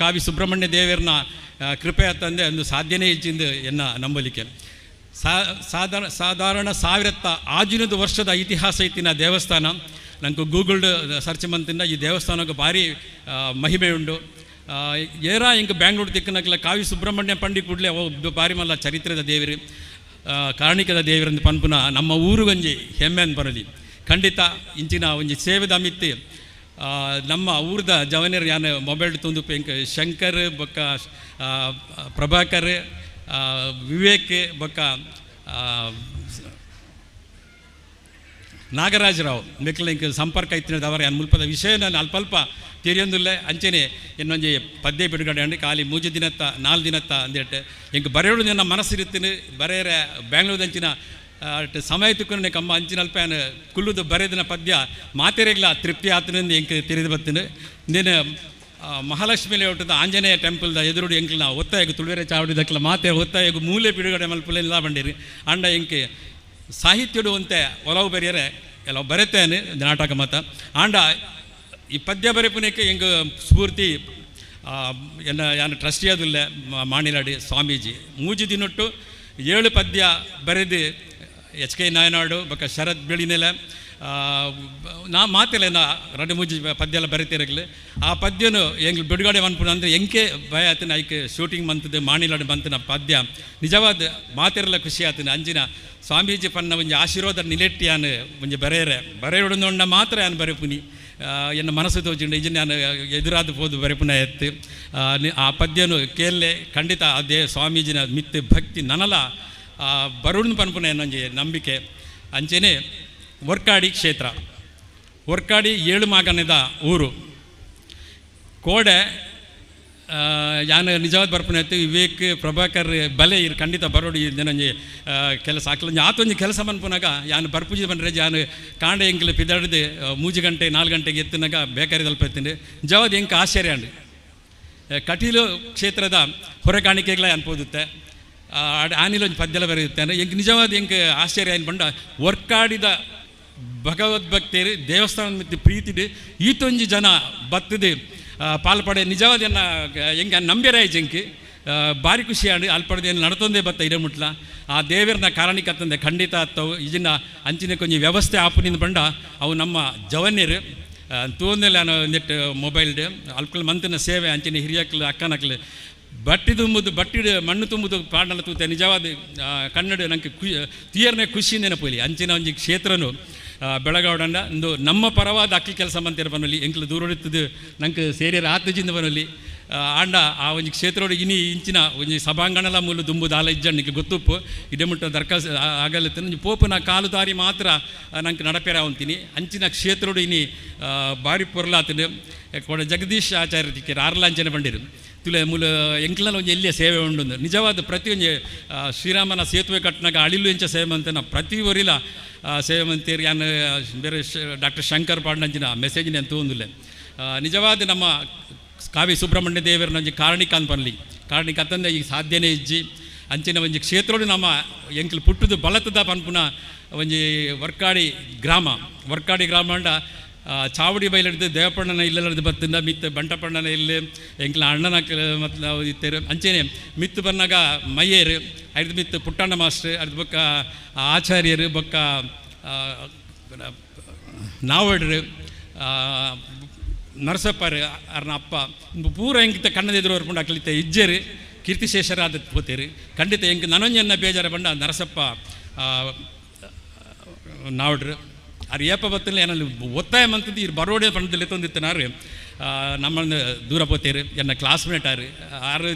ಕಾವಿ ಸುಬ್ರಹ್ಮಣ್ಯ ದೇವರನ್ನ ಕೃಪೆ ಅತ್ತಂದೆ ಒಂದು ಸಾಧ್ಯನೇ ಇಚ್ಚಿಂದು ಎನ್ನ ನಂಬಲಿಕೆ ಸಾಧಾರಣ 1000 ಆಜಿನದ ವರ್ಷದ ಇತಿಹಾಸ ಇತ್ತಿನ ದೇವಸ್ಥಾನ ನಂಗೆ ಗೂಗಲ್ ಸರ್ಚ್ ಮಂತಿಂದ ಈ ದೇವಸ್ಥಾನಕ್ಕೆ ಭಾರಿ ಮಹಿಮೆ ಉಂಡು ಇಂಕ ಬ್ಯಾಂಗ್ಳೂರು ತಿಕ್ಕನಕ್ಲ ಕಾವಿ ಸುಬ್ರಹ್ಮಣ್ಯ ಪಂಡಿ ಕೂಡಲೇ ಭಾರಿ ಮಲ್ಲ ಚರಿತ್ರದ ದೇವರು ಕಾರಣಿಕದ ದೇವರಂದು ಪನ್ಪುನ ನಮ್ಮ ಊರುಗಂಜಿ ಹೆಮ್ಮೆ ಅಂತ ಬರಲಿ ಖಂಡಿತ ಇಂಚಿನ ಒಂಜಿ ಸೇವೆದ ಮಿತ್ತಿ ನಮ್ಮ ಊರದ ಜವನಿಯರು ಯಾನು ಮೊಬೈಲ್ ತುಂದು ಇಂಕ ಶಂಕರ್ ಬೊಕ್ಕ ಪ್ರಭಾಕರ್ ವಿವೇಕ್ ಬೊಕ್ಕ ನಾಗರಾಜರಾವ್ ಮೆಕ್ಲ ಇಂಕ ಸಂಪರ್ಕ ಇತ್ತಿನದ ಅವರ ಮುಲ್ಪದ ವಿಷಯ ನಾನು ಅಲ್ಪ ತಿರಿಯೊಂದಿಲ್ಲ ಅಂಚೆನೆ ಇನ್ನೊಂಜಿ ಪದ್ಯ ಬಿಡುಗಡೆ ಅಂಡು ಖಾಲಿ 3 ದಿನತ್ತ 4 ದಿನತ್ತ ಅಂದೇಟು ಇಂಕ ಬರೆಯೋಡು ನನ್ನ ಮನಸ್ಸಿರುತ್ತೀನಿ ಬರೆಯರೆ ಬ್ಯಾಂಗ್ಳೂರ್ದಂಚಿನ ಸಮಯ ತುಕ್ಕನೆ ಕಮ್ಮ ಅಂಚಿನ ಅಲ್ಪನ ಕುಲ್ಲುದು ಬರೆದಿನ ಪದ್ಯ ಮಾತೆರೆಗ್ಲ ತೃಪ್ತಿ ಆತನಿಂದ ಇಂಕ ತಿರಿದು ಬರ್ತೀನಿ ನೀನು ಮಹಾಲಕ್ಷ್ಮಿ ಲೇಔಟದ ಆಂಜನೇಯ ಟೆಂಪಲ್ದ ಎದುರುಡು ಎಂಕ್ಲ ಒತ್ತಾಯಗು ತುಳುವೆರೆ ಚಾವಡಿದಕ್ಲ ಮಾತೆ ಒತ್ತಾಯಗು ಮೂಲೆ ಬಿಡುಗಡೆ ಮಲ್ಪಲೆಲ್ಲ ಬಂಡಿರಿ ಅಂಡ ಇಂಕೆ ಸಾಹಿತ್ಯಡು ಅಂತೆ ಒಲವು ಬರೆಯರೆ ಎಲ್ಲ ಬರೆತೇನೆ ನಾಟಕ ಮತ ಆಂಡ ಈ ಪದ್ಯ ಬರೆಪುನಕ್ಕೆ ಹೆಂಗೆ ಸ್ಫೂರ್ತಿ ಯಾನು ಟ್ರಸ್ಟಿ ಅದಿಲ್ಲ ಮಾಣಿಲಾಡಿ ಸ್ವಾಮೀಜಿ 3 ದಿನೊಟ್ಟು 7 ಪದ್ಯ ಬರೆದು HK ನಾಯನಾಡು ಬೊಕ್ಕ ಶರತ್ ಬೆಳಿನೆಲೆ ನಾ ಮಾತೆಲ್ಲ ನಾ 2-3 ಪದ್ಯ ಎಲ್ಲ ಬರೀತಿರಲಿ ಆ ಪದ್ಯನು ಹೆಂಗೆ ಬಿಡುಗಡೆ ಮನ್ಪುನ ಅಂದರೆ ಹೆಂಗೆ ಭಯ ಆತನ ಐಕೆ ಶೂಟಿಂಗ್ ಬಂತದ್ದು ಮಾಣಿಲಾಡು ಬಂತನ ಪದ್ಯ ನಿಜವಾದ ಮಾತೆರೆಲ್ಲ ಖುಷಿ ಆತನ ಅಂಜಿನ ಸ್ವಾಮೀಜಿ ಪನ್ನ ಒಂಜಿ ಆಶೀರ್ವಾದ ನಿಲೆಟ್ಟಿ ಯಾನು ಒಂಜಿ ಬರೆಯೋಡ ಮಾತ್ರ ಯಾನು ಬರೆಪುನಿ ಎನ್ನ ಮನಸ್ಸು ತೋಚಿಂಡು ಇಜನ್ ನಾನು ಎದುರಾದ ಹೋದು ಬರೆಪುನ ಎತ್ತು ಆ ಪದ್ಯನು ಕೇಳಲೆ ಖಂಡಿತ ಅದೇ ಸ್ವಾಮೀಜಿನ ಮಿತ್ತು ಭಕ್ತಿ ನನಲ ಬರುಣ್ ಪನ್ಪುನ ಎನ್ನೊಂಜಿ ನಂಬಿಕೆ ಅಂಚೆನೆ ವರ್ಕಾಡಿ ಕ್ಷೇತ್ರ ವರ್ಕಾಡಿ 7 ಮಾಗನದ ಊರು ಕೋಡೆ ಯಾನು ನಿಜವಾದ ಬರ್ಪುನ ಎತ್ತು ವಿವೇಕ್ ಪ್ರಭಾಕರ್ ಬಲೆ ಇರು ಖಂಡಿತ ಬರೋಡು ಇದೊಂಜಿ ಕೆಲಸ ಹಾಕಲ ಆತೊಂಜಿ ಕೆಲಸ ಮನ್ಪುನಾಗ ಯಾನು ಬರ್ಪುಜಿ ಬಂದ್ರೆ ಯಾನು ಕಾಂಡೆ ಎಂಕ್ಲು ಪಿದಾಡ್ದು 3 ಗಂಟೆ 4 ಗಂಟೆಗೆ ಎತ್ತಿನಾಗ ಬೇಕಾರಿ ತಲುಪತ್ತೀನಿ ನಿಜವಾದ ಎಂಕ ಆಶ್ಚರ್ಯ ಅಂಡು ಕಟೀಲು ಕ್ಷೇತ್ರದ ಹೊರಕಾಣಿಕೆಗಳ ಅನ್ಬೋದುತ್ತೆ ಆನಿಲೊಂದು ಪದ್ಯಲ ಬರೆಯುತ್ತೇನೆ ಎಂಕ್ ನಿಜವಾದ ಎಂಕ ಆಶ್ಚರ್ಯ ಏನು ಬಂಡ ವರ್ಕಾಡಿದ ಭಗವದ್ಭಕ್ತರು ದೇವಸ್ಥಾನ ಮತ್ತು ಪ್ರೀತಿಡು ಈತೊಂಜಿ ಜನ ಬತ್ತದು ಪಾಲ್ಪಡೆ ನಿಜವಾದ ಹೆಂಗೆ ನಂಬ್ಯರ ಜಂಕಿ ಭಾರಿ ಖುಷಿ ಆಡು ಅಲ್ಪಡ್ದೇನು ನಡ್ತೊಂದೇ ಬತ್ತ ಇಡಮುಟ್ಲ ಆ ದೇವರನ್ನ ಕಾರಣಿಕತ್ತಂದೆ ಖಂಡಿತ ಅತ್ತವು ಇದನ್ನ ಅಂಚಿನ ಕೊಂಚ ವ್ಯವಸ್ಥೆ ಆಪುನಿಂದ ಬಂಡ ಅವು ನಮ್ಮ ಜವನ್ಯರು ತೋಂದೆಲ್ಲ ಒಂದಿಟ್ಟು ಮೊಬೈಲ್ಡು ಅಲ್ಕಲ್ ಮಂತಿನ ಸೇವೆ ಅಂಚಿನ ಹಿರಿಯಕ್ಕಲು ಅಕ್ಕನಕ್ಲು ಬಟ್ಟಿ ತುಂಬುದು ಬಟ್ಟಿಡು ಮಣ್ಣು ತುಂಬುದು ಪಾಡಲ್ಲ ತೂತೆ ನಿಜವಾದ ಕನ್ನಡ ನಂಗೆ ತೀಯರ್ನೇ ಖುಷಿ ನೆನಪುಲಿ ಅಂಚಿನ ಒಂಜಿ ಕ್ಷೇತ್ರನು ಬೆಳಗಾವಡಂಡ ಒಂದು ನಮ್ಮ ಪರವಾದ ಅಕ್ಕಿ ಕೆಲಸ ಮಂತಿರ ಬನ್ನೊಲಿ ಎಂಕ್ಲು ದೂರಡಿತ್ತದು ನಂಗೆ ಸೇರಿಯರ ಆತ್ಮಜಿಂದ ಬನ್ನೊಲಿ ಆಂಡ ಆ ಒಂಜಿ ಕ್ಷೇತ್ರೋಡು ಇನಿ ಇಂಚಿನ ಒಂಜಿ ಸಭಾಂಗಣಲ ಮೂಲು ದುಂಬುದು ಆಲ ಇಜ್ಜಣ್ಣಿಗೆ ಗೊತ್ತುಪ್ಪು ಇಡಮುಟ್ಟ ದರ್ಖಾಸ್ ಆಗಲತ್ತೆ ಒಂಜಿ ಪೋಪುನ ಕಾಲು ದಾರಿ ಮಾತ್ರ ನಂಗೆ ನಡಪೇರ ಅಂತೀನಿ ಅಂಚಿನ ಕ್ಷೇತ್ರೋಡು ಇನಿ ಬಾರಿ ಪೊರ್ಲಾತನು ಕೊಡ ಜಗದೀಶ್ ಆಚಾರ್ಯ ತಿಕ್ಕೇರು ಆರ್ಲಾಂಚನೆ ಬಂದಿರು ತುಲೆ ಮೂಲ ಎಂಕ್ಲಲ್ಲಿ ಒಂಜಿ ಎಲ್ಲಿಯ ಸೇವೆ ಉಂಡು ನಿಜವಾದ ಪ್ರತಿಯೊಂದು ಶ್ರೀರಾಮನ ಸೇತುವೆ ಕಟ್ಟಿನಾಗ ಅಳಿಲು ಎಂಚ ಸೇವೆ ಮಂತನ ಪ್ರತಿ ಒರಿಲ ಸೇವೆ ಮಂತೀರಿ ಯಾನು ಬೇರೆ ಡಾಕ್ಟರ್ ಶಂಕರ್ ಪಾಂಡಂಚಿನ ಮೆಸೇಜಿನ ಅಂತ ಒಂದಿಲ್ಲ ನಿಜವಾದ ನಮ್ಮ ಕಾವಿ ಸುಬ್ರಹ್ಮಣ್ಯ ದೇವರನ್ನ ಒಂಜಿ ಕಾರಣಿಕ ಅನ್ಪನ್ಲಿ ಕಾರಣಿಕ ಅಂತಂದ್ರೆ ಈಗ ಸಾಧ್ಯನೇ ಇಜ್ಜಿ ಅಂಚಿನ ಒಂಜಿ ಕ್ಷೇತ್ರೋಡು ನಮ್ಮ ಎಂಕ್ಲು ಪುಟ್ಟದು ಬಲತದ ಪನ್ಪುನ ಒಂಜಿ ವರ್ಕಾಡಿ ಗ್ರಾಮ ಅಂಡ ಚಾವಡಿ ಬೈಲಿಡ್ದು ದೇವಪಣ್ಣನ ಇಲ್ಲದ ಬತ್ತಿಂದ ಮಿತ್ತು ಬಂಟಪಣ್ಣನ ಇಲ್ಲಿ ಎಂಕ್ಲ ಅಣ್ಣನ ಮತ್ತು ನಾವು ಇತ್ತೇರು ಅಂಚೆನೆ ಮಿತ್ತು ಬಂದಾಗ ಮಯ್ಯರು ಅಡ್ದು ಮಿತ್ತು ಪುಟ್ಟಣ್ಣ ಮಾಸ್ಟ್ರು ಅಡ್ದು ಬೊಕ್ಕ ಆಚಾರ್ಯರು ಬೊಕ್ಕ ನಾವಡ್ರು ನರಸಪ್ಪರು ಅರ್ನ ಅಪ್ಪ ಪೂರ ಹೆಂಗಿತ್ತ ಕಣ್ಣದ ಎದುರು ಹೊರ್ಕೊಂಡು ಹಾಕ್ಲಿತ್ತ ಇಜ್ಜರು ಕೀರ್ತಿಶೇಷರಾದ ಪೋತೇರು ಖಂಡಿತ ಹೆಂಗೆ ನನೊಂಜನ್ನ ಬೇಜಾರ ಬಂಡ ನರಸಪ್ಪ ನಾವಡ್ರು ಅದು ಏಪ ಬತ್ತಲ್ಲಿ ಏನಲ್ಲಿ ಒತ್ತಾಯ ಮಂತದ್ದು ಇರು ಬರೋಡೆ ಪಂಡದಲ್ಲಿ ತಂದಿತ್ತನಾರು ನಮ್ಮನ್ನು ದೂರ ಪೋತೇರು ಎನ್ನ ಕ್ಲಾಸ್ಮೇಟ್ ಆರು ಆರು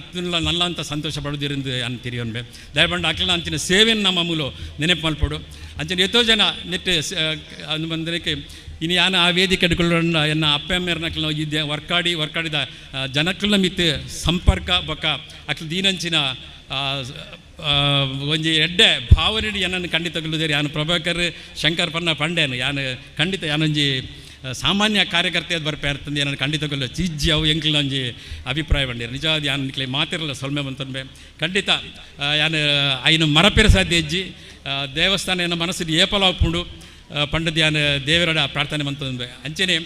ನಲ್ಲ ಅಂತ ಸಂತೋಷ ಪಡೋದಿರಿಂದ ಅನ್ ತಿರಿಯೋನ್ಬೆ ದಯಪಂಡ ಅಕ್ಲ ಅಂಚಿನ ಸೇವೆಯನ್ನು ನಮ್ಮ ಮೂಲ ನೆನಪು ಮಲ್ಪಡು ಅಂಚಿನ ಎಷ್ಟೋ ಜನ ನೆಟ್ಟು ಅಂದು ಬಂದಕ್ಕೆ ಇನ್ನು ಯಾನ ಆ ವೇದಿಕೆ ಇಟ್ಕೊಳ್ಳೋಣ ಎನ್ನ ಅಪ್ಪ ಅಮ್ಮೇರ್ನಕ್ಲ ಇದ್ದೆ ವರ್ಕಾಡಿದ ಜನಕ್ಕಳ ಮಿತ್ತು ಸಂಪರ್ಕ ಬೊಕ್ಕ ಅಕ್ಲ ದೀನಂಚಿನ ಒಂಜಿ ಎಡ್ಡೆ ಭಾವನೆ ಏನನ್ನು ಖಂಡಿತ ಗಲ್ಲುದೇರಿ ಯಾನು ಪ್ರಭಾಕರ್ ಶಂಕರ್ ಪನ್ನ ಪಂಡೇನು ಯಾನು ಖಂಡಿತ ಯಾನೊಂಜಿ ಸಾಮಾನ್ಯ ಕಾರ್ಯಕರ್ತೆ ಬರ್ಪೆ ಇರ್ತಂದು ಏನನ್ನು ಖಂಡಿತ ಗೊಲ್ಲ ಚಿಜ್ಜಿ ಅವು ಎಂಕ್ಲ ಒಂಜಿ ಅಭಿಪ್ರಾಯ ಬಂಡೇರು ನಿಜವಾದ ಯಾನು ನಿಕ್ಲೆ ಮಾತಿರಲ್ಲ ಸೊಲ್ಮೆ ಬಂತನ್ಬೆ ಖಂಡಿತ ಯಾನು ಐನು ಮರಪೇರ ಸಾಧ್ಯ ಹೆಜ್ಜಿ ದೇವಸ್ಥಾನ ಏನೋ ಮನಸ್ಸಿಗೆ ಏಪಲ ಉಪ್ಪುಂಡು ಪಂಡದ ಯಾನು ದೇವರಡ ಪ್ರಾರ್ಥನೆ ಬಂತಂಬೆ ಅಂಚೆನೆ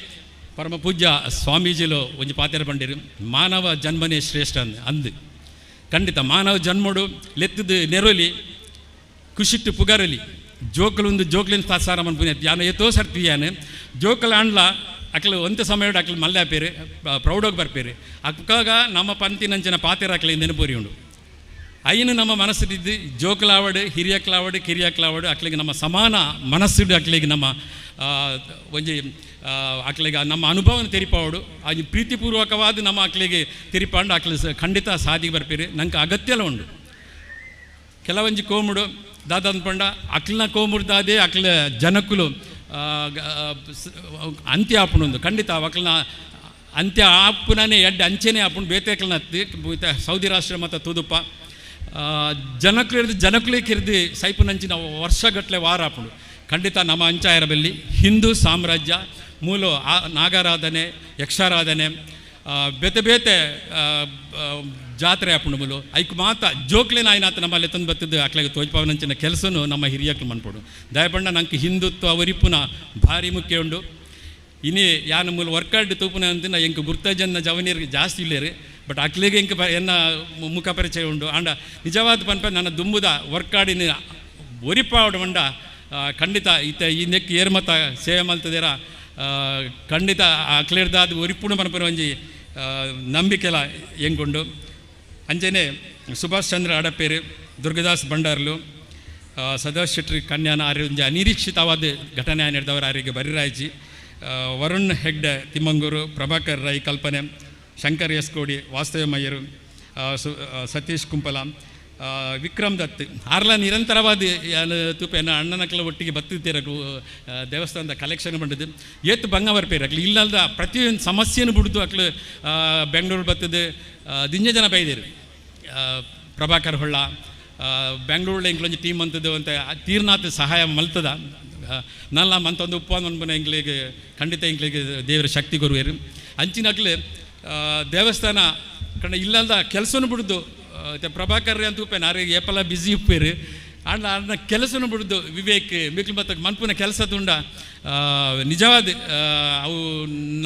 ಪರಮ ಪೂಜ್ಯ ಸ್ವಾಮೀಜಿಲು ಒಂಜಿ ಪಾತೆರ ಬಂಡೇರು ಮಾನವ ಜನ್ಮನೇ ಶ್ರೇಷ್ಠ ಅಂದು ಖಂಡಿತ ಮಾನವ ಜನ್ಮಡು ಲೆತ್ತದು ನೆರವಲಿ ಖುಷಿಟ್ಟು ಪುಗಾರಲಿ ಜೋಕಲೊಂದು ಜೋಕ್ಲಿನ ತಾಸಾರ ಮನ್ಪುನ ಯಾನು ಎತ್ತೋ ಸರ್ತಿ ಯಾನು ಜೋಕಲ ಆಂಡ್ಲ ಅಕ್ಲು ಒಂತ ಸಮಯಡು ಅಕ್ಲು ಮಲ್ಲೆ ಆಪೇರು ಪ್ರೌಡೋಗಿ ಬರ್ಪೇರು ಅಕ್ಕಾಗ ನಮ್ಮ ಪಂತಿನಂಚಿನ ಪಾತೆರ ಅಕ್ಲೆ ನೆನಪುರಿ ಉಂಡು ಐನು ನಮ್ಮ ಮನಸ್ಸಿದ್ದು ಜೋಕಲಾವಡು ಹಿರಿಯಕ್ಲಾವಡು ಕಿರಿಯಕ್ಲಾವಡು ಅಕ್ಲಿಗೆ ನಮ್ಮ ಸಮಾನ ಮನಸ್ಸಿಡು ಅಕ್ಲಿಗೆ ನಮ್ಮ ಒಂಜಿ ಅಕ್ಲಿಗೆ ನಮ್ಮ ಅನುಭವನ ತೆರಿಪಾವಡು ಅದು ಪ್ರೀತಿಪೂರ್ವಕವಾದ ನಮ್ಮ ಅಕ್ಲಿಗೆ ತೆರಿಪಾಂಡು ಅಕ್ಲಿ ಖಂಡಿತ ಸಾಧಿಗೆ ಬರ್ಪೇರಿ ನಂಗೆ ಅಗತ್ಯಲ ಉಂಡು ಕೆಲವೊಂಜಿ ಕೋಮುಡು ದಾದ ಅಂದ್ಪಂಡ ಅಕ್ಲಿನ ಕೋಮುಡು ದಾದೆ ಅಕ್ಲ ಜನಕ್ಕುಲು ಅಂತ್ಯ ಆಪುಣೊಂದು ಖಂಡಿತ ಅಕ್ಲನ ಅಂತ್ಯ ಆಪುನೇ ಎಡ್ಡೆ ಅಂಚೆನೇ ಆಪುಂಡು ಬೇತೆಕ್ಲನ ಸೌದಿ ರಾಷ್ಟ್ರ ಮತ್ತು ತುದುಪ ಜನಕ್ಕಳು ಹಿಡಿದು ಜನಕ್ಕಳಿಗೆ ಹಿರಿದು ಸೈಪುನಂಚಿನ ವರ್ಷಗಟ್ಟಲೆ ವಾರ ಆಪುಂಡು ಖಂಡಿತ ನಮ್ಮ ಅಂಚಾಯರಬಲ್ಲಿ ಹಿಂದೂ ಸಾಮ್ರಾಜ್ಯ ಮೂಲ ನಾಗಾರಾಧನೆ ಯಕ್ಷಾರಾಧನೆ ಬೇತೆ ಬೇತೆ ಜಾತ್ರೆ ಆಪುಂಡು ಮೂಲು ಐಕ್ ಮಾತ ಜೋಕ್ಲೇನ ಆಯ್ನಾತ ನಮ್ಮಲ್ಲಿ ತಂದು ಬತ್ತದ್ದು ಅಕ್ಲೆಗೆ ತೋಜ್ಪಾವನಂಚಿನ ಕೆಲಸನೂ ನಮ್ಮ ಹಿರಿಯಕ್ಕೆ ಮನ್ಪಡು ದಯಪಂಡ ನಂಗೆ ಹಿಂದುತ್ವ ಅವರಿಪುನ ಭಾರಿ ಮುಖ್ಯ ಉಂಡು ಇನಿ ಯಾನ ಮೂಲ ವರ್ಕಾಡ್ ತೂಪುನ ಅಂತಿನ ಎಂಕ್ ಗುರ್ತಜನ್ನ ಜವನಿಯರಿಗೆ ಜಾಸ್ತಿ ಇಲ್ಲೇರಿ ಬಟ್ ಅಕ್ಲಿಗೆ ಎಂಕ ಎನ್ನ ಮುಖ ಪರಿಚಯ ಉಂಡು ಆಂಡ ನಿಜವಾದ ಪನ್ಪ ನನ್ನ ದುಂಬುದ ವರ್ಕಾಡಿನ ಒರಿಪಾವಡು ಮಂಡ ಖಂಡಿತ ಈ ನೆಕ್ ಏರ್ಮತ ಸೇವೆ ಮಲ್ತದೇರ ಖಂಡಿತ ಅಕ್ಲೇರ್ದಾದ ಒರಿಪುಣ ಪನ್ಪನ ಒಂಜಿ ನಂಬಿಕೆಲ ಎಂಗುಂಡು ಅಂಚನೆ ಸುಭಾಷ್ ಚಂದ್ರ ಅಡಪೇರು ದುರ್ಗದಾಸ್ ಬಂಡಾರ್ಲು ಸದಾಶ್ ಶೆಟ್ಟಿ ಕನ್ಯಾನ ಆರ್ಯ ಒಂಜಿ ಅನಿರೀಕ್ಷಿತವಾದ ಘಟನೆ ನಡೆದವರು ಆರಿಗೆ ಬರಿರಾಯ್ಜಿ ವರುಣ್ ಹೆಗ್ಡೆ ತಿಮ್ಮಂಗೂರು ಪ್ರಭಾಕರ್ ರೈ ಕಲ್ಪನೆ ಶಂಕರ್ ಎಸ್ ಕೋಡಿ ವಾಸ್ತವ ಮಯ್ಯರು ಸತೀಶ್ ಕುಂಪಲ ವಿಕ್ರಮ್ ದತ್ ಆರ್ಲ ನಿರಂತರವಾದ ತೂಪೇನ ಅಣ್ಣನಕ್ಲ ಒಟ್ಟಿಗೆ ಬತ್ತಿದ್ದೀರ ದೇವಸ್ಥಾನದ ಕಲೆಕ್ಷನ್ ಬಂದಿದ್ದು ಏತ್ ಬಂಗ ಬರ್ಪೇರು ಅಕ್ಲು ಇಲ್ಲದ ಪ್ರತಿಯೊಂದು ಸಮಸ್ಯೆನೂ ಬಿಡ್ದು ಅಕ್ಲು ಬೆಂಗಳೂರು ಬತ್ತದು ದಿಂಜ ಜನ ಬೈದೇರು ಪ್ರಭಾಕರ್ ಹೊಳ್ಳ ಬೆಂಗಳೂರಲ್ಲಿ ಇಂಕ್ಲೊಂದು ಟೀಮ್ ಅಂತದ್ದು ಅಂತ ತೀರ್ನಾಥ ಸಹಾಯ ಮಲ್ತದ ನಲ್ಲ ಮಂತೊಂದು ಉಪ್ಪಾನ ಅನ್ಬನ ಇಂಗ್ಲಿಗೆ ಖಂಡಿತ ಇಂಗ್ಲಿಗೆ ದೇವರ ಶಕ್ತಿ ಗುರುವೇರು ಅಂಚಿನಕ್ಲೆ ದೇವಸ್ಥಾನ ಕಣ್ಣ ಇಲ್ಲದ ಕೆಲಸನೂ ಬಿಡ್ದು ಪ್ರಭಾಕರ್ ಅಂತ ಉಪ್ಪೇನು ಆರಿಗೆ ಏಪಲ್ಲ ಬ್ಯುಸಿ ಉಪ್ಪೇರು ಅಣ್ಣ ಅಣ್ಣ ಕೆಲಸನೂ ಬಿಡ್ದು ವಿವೇಕ್ ಮಿಕ್ಲು ಮತ್ತು ಮನ್ಪುನ ಕೆಲಸ ತುಂಡ ನಿಜವಾದ ಅವು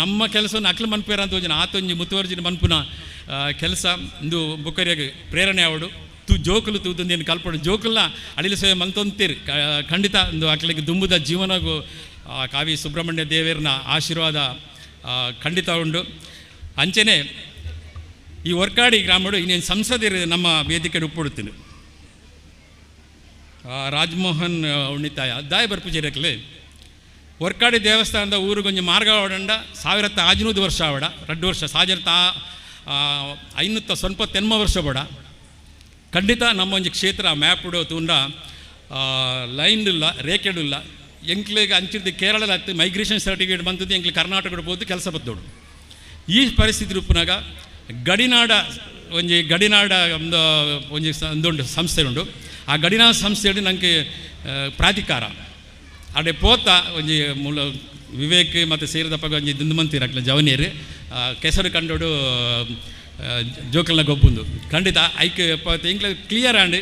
ನಮ್ಮ ಕೆಲಸವನ್ನು ಅಕ್ಲು ಮನ್ಪೇರ ಅಂತ ಹೋಜಿನ ಆತೊಂಜಿ ಮುತುವರ್ಜಿನ ಮನ್ಪುನ ಕೆಲಸ ಇಂದು ಬುಕ್ಕರಿಯಾಗಿ ಪ್ರೇರಣೆ ಆವಡು ಜೋಕುಲು ತೂತೊಂದೇನು ಕಲ್ಪಡು ಜೋಕುಲ್ನ ಅಡಿಲ ಸೇವೆ ಮಂತೊಂತೀರಿ ಖಂಡಿತ ಒಂದು ಅಕ್ಲಿಗೆ ದುಂಬುದ ಜೀವನಗೂ ಕಾವಿ ಸುಬ್ರಹ್ಮಣ್ಯ ದೇವರನ ಆಶೀರ್ವಾದ ಖಂಡಿತ ಉಂಡು ಅಂಚೆನೆ ಈ ವರ್ಕಾಡಿ ಗ್ರಾಮಡು ಇನ್ನೇನು ಸಂಸದರು ನಮ್ಮ ವೇದಿಕೆ ಉಪ್ಪುಡುತ್ತೀನಿ ರಾಜ್ಮೋಹನ್ ಉಣ್ಣಿತಾಯ ದಾಯ ಬರ್ಪುಜೇರಕ್ಲೆ ವರ್ಕಾಡಿ ದೇವಸ್ಥಾನದ ಊರಿಗೊಂಜಿ ಮಾರ್ಗ ಆವಡಂಡ 1500 ವರ್ಷ ಆವಡ 2 ವರ್ಷ ಸಾಜರ್ತ 590 ವರ್ಷ ಬಡ ಖಂಡಿತ ನಮ್ಮೊಂಜಿ ಕ್ಷೇತ್ರ ಮ್ಯಾಪ್ಡು ತೂಂಡ ಲೈನ್ ಇಲ್ಲ ರೇಖೆಡು ಇಲ್ಲ ಎಂಕ್ಲಿಗೆ ಅಂಚಿದ್ದು ಕೇರಳದ ಹತ್ತು ಮೈಗ್ರೇಷನ್ ಸರ್ಟಿಫಿಕೇಟ್ ಬಂದದ್ದು ಎಂಕ್ಲಿ ಕರ್ನಾಟಕದ ಹೋದು ಕೆಲಸ ಬತ್ತೋಡು ಈ ಪರಿಸ್ಥಿತಿ ರೂಪನಾಗ ಗಡಿನಾಡ ಗಡಿನಾಡ ಒಂಜಿ ಒಂದುಂಡು ಸಂಸ್ಥೆ ಉಂಡು ಆ ಗಡಿನಾಡ ಸಂಸ್ಥೆಯಲ್ಲಿ ನನಗೆ ಪ್ರಾಧಿಕಾರ ಅಡೆ ಪೋತ ಒಂಜಿ ಮೂಲ ವಿವೇಕ್ ಮತ್ತು ಸೇರಿದಪ್ಪ ಒಂಜಿ ದುಂದುಮಂತಿರ ಅಕ್ಲ ಜವನಿಯರು ಕೆಸರು ಕಂಡೋಡು ಜೋಕಲ್ನ ಗೊಬ್ಬುಂದು ಖಂಡಿತ ಐಕ್ ಇಂಗ್ಲ ಕ್ಲಿಯರ್ ಆಂಡ್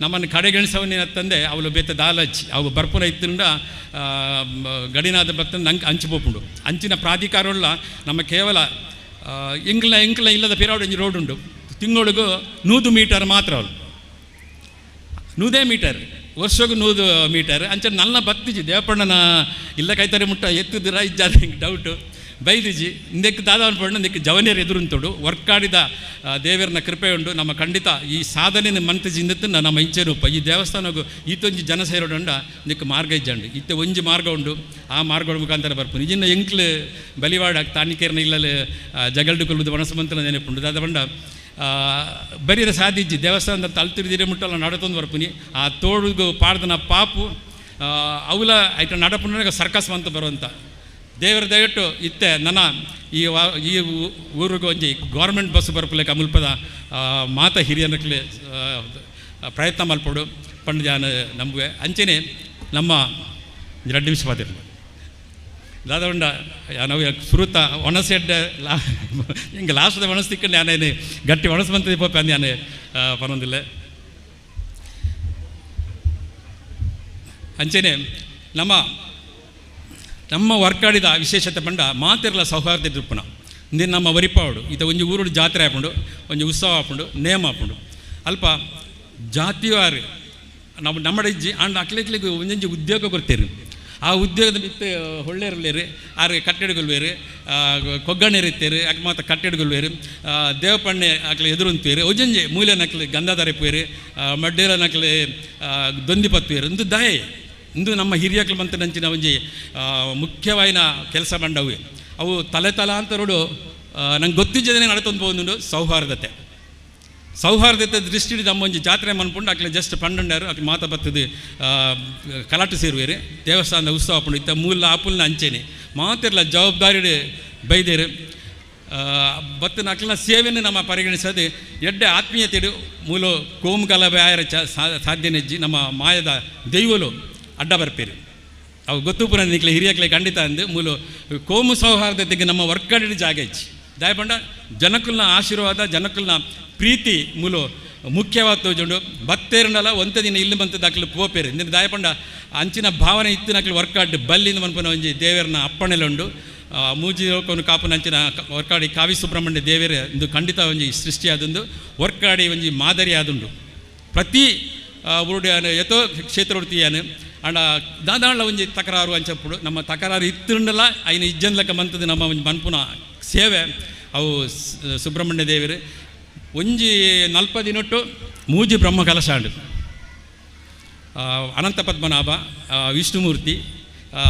ನಮ್ಮನ್ನು ಕಡೆಗಣಿಸವನ್ನ ತಂದೆ ಅವಳು ಬೇತ ದಾಲಚ್ಚಿ ಅವು ಬರ್ಪುನ ಇತ್ತಿಂದ ಗಡಿನಾದ ಬರ್ತಂದು ನಂಗೆ ಹಂಚಿಪೋಪುಂಡು ಅಂಚಿನ ಪ್ರಾಧಿಕಾರವುಳ್ಳ ನಮ್ಮ ಕೇವಲ ಎಂಕ್ಲ ಇಲ್ಲದ ಪಿರಾವಡು ಒಂಜಿ ರೋಡ್ ಉಂಡು ತಿಂಗಳಿಗೂ 100 ಮೀಟರ್ ಮಾತ್ರ ಅವಳು 100 ಮೀಟರ್ ವರ್ಷಗೂ 100 ಮೀಟರ್ ಅಂಚೆ ನನ್ನ ಬತ್ತಿಜಿ ದೇವಪ್ಪಣ್ಣನ ಇಲ್ಲ ಕೈತಾರೆ ಮುಟ್ಟ ಎತ್ತಿದ್ದೀರ ಇಜ್ಜಾದ ಹಿಂಗೆ ಡೌಟು ಬೈದಿಜಿ ಇಂದಕ್ಕೆ ದಾದಾವನ ಪಂಡು ಇಂದಕ್ಕೆ ಜವನಿಯರು ಎದುರುಂತೋಡು ವರ್ಕಾಡಿದ ದೇವರನ್ನ ಕೃಪೆ ಉಂಡು ನಮ್ಮ ಖಂಡಿತ ಈ ಸಾಧನೆ ಮಂತಜಿಂದತ್ತು ನಮ್ಮ ಇಂಚೆನೂಪ ಈ ದೇವಸ್ಥಾನಗೂ ಈತೊಂಜಿ ಜನ ಸೇರೋಡಂಡ ಇದಕ್ಕೆ ಮಾರ್ಗ ಇಜ್ಜಂಡು ಇತ್ತೆ ಒಂಜಿ ಮಾರ್ಗ ಉಂಡು ಆ ಮಾರ್ಗದ ಮುಖಾಂತರ ಬರ್ಪುನು ಇನ್ನು ಎಂಕ್ಲು ಬಲಿವಾಡ ತಾಣಿಕೇರ್ನ ಇಲ್ಲಲ್ಲಿ ಜಗಲ್ಡು ಕೊಲ್ಲುದು ವನಸಮಂತನ ನೆನಪುಂಡು ದಾದ ಬಂಡ ಬರೀದ ಸಾಧಿಜ್ಜಿ ದೇವಸ್ಥಾನದ ತಲ್ತಿರಿದಿರೆ ಮುಟ್ಟಲ್ಲ ನಡತೊಂದು ಬರ್ಪುನಿ ಆ ತೋಡುಗು ಪಾಡ್ದನ ಪಾಪು ಅವಲ ಐಟ ನಡಪುನಾಗ ಸರ್ಕಸ್ ಅಂತ ಬರುವಂಥ ದೇವರ ದಯವಿಟ್ಟು ಇತ್ತೆ ನನ್ನ ಈ ಊರಿಗೆ ಒಂಜಿ ಗೌರ್ಮೆಂಟ್ ಬಸ್ ಬರ್ಪುಲೆಕ್ಕ ಮುಲ್ಪದ ಮಾತ ಹಿರಿಯನಕ್ಲೆ ಪ್ರಯತ್ನ ಮಲ್ಪಡು ಪಂಡು ಜಾನ ನಂಬುವೆ ಅಂಚೆನೆ ನಮ್ಮ 2 ನಿಮಿಷ ಪಾತಿರು ದಾದವಂಡ ನಾವು ಸುರುತ ಒಣಸೆಡ್ಡೆ ಹಿಂಗೆ ಲಾಸ್ಟ್ದ ಒಣಸ್ ತಿಕ್ಕೊಂಡು ಯಾನೇನು ಗಟ್ಟಿ ಒಣಸ್ ಬಂತದೆ ಪೋಪೆ ಅಂದು ಯಾನೆ ಪರೊಂದಿಲ್ಲ ಅಂಚೆನೆ ನಮ್ಮ ವರ್ಕಾಡಿದ ವಿಶೇಷತೆ ಪಂಡ ಮಾತಿರಲ ಸೌಹಾರ್ದ ಇರುಪುನ ಇಂದಿನ ನಮ್ಮ ವರಿಪಾವಡು ಈತ ಒಂಜಿ ಊರುಡು ಜಾತ್ರೆ ಆಪುಂಡು ಒಂಜಿ ಉತ್ಸವ ಆಪುಂಡು ನೇಮ ಆಪುಂಡು ಅಲ್ಪ ಜಾತಿವಾರು ನಮ್ಮ ಇಜ್ಜಿ ಅಂಡ್ ಅಕ್ಲಿಕ್ಲಿಗೆ ಒಂದೊಂಜಿ ಉದ್ಯೋಗ ಕೊಡ್ತೇರಿ ಆ ಉದ್ಯೋಗದ ಬಿತ್ತು ಹೊಳ್ಳೆರಲೇರು ಆರು ಕಟ್ಟೆಡುಗಲ್ವೇರು ಕೊಗ್ಗಣ್ಣೆರಿತ್ತೇರು ಅಕ್ ಮಾತ್ರ ಕಟ್ಟೆಡುಗಲ್ವೇರು ದೇವಪಣ್ಣೆ ಅಕ್ಲೆ ಎದುರುಂತೇರು ಒಜಂಜೆ ಮೂಲೆ ನಕ್ಲೆ ಗಂಧಾಧಾರಿಪೇರು ಮಡ್ಡೇಲ ನಕ್ಲೆ ದೊಂದಿ ಪತ್ತುವೇರು ಇಂದು ದಯೆ ಇಂದು ನಮ್ಮ ಹಿರಿಯಕ್ಲು ಮಂತ ನಂಚಿನ ಒಂಜಿ ಮುಖ್ಯವಾಯಿನ ಕೆಲಸ ಬಂಡವು ಅವು ತಲೆ ತಲಾಂತರೋಡು ನಂಗೆ ಗೊತ್ತಿದ್ದದೇ ನಡತೊಂದು പോകുന്നുണ്ട് ಸೌಹಾರ್ದತೆ ದೃಷ್ಟಿಡಿ ನಮ್ಮ ಒಂಜಿ ಜಾತ್ರೆ ಮನ್ಪುಂಡು ಅಕ್ಲೆ ಜಸ್ಟ್ ಪಂಡುಂಡಾರು ಅಕ್ಲೆ ಮಾತ ಬತ್ತದು ಕಲಾಟ ಸೇರುವೇರು ದೇವಸ್ಥಾನದ ಉತ್ಸವ ಪುಂಡು ಇತ್ತ ಮೂಲ ಆಪುಲ್ನ ಅಂಚೆನೆ ಮಾತಿರಲ್ಲ ಜವಾಬ್ದಾರಿ ಬೈದೇರು ಬತ್ತು ನಕ್ಲಿನ ಸೇವೆಯನ್ನು ನಮ್ಮ ಪರಿಗಣಿಸದೆ ಎಡ್ಡೆ ಆತ್ಮೀಯತೆಡು ಮೂಲ ಕೋಮು ಗಲಭೆ ಆಯರ ಸಾಧ್ಯನೆಜ್ಜಿ ನಮ್ಮ ಮಾಯದ ದೈವಲು ಅಡ್ಡ ಬರ್ಪೇರು ಅವು ಗೊತ್ತು ಪುರ ನಿಕ್ಲೆ ಹಿರಿಯಕ್ಲೆ ಖಂಡಿತ ಅಂದು ಮೂಲ ಕೋಮು ಸೌಹಾರ್ದತೆಗೆ ನಮ್ಮ ವರ್ಕಡಿ ಜಾಗ ಇಚ್ಚಿ ದಯಪಂಡ ಜನಕುಲ್ನ ಆಶೀರ್ವಾದ ಜನಕುಲ್ನ ಪ್ರೀತಿ ಮೂಲ ಮುಖ್ಯವಾದ ತೋಜುಂಡು ಬತ್ತೇರುಂಡಲ್ಲ ಒಂತ ದಿನ ಇಲ್ಲಿ ಬಂತದ್ದು ಅಕ್ಲು ಪೋಪೇರು ಇಂದಿನ ದಯಪಂಡ ಅಂಚಿನ ಭಾವನೆ ಇತ್ತಿನ ಅಕ್ಲು ವರ್ಕಾಡ್ ಬಲ್ಲಿಂದ ಮನ್ಪನ ಒಂಜಿ ದೇವರನ್ನ ಅಪ್ಪಣೆಲುಂಡು ಮೂಜಿ ಹೋಗೋನು ಕಾಪುನ ಅಂಚಿನ ವರ್ಕಾಡಿ ಕಾವಿ ಸುಬ್ರಹ್ಮಣ್ಯ ದೇವರ ಇಂದು ಖಂಡಿತ ಒಂಜಿ ಸೃಷ್ಟಿ ಆದೊಂದು ವರ್ಕಾಡಿ ಒಂಜಿ ಮಾದರಿ ಆದುಂಡು ಪ್ರತಿ ಊರುಡು ಎತೋ ಕ್ಷೇತ್ರ ಉಡ್ತೀಯಾನು ಅಂಡ ದಾದಾಂಡ್ಲ ಒಂಜಿ ತಕರಾರು ಅಂಚಪ್ಪುಡು ನಮ್ಮ ತಕರಾರು ಇತ್ತುಂಡಲ್ಲ ಐನ ಇಜ್ಜನ್ಲಕ್ಕ ಮಂತದ್ದು ನಮ್ಮ ಒಂಜಿ ಮನ್ಪುನ ಸೇವೆ ಅವು ಸುಬ್ರಹ್ಮಣ್ಯ ದೇವರು ಒಂಜಿ 40 ದಿನೊಟ್ಟು ಮೂಜಿ ಬ್ರಹ್ಮ ಕಲಶಾಂಡು ಅನಂತ ಪದ್ಮನಾಭ ವಿಷ್ಣುಮೂರ್ತಿ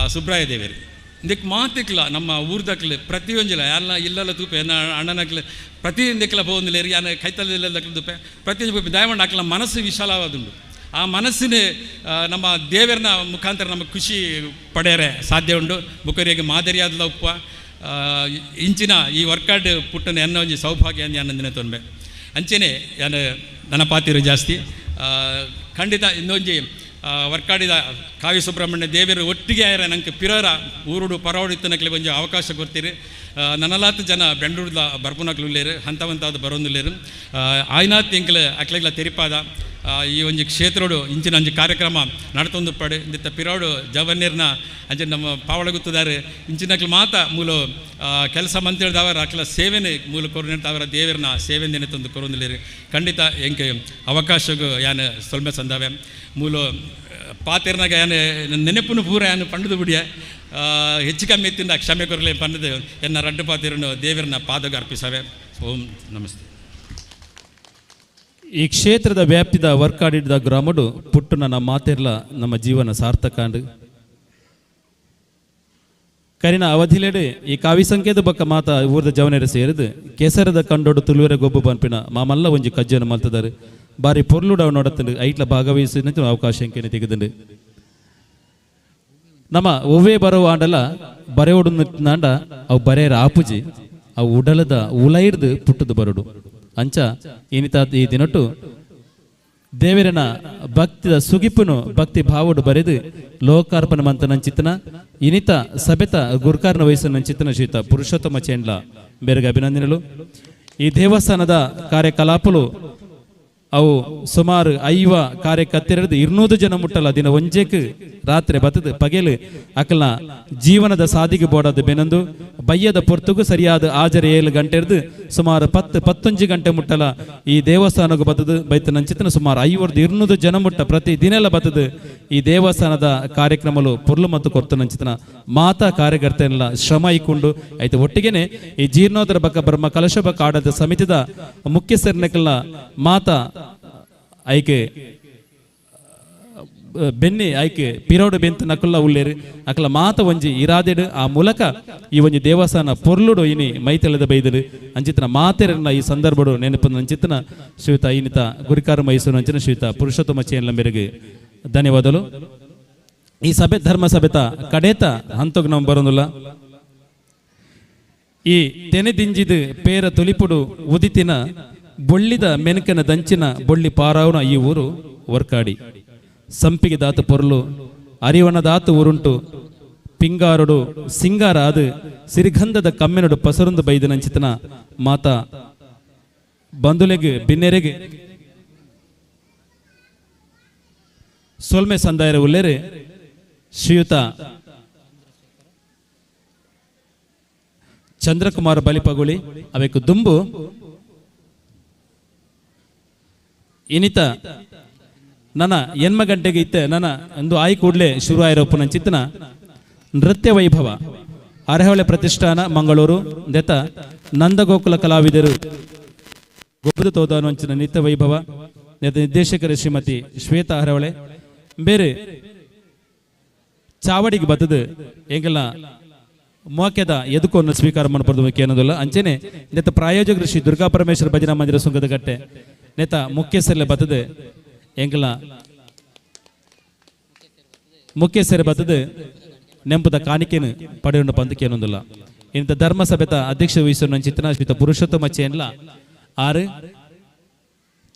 ಸುಬ್ರಾಯ ದೇವರು ಇದಕ್ಕೆ ಮಾತಿಕ್ಲ ನಮ್ಮ ಊರ್ದಕ್ಲೆ ಪ್ರತಿಯೊಂಜಿಲ್ಲ ಎಲ್ಲ ಇಲ್ಲೆಲ್ಲ ತೂಪೆ ಅಣ್ಣನಕ್ಲೆ ಪ್ರತಿಯೊಂದಕ್ಕೆಲ್ಲ ಹೋಗಿಲ್ಲ ಯಾನ ಕೈತಲ್ಲದಕ್ಲೆ ತೂಪೆ ಪ್ರತಿಯೊಂದು ದಯಮಾಡಿ ಹಾಕಲ ಮನಸ್ಸು ವಿಶಾಲವಾದುಂಡು ಆ ಮನಸ್ಸಿನ ನಮ್ಮ ದೇವರನ್ನ ಮುಖಾಂತರ ನಮಗೆ ಖುಷಿ ಪಡೆಯರೆ ಸಾಧ್ಯ ಉಂಡು ಬುಕ್ಕರಿಗೆ ಮಾದರಿಯಾದ ಉಪ್ಪ ಇಂಚಿನ ಈ ವರ್ಕಾಡ್ ಪುಟ್ಟನ ಎನ್ನ ಒಂಜಿ ಸೌಭಾಗ್ಯ ಅಂದು ಯಾನಂದಿನ ತೊಂಬೆ ಅಂಚೆನೆ ಯಾನು ನನ್ನ ಪಾತಿರು ಜಾಸ್ತಿ ಖಂಡಿತ ಇನ್ನೊಂಜಿ ವರ್ಕಾಡಿದ ಕಾವಿ ಸುಬ್ರಹ್ಮಣ್ಯ ದೇವರು ಒಟ್ಟಿಗೆ ಆಯ್ರೆ ನಂಗೆ ಪಿರರ ಊರುಡು ಪರವಡು ಇತ್ತನಕ್ಲೆ ಒಂಜಿ ಅವಕಾಶ ಕೊಡ್ತೀರಿ ನನಲಾತ್ ಜನ ಬೆಂಗಳೂರ್ದ ಬರ್ಪುನಕ್ಲು ಉಳ್ಳೇರು ಹಂತವಂತಾದ ಬರೋದಿಲ್ಲೇರು ಆಯ್ನಾತ್ ಎಂಕ್ಲೆ ಅಕ್ಲೆಗ್ಲ ತೆರಿಪಾದ ಈ ಒಂಜಿ ಕ್ಷೇತ್ರೋಡು ಇಂಚಿನ ಒಂಜಿ ಕಾರ್ಯಕ್ರಮ ನಡ್ತೊಂದು ಪಡೆ ಇಂದಿತ್ತ ಪಿರೋಡು ಜವನ್ಯರ್ನ ಅಂಚೆ ನಮ್ಮ ಪಾವಳಗುತ್ತದಾರೆ ಇಂಚಿನಕ್ಲು ಮಾತ ಮೂಲ ಕೆಲಸ ಮಂತ್ರಿದವರ ಅಕ್ಲ ಸೇವೆನೇ ಮೂಲ ಕೊರನಿರ್ತಾವರ ದೇವರನ್ನ ಸೇವೆಂದೇನೆ ತಂದು ಕೊರೊಂದಿಲ್ಲೇರು ಖಂಡಿತ ಎಂಕೆ ಅವಕಾಶಗೂ ಯಾನು ಸೊಲ್ಮೆ ಸಂದಾವೆ ಮೂಲ ಪಾತಿರ್ನಾಗ ಯಾನು ನೆನಪುನು ಪೂರ ಯಾನು ಪಂಡದು ಬಿಡಿಯ ಹೆಚ್ಚು ಕಮ್ಮಿ ಎತ್ತಿಂದ ಕ್ಷಮೆ ಕೊರಲೆ ಪಂಡದು ಎನ್ನ ರಡ್ಡು ಪಾತಿರನ್ನು ದೇವರನ್ನ ಪಾದಗ ಅರ್ಪಿಸವೆ. ಓಂ ನಮಸ್ತೆ. ಈ ಕ್ಷೇತ್ರದ ವ್ಯಾಪ್ತಿದ ವರ್ಕಾಡಿದ ಗ್ರಾಮಡು ಪುಟ್ಟು ನನ್ನ ಮಾತೆರ್ಲ ನಮ್ಮ ಜೀವನ ಸಾರ್ಥಕಾಂಡು ಕರಿನ ಅವಧಿಲೆಡೆ ಈ ಕಾವಿ ಸಂಕೇತ ಬಕ್ಕ ಮಾತ ಊರದ ಜವನೇರ ಸೇರಿದು ಕೆಸರದ ಕಂಡೋಡು ತುಳುವೆರೆ ಗೊಬ್ಬು ಪಂಪಿನ ಮಾಮಲ್ಲ ಒಂಜಿ ಕಜ್ಜನ ಮಲ್ತದಾರೆ ಬಾರಿ ಪೊರ್ಲುಡ ನೋಡತ್ತಂಡು ಐಟ್ಲ ಭಾಗವಹಿಸಿನ ಅವಕಾಶ ಎಂಕೆನೆ ತೆಗೆದುಂಡು ನಮ್ಮ ಒವ್ವೇ ಬರೋ ಆಂಡಲ ಬರೆಯೋಡು ನಾಂಡ ಅವು ಬರೆಯರ ಆಪುಜಿ ಅವು ಉಡಲದ ಉಲೈರ್ದು ಪುಟ್ಟದು ಬರೋಡು ಅಂಚ ಇನಿತ ಈ ದಿನಟ್ಟು ದೇವರನ ಭಕ್ತಿದ ಸುಗಿಪುನು ಭಕ್ತಿ ಭಾವಡು ಬರೆದು ಲೋಕಾರ್ಪಣ ಮಂತ ನಂಚಿತನ ಇನಿತ ಸಭೆತ ಗುರ್ಕಾರ್ನ ವಯಸ್ಸು ನಂಚಿತನ ಶ್ರೀತ ಪುರುಷೋತ್ತಮ ಚೇಂಡ್ಲ ಬೇರೆಗೆ ಅಭಿನಂದನೆಗಳು. ಈ ದೇವಸ್ಥಾನದ ಕಾರ್ಯಕಲಾಪಲು ಅವು ಸುಮಾರು 5 ಕಾರ್ಯಕರ್ತೆರದು 200 ಜನ ಮುಟ್ಟಲ್ಲ ದಿನ ಒಂಜೇಕ್ ರಾತ್ರಿ ಬತ್ತದ ಪಗೆಲು ಅಕಲ್ನ ಜೀವನದ ಸಾದಿಗೆ ಬೋಡದು ಬೆನಂದು ಬಯ್ಯದ ಪೊರ್ತುಗು ಸರಿಯಾದ ಆಜರೆ 7 ಗಂಟೆ ಸುಮಾರು 10-11 ಗಂಟೆ ಮುಟ್ಟಲ ಈ ದೇವಸ್ಥಾನಕ್ಕೆ ಬತ್ತದು ಬೈತ ನಂಚಿತನ ಸುಮಾರು 500-200 ಜನ ಮುಟ್ಟ ಪ್ರತಿ ದಿನೆಲ್ಲ ಬತ್ತದು ಈ ದೇವಸ್ಥಾನದ ಕಾರ್ಯಕ್ರಮಲು ಪುರ್ಲು ಮತ್ತು ಕೊರ್ತು ನಂಚಿತನ ಮಾತಾ ಕಾರ್ಯಕರ್ತೆಲ್ಲ ಶ್ರಮ ಇಕ್ಕೊಂಡು ಆಯ್ತು ಒಟ್ಟಿಗೆನೆ ಈ ಜೀರ್ಣೋದ್ಧರ ಬಕ್ಕ ಬ್ರಹ್ಮ ಕಲಶ ಬಕ್ಕ ಆಡಳಿತ ಸಮಿತಿದ ಮುಖ್ಯಸ್ಥರನೆಲ್ಲ ಮಾತಾ ಐಕೆ ಬೆನ್ನಿ ಐಕೆ ಪಿರೋಡು ಬೆಂತ ನಕುಲ್ಲ ಉಳ್ಳೇರು ಅಕಲ ಮಾತ ಒಂಜಿ ಇರಾದೆಡು ಆ ಮೂಲಕ ಈ ಒಂಜಿ ದೇವಸ್ಥಾನ ಪೊರ್ಲುಡು ಇನಿ ಮೈತೆಳೆದ ಬೈದರು ಅಂಚಿತನ ಮಾತೆರನ್ನ ಈ ಸಂದರ್ಭಡು ನೆನಪು ಅಂಚಿತನ ಶ್ರೀಯುತ ಇನ್ನಿತ ಗುರಿಕಾರ ಮೈಸೂರು ಅಂಚಿನ ಶ್ರೀಯುತ ಪುರುಷೋತ್ತಮ ಚೇನ್ಲ ಮೇರೆಗೆ ಧನ್ಯವಾದಗಳು. ಈ ಸಭೆ ಧರ್ಮ ಸಭೆತ ಕಡೇತ ಹಂತೋಗ್ ನಾವು ಬರೋದಿಲ್ಲ. ಈ ತೆನೆದಿಂಜಿದ ಪೇರ ತುಲಿಪುಡು ಉದಿತಿನ ಬೊಳ್ಳಿದ ಮೆನಕನ ದಂಚಿನ ಬೊಳ್ಳಿ ಪಾರಾವನ ಈ ಊರು ವರ್ಕಾಡಿ. ಸಂಪಿಗೆ ದಾತು ಪೊರ್ಲು ಅರಿವಣ ದಾತು ಊರುಂಟು ಪಿಂಗಾರುಡು ಸಿಂಗಾರ ಅದು ಸಿರಿಗಂಧದ ಕಮ್ಮೆನಡು ಪಸರುಂದು ಬೈದ ನಂಚಿತನ ಮಾತಾ ಬಂದುಲೆಗೆ ಬಿನ್ನೆರೆಗೆ ಸೊಲ್ಮೆ ಸಂದಾಯರ ಉಲ್ಲೇರೆ ಶ್ರೀಯುತ ಚಂದ್ರಕುಮಾರ ಬಲಿಪಗುಳಿ ಅವೆಕು ದುಂಬು ಇನಿತ ನನ್ನ ಎನ್ಮ ಗಂಟೆಗೆ ಇತ್ತೆ ನನ್ನ ಒಂದು ಆಯ್ ಕೂಡಲೇ ಶುರು ಆಯಿರೋಪ್ಪು ನನ್ನ ಚಿತ್ತನ ನೃತ್ಯ ವೈಭವ ಅರಹೊಳೆ ಪ್ರತಿಷ್ಠಾನ ಮಂಗಳೂರು ದೆತ ನಂದಗೋಕುಲ ಕಲಾವಿದರು ಗೊಬ್ಬರ ತೋದಾನು ಅಂಚಿನ ನೃತ್ಯ ವೈಭವ ನಿರ್ದೇಶಕರು ಶ್ರೀಮತಿ ಶ್ವೇತಾ ಅರಹೊಳೆ ಬೇರೆ ಚಾವಡಿಗೆ ಬತ್ತದು ಹೆಂಗೆಲ್ಲ ಮೋಕೆದ ಎದುಕೊಂಡು ಸ್ವೀಕಾರ ಮಾಡ್ಬೋದು ಏನೋದಿಲ್ಲ ಅಂಚೆನೆ ನೆತ್ತ ಪ್ರಾಯೋಜಕರು ಶ್ರೀ ದುರ್ಗಾ ಪರಮೇಶ್ವರ ಭಜನಾ ಮಂದಿರ ಸುಂಗದ ಗಟ್ಟೆ ನೆತ ಮುಖ್ಯಸ್ಥರಲ್ಲೇ ಬತ್ತದು ಎಂಕಲ ಮುಖ್ಯಸ್ಥರು ಬತ್ತದು ನೆಂಪದ ಕಾಣಿಕೆನು ಪಡೆಯುಂಡ ಪಂದಕ್ಕೆ ಏನೊಂದಿಲ್ಲ. ಇಂಥ ಧರ್ಮ ಸಭೆತ ಅಧ್ಯಕ್ಷ ವಹಿಸುವ ಚಿತ್ತನ ಶ್ರೀತ ಪುರುಷೋತ್ತಮ ಚೇನ್ಲ ಆರು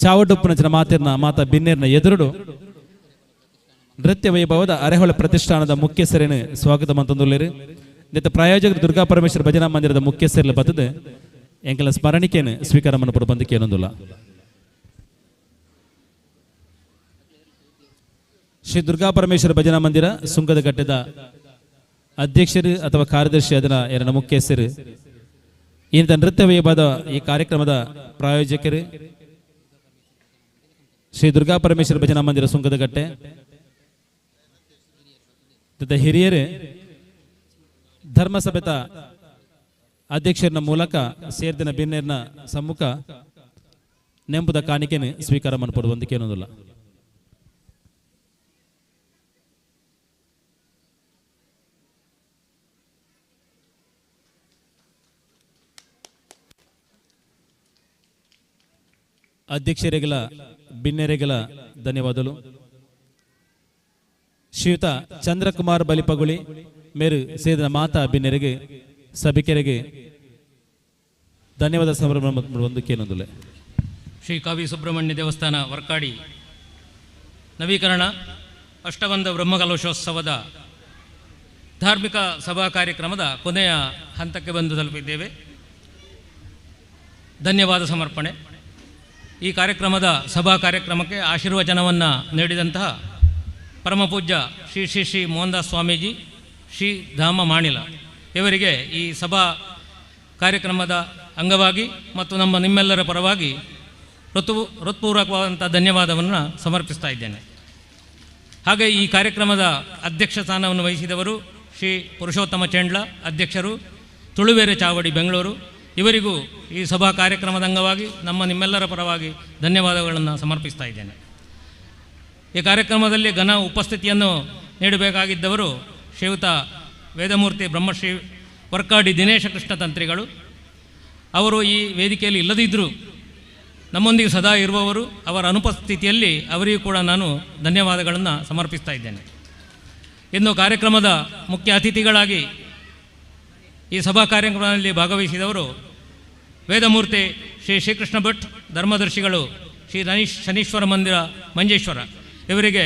ಚಾವಡುಪ್ಪನ ಮಾತಿನ ಮಾತಾ ಬಿನ್ನೇರ್ನ ಎದುರುಡು ನೃತ್ಯ ವೈಭವದ ಅರೆಹೊಳೆ ಪ್ರತಿಷ್ಠಾನದ ಮುಖ್ಯಸ್ಥರೇನು ಸ್ವಾಗತ ಮಂತಂದುಳ್ಳೇರು ನೆತ್ತ ಪ್ರಾಯೋಜಕರು ದುರ್ಗಾ ಪರಮೇಶ್ವರ ಭಜನಾ ಮಂದಿರದ ಮುಖ್ಯಸ್ಥರಲ್ಲಿ ಬತ್ತದು ಎಂಕಲ ಸ್ಮರಣಿಕೆಯನ್ನು ಸ್ವೀಕಾರ ಮಾಡಬಹುದು ಬಂದಕ್ಕೆ ಏನೊಂದಿಲ್ಲ. ಶ್ರೀ ದುರ್ಗಾ ಪರಮೇಶ್ವರ ಭಜನಾ ಮಂದಿರ ಸುಂಕದ ಘಟ್ಟದ ಅಧ್ಯಕ್ಷರು ಅಥವಾ ಕಾರ್ಯದರ್ಶಿ ಅದರ ಎರಡು ಮುಖ್ಯಸ್ಥರು ಇಂಥ ನೃತ್ಯ ವೈಭವದ ಈ ಕಾರ್ಯಕ್ರಮದ ಪ್ರಾಯೋಜಕರು ಶ್ರೀ ದುರ್ಗಾ ಪರಮೇಶ್ವರ ಭಜನಾ ಮಂದಿರ ಸುಂಕದ ಘಟ್ಟೆ ಹಿರಿಯರು ಧರ್ಮಸಭೆತ ಅಧ್ಯಕ್ಷರ ಮೂಲಕ ಸೇರ್ದಿನ ಬಿನ್ನೇರ್ನ ಸಮ್ಮುಖ ನೆಂಬುದ ಕಾಣಿಕೆಯನ್ನು ಸ್ವೀಕಾರ ಮಾಡಿಕೊಡುವ ಒಂದಕ್ಕೆ ಏನೊಂದಿಲ್ಲ. ಅಧ್ಯಕ್ಷರಿಗೆಲ್ಲ ಬಿನ್ನೆರೆಗೆಲ್ಲ ಧನ್ಯವಾದಗಳು. ಶ್ರೀಯುತ ಚಂದ್ರಕುಮಾರ್ ಬಲಿಪಗುಳಿ ಮೇರು ಸೇರಿದ ಮಾತಾ ಬಿನ್ನೆರೆಗೆ ಸಭಿಕರಿಗೆ ಧನ್ಯವಾದ ಸಂಭ್ರಮ ಒಂದಕ್ಕೆ ಏನೊಂದಿಲ್ಲ. ಶ್ರೀ ಕಾವಿ ಸುಬ್ರಹ್ಮಣ್ಯ ದೇವಸ್ಥಾನ ವರ್ಕಾಡಿ ನವೀಕರಣ ಅಷ್ಟಬಂಧ ಬ್ರಹ್ಮಕಲಶೋತ್ಸವದ ಧಾರ್ಮಿಕ ಸಭಾ ಕಾರ್ಯಕ್ರಮದ ಕೊನೆಯ ಹಂತಕ್ಕೆ ಬಂದು ತಲುಪಿದ್ದೇವೆ. ಧನ್ಯವಾದ ಸಮರ್ಪಣೆ. ಈ ಕಾರ್ಯಕ್ರಮದ ಸಭಾ ಕಾರ್ಯಕ್ರಮಕ್ಕೆ ಆಶೀರ್ವಚನವನ್ನು ನೀಡಿದಂತಹ ಪರಮಪೂಜ್ಯ ಶ್ರೀ ಶ್ರೀ ಶ್ರೀ ಮೋಹನದಾಸ್ ಸ್ವಾಮೀಜಿ ಶ್ರೀ ಧಾಮ ಮಾಣಿಲ ಇವರಿಗೆ ಈ ಸಭಾ ಕಾರ್ಯಕ್ರಮದ ಅಂಗವಾಗಿ ಮತ್ತು ನಿಮ್ಮೆಲ್ಲರ ಪರವಾಗಿ ಹೃತ್ಪೂರ್ವಕವಾದಂಥ ಧನ್ಯವಾದವನ್ನು ಸಮರ್ಪಿಸ್ತಾ ಇದ್ದೇನೆ. ಹಾಗೆ ಈ ಕಾರ್ಯಕ್ರಮದ ಅಧ್ಯಕ್ಷ ಸ್ಥಾನವನ್ನು ವಹಿಸಿದವರು ಶ್ರೀ ಪುರುಷೋತ್ತಮ ಚೇಂಡ್ಲ ಅಧ್ಯಕ್ಷರು, ತುಳುವೇರೆ ಚಾವಡಿ ಬೆಂಗಳೂರು. ಇವರಿಗೂ ಈ ಸಭಾ ಕಾರ್ಯಕ್ರಮದ ಅಂಗವಾಗಿ ನಿಮ್ಮೆಲ್ಲರ ಪರವಾಗಿ ಧನ್ಯವಾದಗಳನ್ನು ಸಮರ್ಪಿಸ್ತಾ ಇದ್ದೇನೆ. ಈ ಕಾರ್ಯಕ್ರಮದಲ್ಲಿ ಘನ ಉಪಸ್ಥಿತಿಯನ್ನು ನೀಡಬೇಕಾಗಿದ್ದವರು ಶ್ರೀಯುತ ವೇದಮೂರ್ತಿ ಬ್ರಹ್ಮಶ್ರೀ ವರ್ಕಾಡಿ ದಿನೇಶ ಕೃಷ್ಣ ತಂತ್ರಿಗಳು. ಅವರು ಈ ವೇದಿಕೆಯಲ್ಲಿ ಇಲ್ಲದಿದ್ದರೂ ನಮ್ಮೊಂದಿಗೆ ಸದಾ ಇರುವವರು. ಅವರ ಅನುಪಸ್ಥಿತಿಯಲ್ಲಿ ಅವರಿಗೂ ಕೂಡ ನಾನು ಧನ್ಯವಾದಗಳನ್ನು ಸಮರ್ಪಿಸ್ತಾ ಇದ್ದೇನೆ. ಇನ್ನು ಕಾರ್ಯಕ್ರಮದ ಮುಖ್ಯ ಅತಿಥಿಗಳಾಗಿ ಈ ಸಭಾ ಕಾರ್ಯಕ್ರಮದಲ್ಲಿ ಭಾಗವಹಿಸಿದವರು ವೇದಮೂರ್ತಿ ಶ್ರೀ ಶ್ರೀಕೃಷ್ಣ ಭಟ್ ಧರ್ಮದರ್ಶಿಗಳು, ಶ್ರೀ ಶನೀಶ್ವರ ಮಂದಿರ ಮಂಜೇಶ್ವರ. ಇವರಿಗೆ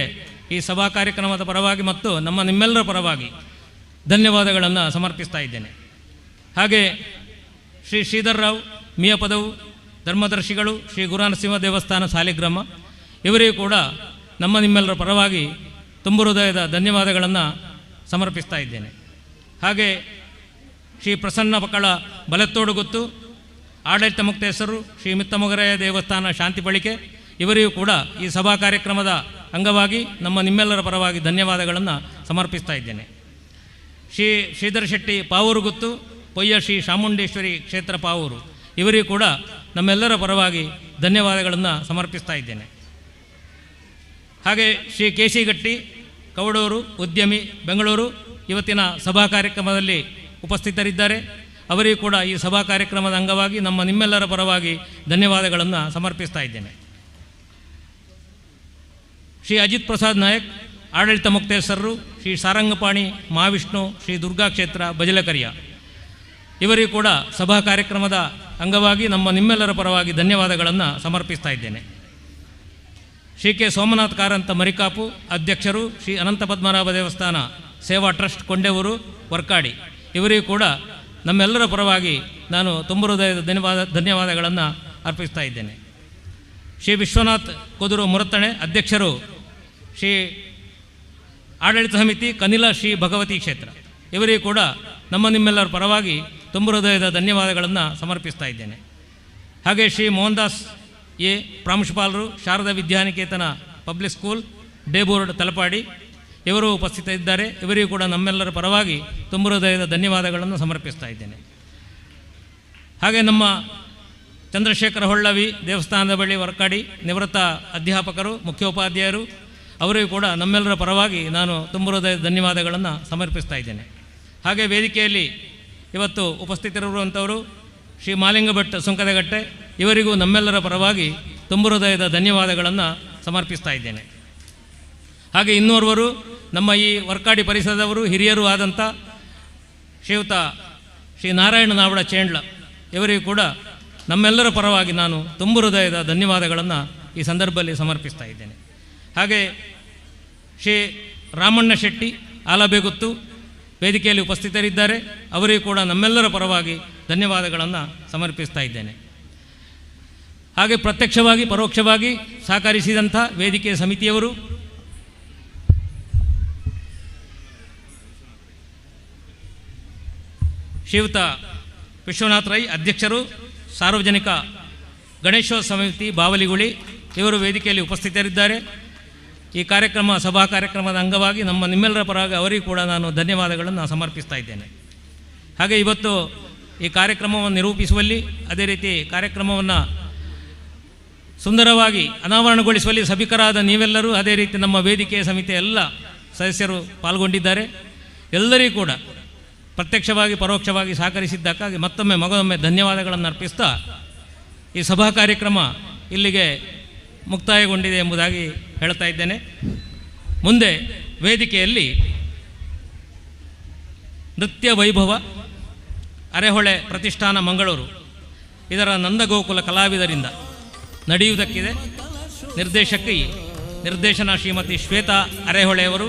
ಈ ಸಭಾ ಕಾರ್ಯಕ್ರಮದ ಪರವಾಗಿ ಮತ್ತು ನಿಮ್ಮೆಲ್ಲರ ಪರವಾಗಿ ಧನ್ಯವಾದಗಳನ್ನು ಸಮರ್ಪಿಸ್ತಾ ಇದ್ದೇನೆ. ಹಾಗೆ ಶ್ರೀ ಶ್ರೀಧರ್ ರಾವ್ ಮಿಯಪದವು ಧರ್ಮದರ್ಶಿಗಳು ಶ್ರೀ ಗುರುನರಸಿಂಹ ದೇವಸ್ಥಾನ ಸಾಲಿಗ್ರಾಮ, ಇವರಿಗೂ ಕೂಡ ನಿಮ್ಮೆಲ್ಲರ ಪರವಾಗಿ ತುಂಬು ಹೃದಯದ ಧನ್ಯವಾದಗಳನ್ನು ಸಮರ್ಪಿಸ್ತಾ ಇದ್ದೇನೆ. ಹಾಗೆ ಶ್ರೀ ಪ್ರಸನ್ನ ಮಕ್ಕಳ ಬಲತ್ತೋಡು ಗೊತ್ತು ಆಡಳಿತ ಮುಕ್ತೇಶ್ವರರು ಶ್ರೀ ಮಿತ್ತಮೊಗರಾಯ ದೇವಸ್ಥಾನ ಶಾಂತಿ ಬಳಿಕೆ, ಇವರಿಗೂ ಕೂಡ ಈ ಸಭಾ ಕಾರ್ಯಕ್ರಮದ ಅಂಗವಾಗಿ ನಿಮ್ಮೆಲ್ಲರ ಪರವಾಗಿ ಧನ್ಯವಾದಗಳನ್ನು ಸಮರ್ಪಿಸ್ತಾ ಇದ್ದೇನೆ. ಶ್ರೀಧರ ಶೆಟ್ಟಿ ಪಾವೂರು ಗುತ್ತು ಪೊಯ್ಯ ಶ್ರೀ ಚಾಮುಂಡೇಶ್ವರಿ ಕ್ಷೇತ್ರ ಪಾವೂರು, ಇವರಿಗೂ ಕೂಡ ನಮ್ಮೆಲ್ಲರ ಪರವಾಗಿ ಧನ್ಯವಾದಗಳನ್ನು ಸಮರ್ಪಿಸ್ತಾ ಇದ್ದೇನೆ. ಹಾಗೆ ಶ್ರೀ ಕೇಸಿಗಟ್ಟಿ ಕವಡೂರು ಉದ್ಯಮಿ ಬೆಂಗಳೂರು ಇವತ್ತಿನ ಸಭಾ ಕಾರ್ಯಕ್ರಮದಲ್ಲಿ ಉಪಸ್ಥಿತರಿದ್ದಾರೆ. ಅವರಿಗೂ ಕೂಡ ಈ ಸಭಾ ಕಾರ್ಯಕ್ರಮದ ಅಂಗವಾಗಿ ನಿಮ್ಮೆಲ್ಲರ ಪರವಾಗಿ ಧನ್ಯವಾದಗಳನ್ನು ಸಮರ್ಪಿಸ್ತಾ ಇದ್ದೇನೆ. ಶ್ರೀ ಅಜಿತ್ ಪ್ರಸಾದ್ ನಾಯಕ್ ಆಡಳಿತ ಮುಕ್ತೇಶ್ವರರು ಶ್ರೀ ಸಾರಂಗಪಾಣಿ ಮಹಾವಿಷ್ಣು ಶ್ರೀ ದುರ್ಗಾ ಕ್ಷೇತ್ರ ಬಜಲಕರಿಯ, ಇವರಿಗೂ ಕೂಡ ಸಭಾ ಕಾರ್ಯಕ್ರಮದ ಅಂಗವಾಗಿ ನಿಮ್ಮೆಲ್ಲರ ಪರವಾಗಿ ಧನ್ಯವಾದಗಳನ್ನು ಸಮರ್ಪಿಸ್ತಾ ಇದ್ದೇನೆ. ಶ್ರೀ ಕೆ ಸೋಮನಾಥ್ ಕಾರಂತ ಮರಿಕಾಪು ಅಧ್ಯಕ್ಷರು ಶ್ರೀ ಅನಂತ ಪದ್ಮನಾಭ ದೇವಸ್ಥಾನ ಸೇವಾ ಟ್ರಸ್ಟ್ ಕೊಂಡೆಯೂರು ವರ್ಕಾಡಿ, ಇವರಿಗೂ ಕೂಡ ನಮ್ಮೆಲ್ಲರ ಪರವಾಗಿ ನಾನು ತುಂಬ ಹೃದಯದ ಧನ್ಯವಾದಗಳನ್ನು ಅರ್ಪಿಸ್ತಾ ಇದ್ದೇನೆ. ಶ್ರೀ ವಿಶ್ವನಾಥ್ ಕುದುರು ಮುರತಣೆ ಅಧ್ಯಕ್ಷರು ಶ್ರೀ ಆಡಳಿತ ಸಮಿತಿ ಕನಿಲ ಶ್ರೀ ಭಗವತಿ ಕ್ಷೇತ್ರ, ಇವರಿಗೂ ಕೂಡ ನಿಮ್ಮೆಲ್ಲರ ಪರವಾಗಿ ತುಂಬ ಹೃದಯದ ಧನ್ಯವಾದಗಳನ್ನು ಸಮರ್ಪಿಸ್ತಾ ಇದ್ದೇನೆ. ಹಾಗೆ ಶ್ರೀ ಮೋಹನ್ದಾಸ್ ಎ ಪ್ರಾಂಶುಪಾಲರು Sharada Vidyaniketana public school day board Talapady, ಇವರು ಉಪಸ್ಥಿತರಿದ್ದಾರೆ. ಇವರಿಗೂ ಕೂಡ ನಮ್ಮೆಲ್ಲರ ಪರವಾಗಿ ತುಂಬ ಹೃದಯದ ಧನ್ಯವಾದಗಳನ್ನು ಸಮರ್ಪಿಸ್ತಾ ಇದ್ದೇನೆ. ಹಾಗೆ ನಮ್ಮ ಚಂದ್ರಶೇಖರ ಹೊಳ್ಳವಿ ದೇವಸ್ಥಾನದ ಬಳಿ ವರ್ಕಾಡಿ ನಿವೃತ್ತ ಅಧ್ಯಾಪಕರು ಮುಖ್ಯೋಪಾಧ್ಯಾಯರು, ಅವರಿಗೂ ಕೂಡ ನಮ್ಮೆಲ್ಲರ ಪರವಾಗಿ ನಾನು ತುಂಬ ಹೃದಯದ ಧನ್ಯವಾದಗಳನ್ನು ಸಮರ್ಪಿಸ್ತಾ ಇದ್ದೇನೆ. ಹಾಗೆ ವೇದಿಕೆಯಲ್ಲಿ ಇವತ್ತು ಉಪಸ್ಥಿತರಿರುವಂಥವರು ಶ್ರೀ ಮಾಲಿಂಗ ಭಟ್ ಸುಂಕದಗಟ್ಟೆ, ಇವರಿಗೂ ನಮ್ಮೆಲ್ಲರ ಪರವಾಗಿ ತುಂಬ ಹೃದಯದ ಧನ್ಯವಾದಗಳನ್ನು ಸಮರ್ಪಿಸ್ತಾ ಇದ್ದೇನೆ. ಹಾಗೆ ಇನ್ನೋರ್ವರು ನಮ್ಮ ಈ ವರ್ಕಾಡಿ ಪರಿಸರದವರು ಹಿರಿಯರು ಆದಂಥ ಶ್ರೀಯುತ ಶ್ರೀ ನಾರಾಯಣ ನಾವಡ ಚೇಂಡ್ಲ, ಇವರಿಗೂ ಕೂಡ ನಮ್ಮೆಲ್ಲರ ಪರವಾಗಿ ನಾನು ತುಂಬ ಹೃದಯದ ಧನ್ಯವಾದಗಳನ್ನು ಈ ಸಂದರ್ಭದಲ್ಲಿ ಸಮರ್ಪಿಸ್ತಾ ಇದ್ದೇನೆ. ಹಾಗೆ ಶ್ರೀ ರಾಮಣ್ಣ ಶೆಟ್ಟಿ ಆಲಬೇಗುತ್ತು ವೇದಿಕೆಯಲ್ಲಿ ಉಪಸ್ಥಿತರಿದ್ದಾರೆ. ಅವರಿಗೂ ಕೂಡ ನಮ್ಮೆಲ್ಲರ ಪರವಾಗಿ ಧನ್ಯವಾದಗಳನ್ನು ಸಮರ್ಪಿಸ್ತಾ ಇದ್ದೇನೆ. ಹಾಗೆ ಪ್ರತ್ಯಕ್ಷವಾಗಿ ಪರೋಕ್ಷವಾಗಿ ಸಹಕರಿಸಿದಂಥ ವೇದಿಕೆ ಸಮಿತಿಯವರು ಶ್ರೀಯುತ ವಿಶ್ವನಾಥ್ ರೈ ಅಧ್ಯಕ್ಷರು ಸಾರ್ವಜನಿಕ ಗಣೇಶೋತ್ಸವ ಸಮಿತಿ ಬಾವಲಿಗುಳಿ, ಇವರು ವೇದಿಕೆಯಲ್ಲಿ ಉಪಸ್ಥಿತರಿದ್ದಾರೆ. ಈ ಕಾರ್ಯಕ್ರಮ ಸಭಾ ಕಾರ್ಯಕ್ರಮದ ಅಂಗವಾಗಿ ನಿಮ್ಮೆಲ್ಲರ ಪರವಾಗಿ ಅವರಿಗೂ ಕೂಡ ನಾನು ಧನ್ಯವಾದಗಳನ್ನು ಸಮರ್ಪಿಸ್ತಾ ಇದ್ದೇನೆ. ಹಾಗೆ ಇವತ್ತು ಈ ಕಾರ್ಯಕ್ರಮವನ್ನು ನಿರೂಪಿಸುವಲ್ಲಿ, ಅದೇ ರೀತಿ ಕಾರ್ಯಕ್ರಮವನ್ನು ಸುಂದರವಾಗಿ ಅನಾವರಣಗೊಳಿಸುವಲ್ಲಿ ಸಭಿಕರಾದ ನೀವೆಲ್ಲರೂ, ಅದೇ ರೀತಿ ನಮ್ಮ ವೇದಿಕೆಯ ಸಮಿತಿಯ ಎಲ್ಲ ಸದಸ್ಯರು ಪಾಲ್ಗೊಂಡಿದ್ದಾರೆ. ಎಲ್ಲರಿಗೂ ಕೂಡ ಪ್ರತ್ಯಕ್ಷವಾಗಿ ಪರೋಕ್ಷವಾಗಿ ಸಹಕರಿಸಿದ್ದಕ್ಕಾಗಿ ಮಗದೊಮ್ಮೆ ಧನ್ಯವಾದಗಳನ್ನು ಅರ್ಪಿಸ್ತಾ ಈ ಸಭಾ ಕಾರ್ಯಕ್ರಮ ಇಲ್ಲಿಗೆ ಮುಕ್ತಾಯಗೊಂಡಿದೆ ಎಂಬುದಾಗಿ ಹೇಳ್ತಾ ಇದ್ದೇನೆ. ಮುಂದೆ ವೇದಿಕೆಯಲ್ಲಿ ನೃತ್ಯ ವೈಭವ ಅರೆಹೊಳೆ ಪ್ರತಿಷ್ಠಾನ ಮಂಗಳೂರು ಇದರ ನಂದಗೋಕುಲ ಕಲಾವಿದರಿಂದ ನಡೆಯುವುದಕ್ಕಿದೆ. ನಿರ್ದೇಶನ ಶ್ರೀಮತಿ ಶ್ವೇತಾ ಅರೆಹೊಳೆಯವರು,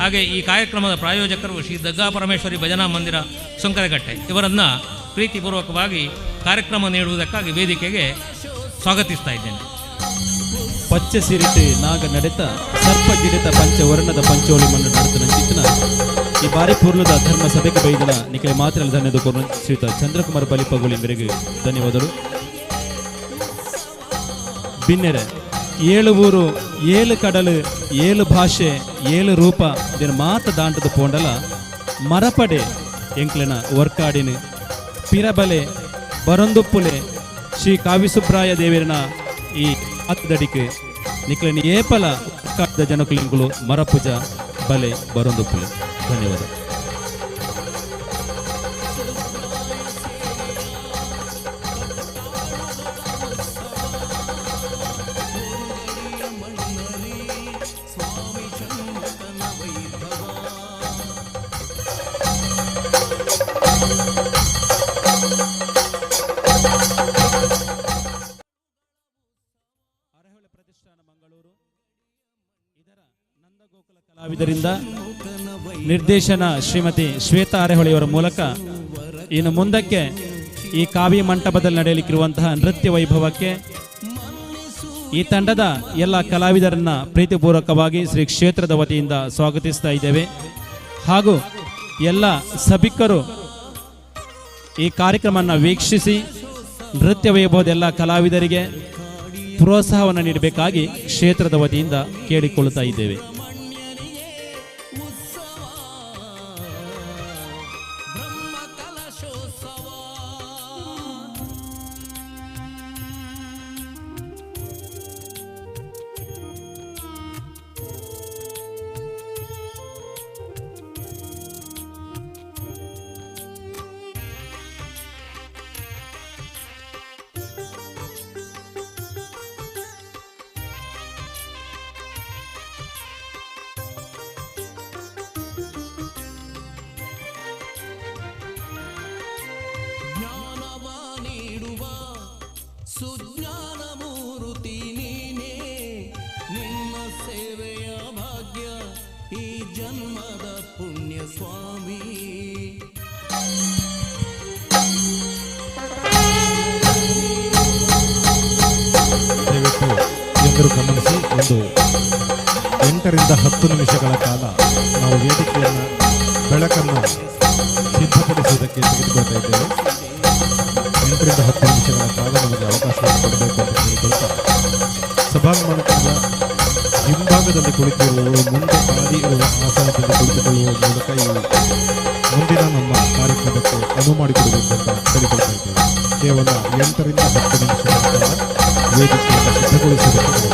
ಹಾಗೆ ಈ ಕಾರ್ಯಕ್ರಮದ ಪ್ರಾಯೋಜಕರು ಶ್ರೀ ದುರ್ಗಾಪರಮೇಶ್ವರಿ ಭಜನಾ ಮಂದಿರ ಸುಂಕದಗಟ್ಟೆ, ಇವರನ್ನು ಪ್ರೀತಿಪೂರ್ವಕವಾಗಿ ಕಾರ್ಯಕ್ರಮ ನೀಡುವುದಕ್ಕಾಗಿ ವೇದಿಕೆಗೆ ಸ್ವಾಗತಿಸ್ತಾ ಇದ್ದೇನೆ. ಪಚ್ಚ ಸಿರಿತೆ ನಾಗ ನಡೆತ ಸರ್ಪ ಗಿಡಿತ ಪಂಚವರ್ಣದ ಪಂಚೋಳಿ ಮಣ್ಣು ನಡೆದ ನಂಚಿನ ಈ ಬಾರಿ ಪೂರ್ಣದ ಧರ್ಮ ಸಭೆಗೆ ಬೈದನ ನಿಖಲೆ ಮಾತ್ರ ಧನ್ಯದ ಕೋರು ಶ್ರೀಯುತ ಚಂದ್ರಕುಮಾರ್ ಬಲಿಪಗೋಳಿ ಮೇರೆಗೆ ಧನ್ಯವಾದಗಳು. ಬಿನ್ನೆರೆ 7 ಊರು 7 ಕಡಲು 7 ಭಾಷೆ 7 ರೂಪ ಇದನ್ನು ಮಾತ ದಾಂಟದ ಪೋಂಡಲ ಮರಪಡೆ ಎಂಕ್ಲೆನ ವರ್ಕಾಡಿನ ಪಿರಬಲೆ ಬರೊಂದುಪ್ಪುಲೆ ಶ್ರೀ ಕಾವಿಸುಬ್ರಾಯ ದೇವರನ ಈ ಹತ್ತದಡಿಕೆ ನಿಕ್ಲೆನ ಏಪಲ ಕಾದ ಜನಕುಲಿಂಗಳು ಮರಪುಜ ಬಲೆ ಬರೊಂದುಪ್ಪುಲೆ. ಧನ್ಯವಾದ. ಕಲಾವಿದರಿಂದ ನಿರ್ದೇಶನ ಶ್ರೀಮತಿ ಶ್ವೇತಾ ಅರೆಹೊಳೆಯವರ ಮೂಲಕ ಇನ್ನು ಮುಂದಕ್ಕೆ ಈ ಕಾವ್ಯ ಮಂಟಪದಲ್ಲಿ ನಡೆಯಲಿಕ್ಕಿರುವಂತಹ ನೃತ್ಯ ವೈಭವಕ್ಕೆ ಈ ತಂಡದ ಎಲ್ಲ ಕಲಾವಿದರನ್ನ ಪ್ರೀತಿಪೂರ್ವಕವಾಗಿ ಶ್ರೀ ಕ್ಷೇತ್ರದ ವತಿಯಿಂದ ಸ್ವಾಗತಿಸ್ತಾ ಇದ್ದೇವೆ. ಹಾಗೂ ಎಲ್ಲ ಸಭಿಕರು ಈ ಕಾರ್ಯಕ್ರಮವನ್ನು ವೀಕ್ಷಿಸಿ ನೃತ್ಯ ವೈಭವದ ಎಲ್ಲ ಕಲಾವಿದರಿಗೆ ಪ್ರೋತ್ಸಾಹವನ್ನು ನೀಡಬೇಕಾಗಿ ಕ್ಷೇತ್ರದ ವತಿಯಿಂದ ಕೇಳಿಕೊಳ್ಳುತ್ತಾ ಇದ್ದೇವೆ. ಸುಜ್ಞಾನ ಮೂರುತಿ ನೀನೇ, ನಿನ್ನ ಸೇವೆಯ ಭಾಗ್ಯ ಈ ಜನ್ಮದ ಪುಣ್ಯ ಸ್ವಾಮಿ. ದಯವಿಟ್ಟು ಎಲ್ಲರೂ ಗಮನಿಸಿ, ಒಂದು 8 ರಿಂದ 10 ನಿಮಿಷಗಳ ಕಾಲ ನಾವು ವೇದಿಕೆಯನ್ನು ಬೆಳಕನ್ನು ಸಿದ್ಧಪಡಿಸುವುದಕ್ಕೆ ತೆಗೆದುಕೊಳ್ತಾ ಇದ್ದೇವೆ. 8 ರಿಂದ 10 ನಿಮಿಷಗಳ ಕಾಲ ನಮಗೆ ಅವಕಾಶವನ್ನು ಕೊಡಬೇಕು ಅಂತ ಹೇಳಿಕೊಳ್ತಾ, ಸಭಾಂಗಣದ ಹಿಂಭಾಗದಲ್ಲಿ ಕುಳಿತಿರುವವರು ಮುಂದೆ ಖಾಲಿ ಇರುವ ಆಸನದಲ್ಲಿ ಕುಳಿತುಕೊಳ್ಳುವ ಮೂಲಕ ಈ ಮುಂದಿನ ನಮ್ಮ ಕಾರ್ಯಕ್ರಮಕ್ಕೆ ಅನುವು ಮಾಡಿಕೊಡಬೇಕು ಅಂತ ಹೇಳಿಕೊಳ್ತಾ ಇದ್ದೇವೆ. ಕೇವಲ 8 ರಿಂದ 10 ನಿಮಿಷಗಳ ಕಾಲ ವೇದಿಕೆಯನ್ನು ಸಿದ್ಧಗೊಳಿಸುವುದಕ್ಕೆ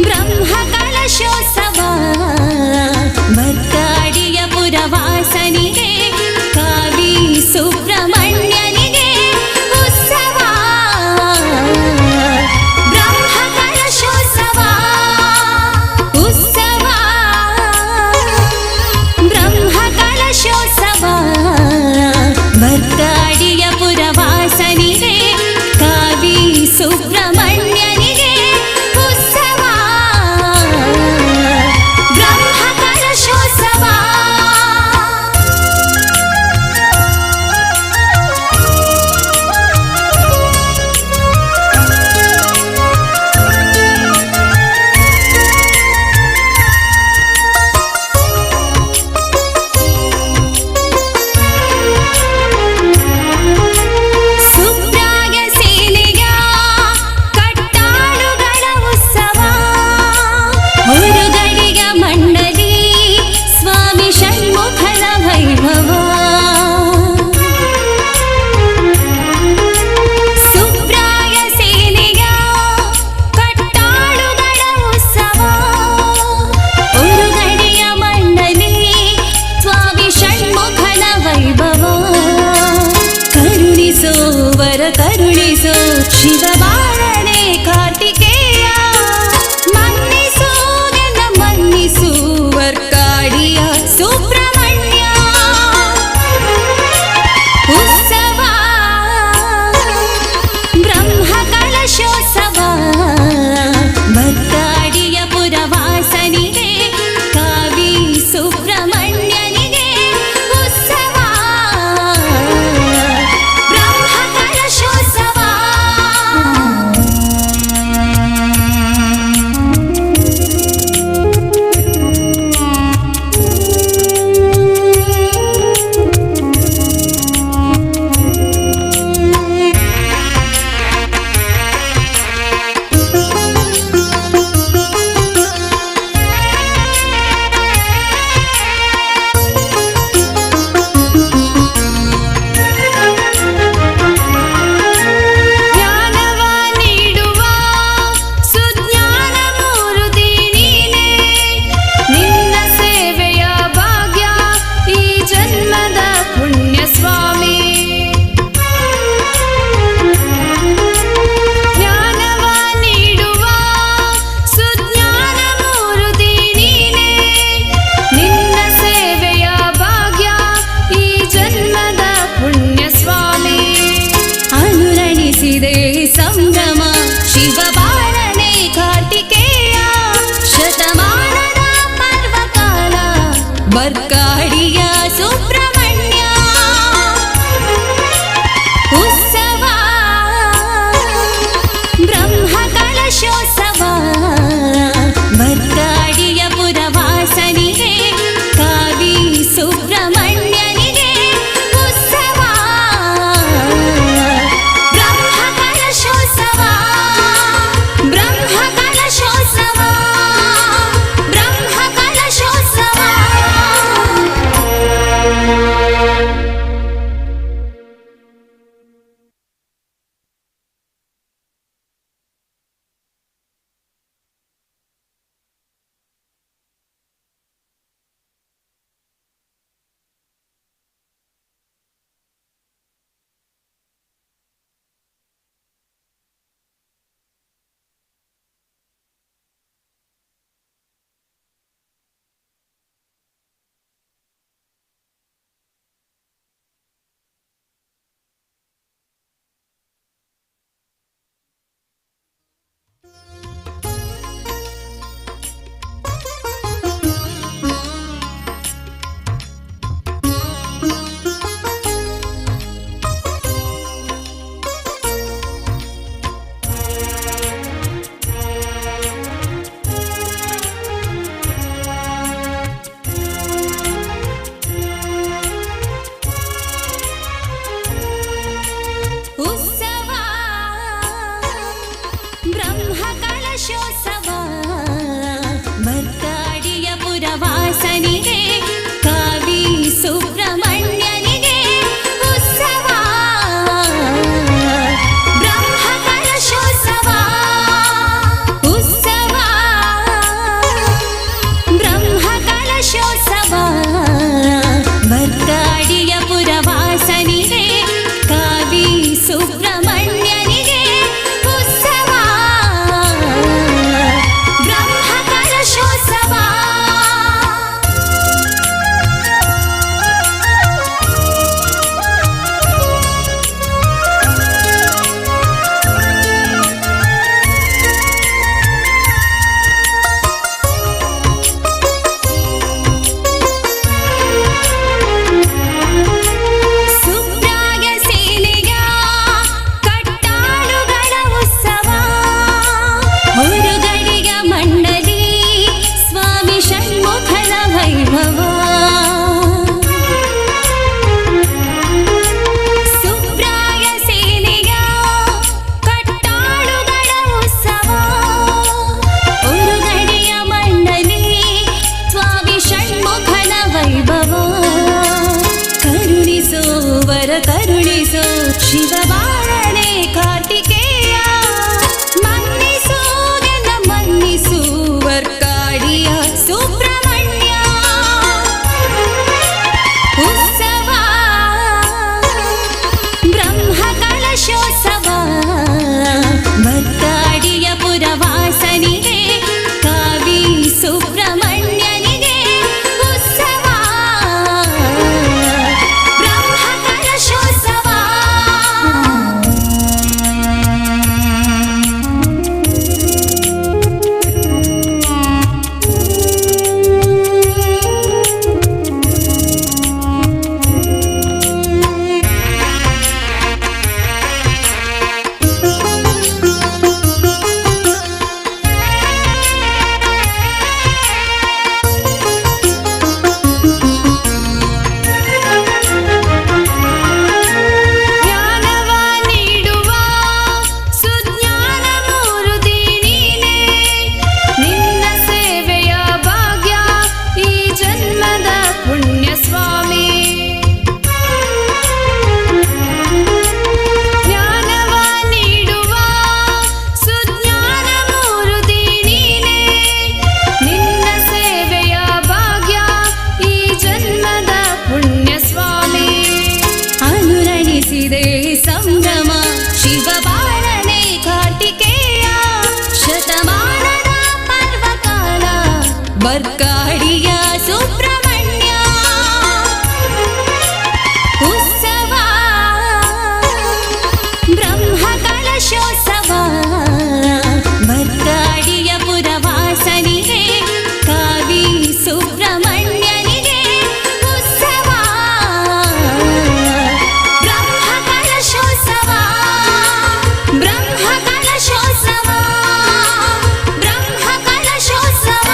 ಬ್ರಹ್ಮಕಲಶೋತ್ಸವ ಬರ್ಕಾಡಿಯ ಪುರವಾಸನಿಗೆ ಕಾವಿ ಸುಬ್ರಹ್ಮಣ್ಯನಿಗೆ ಉತ್ಸವ. ಬ್ರಹ್ಮಕಲಶೋತ್ಸವ ಉತ್ಸವ, ಬ್ರಹ್ಮಕಲಶೋತ್ಸವ ಬರ್ಕಾಡಿಯ ಪುರವಾಸನಿಗೆ ಕಾವಿ ಸುಬ್ರಹ್ಮಣ್ಯನಿಗೆ ಉತ್ಸವ. ಬ್ರಹ್ಮಕಲಶೋತ್ಸವ ಸುಬ್ರಾಯ ಸೇನೆಯ ಕಟ್ಟಾಳುಗಳ ಉತ್ಸವ, ಮುರುಗಡಿಗ ಮಂಡಲಿ ಸ್ವಾಮಿ ಷಣ್ಮುಖನ ವೈಭವ. ಸುಬ್ರಾಯ ಸೇನೆಯ ಕಟ್ಟಾಳುಗಳ ಉತ್ಸವ, ಮುರುಗಡಿಯ ಮಂಡಲಿ ಸ್ವಾಮಿ ಷಣ್ಮುಖನ ವೈಭವ. ಕರುಣಿಸೋ ವರ ಕರುಣಿಸೋ ಶಿವಬಾಲನೆ ಕಾರ್ತಿಕೇಯ, ಮನ್ನಿಸೋ ನನ್ನ ಮನ್ನಿಸು ವರ್ಕಾಡಿಯ ಸುಬ್ರಹ್ಮಣ್ಯ. ಉತ್ಸವ ಬ್ರಹ್ಮಕಲಶೋತ್ಸವ ಬರ್ಕಾಡಿಯ ಪುರವಾಸನಿಗೆ ಕಾವಿ ಸುಬ್ರಹ್ಮಣ್ಯನಿಗೆ ಉತ್ಸವ. ಬ್ರಹ್ಮಕಲಶೋತ್ಸವ ಸ್ವಾಮಿ ಜ್ಞಾನವ ನೀಡುವ ಸುಜ್ಞಾನ ಮೂರುತಿ ನೀನೇ ನಿನ್ನ ಸೇವೆಯ ಭಾಗ್ಯ ಈ ಜನ್ಮದ ಪುಣ್ಯ ಸ್ವಾಮಿ ಅನುರಣಿಸಿದೆ ಸಂಭ್ರಮ ಶಿವಬಾಳನೆ ಕಾರ್ತಿಕೇಯ ಶತಮಾನದ ಪರ್ವಕಾಲ ಬರ್ಕಾಡಿಯ ಸುಬ್ರಹ್ಮಣ್ಯ ಉತ್ಸವ ಬ್ರಹ್ಮ ಕಲಶೋತ್ಸವ ಬರ್ಕಾಡಿಯ ಪುರವಾಸನಿಗೆ ಕಾವಿ ಸುಬ್ರಹ್ಮಣ್ಯನಿಗೆ ಉತ್ಸವ ಬ್ರಹ್ಮ ಕಲಶೋತ್ಸವ ಬ್ರಹ್ಮ ಕಲಶೋತ್ಸವ ಬ್ರಹ್ಮ ಕಲಶೋತ್ಸವ ಉತ್ಸವ ಬ್ರಹ್ಮ ಕಲಶೋತ್ಸವ ಬರ್ಕಾಡಿಯ ಪುರವಾಸನಿಗೆ ಕಾವಿ ಸುಬ್ರಹ್ಮಣ್ಯನಿಗೆ ಉತ್ಸವ ಬ್ರಹ್ಮ ಕಲಶೋತ್ಸವ ಉತ್ಸವ ಬ್ರಹ್ಮ ಕಲಶೋತ್ಸವ ಬರ್ಕಾಡಿಯ ಪುರವಾಸನಿಗೆ ಕಾವಿ ಸುಬ್ರಹ್ಮಣ್ಯನಿಗೆ ಉತ್ಸವ ಬ್ರಹ್ಮ ಕಲಶೋತ್ಸವ ಸುಬ್ರಾಯ ಸೇನೆಯ ಕಟ್ಟಾಳುಗಳ ಉತ್ಸವ ಹೊರಗಡಿಯ ಮಂಡಲಿ ಸ್ವಾಮಿ ಷಣ್ಮುಖನ ವೈಭವ ಸುಬ್ರಾಯ ಸೇನೆಯ ಕಟ್ಟಾಳುಗಳ ಉತ್ಸವ ಹೊರಗಡಿಯ ಮಂಡಲಿ ಸ್ವಾಮಿ ಷಣ್ಮುಖನ ವೈಭವ ಕರುಣಿಸೋ ವರ ಕರುಣಿಸೋ ಶಿವಬಾಳನೆ ಕಾರ್ತಿಕೇಯ ಮನ್ನಿಸೋ ನನ್ನ ಮನ್ನಿಸು ವರ್ಕಾಡಿಯ ಸುಬ್ರಹ್ಮಣ್ಯ ಉತ್ಸವ ಬ್ರಹ್ಮ ಕಲಶೋತ್ಸವ ಬರ್ಕಾಡಿಯ ಪುರವಾಸನಿಗೆ ಕಾವಿ ಸುಬ್ರಹ್ಮಣ್ಯನಿಗೆ ಉತ್ಸವ ಬ್ರಹ್ಮ ಕಲಶೋತ್ಸವ ಶಿವಬಾಳನೆ ಕಾರ್ತಿಕೇಯ ಶತಮಾನದ ಪರ್ವಕಾಲ ಬರ್ಕಾಡಿಯ ಸುಬ್ರಹ್ಮಣ್ಯ ಉತ್ಸವ ಬ್ರಹ್ಮ ಕಲಶೋತ್ಸವ ಬರ್ಕಾಡಿಯ ಪುರವಾಸನಿಗೆ ಕಾವಿ ಸುಬ್ರಹ್ಮಣ್ಯನಿಗೆ ಉತ್ಸವ ಬ್ರಹ್ಮ ಕಲಶೋತ್ಸವ ಬ್ರಹ್ಮ ಕಲಶೋತ್ಸವ ಬ್ರಹ್ಮ ಕಲಶೋತ್ಸವ.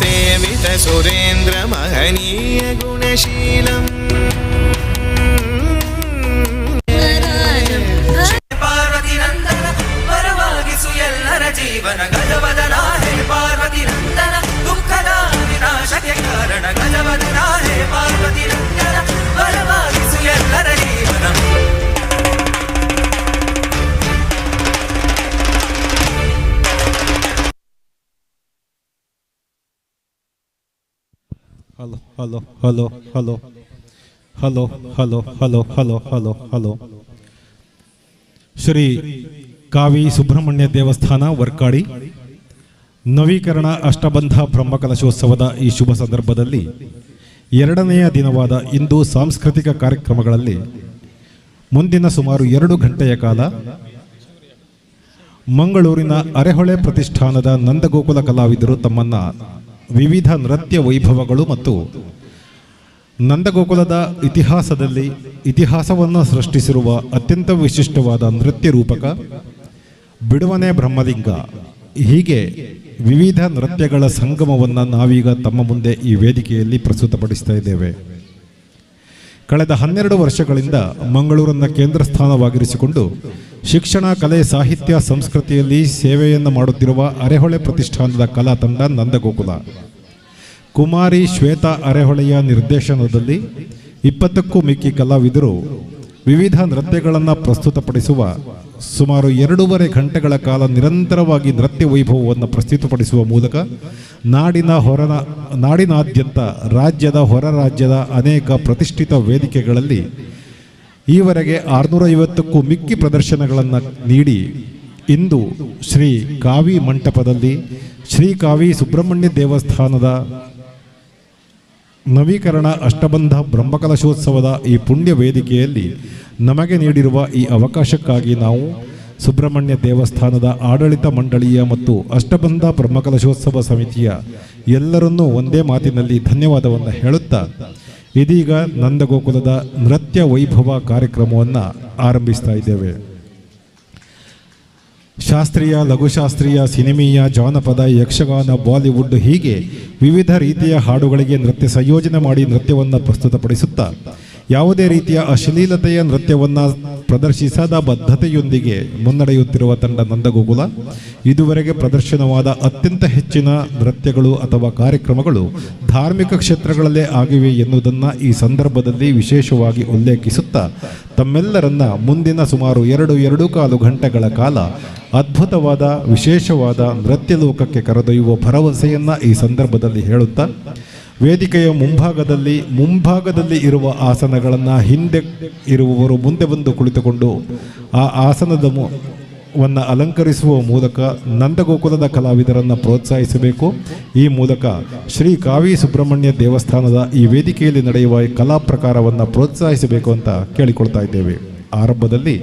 सेवित सुरेन्द्र महनीय गुणशीलम् पार्वती नंदन परವಾಗಿಸು ಎಲ್ಲರ ಜೀವನ ಗಜವದನ ಹೇ ಪಾರ್ವತಿ ನಂದನ ದುಃಖದ ವಿನಾಶಕ್ಕೆ ಕಾರಣ ಗಜವದನ ಹೇ ಪಾರ್ವತಿ ನಂದನ ಪರವಾಗಿಸು ಎಲ್ಲರ ಜೀವನ. Hello hello hello hello hello hello hello hello hello hello. Shri ಕಾವಿ ಸುಬ್ರಹ್ಮಣ್ಯ ದೇವಸ್ಥಾನ ವರ್ಕಾಡಿ ನವೀಕರಣ ಅಷ್ಟಬಂಧ ಬ್ರಹ್ಮಕಲಶೋತ್ಸವದ ಈ ಶುಭ ಸಂದರ್ಭದಲ್ಲಿ ಎರಡನೆಯ ದಿನವಾದ ಇಂದು ಸಾಂಸ್ಕೃತಿಕ ಕಾರ್ಯಕ್ರಮಗಳಲ್ಲಿ ಮುಂದಿನ ಸುಮಾರು 2 ಗಂಟೆಯ ಕಾಲ ಮಂಗಳೂರಿನ ಅರೆಹೊಳೆ ಪ್ರತಿಷ್ಠಾನದ ನಂದಗೋಕುಲ ಕಲಾವಿದರು ತಮ್ಮನ್ನ ವಿವಿಧ ನೃತ್ಯ ವೈಭವಗಳು ಮತ್ತು ನಂದಗೋಕುಲದ ಇತಿಹಾಸವನ್ನು ಸೃಷ್ಟಿಸಿರುವ ಅತ್ಯಂತ ವಿಶಿಷ್ಟವಾದ ನೃತ್ಯ ರೂಪಕ ಬಿಡುವನೆ ಬ್ರಹ್ಮಲಿಂಗ ಹೀಗೆ ವಿವಿಧ ನೃತ್ಯಗಳ ಸಂಗಮವನ್ನು ನಾವೀಗ ತಮ್ಮ ಮುಂದೆ ಈ ವೇದಿಕೆಯಲ್ಲಿ ಪ್ರಸ್ತುತಪಡಿಸ್ತಾ ಇದ್ದೇವೆ. ಕಳೆದ 12 ವರ್ಷಗಳಿಂದ ಮಂಗಳೂರನ್ನು ಕೇಂದ್ರ ಸ್ಥಾನವಾಗಿರಿಸಿಕೊಂಡು ಶಿಕ್ಷಣ, ಕಲೆ, ಸಾಹಿತ್ಯ, ಸಂಸ್ಕೃತಿಯಲ್ಲಿ ಸೇವೆಯನ್ನು ಮಾಡುತ್ತಿರುವ ಅರೆಹೊಳೆ ಪ್ರತಿಷ್ಠಾನದ ಕಲಾ ತಂಡ ನಂದಗೋಕುಲ ಕುಮಾರಿ ಶ್ವೇತಾ ಅರೆಹೊಳೆಯ ನಿರ್ದೇಶನದಲ್ಲಿ 20ಕ್ಕೂ ಮಿಕ್ಕಿ ಕಲಾವಿದರು ವಿವಿಧ ನೃತ್ಯಗಳನ್ನು ಪ್ರಸ್ತುತಪಡಿಸುವ ಸುಮಾರು 2.5 ಗಂಟೆಗಳ ಕಾಲ ನಿರಂತರವಾಗಿ ನೃತ್ಯ ವೈಭವವನ್ನು ಪ್ರಸ್ತುತಪಡಿಸುವ ಮೂಲಕ ನಾಡಿನಾದ್ಯಂತ ರಾಜ್ಯದ ಹೊರ ರಾಜ್ಯದ ಅನೇಕ ಪ್ರತಿಷ್ಠಿತ ವೇದಿಕೆಗಳಲ್ಲಿ ಈವರೆಗೆ 650ಕ್ಕೂ ಮಿಕ್ಕಿ ಪ್ರದರ್ಶನಗಳನ್ನು ನೀಡಿ ಇಂದು ಶ್ರೀ ಕಾವಿ ಮಂಟಪದಲ್ಲಿ ಶ್ರೀ ಕಾವಿ ಸುಬ್ರಹ್ಮಣ್ಯ ದೇವಸ್ಥಾನದ ನವೀಕರಣ ಅಷ್ಟಬಂಧ ಬ್ರಹ್ಮಕಲಶೋತ್ಸವದ ಈ ಪುಣ್ಯ ವೇದಿಕೆಯಲ್ಲಿ ನಮಗೆ ನೀಡಿರುವ ಈ ಅವಕಾಶಕ್ಕಾಗಿ ನಾವು ಸುಬ್ರಹ್ಮಣ್ಯ ದೇವಸ್ಥಾನದ ಆಡಳಿತ ಮಂಡಳಿಯ ಮತ್ತು ಅಷ್ಟಬಂಧ ಬ್ರಹ್ಮಕಲಶೋತ್ಸವ ಸಮಿತಿಯ ಎಲ್ಲರನ್ನೂ ಒಂದೇ ಮಾತಿನಲ್ಲಿ ಧನ್ಯವಾದವನ್ನು ಹೇಳುತ್ತಾ ಇದೀಗ ನಂದಗೋಕುಲದ ನೃತ್ಯ ವೈಭವ ಕಾರ್ಯಕ್ರಮವನ್ನು ಆರಂಭಿಸ್ತಾ ಇದ್ದೇವೆ. ಶಾಸ್ತ್ರೀಯ, ಲಘುಶಾಸ್ತ್ರೀಯ, ಸಿನಿಮೀಯ, ಜಾನಪದ, ಯಕ್ಷಗಾನ, ಬಾಲಿವುಡ್ ಹೀಗೆ ವಿವಿಧ ರೀತಿಯ ಹಾಡುಗಳಿಗೆ ನೃತ್ಯ ಸಂಯೋಜನೆ ಮಾಡಿ ನೃತ್ಯವನ್ನು ಪ್ರಸ್ತುತಪಡಿಸುತ್ತಾ ಯಾವುದೇ ರೀತಿಯ ಅಶ್ಲೀಲತೆಯ ನೃತ್ಯವನ್ನು ಪ್ರದರ್ಶಿಸದ ಬದ್ಧತೆಯೊಂದಿಗೆ ಮುನ್ನಡೆಯುತ್ತಿರುವ ತಂಡ ನಂದಗೋಕುಲ ಇದುವರೆಗೆ ಪ್ರದರ್ಶನವಾದ ಅತ್ಯಂತ ಹೆಚ್ಚಿನ ನೃತ್ಯಗಳು ಅಥವಾ ಕಾರ್ಯಕ್ರಮಗಳು ಧಾರ್ಮಿಕ ಕ್ಷೇತ್ರಗಳಲ್ಲೇ ಆಗಿವೆ ಎನ್ನುವುದನ್ನು ಈ ಸಂದರ್ಭದಲ್ಲಿ ವಿಶೇಷವಾಗಿ ಉಲ್ಲೇಖಿಸುತ್ತಾ ತಮ್ಮೆಲ್ಲರನ್ನ ಮುಂದಿನ ಸುಮಾರು 2.25 ಗಂಟೆಗಳ ಕಾಲ ಅದ್ಭುತವಾದ ವಿಶೇಷವಾದ ನೃತ್ಯ ಲೋಕಕ್ಕೆ ಕರೆದೊಯ್ಯುವ ಭರವಸೆಯನ್ನು ಈ ಸಂದರ್ಭದಲ್ಲಿ ಹೇಳುತ್ತಾ ವೇದಿಕೆಯ ಮುಂಭಾಗದಲ್ಲಿ ಇರುವ ಆಸನಗಳನ್ನು ಹಿಂದೆ ಇರುವವರು ಮುಂದೆ ಬಂದು ಕುಳಿತುಕೊಂಡು ಆ ಆಸನದ ವನ್ನು ಅಲಂಕರಿಸುವ ಮೂಲಕ ನಂದಗೋಕುಲದ ಕಲಾವಿದರನ್ನು ಪ್ರೋತ್ಸಾಹಿಸಬೇಕು. ಈ ಮೂಲಕ ಶ್ರೀ ಕಾವಿ ಸುಬ್ರಹ್ಮಣ್ಯ ದೇವಸ್ಥಾನದ ಈ ವೇದಿಕೆಯಲ್ಲಿ ನಡೆಯುವ ಕಲಾ ಪ್ರಕಾರವನ್ನು ಪ್ರೋತ್ಸಾಹಿಸಬೇಕು ಅಂತ ಕೇಳಿಕೊಳ್ತಾ ಇದ್ದೇವೆ. ಆರಂಭದಲ್ಲಿ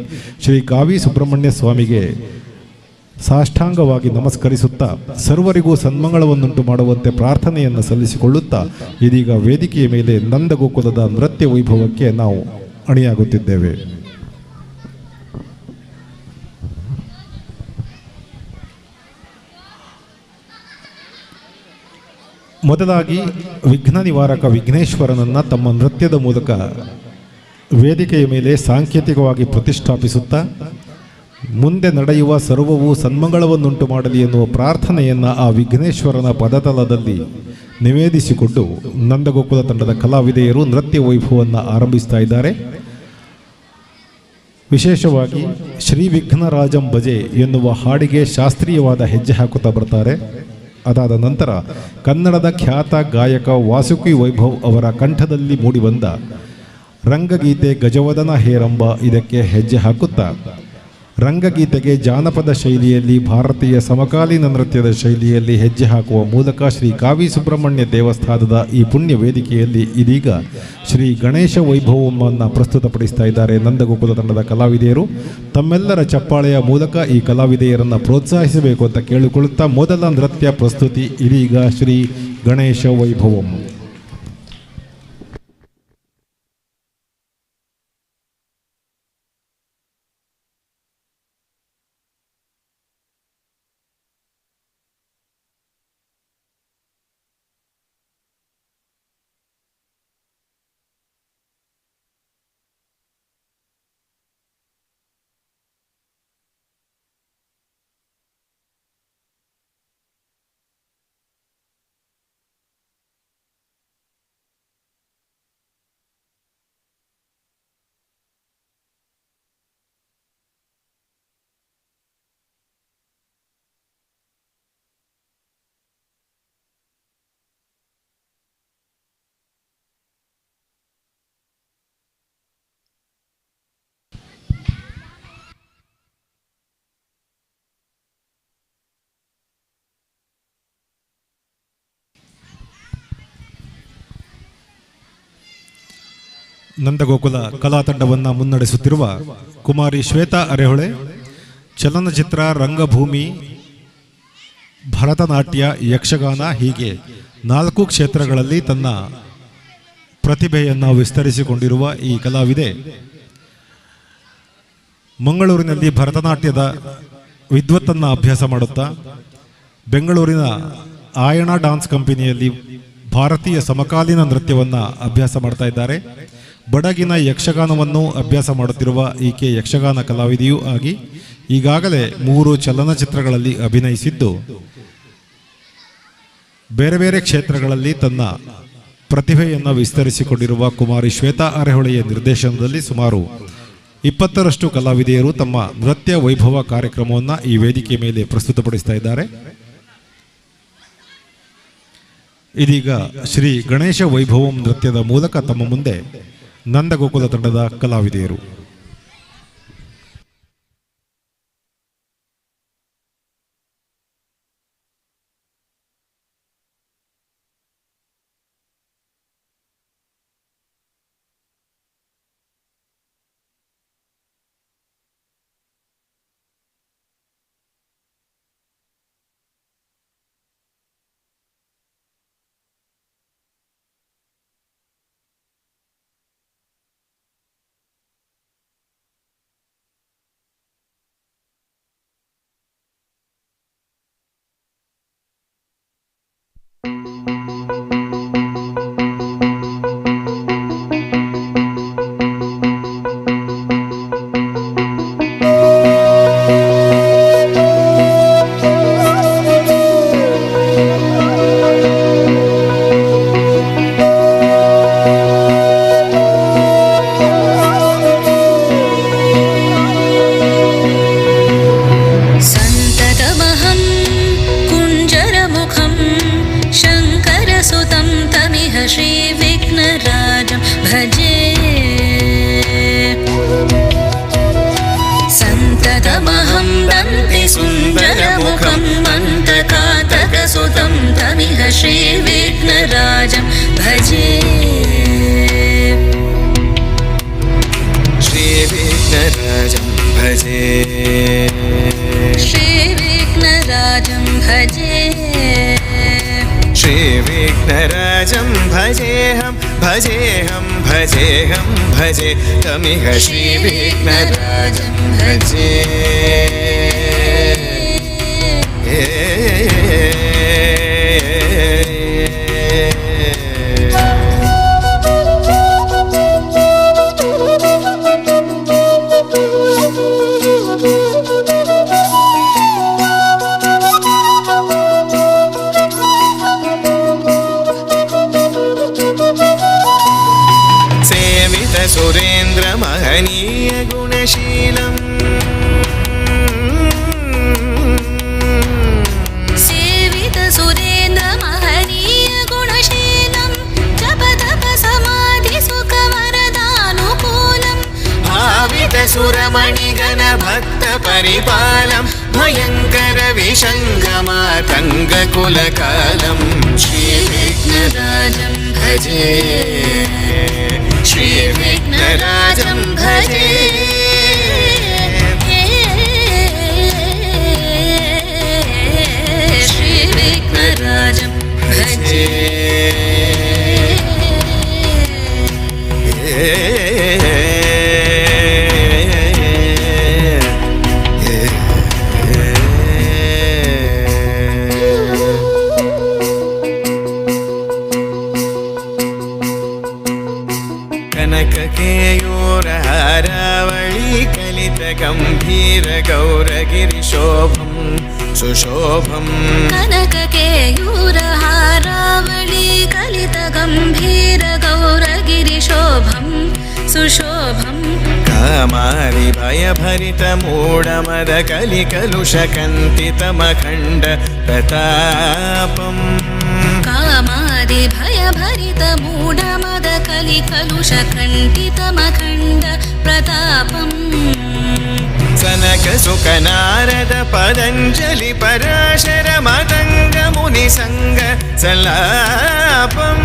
ಶ್ರೀ ಕಾವಿ ಸುಬ್ರಹ್ಮಣ್ಯ ಸ್ವಾಮಿಗೆ ಸಾಷ್ಟಾಂಗವಾಗಿ ನಮಸ್ಕರಿಸುತ್ತಾ ಸರ್ವರಿಗೂ ಸನ್ಮಂಗಳವನ್ನುಂಟು ಮಾಡುವಂತೆ ಪ್ರಾರ್ಥನೆಯನ್ನು ಸಲ್ಲಿಸಿಕೊಳ್ಳುತ್ತಾ ಇದೀಗ ವೇದಿಕೆಯ ಮೇಲೆ ನಂದಗೋಕುಲದ ನೃತ್ಯ ವೈಭವಕ್ಕೆ ನಾವು ಅಣಿಯಾಗುತ್ತಿದ್ದೇವೆ. ಮೊದಲಾಗಿ ವಿಘ್ನ ನಿವಾರಕ ವಿಘ್ನೇಶ್ವರನನ್ನು ತಮ್ಮ ನೃತ್ಯದ ಮೂಲಕ ವೇದಿಕೆಯ ಮೇಲೆ ಸಾಂಕೇತಿಕವಾಗಿ ಪ್ರತಿಷ್ಠಾಪಿಸುತ್ತಾ ಮುಂದೆ ನಡೆಯುವ ಸರ್ವವು ಸನ್ಮಂಗಳವನ್ನುಂಟು ಮಾಡಲಿ ಎನ್ನುವ ಪ್ರಾರ್ಥನೆಯನ್ನು ಆ ವಿಘ್ನೇಶ್ವರನ ಪದತಲದಲ್ಲಿ ನಿವೇದಿಸಿಕೊಂಡು ನಂದಗೋಕುಲ ತಂಡದ ಕಲಾವಿದೆಯರು ನೃತ್ಯ ವೈಭವವನ್ನು ಆರಂಭಿಸ್ತಾ ಇದ್ದಾರೆ. ವಿಶೇಷವಾಗಿ ಶ್ರೀ ವಿಘ್ನರಾಜಂ ಭಜೆ ಎನ್ನುವ ಹಾಡಿಗೆ ಶಾಸ್ತ್ರೀಯವಾದ ಹೆಜ್ಜೆ ಹಾಕುತ್ತಾ ಬರ್ತಾರೆ. ಅದಾದ ನಂತರ ಕನ್ನಡದ ಖ್ಯಾತ ಗಾಯಕ ವಾಸುಕಿ ವೈಭವ್ ಅವರ ಕಂಠದಲ್ಲಿ ಮೂಡಿಬಂದ ರಂಗಗೀತೆ ಗಜವದನ ಹೇರಂಬ ಇದಕ್ಕೆ ಹೆಜ್ಜೆ ಹಾಕುತ್ತಾ ರಂಗಗೀತೆಗೆ ಜಾನಪದ ಶೈಲಿಯಲ್ಲಿ ಭಾರತೀಯ ಸಮಕಾಲೀನ ನೃತ್ಯದ ಶೈಲಿಯಲ್ಲಿ ಹೆಜ್ಜೆ ಹಾಕುವ ಮೂಲಕ ಶ್ರೀ ಕಾವಿ ಸುಬ್ರಹ್ಮಣ್ಯ ದೇವಸ್ಥಾನದ ಈ ಪುಣ್ಯ ವೇದಿಕೆಯಲ್ಲಿ ಇದೀಗ ಶ್ರೀ ಗಣೇಶ ವೈಭವವನ್ನು ಪ್ರಸ್ತುತಪಡಿಸ್ತಾ ಇದ್ದಾರೆ ನಂದಗೋಕುಲ ತಂಡದ ಕಲಾವಿದೆಯರು. ತಮ್ಮೆಲ್ಲರ ಚಪ್ಪಾಳೆಯ ಮೂಲಕ ಈ ಕಲಾವಿದೆಯರನ್ನು ಪ್ರೋತ್ಸಾಹಿಸಬೇಕು ಅಂತ ಕೇಳಿಕೊಳ್ಳುತ್ತಾ ಮೊದಲ ನೃತ್ಯ ಪ್ರಸ್ತುತಿ ಇದೀಗ ಶ್ರೀ ಗಣೇಶ ವೈಭವಂ. ನಂದಗೋಕುಲ ಕಲಾ ತಂಡವನ್ನು ಮುನ್ನಡೆಸುತ್ತಿರುವ ಕುಮಾರಿ ಶ್ವೇತಾ ಅರೆಹೊಳೆ ಚಲನಚಿತ್ರ, ರಂಗಭೂಮಿ, ಭರತನಾಟ್ಯ, ಯಕ್ಷಗಾನ ಹೀಗೆ 4 ಕ್ಷೇತ್ರಗಳಲ್ಲಿ ತನ್ನ ಪ್ರತಿಭೆಯನ್ನು ವಿಸ್ತರಿಸಿಕೊಂಡಿರುವ ಈ ಕಲಾವಿದೆ ಮಂಗಳೂರಿನಲ್ಲಿ ಭರತನಾಟ್ಯದ ವಿದ್ವತ್ತನ್ನು ಅಭ್ಯಾಸ ಮಾಡುತ್ತಾ ಬೆಂಗಳೂರಿನ ಆಯಣ ಡ್ಯಾನ್ಸ್ ಕಂಪನಿಯಲ್ಲಿ ಭಾರತೀಯ ಸಮಕಾಲೀನ ನೃತ್ಯವನ್ನು ಅಭ್ಯಾಸ ಮಾಡ್ತಾ ಇದ್ದಾರೆ. ಬಡಗಿನ ಯಕ್ಷಗಾನವನ್ನು ಅಭ್ಯಾಸ ಮಾಡುತ್ತಿರುವ ಈಕೆ ಯಕ್ಷಗಾನ ಕಲಾವಿದೆಯೂ ಆಗಿ ಈಗಾಗಲೇ 3 ಚಲನಚಿತ್ರಗಳಲ್ಲಿ ಅಭಿನಯಿಸಿದ್ದು ಬೇರೆ ಬೇರೆ ಕ್ಷೇತ್ರಗಳಲ್ಲಿ ತನ್ನ ಪ್ರತಿಭೆಯನ್ನು ವಿಸ್ತರಿಸಿಕೊಂಡಿರುವ ಕುಮಾರಿ ಶ್ವೇತಾ ಅರೆಹೊಳೆಯ ನಿರ್ದೇಶನದಲ್ಲಿ ಸುಮಾರು 20ರಷ್ಟು ಕಲಾವಿದೆಯರು ತಮ್ಮ ನೃತ್ಯ ವೈಭವ ಕಾರ್ಯಕ್ರಮವನ್ನು ಈ ವೇದಿಕೆ ಮೇಲೆ ಪ್ರಸ್ತುತಪಡಿಸ್ತಾ ಇದ್ದಾರೆ. ಇದೀಗ ಶ್ರೀ ಗಣೇಶ ವೈಭವಂ ನೃತ್ಯದ ಮೂಲಕ ತಮ್ಮ ಮುಂದೆ ನಂದಗೋಕುಲ ತಂಡದ ಕಲಾವಿದೆಯರು. सन्ततमहं श्रीविघ्नराजं भजे श्रीविघ्नराजं भजे श्रीविघ्नराजं भजे श्रीविघ्नराजं भजेऽहं भजेऽहं भजेऽहं भजे तमिह श्रीविघ्नराजं भजे सुरेन्द्र महनीय गुणशीलम् सेवित सुरेन्द्र महनीय गुणशीलं जप तप समाधि सुख वरदानुकूलं भावित सुरमणिगण भक्त परिपालं भयंकर विशङ्गमातङ्ग कुलकालं श्रीविघ्नराजं भजे श्रीविघ्नराजं भजे श्रीविघ्नराजं भजे केयूरहारावळी कलित गंभीर गौरगिरिशोभं सुशोभं कनक केयूरहारावळी कलित गंभीर गौरगिरिशोभं सुशोभं कामारि भयभरित मूढमद कलिकलुषकन्तितमखण्ड प्रतापम् कामादि भयभरित मूढमद कलिकलुषकण्ठितमखण्ड प्रतापम् सनक सुख नारद पतञ्जलि पराशर मतंग मुनि संग सलापम्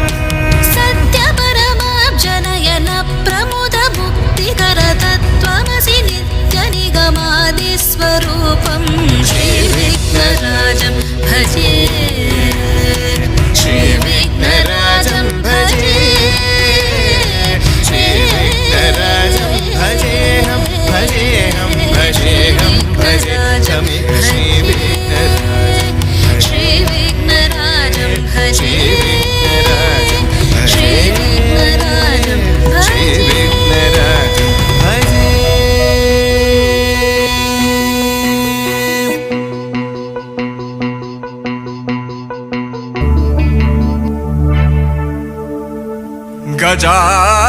सत्य परमाब्जनयन प्रमुद मुक्तिकर तत्त्वमसि नित्य निगमादि स्वरूपं श्रीविघ्नराजं भजे श्रीविघ्नराजं भजे श्रीविघ्नराजं भजेऽहं भजेऽहं भजेऽहं भजे तमिह श्रीविघ्नराजं भजे श्रीविघ्नराजं श्रीविघ्नराजं भजे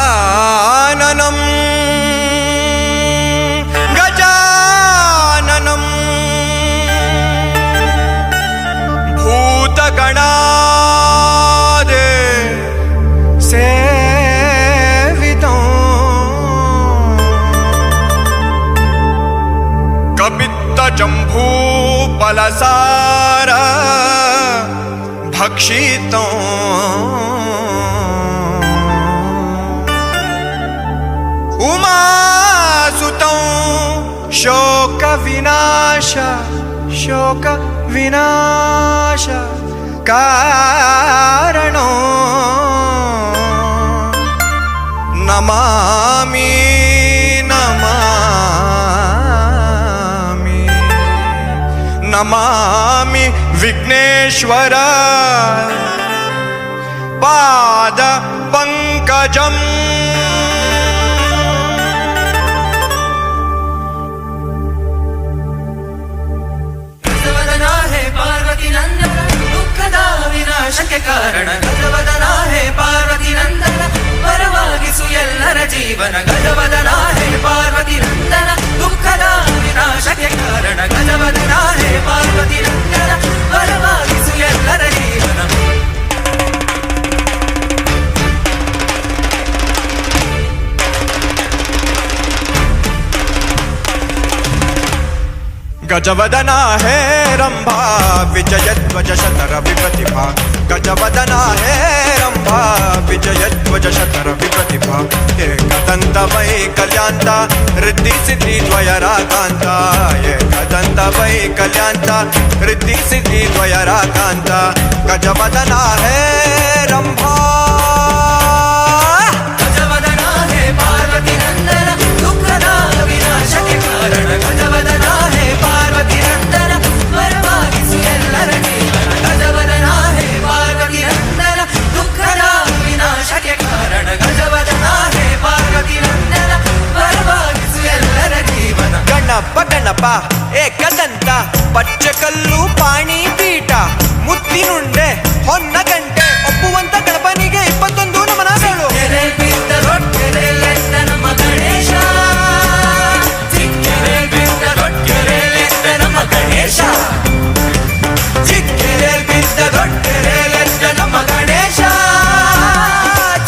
गजाननं गजाननं भूतगणादे सेवितं कपित्तजम्बूफलसार भक्षितं उमासुतं शोक विनाश कारणो नमामि नमामि नमामि विघ्नेश्वर पाद पंकजम् ವಿನಾಶಕ್ಕೆ ಕಾರಣ ಗಜವದನ ಹೇ ಪಾರ್ವತಿ ನಂದನ ಪರವಾಗಿಸು ಎಲ್ಲರ ಜೀವನ ಗಜವದನ ಹೇ ಪಾರ್ವತಿ ನಂದನ ದುಃಖದ ವಿನಾಶಕ್ಕೆ ಕಾರಣ ಗಜವದನ ಹೇ ಪಾರ್ವತಿ ನಂದನ ಪರವಾಗಿಸು ಎಲ್ಲರ ಜೀವನ गजवदना है रंभा विजय ध्वज शतर विप्रतिभा गजवदना हे रंभा विजयध्वज शतर विप्रतिभा एकदंत वैकल्यांता रिद्धि सिद्धि द्वयराकांता एकदंत वैकल्यांता रिद्धि सिद्धि द्वयराकांता गजवदना हे रंभा गजवदना हे पार्वती नंदन दुःखद विनाश के कारण गजवदना हे पार्वती नंदन वरವಾಗಿಸು ಎಲ್ಲರ ಜೀವನ गजवदना हे पार्वती नंदन दुःखद विनाश के कारण गजवदना हे पार्वती नंदन वरವಾಗಿಸು ಎಲ್ಲರ ಜೀವನ ಗಣಪ ಗಣಪ ಏಕದಂತ ಪಚ್ಚಕಲ್ಲು ಪಾಣಿ ಪೀಠ ಮುತ್ತಿನುಂಡೆ ಹೊನ್ನ ಗಂಟೆ ಒಪ್ಪುವಂತ ಗಣಪನಿಗೆ 21 ನಮನಗಳು ನಮ್ಮ ಗಣೇಶ ನಮ್ಮ ಗಣೇಶ ಚಿಕ್ಕೆರೆಲ್ ಬಿದ್ದ ದೊಡ್ಡೆರೆಲೆದ್ದ ನಮ್ಮ ಗಣೇಶ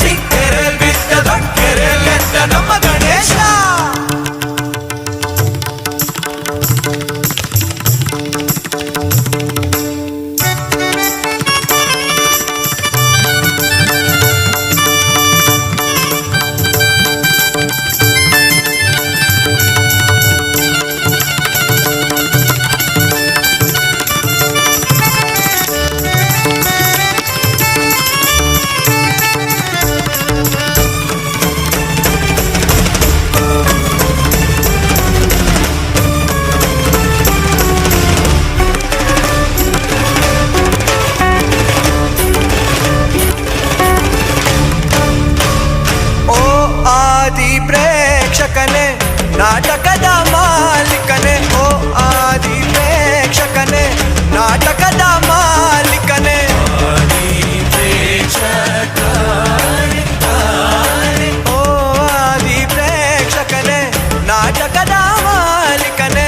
ಚಿಕ್ಕೆರೆಲ್ ಬಿದ್ದ ದೊಡ್ಡೆರೆಲೆದ್ದ ನಮ್ಮ ಗಣೇಶ ಪ್ರೇಕ್ಷಕನೇ ನಾಟಕದ ಮಾಲೀಕನೇ ಓ ಆದಿ ಪ್ರೇಕ್ಷಕನೇ ನಾಟಕದ ಮಾಲೀಕನೇ ಓ ಆದಿ ಪ್ರೇಕ್ಷಕನೇ ನಾಟಕದ ಮಾಲೀಕನೇ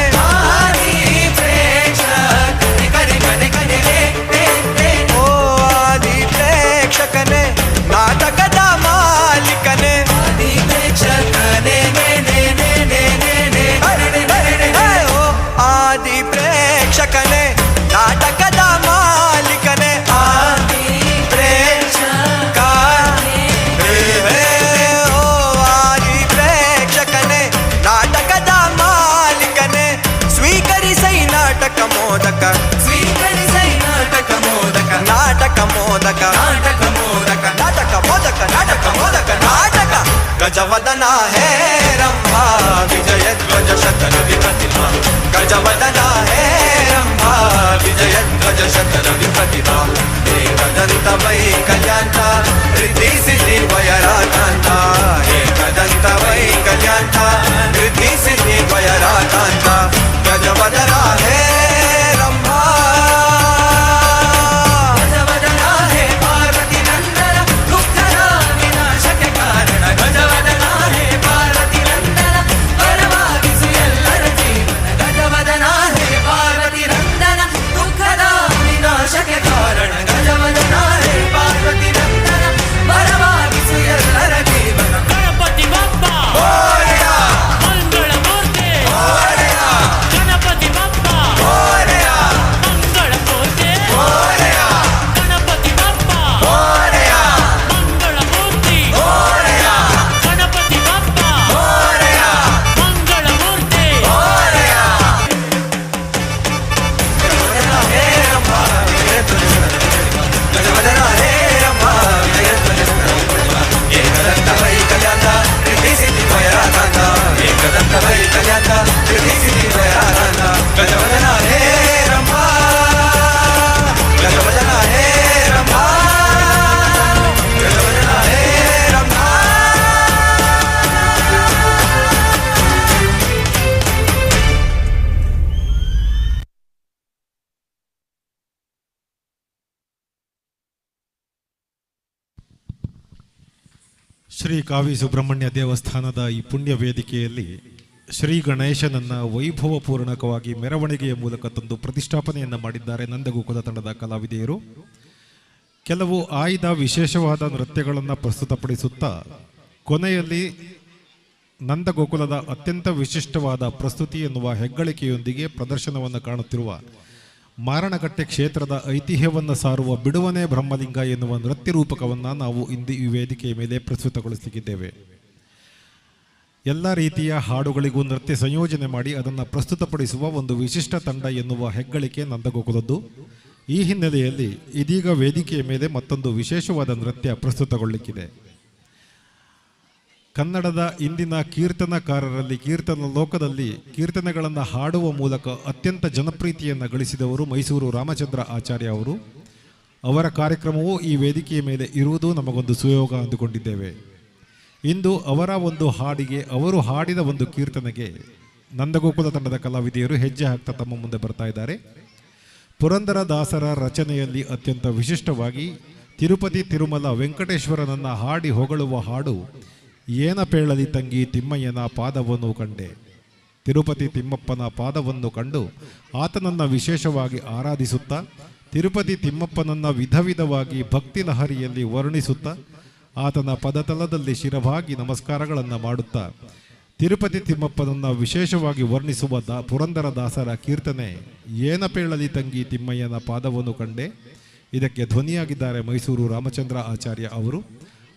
ಓ ಆದಿ ಪ್ರೇಕ್ಷಕನೇ ನಾಟಕದ ಮಾಲೀಕನೇ ಆದಿ ಪ್ರೇಕ್ಷಕನೇ ನಾಟಕದ ಮಾಲೀಕನೇ ಆದಿ ಪ್ರೇಕ್ಷಕ ಓ ಆದಿ ಪ್ರೇಕ್ಷಕನೇ ನಾಟಕದ ಮಾಲೀಕನೇ ಸ್ವೀಕರಿಸೈ ನಾಟಕ ಮೋದಕ ಸ್ವೀಕರಿಸೈ ನಾಟಕ ಮೋದಕ ನಾಟಕ ಮೋದಕ ನಾಟಕ ಮೋದಕ ನಾಟಕ ಮೋದಕ ನಾಟಕ ಮೋದಕ ನಾಟಕ ಗಜವದನ ಹೇ ರಂಭಾ ವಿಜಯಧ್ವಜ ಶತರ ವಿಪ್ರತಿಭಾ ಗಜವದನ ಹೇ ರಂಭಾ ವಿಜಯಧ್ವಜ ಶತರ ವಿಪ್ರತಿಭಾ ಏಕದಂತ ವೈಕಲ್ಯಾಂತ ರಿದ್ಧಿ ಸಿದ್ಧಿ ದ್ವಯರಾಕಾಂತ ಏಕದಂತ ವೈಕಲ್ಯಾಂತ ರಿದ್ಧಿ ಸಿದ್ಧಿ ದ್ವಯರಾಕಾಂತ ಗಜವದನ ಹೇ ರಂಭಾ ಗಜವದನ ಹೇ ಪಾರ್ವತಿ ನಂದನ ದುಃಖದ ವಿನಾಶಕ್ಕೆ ಕಾರಣ ಗಜವದನ ಹೇ ಪಾರ್ವತಿ ನಂದನ ವರವಾಗಿಸು ಎಲ್ಲರ ಜೀವನ ಗಜವದನ ಹೇ ಪಾರ್ವತಿ ನಂದನ ದುಃಖದ ವಿನಾಶಕ್ಕೆ ಕಾರಣ ಗಜವದನ ಹೇ ಪಾರ್ವತಿ ನಂದನ ವರವಾಗಿಸು ಎಲ್ಲರ ಜೀವನ ಗಣಪತಿ ಬಪ್ಪ ಮಂಗಳ ಮೂರ್ತಿ ಗಣಪತಿ ಬಪ್ಪ ಮಂಗಳ ಮೂರ್ತಿ ಗಣಪತಿ ಬಪ್ಪ ಮಂಗಳ ಮೂರ್ತಿ ಗಣಪತಿ ಬಪ್ಪ ಮಂಗಳ ಮೂರ್ತಿ ಗಜವದನ ಹೇ ರಂಭಾ ಏಕದಂತ ವೈಕಲ್ಯಾಂತ ರಿದ್ಧಿ ಸಿದ್ಧಿ ದ್ವಯರಾಕಾಂತ ಏಕದಂತ ವೈಕಲ್ಯಾಂತ ರಿದ್ಧಿ ಸಿದ್ಧಿ ದ್ವಯರಾಕಾಂತ ಗಜವದನ ಹೇ ರಂಭಾ ಗಜವದನ ಹೇ ರಂಭಾ ಗಜವದನ ಹೇ ರಂಭಾ ಶ್ರೀ ಕಾವಿ ಸುಬ್ರಹ್ಮಣ್ಯ ದೇವಸ್ಥಾನದ ಈ ಪುಣ್ಯ ವೇದಿಕೆಯಲ್ಲಿ ಶ್ರೀ ಗಣೇಶನನ್ನ ವೈಭವಪೂರ್ಣಕವಾಗಿ ಮೆರವಣಿಗೆಯ ಮೂಲಕ ತಂದು ಪ್ರತಿಷ್ಠಾಪನೆಯನ್ನು ಮಾಡಿದ್ದಾರೆ ನಂದಗೋಕುಲ ತಂಡದ ಕಲಾವಿದೆಯರು. ಕೆಲವು ಆಯ್ದ ವಿಶೇಷವಾದ ನೃತ್ಯಗಳನ್ನು ಪ್ರಸ್ತುತಪಡಿಸುತ್ತಾ ಕೊನೆಯಲ್ಲಿ ನಂದಗೋಕುಲದ ಅತ್ಯಂತ ವಿಶಿಷ್ಟವಾದ ಪ್ರಸ್ತುತಿ ಎನ್ನುವ ಹೆಗ್ಗಳಿಕೆಯೊಂದಿಗೆ ಪ್ರದರ್ಶನವನ್ನು ಕಾಣುತ್ತಿರುವ ಮಾರಣಕಟ್ಟೆ ಕ್ಷೇತ್ರದ ಐತಿಹ್ಯವನ್ನು ಸಾರುವ ಬಿಡುವನೇ ಬ್ರಹ್ಮಲಿಂಗ ಎನ್ನುವ ನೃತ್ಯ ರೂಪಕವನ್ನು ನಾವು ಇಂದು ಈ ವೇದಿಕೆಯ ಮೇಲೆ ಪ್ರಸ್ತುತಗೊಳಿಸುತ್ತಿದ್ದೇವೆ. ಎಲ್ಲ ರೀತಿಯ ಹಾಡುಗಳಿಗೂ ನೃತ್ಯ ಸಂಯೋಜನೆ ಮಾಡಿ ಅದನ್ನು ಪ್ರಸ್ತುತಪಡಿಸುವ ಒಂದು ವಿಶಿಷ್ಟ ತಂಡ ಎನ್ನುವ ಹೆಗ್ಗಳಿಕೆ ನಂದಗೋಕುಲದ್ದು. ಈ ಹಿನ್ನೆಲೆಯಲ್ಲಿ ಇದೀಗ ವೇದಿಕೆಯ ಮೇಲೆ ಮತ್ತೊಂದು ವಿಶೇಷವಾದ ನೃತ್ಯ ಪ್ರಸ್ತುತಗೊಳ್ಳಲಿಕ್ಕಿದೆ. ಕನ್ನಡದ ಇಂದಿನ ಕೀರ್ತನಕಾರರಲ್ಲಿ ಕೀರ್ತನ ಲೋಕದಲ್ಲಿ ಕೀರ್ತನೆಗಳನ್ನು ಹಾಡುವ ಮೂಲಕ ಅತ್ಯಂತ ಜನಪ್ರೀತಿಯನ್ನು ಗಳಿಸಿದವರು ಮೈಸೂರು ರಾಮಚಂದ್ರ ಆಚಾರ್ಯ ಅವರು. ಅವರ ಕಾರ್ಯಕ್ರಮವು ಈ ವೇದಿಕೆಯ ಮೇಲೆ ಇರುವುದು ನಮಗೊಂದು ಸುಯೋಗ ಅಂದುಕೊಂಡಿದ್ದೇವೆ. ಇಂದು ಅವರ ಒಂದು ಹಾಡಿಗೆ, ಅವರು ಹಾಡಿದ ಒಂದು ಕೀರ್ತನೆಗೆ ನಂದಗೋಕುಲ ತಂಡದ ಕಲಾವಿದೆಯರು ಹೆಜ್ಜೆ ಹಾಕ್ತಾ ತಮ್ಮ ಮುಂದೆ ಬರ್ತಾ ಇದ್ದಾರೆ. ಪುರಂದರದಾಸರ ರಚನೆಯಲ್ಲಿ ಅತ್ಯಂತ ವಿಶಿಷ್ಟವಾಗಿ ತಿರುಪತಿ ತಿರುಮಲ ವೆಂಕಟೇಶ್ವರನನ್ನು ಹಾಡಿ ಹೊಗಳುವ ಹಾಡು ಏನ ಪೇಳಲಿ ತಂಗಿ ತಿಮ್ಮಯ್ಯನ ಪಾದವನ್ನು ಕಂಡೆ. ತಿರುಪತಿ ತಿಮ್ಮಪ್ಪನ ಪಾದವನ್ನು ಕಂಡು ಆತನನ್ನು ವಿಶೇಷವಾಗಿ ಆರಾಧಿಸುತ್ತಾ, ತಿರುಪತಿ ತಿಮ್ಮಪ್ಪನನ್ನು ವಿಧ ವಿಧವಾಗಿ ಭಕ್ತಿ ಲಹರಿಯಲ್ಲಿ ವರ್ಣಿಸುತ್ತಾ, ಆತನ ಪದತಲದಲ್ಲಿ ಶಿರವಾಗಿ ನಮಸ್ಕಾರಗಳನ್ನು ಮಾಡುತ್ತಾ, ತಿರುಪತಿ ತಿಮ್ಮಪ್ಪನನ್ನು ವಿಶೇಷವಾಗಿ ವರ್ಣಿಸುವ ಪುರಂದರದಾಸರ ಕೀರ್ತನೆ ಏನ ಪೇಳಲಿ ತಂಗಿ ತಿಮ್ಮಯ್ಯನ ಪಾದವನ್ನು ಕಂಡೆ. ಇದಕ್ಕೆ ಧ್ವನಿಯಾಗಿದ್ದಾರೆ ಮೈಸೂರು ರಾಮಚಂದ್ರ ಆಚಾರ್ಯ ಅವರು.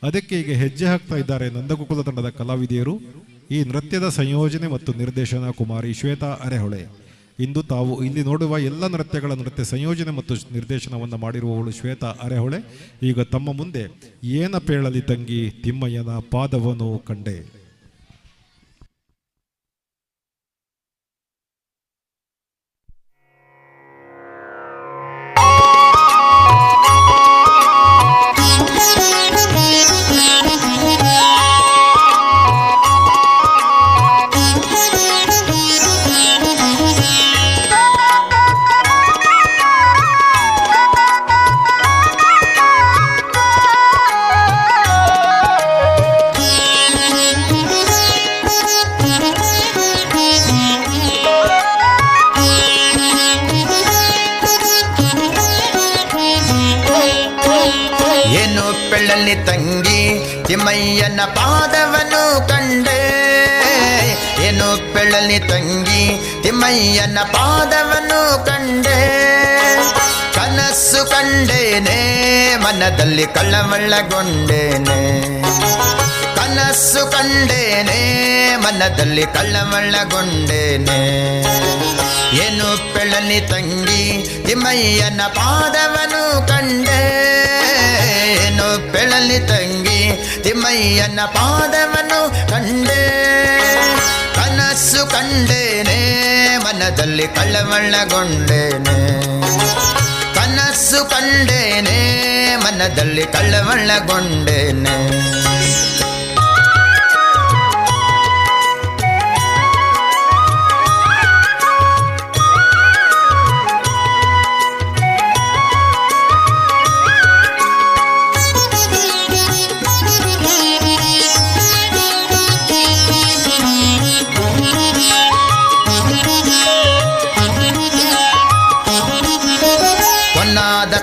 ಅದಕ್ಕೆ ಈಗ ಹೆಜ್ಜೆ ಹಾಕ್ತಾ ಇದ್ದಾರೆ ನಂದಗೋಕುಲ ತಂಡದ ಕಲಾವಿದೆಯರು. ಈ ನೃತ್ಯದ ಸಂಯೋಜನೆ ಮತ್ತು ನಿರ್ದೇಶನ ಕುಮಾರಿ ಶ್ವೇತಾ ಅರೆಹೊಳೆ. ಇಂದು ತಾವು ಇಲ್ಲಿ ನೋಡುವ ಎಲ್ಲ ನೃತ್ಯಗಳ ನೃತ್ಯ ಸಂಯೋಜನೆ ಮತ್ತು ನಿರ್ದೇಶನವನ್ನು ಮಾಡಿರುವವಳು ಶ್ವೇತಾ ಅರೆಹೊಳೆ. ಈಗ ತಮ್ಮ ಮುಂದೆ ಏನ ಪೇಳಲಿ ತಂಗಿ ತಿಮ್ಮಯ್ಯನ ಪಾದವನ್ನು ಕಂಡೆ. ತಂಗಿ ತಿಮ್ಮಯ್ಯನ ಪಾದವನ್ನು ಕಂಡೆ. ಏನು ಪೆಳಲಿ ತಂಗಿ ತಿಮ್ಮಯ್ಯನ ಪಾದವನ್ನು ಕಂಡೆ. ಕನಸು ಕಂಡೇನೆ ಮನದಲ್ಲಿ ಕಳ್ಳಮಳ್ಳಗೊಂಡೇನೆ. ಕನಸು ಕಂಡೇನೆ ಮನದಲ್ಲಿ ಕಳ್ಳಮಳ್ಳಗೊಂಡೇನೆ. ಏನು ಪೆಳಲಿ ತಂಗಿ ತಿಮ್ಮಯ್ಯನ ಪಾದವನ್ನು ಕಂಡೆ. ಏನು ಪೆಳಲಿ ತಂಗಿ ತಿಮ್ಮಯ್ಯನ ಪಾದವನ್ನು ಕಂಡೆ. ಕನಸು ಕಂಡೇನೆ ಮನದಲ್ಲಿ ಕಳ್ಳಮಳ್ಳಗೊಂಡೇನೆ. ಕನಸು ಕಂಡೇನೆ ಮನದಲ್ಲಿ ಕಳ್ಳಮಳ್ಳಗೊಂಡೇನೆ.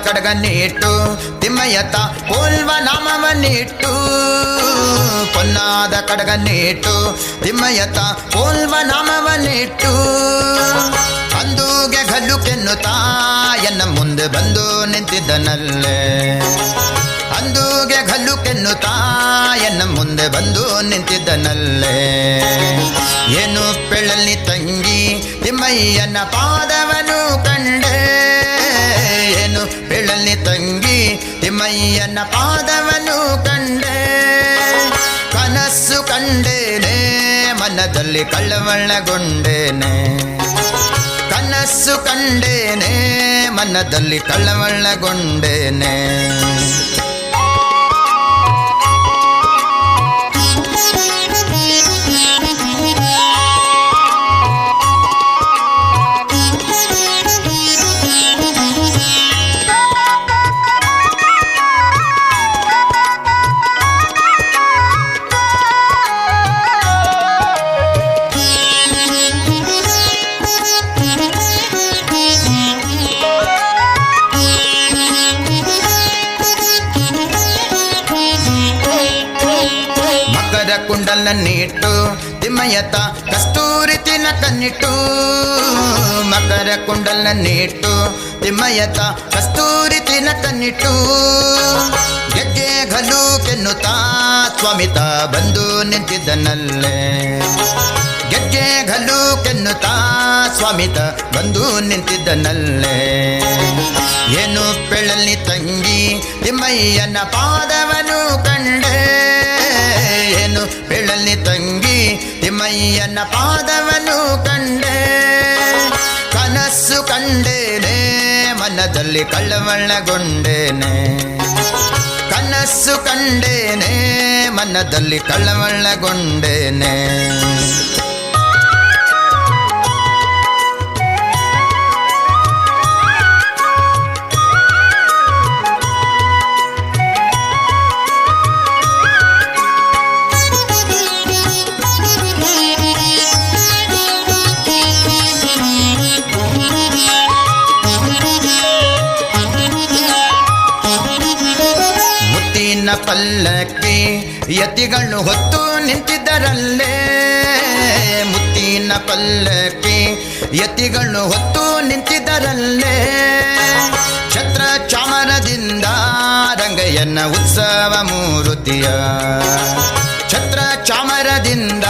ಕಡಗನ್ನಿಟ್ಟು ತಿಮ್ಮಯ್ಯತ ಪೋಲ್ವ ನಾಮವನ್ನಿಟ್ಟು. ಪೊನ್ನಾದ ಕಡಗನ್ನಿಟ್ಟು ತಿಮ್ಮಯ್ಯತ ಪೋಲ್ವ ನಾಮವನ್ನಿಟ್ಟು. ಅಂದೂಗೆ ಗಲ್ಲು ಕೆನ್ನುತ್ತಾ ಎನ್ನ ಮುಂದೆ ಬಂದು ನಿಂತಿದ್ದನಲ್ಲೇ. ಅಂದೂಗೆ ಗಲ್ಲು ಕೆನ್ನುತ್ತಾ ಎನ್ನ ಮುಂದೆ ಬಂದು ನಿಂತಿದ್ದನಲ್ಲೇ. ಏನು ಪೆಳಲಿ ತಂಗಿ ತಿಮ್ಮಯ್ಯನ ಪಾದವನು ಕಂಡೆ. ಏನು ಪೆಳಲಿ ತಂಗಿ ತಿಮ್ಮಯ್ಯನ ಪಾದವನು ಕಂಡೆ. ಕನಸು ಕಂಡೇನೆ ಮನದಲ್ಲಿ ಕಳ್ಳಮಳ್ಳಗೊಂಡೇನೆ. ಕನಸು ಕಂಡೇನೆ ಮನದಲ್ಲಿ ಕಳ್ಳಮಳ್ಳಗೊಂಡೇನೆ. ಕುಂಡಲನ್ನಿಟ್ಟು ತಿಮ್ಮಯ್ಯತ ಕಸ್ತೂರಿ ತಿನಕನ್ನಿಟ್ಟು. ಮಕರ ಕುಂಡಲನ್ನಿಟ್ಟು ತಿಮ್ಮಯ್ಯತ ಕಸ್ತೂರಿ ತಿನಕನ್ನಿಟ್ಟು ಗೆಜ್ಜೆ ಘಲು ಕೆನ್ನುತ್ತಾ ಸ್ವಾಮಿತ ಬಂದು ನಿಂತಿದ್ದನಲ್ಲೇ ಗೆಜ್ಜೆ ಘಲು ಕೆನ್ನುತ್ತಾ ಸ್ವಾಮಿತ ಬಂದು ನಿಂತಿದ್ದನಲ್ಲೇ ಏನು ಪೆಳಲಿ ತಂಗಿ ತಿಮ್ಮಯ್ಯನ ಪಾದವನು ಕಂಡೆ ಏನು ಪೆಳಲಿ ತಂಗಿ ತಿಮ್ಮಯ್ಯನ ಪಾದವನು ಕಂಡೆ ಕನಸು ಕಂಡೇನೆ ಮನದಲ್ಲಿ ಕಳ್ಳವಳ್ಳಗೊಂಡೇನೆ ಕನಸು ಕಂಡೇನೆ ಮನದಲ್ಲಿ ಕಳ್ಳವಳ್ಳಗೊಂಡೇನೆ ಪಲ್ಲಕ್ಕಿ ಯತಿಗಳು ಹೊತ್ತು ನಿಂತಿದ್ದರಲ್ಲೇ ಮುತ್ತಿನ ಪಲ್ಲಕ್ಕಿ ಯತಿಗಳು ಹೊತ್ತು ನಿಂತಿದ್ದರಲ್ಲೇ ಛತ್ರ ಚಾಮರದಿಂದ ರಂಗಯ್ಯನ ಉತ್ಸವ ಮೂರುತಿಯ ಛತ್ರ ಚಾಮರದಿಂದ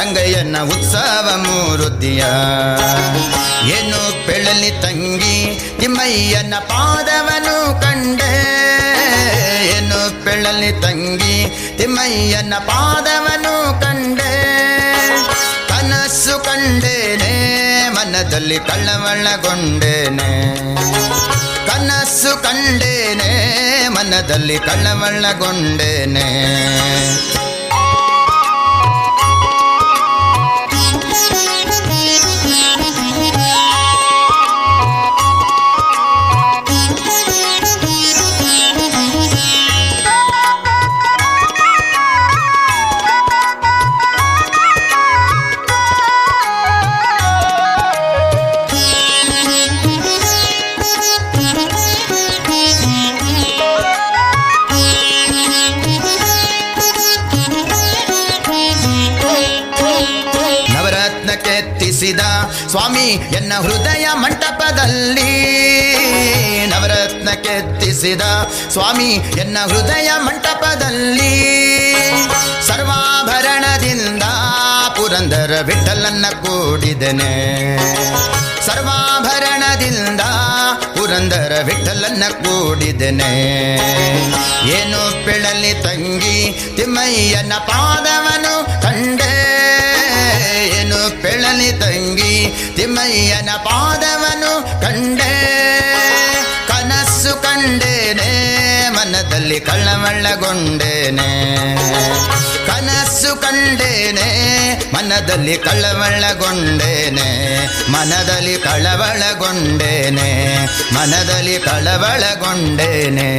ರಂಗಯ್ಯನ ಉತ್ಸವ ಮೂರುತಿಯ ಏನು ಪೆಳಲಿ ತಂಗಿ ತಿಮ್ಮಯ್ಯನ ಪಾದವನು ಕಂಡೆ ಏನು ಪೆಳಲಿ ತಂಗಿ ತಿಮ್ಮಯ್ಯನ ಪಾದವನು ಕಂಡೆ ಕನಸು ಕಂಡೇನೆ ಮನದಲ್ಲಿ ಕಳ್ಳವಳ್ಳಗೊಂಡೇನೆ ಕನಸು ಕಂಡೇನೆ ಮನದಲ್ಲಿ ಕಳ್ಳವಳ್ಳಗೊಂಡೇನೆ ಸ್ವಾಮಿ ಎನ್ನ ಹೃದಯ ಮಂಟಪದಲ್ಲಿ ನವರತ್ನ ಕೆತ್ತಿಸಿದ ಸ್ವಾಮಿ ಎನ್ನ ಹೃದಯ ಮಂಟಪದಲ್ಲಿ ಸರ್ವಾಭರಣದಿಂದ ಪುರಂದರ ವಿಠಲನ್ನ ಕೂಡಿದನೆ ಸರ್ವಾಭರಣದಿಂದ ಪುರಂದರ ವಿಠಲನ್ನ ಕೂಡಿದನೆ ಏನು ಪೆಳಲಿ ತಂಗಿ ತಿಮ್ಮಯ್ಯನ ಪಾದವನು ಕಂಡೆ ಏನು ಪೆಳಲಿ ತಂಗಿ ತಿಮ್ಮಯ್ಯನ ಪಾದವನು ಕಂಡೆ ಕನಸು ಕಂಡೇನೆ ಮನದಲ್ಲಿ ಕಳ್ಳವಳ್ಳಗೊಂಡೇನೆ ಕನಸು ಕಂಡೇನೆ ಮನದಲ್ಲಿ ಕಳ್ಳವಳ್ಳಗೊಂಡೇನೆ ಮನದಲ್ಲಿ ಕಳವಳಗೊಂಡೇನೆ ಮನದಲ್ಲಿ ಕಳವಳಗೊಂಡೇನೆ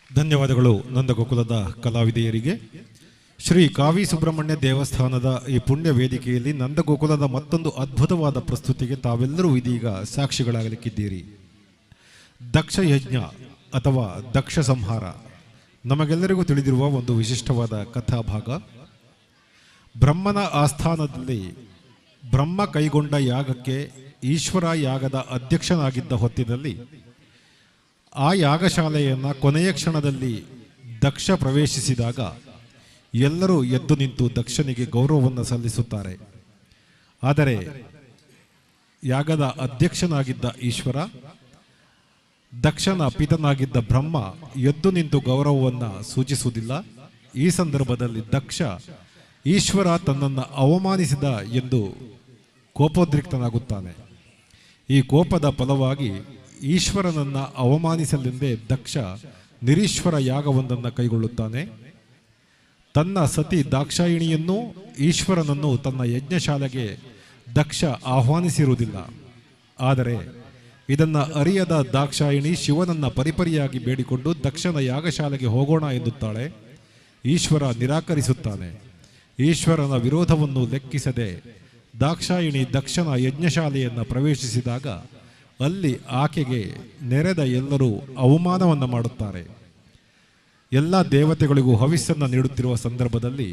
ಧನ್ಯವಾದಗಳು ನಂದಗೋಕುಲದ ಕಲಾವಿದೆಯರಿಗೆ. ಶ್ರೀ ಕಾವಿ ಸುಬ್ರಹ್ಮಣ್ಯ ದೇವಸ್ಥಾನದ ಈ ಪುಣ್ಯ ವೇದಿಕೆಯಲ್ಲಿ ನಂದಗೋಕುಲದ ಮತ್ತೊಂದು ಅದ್ಭುತವಾದ ಪ್ರಸ್ತುತಿಗೆ ತಾವೆಲ್ಲರೂ ಇದೀಗ ಸಾಕ್ಷಿಗಳಾಗಲಿಕ್ಕಿದ್ದೀರಿ. ದಕ್ಷ ಯಜ್ಞ ಅಥವಾ ದಕ್ಷ ಸಂಹಾರ ನಮಗೆಲ್ಲರಿಗೂ ತಿಳಿದಿರುವ ಒಂದು ವಿಶಿಷ್ಟವಾದ ಕಥಾಭಾಗ. ಬ್ರಹ್ಮನ ಆಸ್ಥಾನದಲ್ಲಿ ಬ್ರಹ್ಮ ಕೈಗೊಂಡ ಯಾಗಕ್ಕೆ ಈಶ್ವರ ಯಾಗದ ಅಧ್ಯಕ್ಷನಾಗಿದ್ದ ಹೊತ್ತಿನಲ್ಲಿ ಆ ಯಾಗಶಾಲೆಯನ್ನು ಕೊನೆಯ ಕ್ಷಣದಲ್ಲಿ ದಕ್ಷ ಪ್ರವೇಶಿಸಿದಾಗ ಎಲ್ಲರೂ ಎದ್ದು ನಿಂತು ದಕ್ಷನಿಗೆ ಗೌರವವನ್ನು ಸಲ್ಲಿಸುತ್ತಾರೆ. ಆದರೆ ಯಾಗದ ಅಧ್ಯಕ್ಷನಾಗಿದ್ದ ಈಶ್ವರ, ದಕ್ಷನ ಪಿತನಾಗಿದ್ದ ಬ್ರಹ್ಮ ಎದ್ದು ನಿಂತು ಗೌರವವನ್ನು ಸೂಚಿಸುವುದಿಲ್ಲ. ಈ ಸಂದರ್ಭದಲ್ಲಿ ದಕ್ಷ ಈಶ್ವರ ತನ್ನನ್ನು ಅವಮಾನಿಸಿದ ಎಂದು ಕೋಪೋದ್ರಿಕ್ತನಾಗುತ್ತಾನೆ. ಈ ಕೋಪದ ಫಲವಾಗಿ ಈಶ್ವರನನ್ನು ಅವಮಾನಿಸಲೆಂದೇ ದಕ್ಷ ನಿರೀಶ್ವರ ಯಾಗವೊಂದನ್ನು ಕೈಗೊಳ್ಳುತ್ತಾನೆ. ತನ್ನ ಸತಿ ದಾಕ್ಷಾಯಿಣಿಯನ್ನೂ ಈಶ್ವರನನ್ನು ತನ್ನ ಯಜ್ಞಶಾಲೆಗೆ ದಕ್ಷ ಆಹ್ವಾನಿಸಿರುವುದಿಲ್ಲ. ಆದರೆ ಇದನ್ನು ಅರಿಯದ ದಾಕ್ಷಾಯಿಣಿ ಶಿವನನ್ನು ಪರಿಪರಿಯಾಗಿ ಬೇಡಿಕೊಂಡು ದಕ್ಷನ ಯಾಗಶಾಲೆಗೆ ಹೋಗೋಣ ಎನ್ನುತ್ತಾಳೆ. ಈಶ್ವರ ನಿರಾಕರಿಸುತ್ತಾನೆ. ಈಶ್ವರನ ವಿರೋಧವನ್ನು ಲೆಕ್ಕಿಸದೆ ದಾಕ್ಷಾಯಿಣಿ ದಕ್ಷನ ಯಜ್ಞಶಾಲೆಯನ್ನು ಪ್ರವೇಶಿಸಿದಾಗ ಅಲ್ಲಿ ಆಕೆಗೆ ನೆರೆದ ಎಲ್ಲರೂ ಅವಮಾನವನ್ನು ಮಾಡುತ್ತಾರೆ. ಎಲ್ಲ ದೇವತೆಗಳಿಗೂ ಹವಿಸ್ಸನ್ನು ನೀಡುತ್ತಿರುವ ಸಂದರ್ಭದಲ್ಲಿ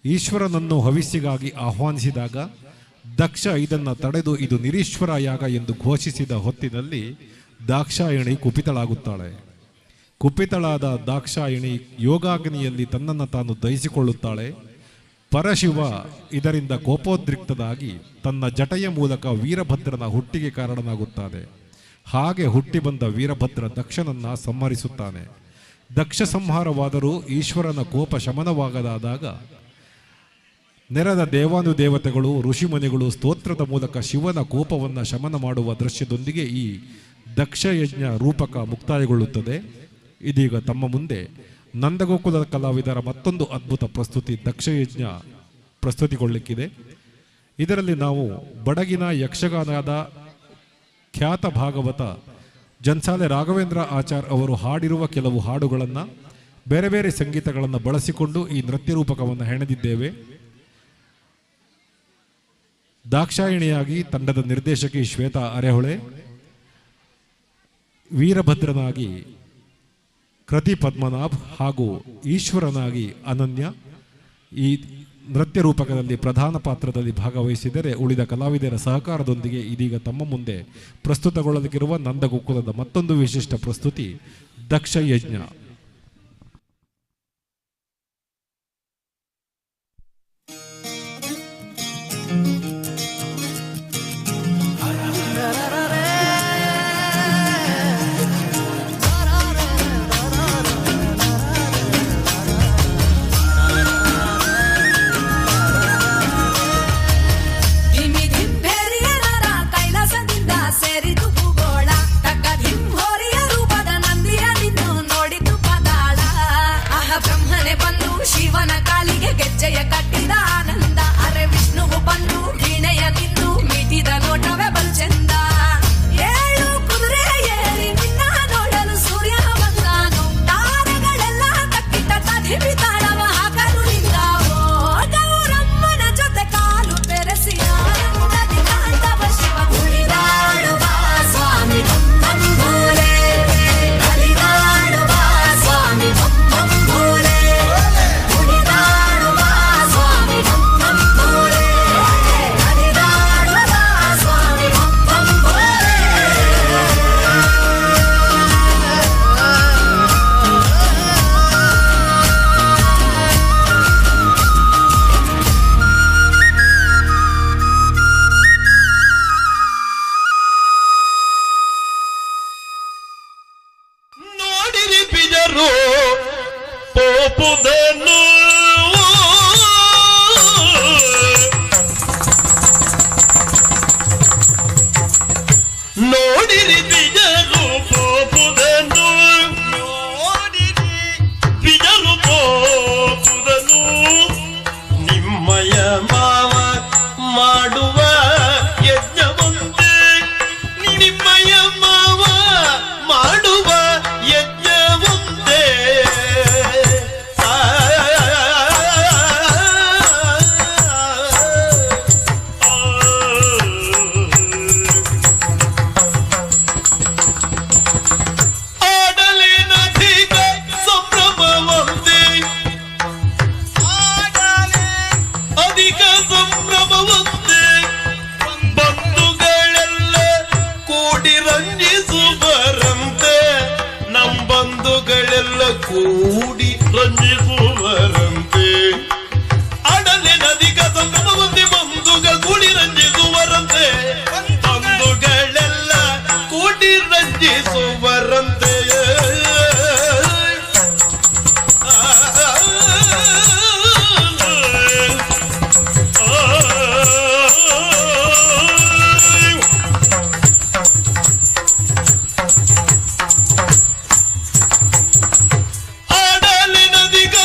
ಈಶ್ವರನನ್ನು ಹವಿಸ್ಸಿಗಾಗಿ ಆಹ್ವಾನಿಸಿದಾಗ ದಕ್ಷ ಇದನ್ನು ತಡೆದು ಇದು ನಿರೀಶ್ವರ ಯಾಗ ಎಂದು ಘೋಷಿಸಿದ ಹೊತ್ತಿನಲ್ಲಿ ದಾಕ್ಷಾಯಿಣಿ ಕುಪಿತಳಾಗುತ್ತಾಳೆ. ಕುಪಿತಳಾದ ದಾಕ್ಷಾಯಿಣಿ ಯೋಗಾಗ್ನಿಯಲ್ಲಿ ತನ್ನನ್ನು ತಾನು ದಹಿಸಿಕೊಳ್ಳುತ್ತಾಳೆ. ಪರಶಿವ ಇದರಿಂದ ಕೋಪೋದ್ರಿಕ್ತನಾಗಿ ತನ್ನ ಜಟೆಯ ಮೂಲಕ ವೀರಭದ್ರನ ಹುಟ್ಟಿಗೆ ಕಾರಣನಾಗುತ್ತಾನೆ. ಹಾಗೆ ಹುಟ್ಟಿ ಬಂದ ವೀರಭದ್ರ ದಕ್ಷನನ್ನು ಸಂಹರಿಸುತ್ತಾನೆ. ದಕ್ಷ ಸಂಹಾರವಾದರೂ ಈಶ್ವರನ ಕೋಪ ಶಮನವಾಗದಾದಾಗ ನೆರೆದ ದೇವಾನುದೇವತೆಗಳು ಋಷಿಮುನಿಗಳು ಸ್ತೋತ್ರದ ಮೂಲಕ ಶಿವನ ಕೋಪವನ್ನು ಶಮನ ಮಾಡುವ ದೃಶ್ಯದೊಂದಿಗೆ ಈ ದಕ್ಷಯಜ್ಞ ರೂಪಕ ಮುಕ್ತಾಯಗೊಳ್ಳುತ್ತದೆ. ಇದೀಗ ತಮ್ಮ ಮುಂದೆ ನಂದಗೋಕುಲದ ಕಲಾವಿದರ ಮತ್ತೊಂದು ಅದ್ಭುತ ಪ್ರಸ್ತುತಿ ದಕ್ಷಯಜ್ಞ ಪ್ರಸ್ತುತಿಗೊಳ್ಳಲಿಕ್ಕಿದೆ. ಇದರಲ್ಲಿ ನಾವು ಬಡಗಿನ ಯಕ್ಷಗಾನದ ಖ್ಯಾತ ಭಾಗವತ ಜನ್ಸಾಲೆ ರಾಘವೇಂದ್ರ ಆಚಾರ್ ಅವರು ಹಾಡಿರುವ ಕೆಲವು ಹಾಡುಗಳನ್ನು ಬೇರೆ ಬೇರೆ ಸಂಗೀತಗಳನ್ನು ಬಳಸಿಕೊಂಡು ಈ ನೃತ್ಯ ರೂಪಕವನ್ನು ಹೆಣೆದಿದ್ದೇವೆ. ದಾಕ್ಷಾಯಿಣಿಯಾಗಿ ತಂಡದ ನಿರ್ದೇಶಕಿ ಶ್ವೇತಾ ಅರೆಹೊಳೆ, ವೀರಭದ್ರನಾಗಿ ಕೃತಿ ಪದ್ಮನಾಭ್ ಹಾಗೂ ಈಶ್ವರನಾಗಿ ಅನನ್ಯ ಈ ನೃತ್ಯ ರೂಪಕದಲ್ಲಿ ಪ್ರಧಾನ ಪಾತ್ರದಲ್ಲಿ ಭಾಗವಹಿಸಿದರೆ, ಉಳಿದ ಕಲಾವಿದರ ಸಹಕಾರದೊಂದಿಗೆ ಇದೀಗ ತಮ್ಮ ಮುಂದೆ ಪ್ರಸ್ತುತಗೊಳ್ಳಲಿಕ್ಕಿರುವ ನಂದಗೋಕುಲದ ಮತ್ತೊಂದು ವಿಶಿಷ್ಟ ಪ್ರಸ್ತುತಿ ದಕ್ಷಯಜ್ಞ. ಶಿವನ ಕಾಲಿಗೆ ಗೆಜ್ಜೆಯ ಕಟ್ಟಿದ ಆನಂದ, ಅರೆ ವಿಷ್ಣುವು ಬಂದು ವೀಣೆಯ ತಿಂದು ಮಿಟಿದ ನೋಟವೇ ಬಲ್ಚೆಂದ. ಏಳು ಕುದುರೆ ಏರಿ ನಿನ್ನ ನೋಡಲು ಸೂರ್ಯ ಬಂದಾನು, ತಾರೆಗಳೆಲ್ಲ ತಕ್ಕಿಟ್ಟ ತದಿಪಿ ತಾಳವ ಹಾಕಲು ನಿಂದಾವೋ. ಗೌರಮ್ಮನ ಜೊತೆ ಕಾಲು ಬೆರೆಸಿ ಆನಂದದಿ ಕಾಂತವ ಶಿವ ಕುಣಿದಾಡುವ ಸ್ವಾಮಿ ಬಂಬೋಲೆ, ಕಲಿದಾಡುವ ಸ್ವಾಮಿ ಬಂಬೋಲೆ. ನೋಡಿರಿ ಬಿಜರು ಪೋಪುದನು, ನೋಡಿರಿ ಬಿಜರು ಪೋಪುದನು, ನೋಡಿರಿ ಬಿಜರು ಪೋಪುದನು. ನಿಮ್ಮಯ ಮಾವ ಮಾಡುವ ಯಜ್ಞವಂತೆ, ನಿಮ್ಮಯ ಮಾವ ಮಾಡುವ ಯಜ್ಞವಂತೆ. ಆಡಲೇನಧಿಕ ಸಂಭ್ರಮವಂತೆ, ಅಧಿಕ ಸಂಭ್ರಮವಂತೆ. ಬಂಧುಗಳೆಲ್ಲ ಕೂಡಿ ರಂಜಿಸುವರಂತೆ, ಬಂಧುಗಳೆಲ್ಲ ಕೂಡಿ ರಂಜಿಸುವರಂತೆ. ಅಡಲೆ ನದಿಗ ಸಂಗಮವಂತೆ, ಬಂಧುಗ ಕೂಡಿ ರಂಜಿಸುವರಂತೆ. ಬಂಧುಗಳೆಲ್ಲ ಕೂಡಿ ರಂಜಿಸುವರಂತೆ. ಆಡಲಿ ನದಿಗ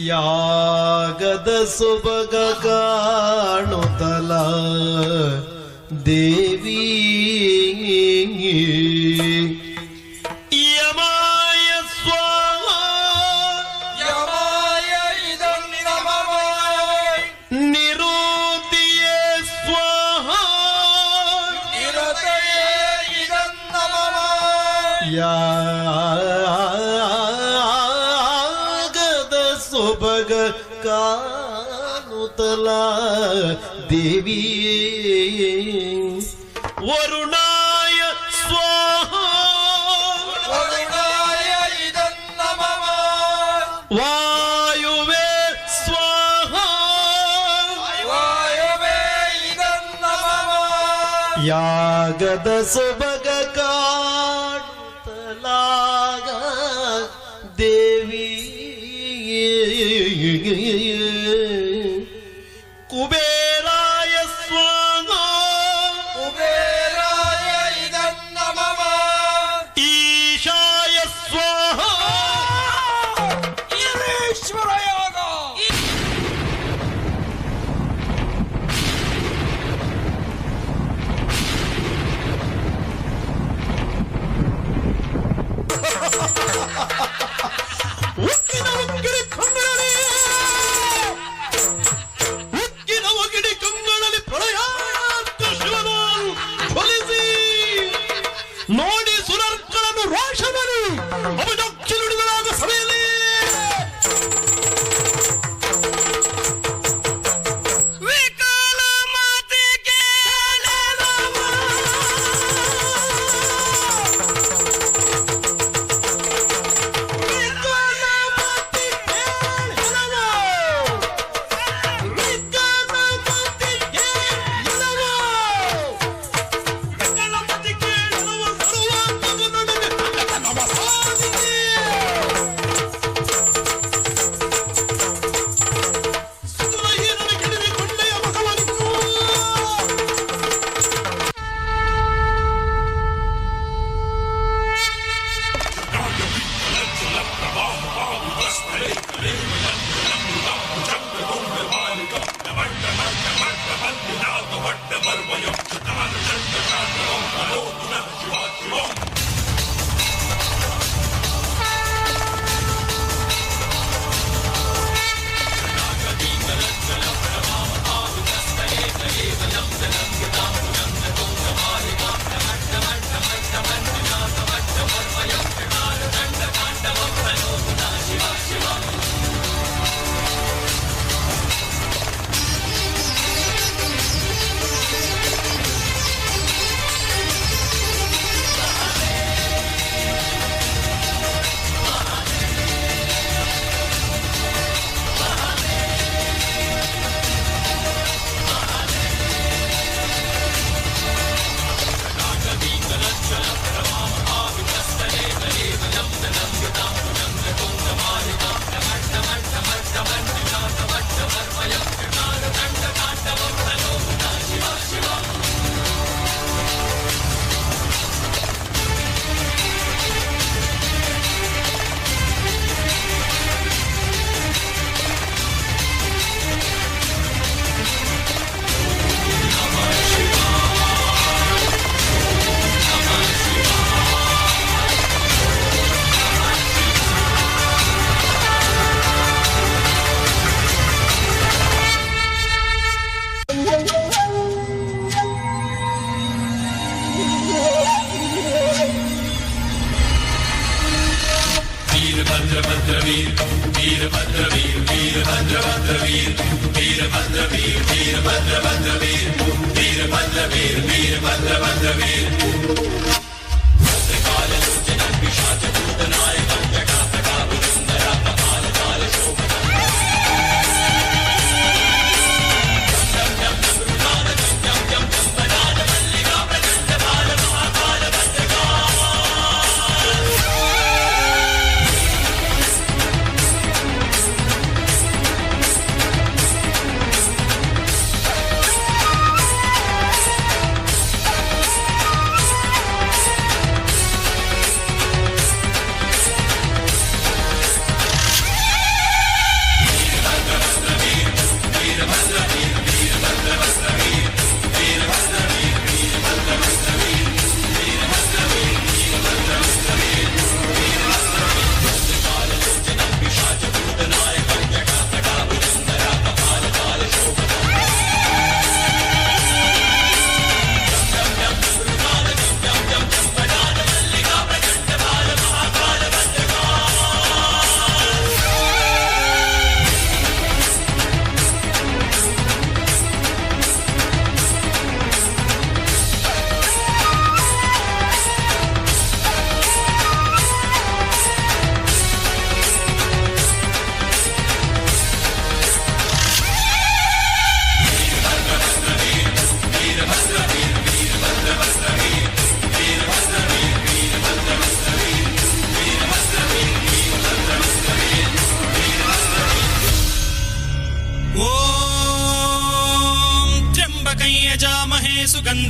ಯಾಗದ ಸೊಬಗ ಕಾಣುತ್ತಲ ದೇವಿ ಯಮಾಯ ಸ್ವಾಹ ಯಮಾಯ ಇದನ್ನಮಃ ನಿರುತಿಯೇ ಸ್ವಾಹ ನಿರತಯೇ ಇದನ್ನಮಃ ಯಾಗದ ಸೊಬಗ ಕಾಣುತ್ತಲ ದೇವಿ ವರುಣಾಯ ಸ್ವಾಹ ವರುಣಾಯ ಇದನ್ನಮಃ ವಾಯುವೇ ಸ್ವಾಹ ವಾಯುವೇ ಇದನ್ನಮಃ ಯಾಗದ ಸೊಬಗ ಕಾಣುತ್ತಲಾಗ ದೇವಿ ಕುಬೇರಾಯ ಸ್ವಾಹ ಕುಬೇರಾಯ ಇದನ್ನಮಃ ಈಶಾಯ ಸ್ವಾಹ ಈಶ್ವರ ಯೋಗ ಉಕ್ಕಿನ ಉಕ್ಕಿಡಿ ಕಂಗಳಲ್ಲಿ ಉಕ್ಕಿನ ಒಗಿಡಿ ಕಂಗಳಲ್ಲಿ ಪ್ರಳಯಾರ್ಥ ಶಿವನ ಜ್ವಲಿಸಿ ನೋಡಿ ಸುರರ್ಗಳನ್ನು ರೋಷದಲ್ಲಿ ಅಪಜಕ್ಷಿ ನುಡಿದರಾದ ಸಭೆಯಲ್ಲಿ ವಿಕಾಲ ಮಾತಿಗೆ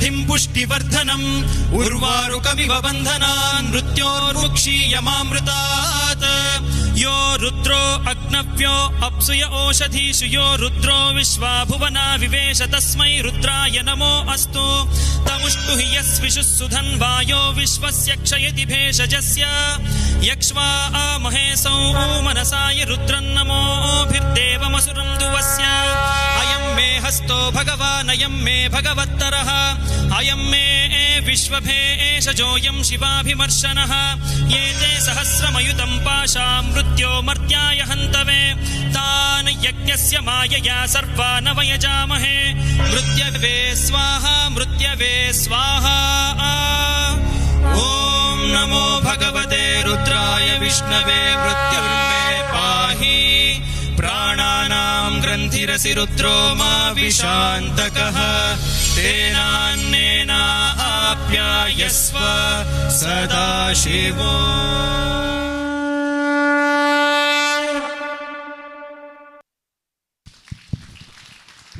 समृद्धिं पुष्टिवर्धनम् उर्वारुकमिव बन्धनान् मृत्योर्मुक्षीयमामृतात् यो रुद्रो अग्नव्यो अप्सुय ओषधीषु यो रुद्रो विश्वा भुवना विवेश तस्मै रुद्राय नमो अस्तु तमुष्टु हि यस्विषुः सुधन्वायो विश्वस्य क्षयति भेषजस्य यक्ष्वा महेशौ मनसाय रुद्रन्नमोभिर्देवमसुरं दुवस्य अयं मे हस्तो भगवान् अयं मे भगवत्तरः अयं मे विश्वभेषजोऽयं शिवाभिमर्शनः ये ते सहस्रमयुतं पाशां मृत्यो मर्त्याय हन्तवे तान् यज्ञस्य मायया सर्वान् वयजामहे मृत्यवे स्वाहा मृत्यवे स्वाहा ॐ नमो भगवते रुद्राय विष्णवे मृत्युर्मे पाहि प्राणानां ग्रन्थिरसि रुद्रो मा विशान्तकः तेनान्नेन आप्यायस्व सदा शिवो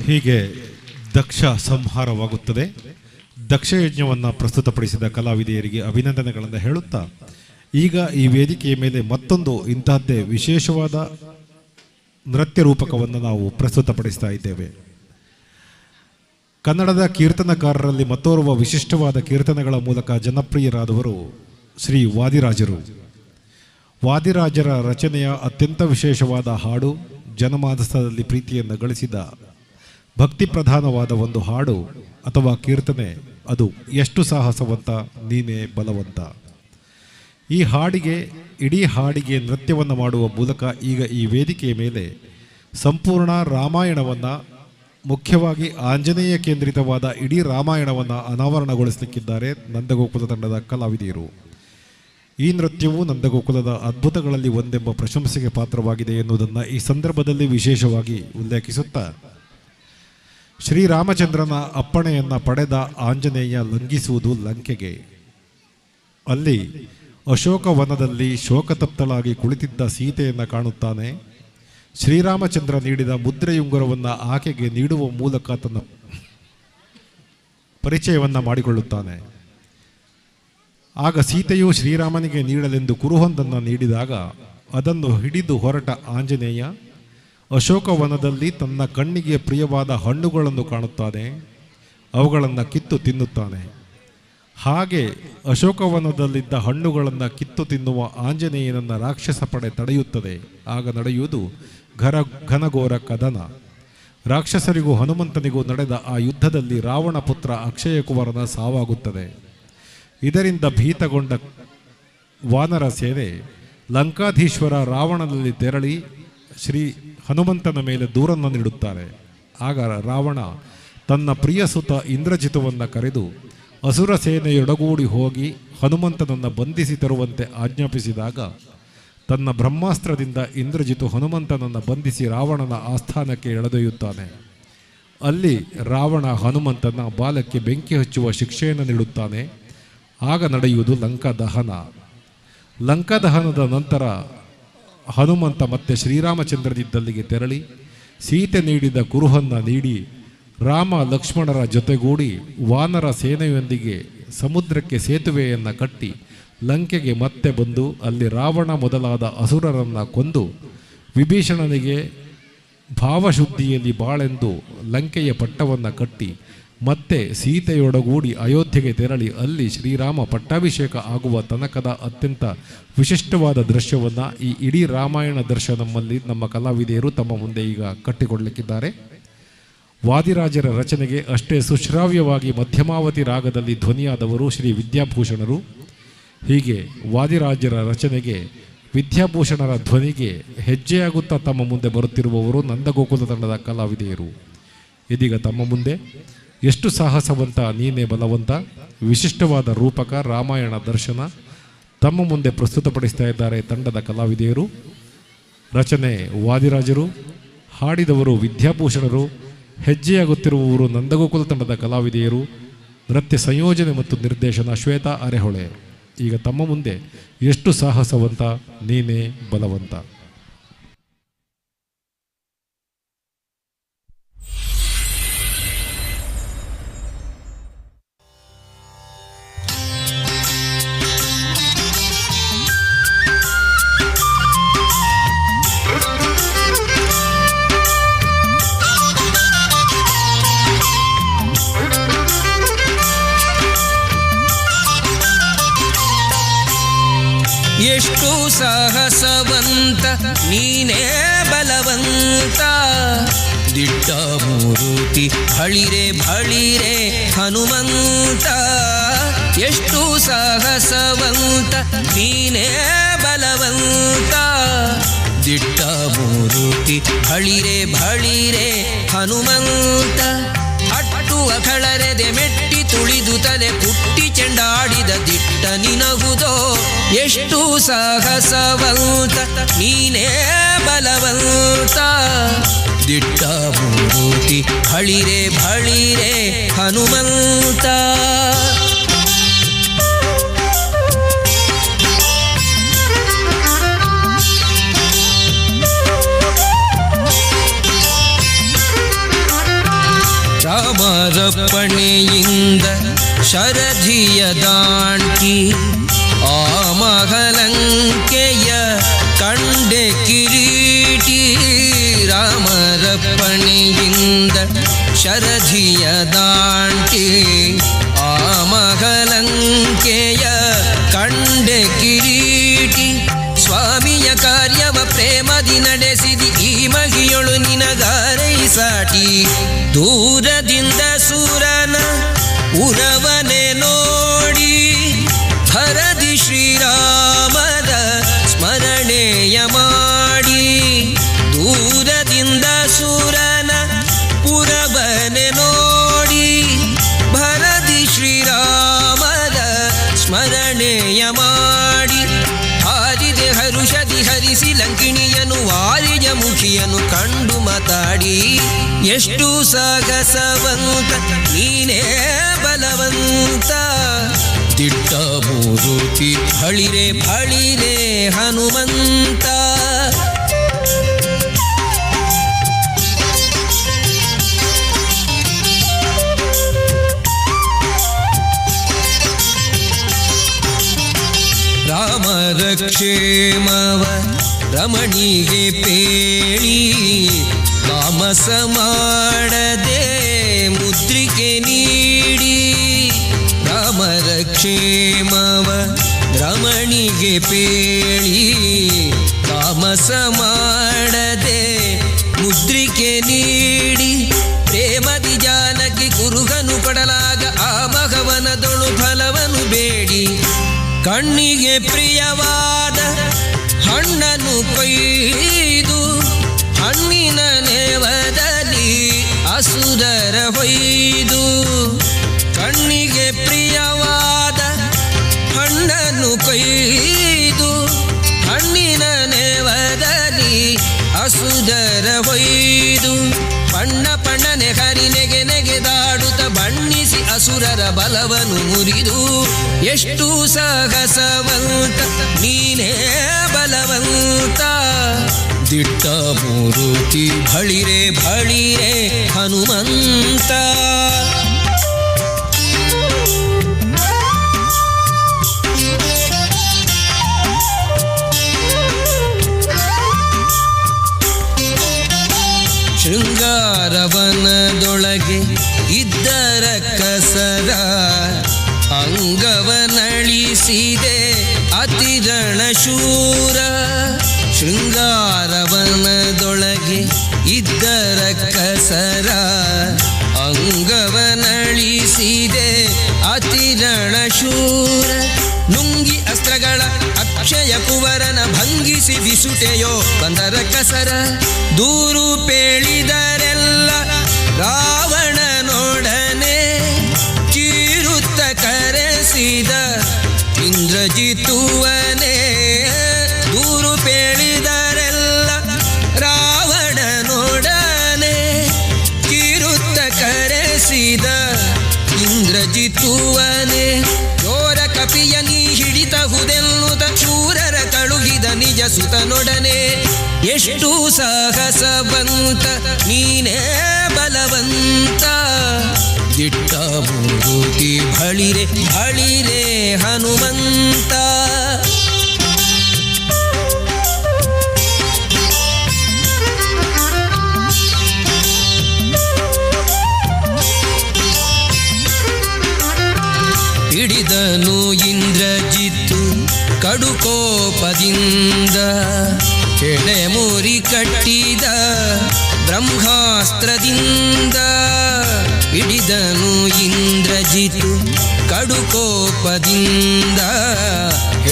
ಹೀಗೆ ದಕ್ಷ ಸಂಹಾರವಾಗುತ್ತದೆ. ದಕ್ಷಯಜ್ಞವನ್ನು ಪ್ರಸ್ತುತಪಡಿಸಿದ ಕಲಾವಿದೆಯರಿಗೆ ಅಭಿನಂದನೆಗಳನ್ನು ಹೇಳುತ್ತಾ ಈಗ ಈ ವೇದಿಕೆಯ ಮೇಲೆ ಮತ್ತೊಂದು ಇಂತಹದ್ದೇ ವಿಶೇಷವಾದ ನೃತ್ಯ ರೂಪಕವನ್ನು ನಾವು ಪ್ರಸ್ತುತಪಡಿಸ್ತಾ ಇದ್ದೇವೆ. ಕನ್ನಡದ ಕೀರ್ತನಕಾರರಲ್ಲಿ ಮತ್ತೋರ್ವ ವಿಶಿಷ್ಟವಾದ ಕೀರ್ತನೆಗಳ ಮೂಲಕ ಜನಪ್ರಿಯರಾದವರು ಶ್ರೀ ವಾದಿರಾಜರು. ವಾದಿರಾಜರ ರಚನೆಯ ಅತ್ಯಂತ ವಿಶೇಷವಾದ ಹಾಡು, ಜನಮಾನಸದಲ್ಲಿ ಪ್ರೀತಿಯನ್ನು ಗಳಿಸಿದ ಭಕ್ತಿ ಪ್ರಧಾನವಾದ ಒಂದು ಹಾಡು ಅಥವಾ ಕೀರ್ತನೆ, ಅದು ಎಷ್ಟು ಸಾಹಸವಂತ ನೀನೇ ಬಲವಂತ. ಈ ಹಾಡಿಗೆ, ಇಡೀ ಹಾಡಿಗೆ ನೃತ್ಯವನ್ನು ಮಾಡುವ ಮೂಲಕ ಈಗ ಈ ವೇದಿಕೆಯ ಮೇಲೆ ಸಂಪೂರ್ಣ ರಾಮಾಯಣವನ್ನು, ಮುಖ್ಯವಾಗಿ ಆಂಜನೇಯ ಕೇಂದ್ರಿತವಾದ ಇಡೀ ರಾಮಾಯಣವನ್ನು ಅನಾವರಣಗೊಳಿಸಲಿಕ್ಕಿದ್ದಾರೆ ನಂದಗೋಕುಲ ತಂಡದ ಕಲಾವಿದೆಯರು. ಈ ನೃತ್ಯವು ನಂದಗೋಕುಲದ ಅದ್ಭುತಗಳಲ್ಲಿ ಒಂದೆಂಬ ಪ್ರಶಂಸೆಗೆ ಪಾತ್ರವಾಗಿದೆ ಎನ್ನುವುದನ್ನು ಈ ಸಂದರ್ಭದಲ್ಲಿ ವಿಶೇಷವಾಗಿ ಉಲ್ಲೇಖಿಸುತ್ತಾ, ಶ್ರೀರಾಮಚಂದ್ರನ ಅಪ್ಪಣೆಯನ್ನು ಪಡೆದ ಆಂಜನೇಯ ಲಂಘಿಸುವುದು ಲಂಕೆಗೆ. ಅಲ್ಲಿ ಅಶೋಕವನದಲ್ಲಿ ಶೋಕತಪ್ತಳಾಗಿ ಕುಳಿತಿದ್ದ ಸೀತೆಯನ್ನು ಕಾಣುತ್ತಾನೆ. ಶ್ರೀರಾಮಚಂದ್ರ ನೀಡಿದ ಮುದ್ರೆಯುಂಗುರವನ್ನು ಆಕೆಗೆ ನೀಡುವ ಮೂಲಕ ತನ್ನ ಪರಿಚಯವನ್ನು ಮಾಡಿಕೊಳ್ಳುತ್ತಾನೆ. ಆಗ ಸೀತೆಯು ಶ್ರೀರಾಮನಿಗೆ ನೀಡಲೆಂದು ಕುರುಹೊಂದನ್ನು ನೀಡಿದಾಗ ಅದನ್ನು ಹಿಡಿದು ಹೊರಟ ಆಂಜನೇಯ ಅಶೋಕವನದಲ್ಲಿ ತನ್ನ ಕಣ್ಣಿಗೆ ಪ್ರಿಯವಾದ ಹಣ್ಣುಗಳನ್ನು ಕಾಣುತ್ತಾನೆ. ಅವುಗಳನ್ನು ಕಿತ್ತು ತಿನ್ನುತ್ತಾನೆ. ಹಾಗೆ ಅಶೋಕವನದಲ್ಲಿದ್ದ ಹಣ್ಣುಗಳನ್ನು ಕಿತ್ತು ತಿನ್ನುವ ಆಂಜನೇಯನನ್ನು ರಾಕ್ಷಸ ಪಡೆ ತಡೆಯುತ್ತದೆ. ಆಗ ನಡೆಯುವುದು ಘನಘೋರ ಕದನ. ರಾಕ್ಷಸರಿಗೂ ಹನುಮಂತನಿಗೂ ನಡೆದ ಆ ಯುದ್ಧದಲ್ಲಿ ರಾವಣ ಪುತ್ರ ಅಕ್ಷಯ ಕುಮಾರನ ಸಾವಾಗುತ್ತದೆ. ಇದರಿಂದ ಭೀತಗೊಂಡ ವಾನರ ಸೇನೆ ಲಂಕಾಧೀಶ್ವರ ರಾವಣನಲ್ಲಿ ತೆರಳಿ ಶ್ರೀ ಹನುಮಂತನ ಮೇಲೆ ದೂರನ್ನು ನೀಡುತ್ತಾರೆ. ಆಗ ರಾವಣ ತನ್ನ ಪ್ರಿಯ ಸುತ ಇಂದ್ರಜಿತುವನ್ನು ಕರೆದು ಅಸುರ ಸೇನೆಯೊಡಗೂಡಿ ಹೋಗಿ ಹನುಮಂತನನ್ನು ಬಂಧಿಸಿ ತರುವಂತೆ ಆಜ್ಞಾಪಿಸಿದಾಗ ತನ್ನ ಬ್ರಹ್ಮಾಸ್ತ್ರದಿಂದ ಇಂದ್ರಜಿತು ಹನುಮಂತನನ್ನು ಬಂಧಿಸಿ ರಾವಣನ ಆಸ್ಥಾನಕ್ಕೆ ಎಳೆದೊಯ್ಯುತ್ತಾನೆ. ಅಲ್ಲಿ ರಾವಣ ಹನುಮಂತನ ಬಾಲಕ್ಕೆ ಬೆಂಕಿ ಹಚ್ಚುವ ಶಿಕ್ಷೆಯನ್ನು ನೀಡುತ್ತಾನೆ. ಆಗ ನಡೆಯುವುದು ಲಂಕಾದಹನ. ಲಂಕಾದಹನದ ನಂತರ ಹನುಮಂತ ಮತ್ತೆ ಶ್ರೀರಾಮಚಂದ್ರನಿದ್ದಲ್ಲಿಗೆ ತೆರಳಿ ಸೀತೆ ನೀಡಿದ ಕುರುಹನ್ನು ನೀಡಿ ರಾಮ ಲಕ್ಷ್ಮಣರ ಜೊತೆಗೂಡಿ ವಾನರ ಸೇನೆಯೊಂದಿಗೆ ಸಮುದ್ರಕ್ಕೆ ಸೇತುವೆಯನ್ನು ಕಟ್ಟಿ ಲಂಕೆಗೆ ಮತ್ತೆ ಬಂದು ಅಲ್ಲಿ ರಾವಣ ಮೊದಲಾದ ಅಸುರರನ್ನು ಕೊಂದು ವಿಭೀಷಣನಿಗೆ ಭಾವಶುದ್ಧಿಯಲ್ಲಿ ಬಾಳೆಂದು ಲಂಕೆಯ ಪಟ್ಟವನ್ನು ಕಟ್ಟಿ ಮತ್ತೆ ಸೀತೆಯೊಡಗೂಡಿ ಅಯೋಧ್ಯೆಗೆ ತೆರಳಿ ಅಲ್ಲಿ ಶ್ರೀರಾಮ ಪಟ್ಟಾಭಿಷೇಕ ಆಗುವ ತನಕದ ಅತ್ಯಂತ ವಿಶಿಷ್ಟವಾದ ದೃಶ್ಯವನ್ನು ಈ ಇಡೀ ರಾಮಾಯಣ ದರ್ಶನದಲ್ಲಿ ನಮ್ಮ ಕಲಾವಿದೆಯರು ತಮ್ಮ ಮುಂದೆ ಈಗ ಕಟ್ಟಿಕೊಡಲಿಕ್ಕಿದ್ದಾರೆ. ವಾದಿರಾಜರ ರಚನೆಗೆ ಅಷ್ಟೇ ಸುಶ್ರಾವ್ಯವಾಗಿ ಮಧ್ಯಮಾವತಿ ರಾಗದಲ್ಲಿ ಧ್ವನಿಯಾದವರು ಶ್ರೀ ವಿದ್ಯಾಭೂಷಣರು. ಹೀಗೆ ವಾದಿರಾಜರ ರಚನೆಗೆ ವಿದ್ಯಾಭೂಷಣರ ಧ್ವನಿಗೆ ಹೆಜ್ಜೆಯಾಗುತ್ತಾ ತಮ್ಮ ಮುಂದೆ ಬರುತ್ತಿರುವವರು ನಂದಗೋಕುಲ ತಂಡದ ಕಲಾವಿದೆಯರು. ಇದೀಗ ತಮ್ಮ ಮುಂದೆ ಎಷ್ಟು ಸಾಹಸವಂತ ನೀನೇ ಬಲವಂತ ವಿಶಿಷ್ಟವಾದ ರೂಪಕ ರಾಮಾಯಣ ದರ್ಶನ ತಮ್ಮ ಮುಂದೆ ಪ್ರಸ್ತುತಪಡಿಸ್ತಾ ಇದ್ದಾರೆ ತಂಡದ ಕಲಾವಿದೆಯರು. ರಚನೆ ವಾದಿರಾಜರು, ಹಾಡಿದವರು ವಿದ್ಯಾಭೂಷಣರು, ಹೆಜ್ಜೆಯಾಗುತ್ತಿರುವವರು ನಂದಗೋಕುಲ ತಂಡದ ಕಲಾವಿದೆಯರು, ನೃತ್ಯ ಸಂಯೋಜನೆ ಮತ್ತು ನಿರ್ದೇಶನ ಶ್ವೇತಾ ಅರೆಹೊಳೆ. ಈಗ ತಮ್ಮ ಮುಂದೆ ಎಷ್ಟು ಸಾಹಸವಂತ ನೀನೇ ಬಲವಂತ. ಎಷ್ಟು ಸಾಹಸವಂತ ನೀನೇ ಬಲವಂತ ದಿಟ್ಟ ಮೂರುತಿ ಬಳಿರೆ ಬಳಿರೆ ಹನುಮಂತ ಎಷ್ಟು ಸಾಹಸವಂತ ನೀನೇ ಬಲವಂತ ದಿಟ್ಟ ಮೂರುತಿ ಬಳಿರೆ ಬಳಿರೆ ಹನುಮಂತ ಅಟ್ಟುವ ಕಳರೆದೆ ಮೆಟ್ಟಿ ತುಳಿದು ತಲೆ ಪುಟ್ಟಿ ಚೆಂಡಾಡಿದ ದಿಟ್ಟ ನಿನಗುದೋ ಎಷ್ಟು ಸಾಹಸವಂತ ನೀನೇ ಬಲವಂತ ದಿಟ್ಟ ಮೂರುತಿ ಬಳಿರೆ ಬಳಿರೆ ಹನುಮಂತ ರಾಮರಪ್ಪಣೆಯಿಂದ ಶರಧಿಯ ದಾಂಟಿ ಆ ಮಹಲಂಕೆಯ ಕಂಡೆ ಕಿರೀಟಿ ರಾಮರಪ್ಪಣೆಯಿಂದ ಶರಧಿಯ ದಾಂಟಿ ಆ ಮಹಲಂಕೆಯ ಕಂಡೆ ಕಿರೀಟಿ ಸ್ವಾಮಿಯ ಕಾರ್ಯವ ಪ್ರೇಮದಿ ನಡೆಸಿದಿ ಈ ಮಗಿಯೊಳು ನಿನಗಾರೈ ಸಾಟಿ ದೂರದಿಂದ ಸೂರನ ಉರವನೆ ನೋಡಿ ಹರದಿ ಶ್ರೀರಾಮದ ಸ್ಮರಣೆಯ ಮಾಡಿ ದೂರದಿಂದ ಸೂರನ ಪುರವನೆ ನೋಡಿ ಭರದಿ ಶ್ರೀರಾಮದ ಸ್ಮರಣೆಯ ಮಾಡಿ ಹಾರಿದೆ ಹರುಷದಿ ಹರಿಸಿ ಲಂಕಿಣಿಯನು ವಾರಿಜ ಮುಖಿಯನು ಕಂಡು ಮಾತಾಡಿ ಎಷ್ಟು ಸಾಗಸವಂತ ನೀನೇ ಬಲವಂತ ದಿಟ್ಟ ಮೂರುತಿ ಬಳಿರೆ ಬಳಿರೆ ಹನುಮಂತ ರಾಮರ ಕ್ಷೇಮವ ರಮಣಿಗೆ ಪೇಳಿ ತಾಮಸ ಮಾಡದೆ ಮುದ್ರಿಕೆ ನೀಡಿ ರಾಮರ ಕ್ಷೇಮವ ರಮಣಿಗೆ ಪೇಳಿ ತಾಮಸ ಮಾಡದೆ ಮುದ್ರಿಕೆ ನೀಡಿ ಪ್ರೇಮದಿ ಜಾನಕಿ ಕುರುಗನು ಕೊಡಲಾಗ ಆ ಮಗವನದೊಳು ಫಲವನು ಬೇಡಿ ಕಣ್ಣಿಗೆ ಪ್ರಿಯವಾದ ಹಣ್ಣನ್ನು ಕೊಯ್ದು ಹಣ್ಣಿನ ನೇವದಲ್ಲಿ ಅಸುರರ ಹೊಯ್ದು ಕಣ್ಣಿಗೆ ಪ್ರಿಯವಾದ ಹಣ್ಣನ್ನು ಕೊಯ್ದು ಹಣ್ಣಿನ ನೇವದಲ್ಲಿ ಅಸುರರ ಹೊಯ್ದು ಬಣ್ಣ ಬಣ್ಣನೆ ಹರಿ ನೆಗೆ ನೆಗೆದಾಡುತ್ತ ಬಣ್ಣಿಸಿ ಅಸುರರ ಬಲವನ್ನು ಮುರಿದು ಎಷ್ಟು ಸಾಹಸವಂತ ನೀನೇ ಬಲವಂತ ದಿಟ್ಟ ಮೂರುತಿ ಬಳಿರೆ ಬಳಿರೆ ಹನುಮಂತ ಶೃಂಗಾರವನದೊಳಗೆ ಇದ್ದರ ಕಸರ ಅಂಗವನಳಿಸಿದೆ ಅತಿರಣ ಶೂರ ಶೃಂಗಾರವನದೊಳಗೆ ಇದ್ದರ ಕಸರ ಅಂಗವನಳಿಸಿದೆ ಅತಿರಣ ಶೂರ ನುಂಗಿ ಅಸ್ತ್ರಗಳ ಅಕ್ಷಯ ಕುವರನ ಭಂಗಿಸಿ ಬಿಸುಟೆಯೋ ಬಂದರ ಕಸರ ದೂರು ಪೇಳಿದರೆಲ್ಲ ರಾವಣನೊಡನೆ ಚೀರುತ್ತ ಕರೆಸಿದ ಇಂದ್ರಜಿತುವನೇ ದೂರು ಪೇಳಿದರೆಲ್ಲ ರಾವಣನೊಡನೆ ಚೀರುತ್ತ ಕರೆಸಿದ ಇಂದ್ರಜಿತುವನೇ ಚೋರ ಕಪಿಯ ನೀ ಹಿಡಿತಹುದೆನ್ನುತ್ತ ಶೂರರ ಕಳುಹಿದ ನಿಜ ಸುತನೊಡನೆ ಎಷ್ಟು ಸಾಹಸವಂತ ನೀನೇ ಬಲವಂತ ದಿಟ್ಟ ಮೂರುತಿ ಬಳಿರೆ ಬಳಿರೆ ಹನುಮಂತ ಹಿಡಿದನು ಇಂದ್ರಜಿತ್ತು ಕಡುಕೋಪದಿಂದ ಕೆಳೆ ಮುರಿ ಕಟ್ಟಿದ ಬ್ರಹ್ಮಾಸ್ತ್ರದಿಂದ ಹಿಡಿದನು ಇಂದ್ರಜಿತು ಕಡುಕೋಪದಿಂದ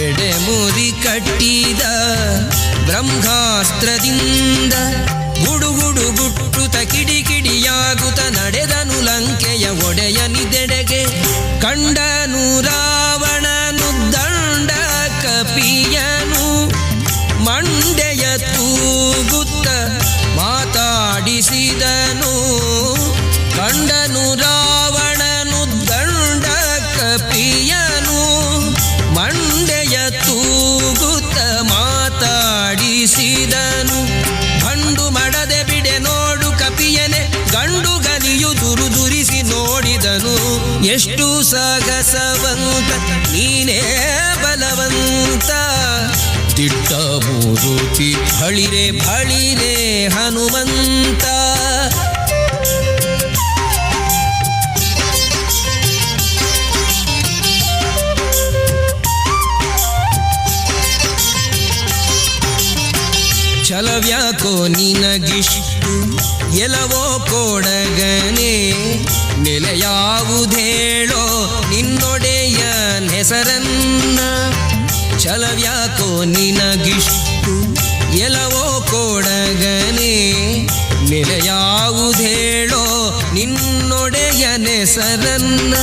ಎಡೆ ಮುರಿ ಕಟ್ಟಿದ ಬ್ರಹ್ಮಾಸ್ತ್ರದಿಂದ ಗುಡುಗುಡು ಗುಟ್ಟುತ ಕಿಡಿಕಿಡಿಯಾಗುತ್ತ ನಡೆದನು ಲಂಕೆಯ ಒಡೆಯನಿದೆಡೆಗೆ ಕಂಡನು ರಾವಣನು ದಂಡ ಕಪಿಯನು ಮಂಡೆಯ ತೂಗುತ್ತ ಮಾತಾಡಿಸಿದನು ಕಂಡನು ರಾವಣನು ದಂಡ ಕಪಿಯನು ಮಂಡೆಯ ತೂಗುತ್ತ ಮಾತಾಡಿಸಿದನು ಗಂಡು ಮಡದೆ ಬಿಡೆ ನೋಡು ಕಪಿಯನೆ ಗಂಡು ಗಲಿಯು ದುರುದುರಿಸಿ ನೋಡಿದನು ಎಷ್ಟು ಸಾಗಸವಂತ ನೀನೇ ಬಲವಂತ ದಿಟ್ಟ ಮೂರುತಿ ಬಳಿರೆ ಬಳಿರೆ ಹನುಮಂತ ಛಲವ್ಯಾಕೋ ನಿನಗಿಷ್ಟು ಎಲವೋ ಕೊಡಗನೆ ನೆಲೆಯಾವುದೇಳೋ ನಿನ್ನೊಡೆಯ ಹೆಸರನ್ನ ಛಲವ್ಯಾಕೋ ನಿನಗಿಷ್ಟು ಎಲವೋ ಕೊಡಗನೆ ನೆಲೆಯಾವುದೇಳೋ ನಿನ್ನೊಡೆಯ ಹೆಸರನ್ನ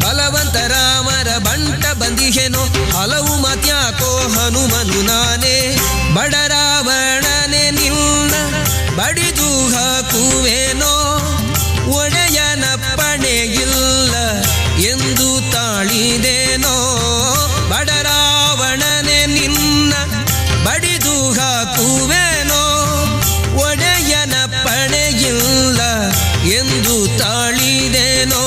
ಬಲವಂತ ರಾಮರ ಬಂಟ ಬಂದಿಹೆನೋ ಹಲವು ಮತ್ಯಾಕೋ ಹನುಮನು ನಾನೇ ಬಡರಾವಣನೆ ನಿನ್ನ ಬಡಿದು ಹಾಕುವೇನೋ ಒಡೆಯನ ಪಣೆಗಿಲ್ಲ ಎಂದು ತಾಳಿದೇನೋ ಬಡರಾವಣನೆ ನಿನ್ನ ಬಡಿದು ಹಾಕುವೇನೋ ಒಡೆಯನ ಪಣೆಗಿಲ್ಲ ಎಂದು ತಾಳಿದೇನೋ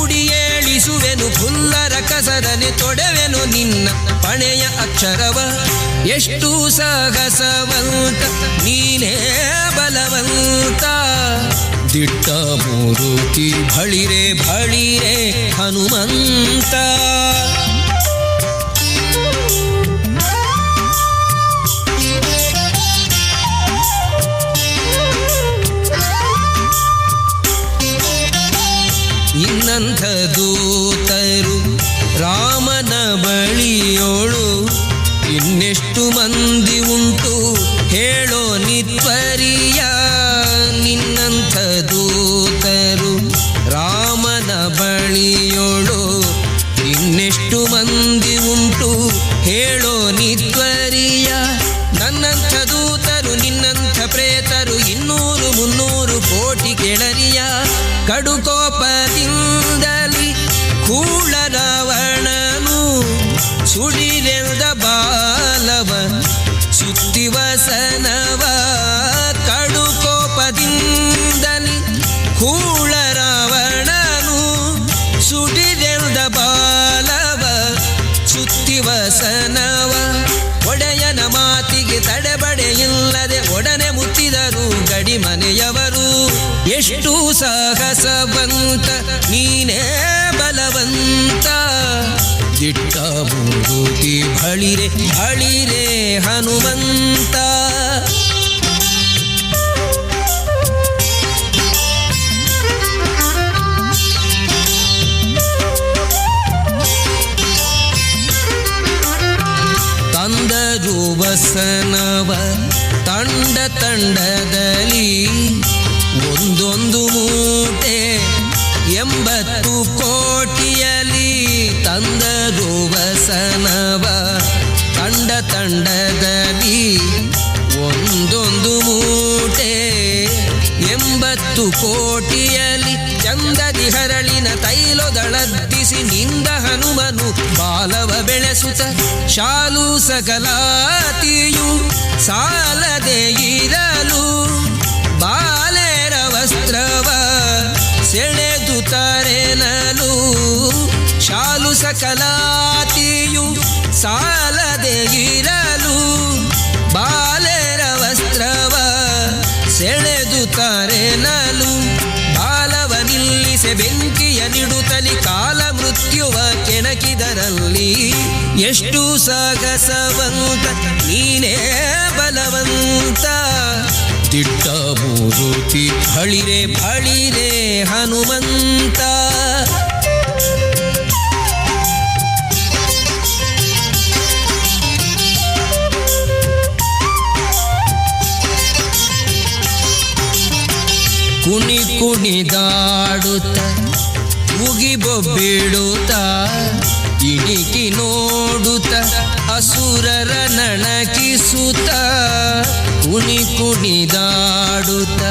ಉಡಿಯೇಳಿಸುವೆನು ಫುಲ್ಲರ ಕಸರನೆ ತೊಡೆವೆನು ನಿನ್ನ ಪಣೆಯ ಅಕ್ಷರವ ಎಷ್ಟು ಸಾಹಸವಂತ ನೀನೇ ಬಲವಂತ ದಿಟ್ಟ ಮೂರುತಿ ಬಳಿರೆ ಬಳಿರೆ ಹನುಮಂತ ಇನ್ನಂಥ ದೂತರು ರಾಮನ ಬಳಿಯೋಳು ಇನ್ನೆಷ್ಟು ಮಂದಿ ಉಂಟು ಹೇಳೋ ನಿತ್ವರಿಯ ನಿನ್ನಂಥ ದೂತರು ರಾಮನ ಬಳಿಯೋಳು ಇನ್ನೆಷ್ಟು ಮಂದಿ ಉಂಟು ಹೇಳೋ ನಿತ್ವರಿಯ ನನ್ನಂಥ ದೂತರು ನಿನ್ನಂಥ ಪ್ರೇತರು 200-300 ಕೋಟಿ ಕೆಳರಿಯ ಕಡುಕೋಪದಿಂದಲಿ ಕೂಳ ರಾವಣನು ಸುಡಿರೆಲ್ದ ಬಾಲವ ಸುತ್ತಿವಸನವ ಕಡುಕೋಪದಿಂದಲಿ ಕೂಳ ರಾವಣನು ಸುಡಿರೆಲ್ದ ಬಾಲವ ಸುತ್ತಿವಸನವ ಒಡೆಯನ ಮಾತಿಗೆ ತಡೆಬಡೆಯಿಲ್ಲದೆ ಒಡನೆ ಮುತ್ತಿದರು ಗಡಿ ಮನೆಯವರು ಎಷ್ಟು ಸಾಹಸವಂತ ನೀನೇ ಬಲವಂತ ದಿಟ್ಟ ಮೂರುತಿ ಬಳಿರೆ ಬಳಿರೆ ಹನುಮಂತ ತಂದರು ವಸನವ ತಂಡ ತಂಡದಲ್ಲಿ ಒಂದೊಂದು ಮೂಟೆ 80 ಕೋಟಿಯಲ್ಲಿ ತಂದರು ವಸನವ ತಂಡ ತಂಡದಲ್ಲಿ ಒಂದೊಂದು ಮೂಟೆ 80 ಕೋಟಿಯಲ್ಲಿ ಚಂದದಿ ಹರಳಿನ ತೈಲೊದಳದ್ದಿಸಿ ನಿಂದ ಹನುಮನು ಬಾಲವ ಬೆಳೆಸುತ್ತ ಶಾಲು ಸಕಲಾತಿಯು ಸಾಲದೆ ಇರಲು ಬಾಲೆರ ವಸ್ತ್ರವ ಸೆಳೆದು ತರೆನಲು ಶಾಲು ಸಕಲಾತಿಯು ಸಾಲದೆ ಇರಲು ಬಾಲೆರ ವಸ್ತ್ರವ ಸೆಳೆದು ತರೆನಲು ಬಾಲವ ನಿಲ್ಲಿಸೆ ಬೆಂಕಿಯ ನಿಡುತ್ತಲಿ ಕಾಲ ಮೃತ ಮೃತ್ಯುವ ಕೆಣಕಿದರಲ್ಲಿ ಎಷ್ಟು ಸಾಗಸವಂತ ನೀನೇ ಬಲವಂತ ದಿಟ್ಟ ಮೂರುತಿ ಬಳಿರೆ ಬಳಿರೆ ಹನುಮಂತ ಕುಣಿ ಕುಣಿದಾಡುತ್ತ ಉಗಿಬೊಬ್ಬಿಡುತ್ತ ಇಣಿಕಿ ನೋಡುತ್ತ ಅಸುರರ ನಣಕಿಸುತ್ತ ಕುಣಿ ಕುಣಿದಾಡುತ್ತ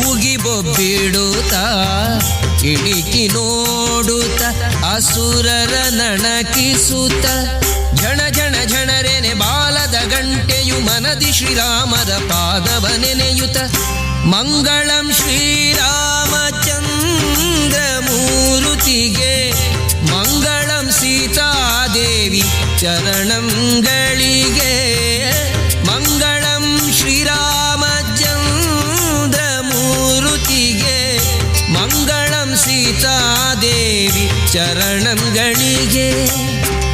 ಉಗಿಬೊಬ್ಬಿಡುತ್ತ ಇಣಿಕಿ ನೋಡುತ್ತ ಅಸುರರ ನಣಕಿಸುತ್ತ ಝಣ ಝಣ ಝಣರೆನೆ ಬಾಲದ ಗಂಟೆಯು ಮನದಿ ಶ್ರೀರಾಮರ ಪಾದವ ನೆನೆಯುತ್ತ ಮಂಗಳಂ ಶ್ರೀರಾಮಚಂದ್ರ ಮೂರುತಿಗೆ ಮಂಗಳಂ ಸೀತಾದೇವಿ ಚರಣಂಗಳಿಗೆ ಮಂಗಳಂ ಶ್ರೀರಾಮಚಂದ್ರ ಮೂರುತಿಗೆ ಮಂಗಳಂ ಸೀತಾದೇವಿ ಚರಣಂಗಳಿಗೆ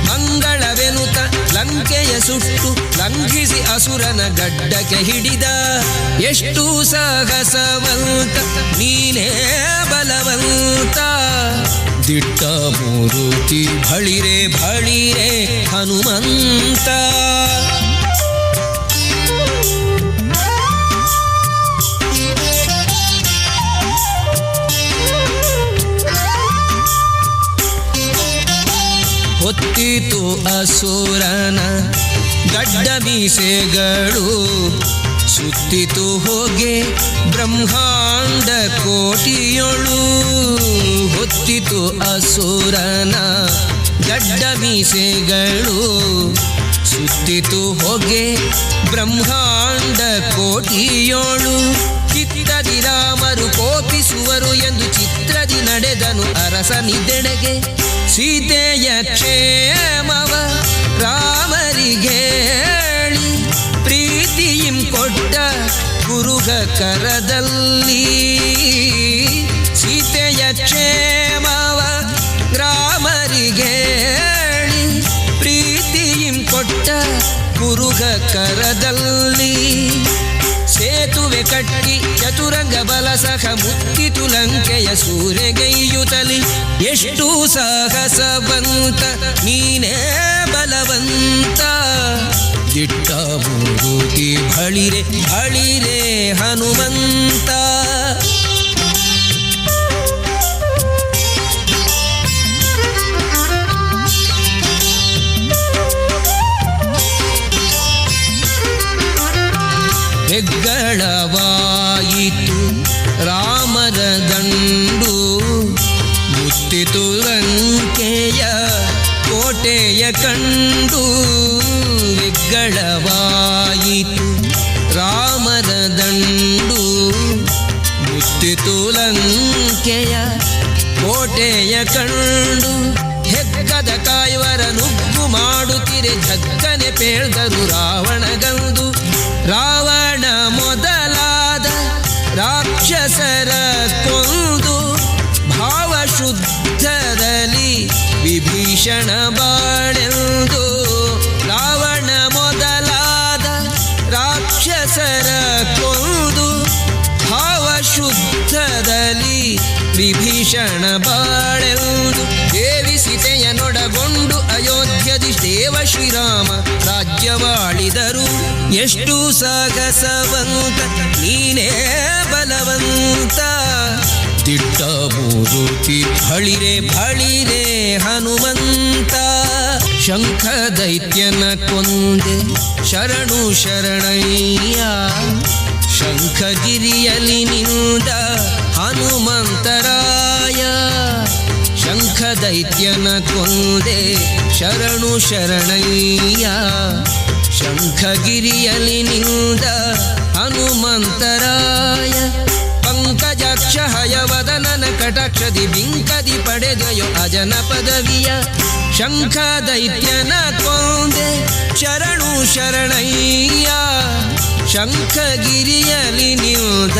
ಮಂಗಳವೆನುತ ಲಂಕೆಯ ಸುಟ್ಟು ಲಂಘಿಸಿ ಅಸುರನ ಗಡ್ಡಕ್ಕೆ ಹಿಡಿದ ಎಷ್ಟು ಸಾಹಸವಂತ ನೀನೇ ಬಲವಂತ ದಿಟ್ಟ ಮೂರುತಿ ಬಳಿರೆ ಬಳಿರೆ ಹನುಮಂತ ಹೊತ್ತಿತು ಅಸುರನ ಗಡ್ಡ ಮೀಸೆಗಳು ಸುತ್ತಿತು ಹೋಗೆ ಬ್ರಹ್ಮಾಂಡ ಕೋಟಿಯೊಳು ಹೊತ್ತಿತು ಅಸುರನ ಗಡ್ಡ ಮೀಸೆಗಳು ಸುತ್ತಿತು ಹೋಗೆ ಬ್ರಹ್ಮಾಂಡ ಕೋಟಿಯೊಳು ಚಿತ್ತದಿ ರಾಮರು ಕೋಪಿಸುವರು ಎಂದು ಚಿತ್ರದಿ ನಡೆದನು ಅರಸನಿದೆಡೆಗೆ ಸೀತೆಯ ಕ್ಷೇಮವ ರಾಮರಿಗೇಳಿ ಪ್ರೀತಿಯಿಂ ಕೊಟ್ಟ ಗುರುಗ ಕರದಲ್ಲಿ ಸೀತೆಯ ಕ್ಷೇಮವ ರಾಮರಿಗೇಳಿ ಪ್ರೀತಿಯಿಂ ಕೊಟ್ಟ ಗುರುಗ ಕರದಲ್ಲಿ ಸೇತುವೆ ಕಟ್ಟಿ ಚತುರಂಗ ಬಲ ಸಖ ಮುತ್ತಿತು ಲಂಕೆಯ ಸೂರೆಗೈಯುತ್ತಲಿ ಎಷ್ಟು ಸಾಹಸವಂತ ನೀನೇ ಬಲವಂತ ದಿಟ್ಟ ಮೂರುತಿ ಬಳಿರೆ ಬಳಿರೆ ಹನುಮಂತ ಹೆಗ್ಗಳವಾಯಿತು ರಾಮರ ದಂಡು ಮುತ್ತಿತು ಲಂಕೆಯ ಕೋಟೆಯ ಕಂಡು ಹೆಗ್ಗಳವಾಯಿತು ರಾಮರ ದಂಡು ಮುತ್ತಿತು ಲಂಕೆಯ ಕೋಟೆಯ ಕಂಡು ಹೆಗ್ಗದ ಕಾಯುವರ ನುಗ್ಗು ಮಾಡುತ್ತಿರೆ ಧಕ್ಕನೆ ಪೇಳ್ದರು ರಾವಣಗಂದು ರಾವಣ ಮೊದಲಾದ ರಾಕ್ಷಸರ ಕೊಂದು ಭಾವಶುದ್ಧದಲ್ಲಿ ವಿಭೀಷಣ ಬಾಳೆಂದು ರಾವಣ ಮೊದಲಾದ ರಾಕ್ಷಸರ ಕೊಂದು ಭಾವಶುದ್ಧದಲ್ಲಿ ವಿಭೀಷಣ ಬಾಳೆಂದು ದೇವಿ ಸೀತೆಯನೊಡಗೊಂಡು ಅಯೋಧ್ಯದಿ ದೇವ ಶ್ರೀರಾಮ ರಾಜ್ಯವಾಳಿದರು ಎಷ್ಟು ಸಾಗಸವಂತ ನೀನೇ ಬಲವಂತ ದಿಟ್ಟ ಮೂರುತಿ ಬಳಿರೆ ಬಳಿರೆ ಹನುಮಂತ ಶಂಖ ದೈತ್ಯನ ಕೊಂದೆ ಶರಣು ಶರಣಯ್ಯ ಶಂಖಗಿರಿಯಲಿ ನಿಂದ ಹನುಮಂತರಾಯ ಶಂಖ ದೈತ್ಯನ ಕೊಂದೆ ಶರಣು ಶರಣಯ್ಯ ಶಂಖಗಿರಿಯಲಿ ನಿಂದ ಹನುಮಂತರಾಯ ಪಂಕಜಾಕ್ಷ ಹಯವದನನ ಕಟಾಕ್ಷದಿ ಬಿಂಕದಿ ಪಡೆದೆಯೋ ಅಜನ ಪದವಿಯ ಶಂಖ ದೈತ್ಯನ ಕೊಂದೆ ಶರಣು ಶರಣಯ್ಯ ಶಂಖಗಿರಿಯಲಿ ನಿಂದ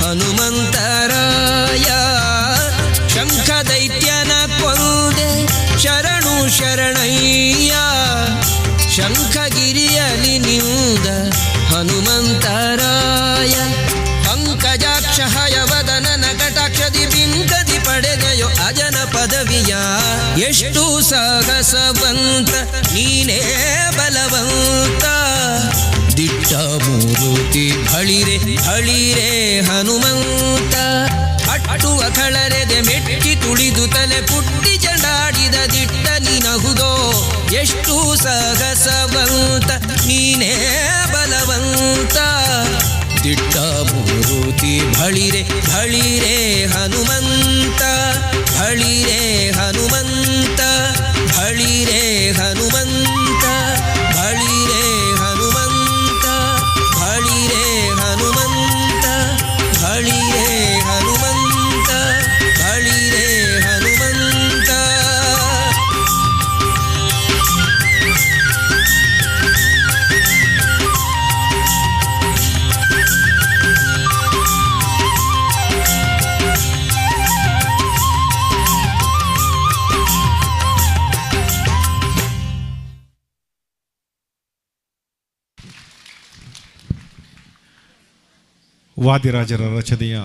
ಹನುಮಂತರಾಯ ಶಂಖ ದೈತ್ಯನ ಕೊಂದೆ ಶಂಖಗಿರಿಯಲಿ ನಿಂದ ಹನುಮಂತರಾಯ ಪಂಕಜಾಕ್ಷ ಹಯವದನನ ಕಟಾಕ್ಷದಿ ಬಿಂಕದಿ ಪಡೆದೆಯೋ ಅಜನ ಪದವಿಯ ಎಷ್ಟು ಸಾಹಸವಂತ ನೀನೇ ಬಲವಂತ ದಿಟ್ಟ ಮೂರುತಿ ಹಳಿರೆ ಹಳಿರೆ ಹನುಮಂತ ಅಟ್ಟುವ ಕಳರೆದೆ ಮೆಟ್ಟಿ ತುಳಿದು ತಲೆ ಪುಟ್ಟಿ ಜಂಡಾಡಿದ ದಿಟ್ಟ ನೀನಹುದೋ ಎಷ್ಟು ಸಾಹಸವಂತ ನೀನೇ ಬಲವಂತ ದಿಟ್ಟ ಮೂರುತಿ ಬಳಿರೆ ಬಳಿರೆ ಹನುಮಂತ ಬಳಿರೆ ಹನುಮಂತ ಬಳಿರೆ ಹನುಮಂತ ಬಳಿರೆ ಹನುಮಂತ ಬಳಿರೆ ಹನುಮಂತ ಬಳಿರೆ ಹನುಮಂತ ಬಳಿರೆ ಹನುಮಂತ. ವಾದಿರಾಜರ ರಚನೆಯ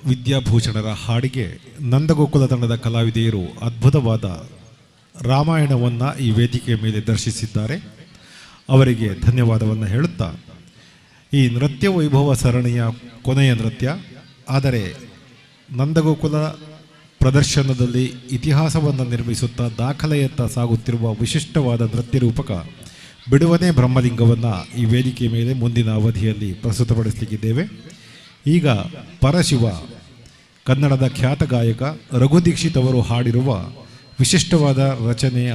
ವಿದ್ಯಾಭೂಷಣರ ಹಾಡಿಗೆ ನಂದಗೋಕುಲ ತಂಡದ ಕಲಾವಿದೆಯರು ಅದ್ಭುತವಾದ ರಾಮಾಯಣವನ್ನು ಈ ವೇದಿಕೆಯ ಮೇಲೆ ದರ್ಶಿಸಿದ್ದಾರೆ. ಅವರಿಗೆ ಧನ್ಯವಾದವನ್ನು ಹೇಳುತ್ತಾ, ಈ ನೃತ್ಯ ವೈಭವ ಸರಣಿಯ ಕೊನೆಯ ನೃತ್ಯ, ಆದರೆ ನಂದಗೋಕುಲ ಪ್ರದರ್ಶನದಲ್ಲಿ ಇತಿಹಾಸವನ್ನು ನಿರ್ಮಿಸುತ್ತಾ ದಾಖಲೆಯತ್ತ ಸಾಗುತ್ತಿರುವ ವಿಶಿಷ್ಟವಾದ ನೃತ್ಯ ರೂಪಕ ಬಿಡುವನೇ ಬ್ರಹ್ಮಲಿಂಗವನ್ನು ಈ ವೇದಿಕೆಯ ಮೇಲೆ ಮುಂದಿನ ಅವಧಿಯಲ್ಲಿ ಪ್ರಸ್ತುತಪಡಿಸಲಿಕ್ಕಿದ್ದೇವೆ. ಈಗ ಪರಶಿವ ಕನ್ನಡದ ಖ್ಯಾತ ಗಾಯಕ ರಘು ದೀಕ್ಷಿತ್ ಅವರು ಹಾಡಿರುವ ವಿಶಿಷ್ಟವಾದ ರಚನೆಯ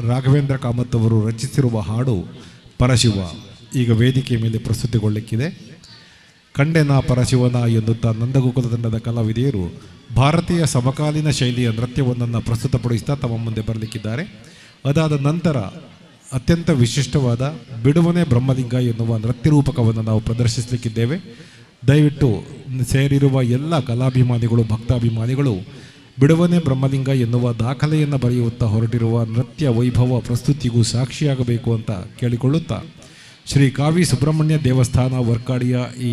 ರಾಘವೇಂದ್ರ ಕಾಮತ್ ಅವರು ರಚಿಸಿರುವ ಹಾಡು ಪರಶಿವ ಈಗ ವೇದಿಕೆಯ ಮೇಲೆ ಪ್ರಸ್ತುತಿಗೊಳ್ಳಲಿಕ್ಕಿದೆ. ಕಂಡೆನ ಪರಶಿವನ ಎನ್ನುತ್ತಾ ನಂದಗೋಕುಲ ತಂಡದ ಕಲಾವಿದೆಯರು ಭಾರತೀಯ ಸಮಕಾಲೀನ ಶೈಲಿಯ ನೃತ್ಯವೊಂದನ್ನು ಪ್ರಸ್ತುತಪಡಿಸ್ತಾ ತಮ್ಮ ಮುಂದೆ ಬರಲಿಕ್ಕಿದ್ದಾರೆ. ಅದಾದ ನಂತರ ಅತ್ಯಂತ ವಿಶಿಷ್ಟವಾದ ಬಿಡುವನೆ ಬ್ರಹ್ಮಲಿಂಗ ಎನ್ನುವ ನೃತ್ಯ ರೂಪಕವನ್ನು ನಾವು ಪ್ರದರ್ಶಿಸಲಿಕ್ಕಿದ್ದೇವೆ. ದಯವಿಟ್ಟು ಸೇರಿರುವ ಎಲ್ಲ ಕಲಾಭಿಮಾನಿಗಳು, ಭಕ್ತಾಭಿಮಾನಿಗಳು ಬಿಡುವನೆ ಬ್ರಹ್ಮಲಿಂಗ ಎನ್ನುವ ದಾಖಲೆಯನ್ನು ಬರೆಯುತ್ತಾ ಹೊರಟಿರುವ ನೃತ್ಯ ವೈಭವ ಪ್ರಸ್ತುತಿಗೂ ಸಾಕ್ಷಿಯಾಗಬೇಕು ಅಂತ ಕೇಳಿಕೊಳ್ಳುತ್ತಾ, ಶ್ರೀ ಕಾವಿ ಸುಬ್ರಹ್ಮಣ್ಯ ದೇವಸ್ಥಾನ ವರ್ಕಾಡಿಯ ಈ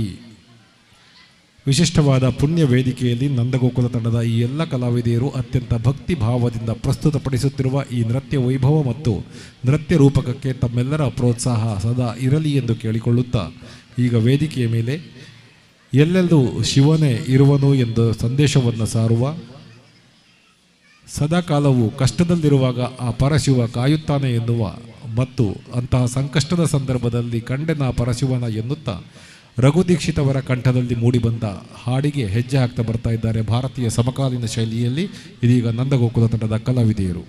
ವಿಶಿಷ್ಟವಾದ ಪುಣ್ಯ ವೇದಿಕೆಯಲ್ಲಿ ನಂದಗೋಕುಲ ತಂಡದ ಈ ಎಲ್ಲ ಕಲಾವಿದೆಯರು ಅತ್ಯಂತ ಭಕ್ತಿ ಭಾವದಿಂದ ಪ್ರಸ್ತುತಪಡಿಸುತ್ತಿರುವ ಈ ನೃತ್ಯ ವೈಭವ ಮತ್ತು ನೃತ್ಯ ರೂಪಕಕ್ಕೆ ತಮ್ಮೆಲ್ಲರ ಪ್ರೋತ್ಸಾಹ ಸದಾ ಇರಲಿ ಎಂದು ಕೇಳಿಕೊಳ್ಳುತ್ತಾ, ಈಗ ವೇದಿಕೆಯ ಮೇಲೆ ಎಲ್ಲೆಲ್ಲೂ ಶಿವನೇ ಇರುವನು ಎಂದು ಸಂದೇಶವನ್ನು ಸಾರುವ, ಸದಾಕಾಲವು ಕಷ್ಟದಲ್ಲಿರುವಾಗ ಆ ಪರಶಿವ ಕಾಯುತ್ತಾನೆ ಎನ್ನುವ ಮತ್ತು ಅಂತಹ ಸಂಕಷ್ಟದ ಸಂದರ್ಭದಲ್ಲಿ ಕಂಡೆನ ಪರಶಿವನ ಎನ್ನುತ್ತಾ ರಘು ದೀಕ್ಷಿತ್ ಅವರ ಕಂಠದಲ್ಲಿ ಮೂಡಿಬಂದ ಹಾಡಿಗೆ ಹೆಜ್ಜೆ ಹಾಕ್ತಾ ಬರ್ತಾ ಇದ್ದಾರೆ ಭಾರತೀಯ ಸಮಕಾಲೀನ ಶೈಲಿಯಲ್ಲಿ ಇದೀಗ ನಂದಗೋಕುಲ ತಂಡದ ಕಲಾವಿದೆಯರು.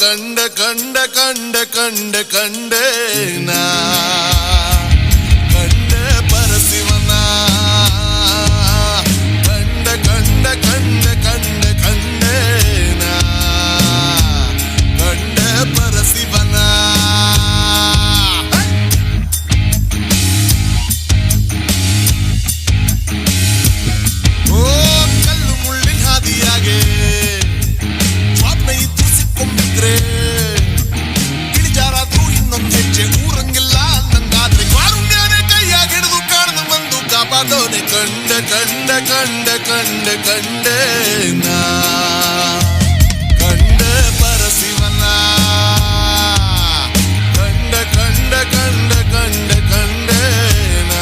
ಕಂಡ ಕಂಡ ಕಂಡ ಕಂಡ ಕಂಡೇನ ಕಂಡ ಪರಶಿವನ ಕಂಡ ಕಂಡ ಕಂಡ ಕಂಡ ಕಂಡೇನ ಕಂಡ ಪರಶಿವನ. ಓ ಕಲ್ಲು ಮುಳ್ಳಿನ ಹಾದಿಯಾಗೆ ಸ್ವಾಪ್ನ ಇದ್ದು ಸಿಕ್ಕೊಂಬಿದ್ರೆ ಇಳಿಜಾರಾದ್ರೂ ಇನ್ನೊಂದು ಹೆಜ್ಜೆ ಊರಂಗಿಲ್ಲ ನಂಗಾದ್ರೆ ಕಾರುಣ್ಯನೇ ಕೈಯಾಗಿಡಿದು ಕಾಣದ ಬಂದು ಕಾಪಾಡೋನೆ ಕಂಡ ಕಂಡ ಕಂಡ ಕಂಡ ಕಂಡೇನ ಕಂಡ ಪರಶಿವನ ಕಂಡ ಕಂಡ ಕಂಡ ಕಂಡ ಕಂಡೇನ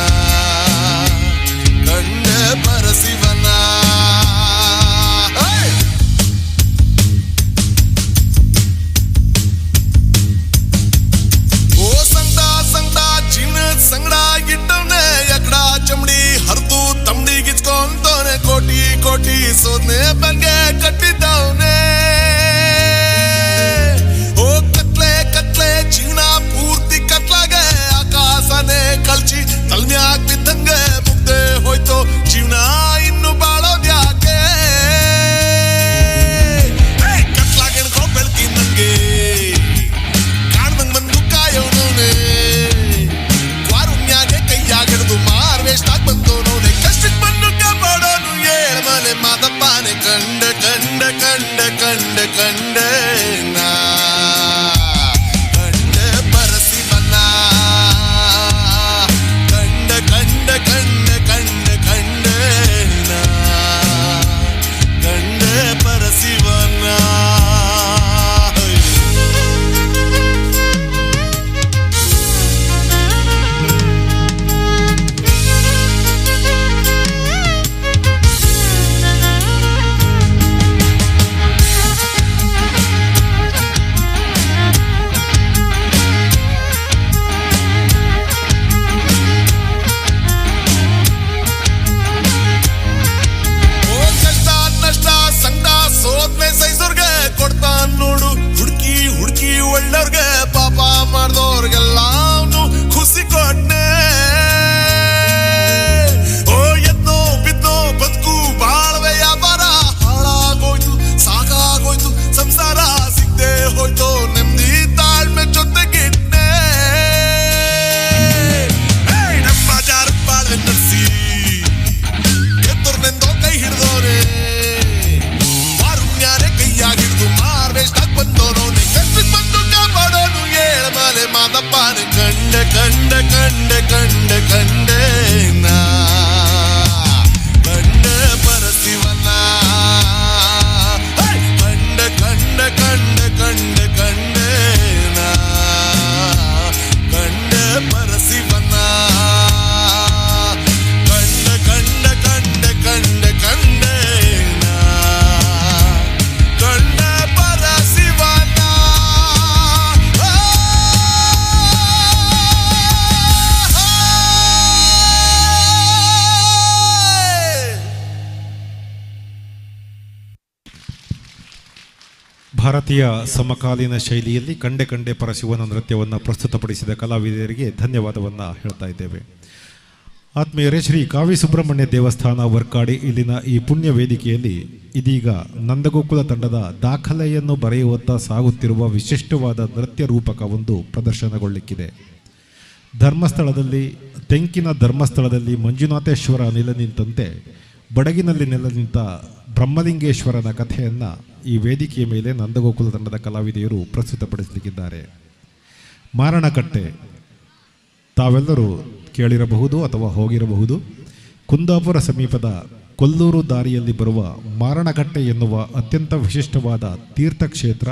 ಕಂಡ ಪರಶಿವನ. ಸಂಗಡ ಇಟ್ಟವನೇ ಎಕಡ ಚಮಡಿ ಕಂಡೆ ಕಂಡೆ ಕಂಡೆ ನಾ ಕಂಡೆ ಪರಶಿವನ ಕಂಡೆ ಕಂಡೆ ಕಂಡೆ ಕಂಡೆ ಕಂಡೆ ನಾ ಕಂಡೆ ಪರಶಿವನ ಕಂಡೆ ಕಂಡೆ ಕಂಡೆ ಕಂಡೆ ಕಂಡೆ ನಾ ಕಂಡೆ ಪರಶಿವನ. ಭಾರತೀಯ ಸಮಕಾಲೀನ ಶೈಲಿಯಲ್ಲಿ ಕಂಡೆ ಕಂಡೆ ಪರಶಿವನ ನೃತ್ಯವನ್ನು ಪ್ರಸ್ತುತಪಡಿಸಿದ ಕಲಾವಿದರಿಗೆ ಧನ್ಯವಾದವನ್ನು ಹೇಳ್ತಾ ಇದ್ದೇವೆ. ಆತ್ಮೀಯರೇ, ಶ್ರೀ ಕಾವಿ ಸುಬ್ರಹ್ಮಣ್ಯ ದೇವಸ್ಥಾನ ವರ್ಕಾಡಿ ಇಲ್ಲಿನ ಈ ಪುಣ್ಯ ವೇದಿಕೆಯಲ್ಲಿ ಇದೀಗ ನಂದಗೋಕುಲ ತಂಡದ ದಾಖಲೆಯನ್ನು ಬರೆಯುವತ್ತ ಸಾಗುತ್ತಿರುವ ವಿಶಿಷ್ಟವಾದ ನೃತ್ಯ ರೂಪಕ ಒಂದು ಪ್ರದರ್ಶನಗೊಳ್ಳಿಕ್ಕಿದೆ. ಧರ್ಮಸ್ಥಳದಲ್ಲಿ ತೆಂಕಿನ ಧರ್ಮಸ್ಥಳದಲ್ಲಿ ಮಂಜುನಾಥೇಶ್ವರ ನೆಲೆ ನಿಂತಂತೆ ಬಡಗಿನಲ್ಲಿ ನೆಲೆ ನಿಂತ ಬ್ರಹ್ಮಲಿಂಗೇಶ್ವರನ ಕಥೆಯನ್ನು ಈ ವೇದಿಕೆಯ ಮೇಲೆ ನಂದಗೋಕುಲ ತಂಡದ ಕಲಾವಿದೆಯರು ಪ್ರಸ್ತುತಪಡಿಸಲಿಕ್ಕಿದ್ದಾರೆ. ಮಾರಣಕಟ್ಟೆ ತಾವೆಲ್ಲರೂ ಕೇಳಿರಬಹುದು ಅಥವಾ ಹೋಗಿರಬಹುದು. ಕುಂದಾಪುರ ಸಮೀಪದ ಕೊಲ್ಲೂರು ದಾರಿಯಲ್ಲಿ ಬರುವ ಮಾರಣಕಟ್ಟೆ ಎನ್ನುವ ಅತ್ಯಂತ ವಿಶಿಷ್ಟವಾದ ತೀರ್ಥಕ್ಷೇತ್ರ.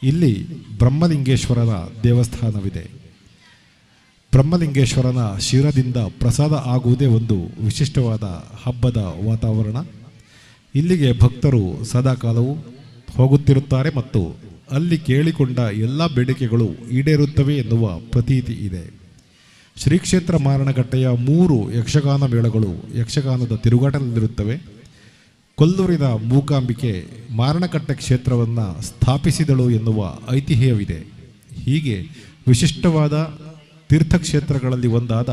ಇಲ್ಲಿ ಬ್ರಹ್ಮಲಿಂಗೇಶ್ವರನ ದೇವಸ್ಥಾನವಿದೆ. ಬ್ರಹ್ಮಲಿಂಗೇಶ್ವರನ ಶಿರದಿಂದ ಪ್ರಸಾದ ಆಗುವುದೇ ಒಂದು ವಿಶಿಷ್ಟವಾದ ಹಬ್ಬದ ವಾತಾವರಣ. ಇಲ್ಲಿಗೆ ಭಕ್ತರು ಸದಾಕಾಲವೂ ಹೋಗುತ್ತಿರುತ್ತಾರೆ ಮತ್ತು ಅಲ್ಲಿ ಕೇಳಿಕೊಂಡ ಎಲ್ಲ ಬೇಡಿಕೆಗಳು ಈಡೇರುತ್ತವೆ ಎನ್ನುವ ಪ್ರತೀತಿ ಇದೆ. ಶ್ರೀ ಕ್ಷೇತ್ರ ಮಾರಣಕಟ್ಟೆಯ 3 ಯಕ್ಷಗಾನ ಮೇಳಗಳು ಯಕ್ಷಗಾನದ ತಿರುಗಾಟದಲ್ಲಿರುತ್ತವೆ. ಕೊಲ್ಲೂರಿನ ಮೂಕಾಂಬಿಕೆ ಮಾರಣಕಟ್ಟೆ ಕ್ಷೇತ್ರವನ್ನು ಸ್ಥಾಪಿಸಿದಳು ಎನ್ನುವ ಐತಿಹ್ಯವಿದೆ. ಹೀಗೆ ವಿಶಿಷ್ಟವಾದ ತೀರ್ಥಕ್ಷೇತ್ರಗಳಲ್ಲಿ ಒಂದಾದ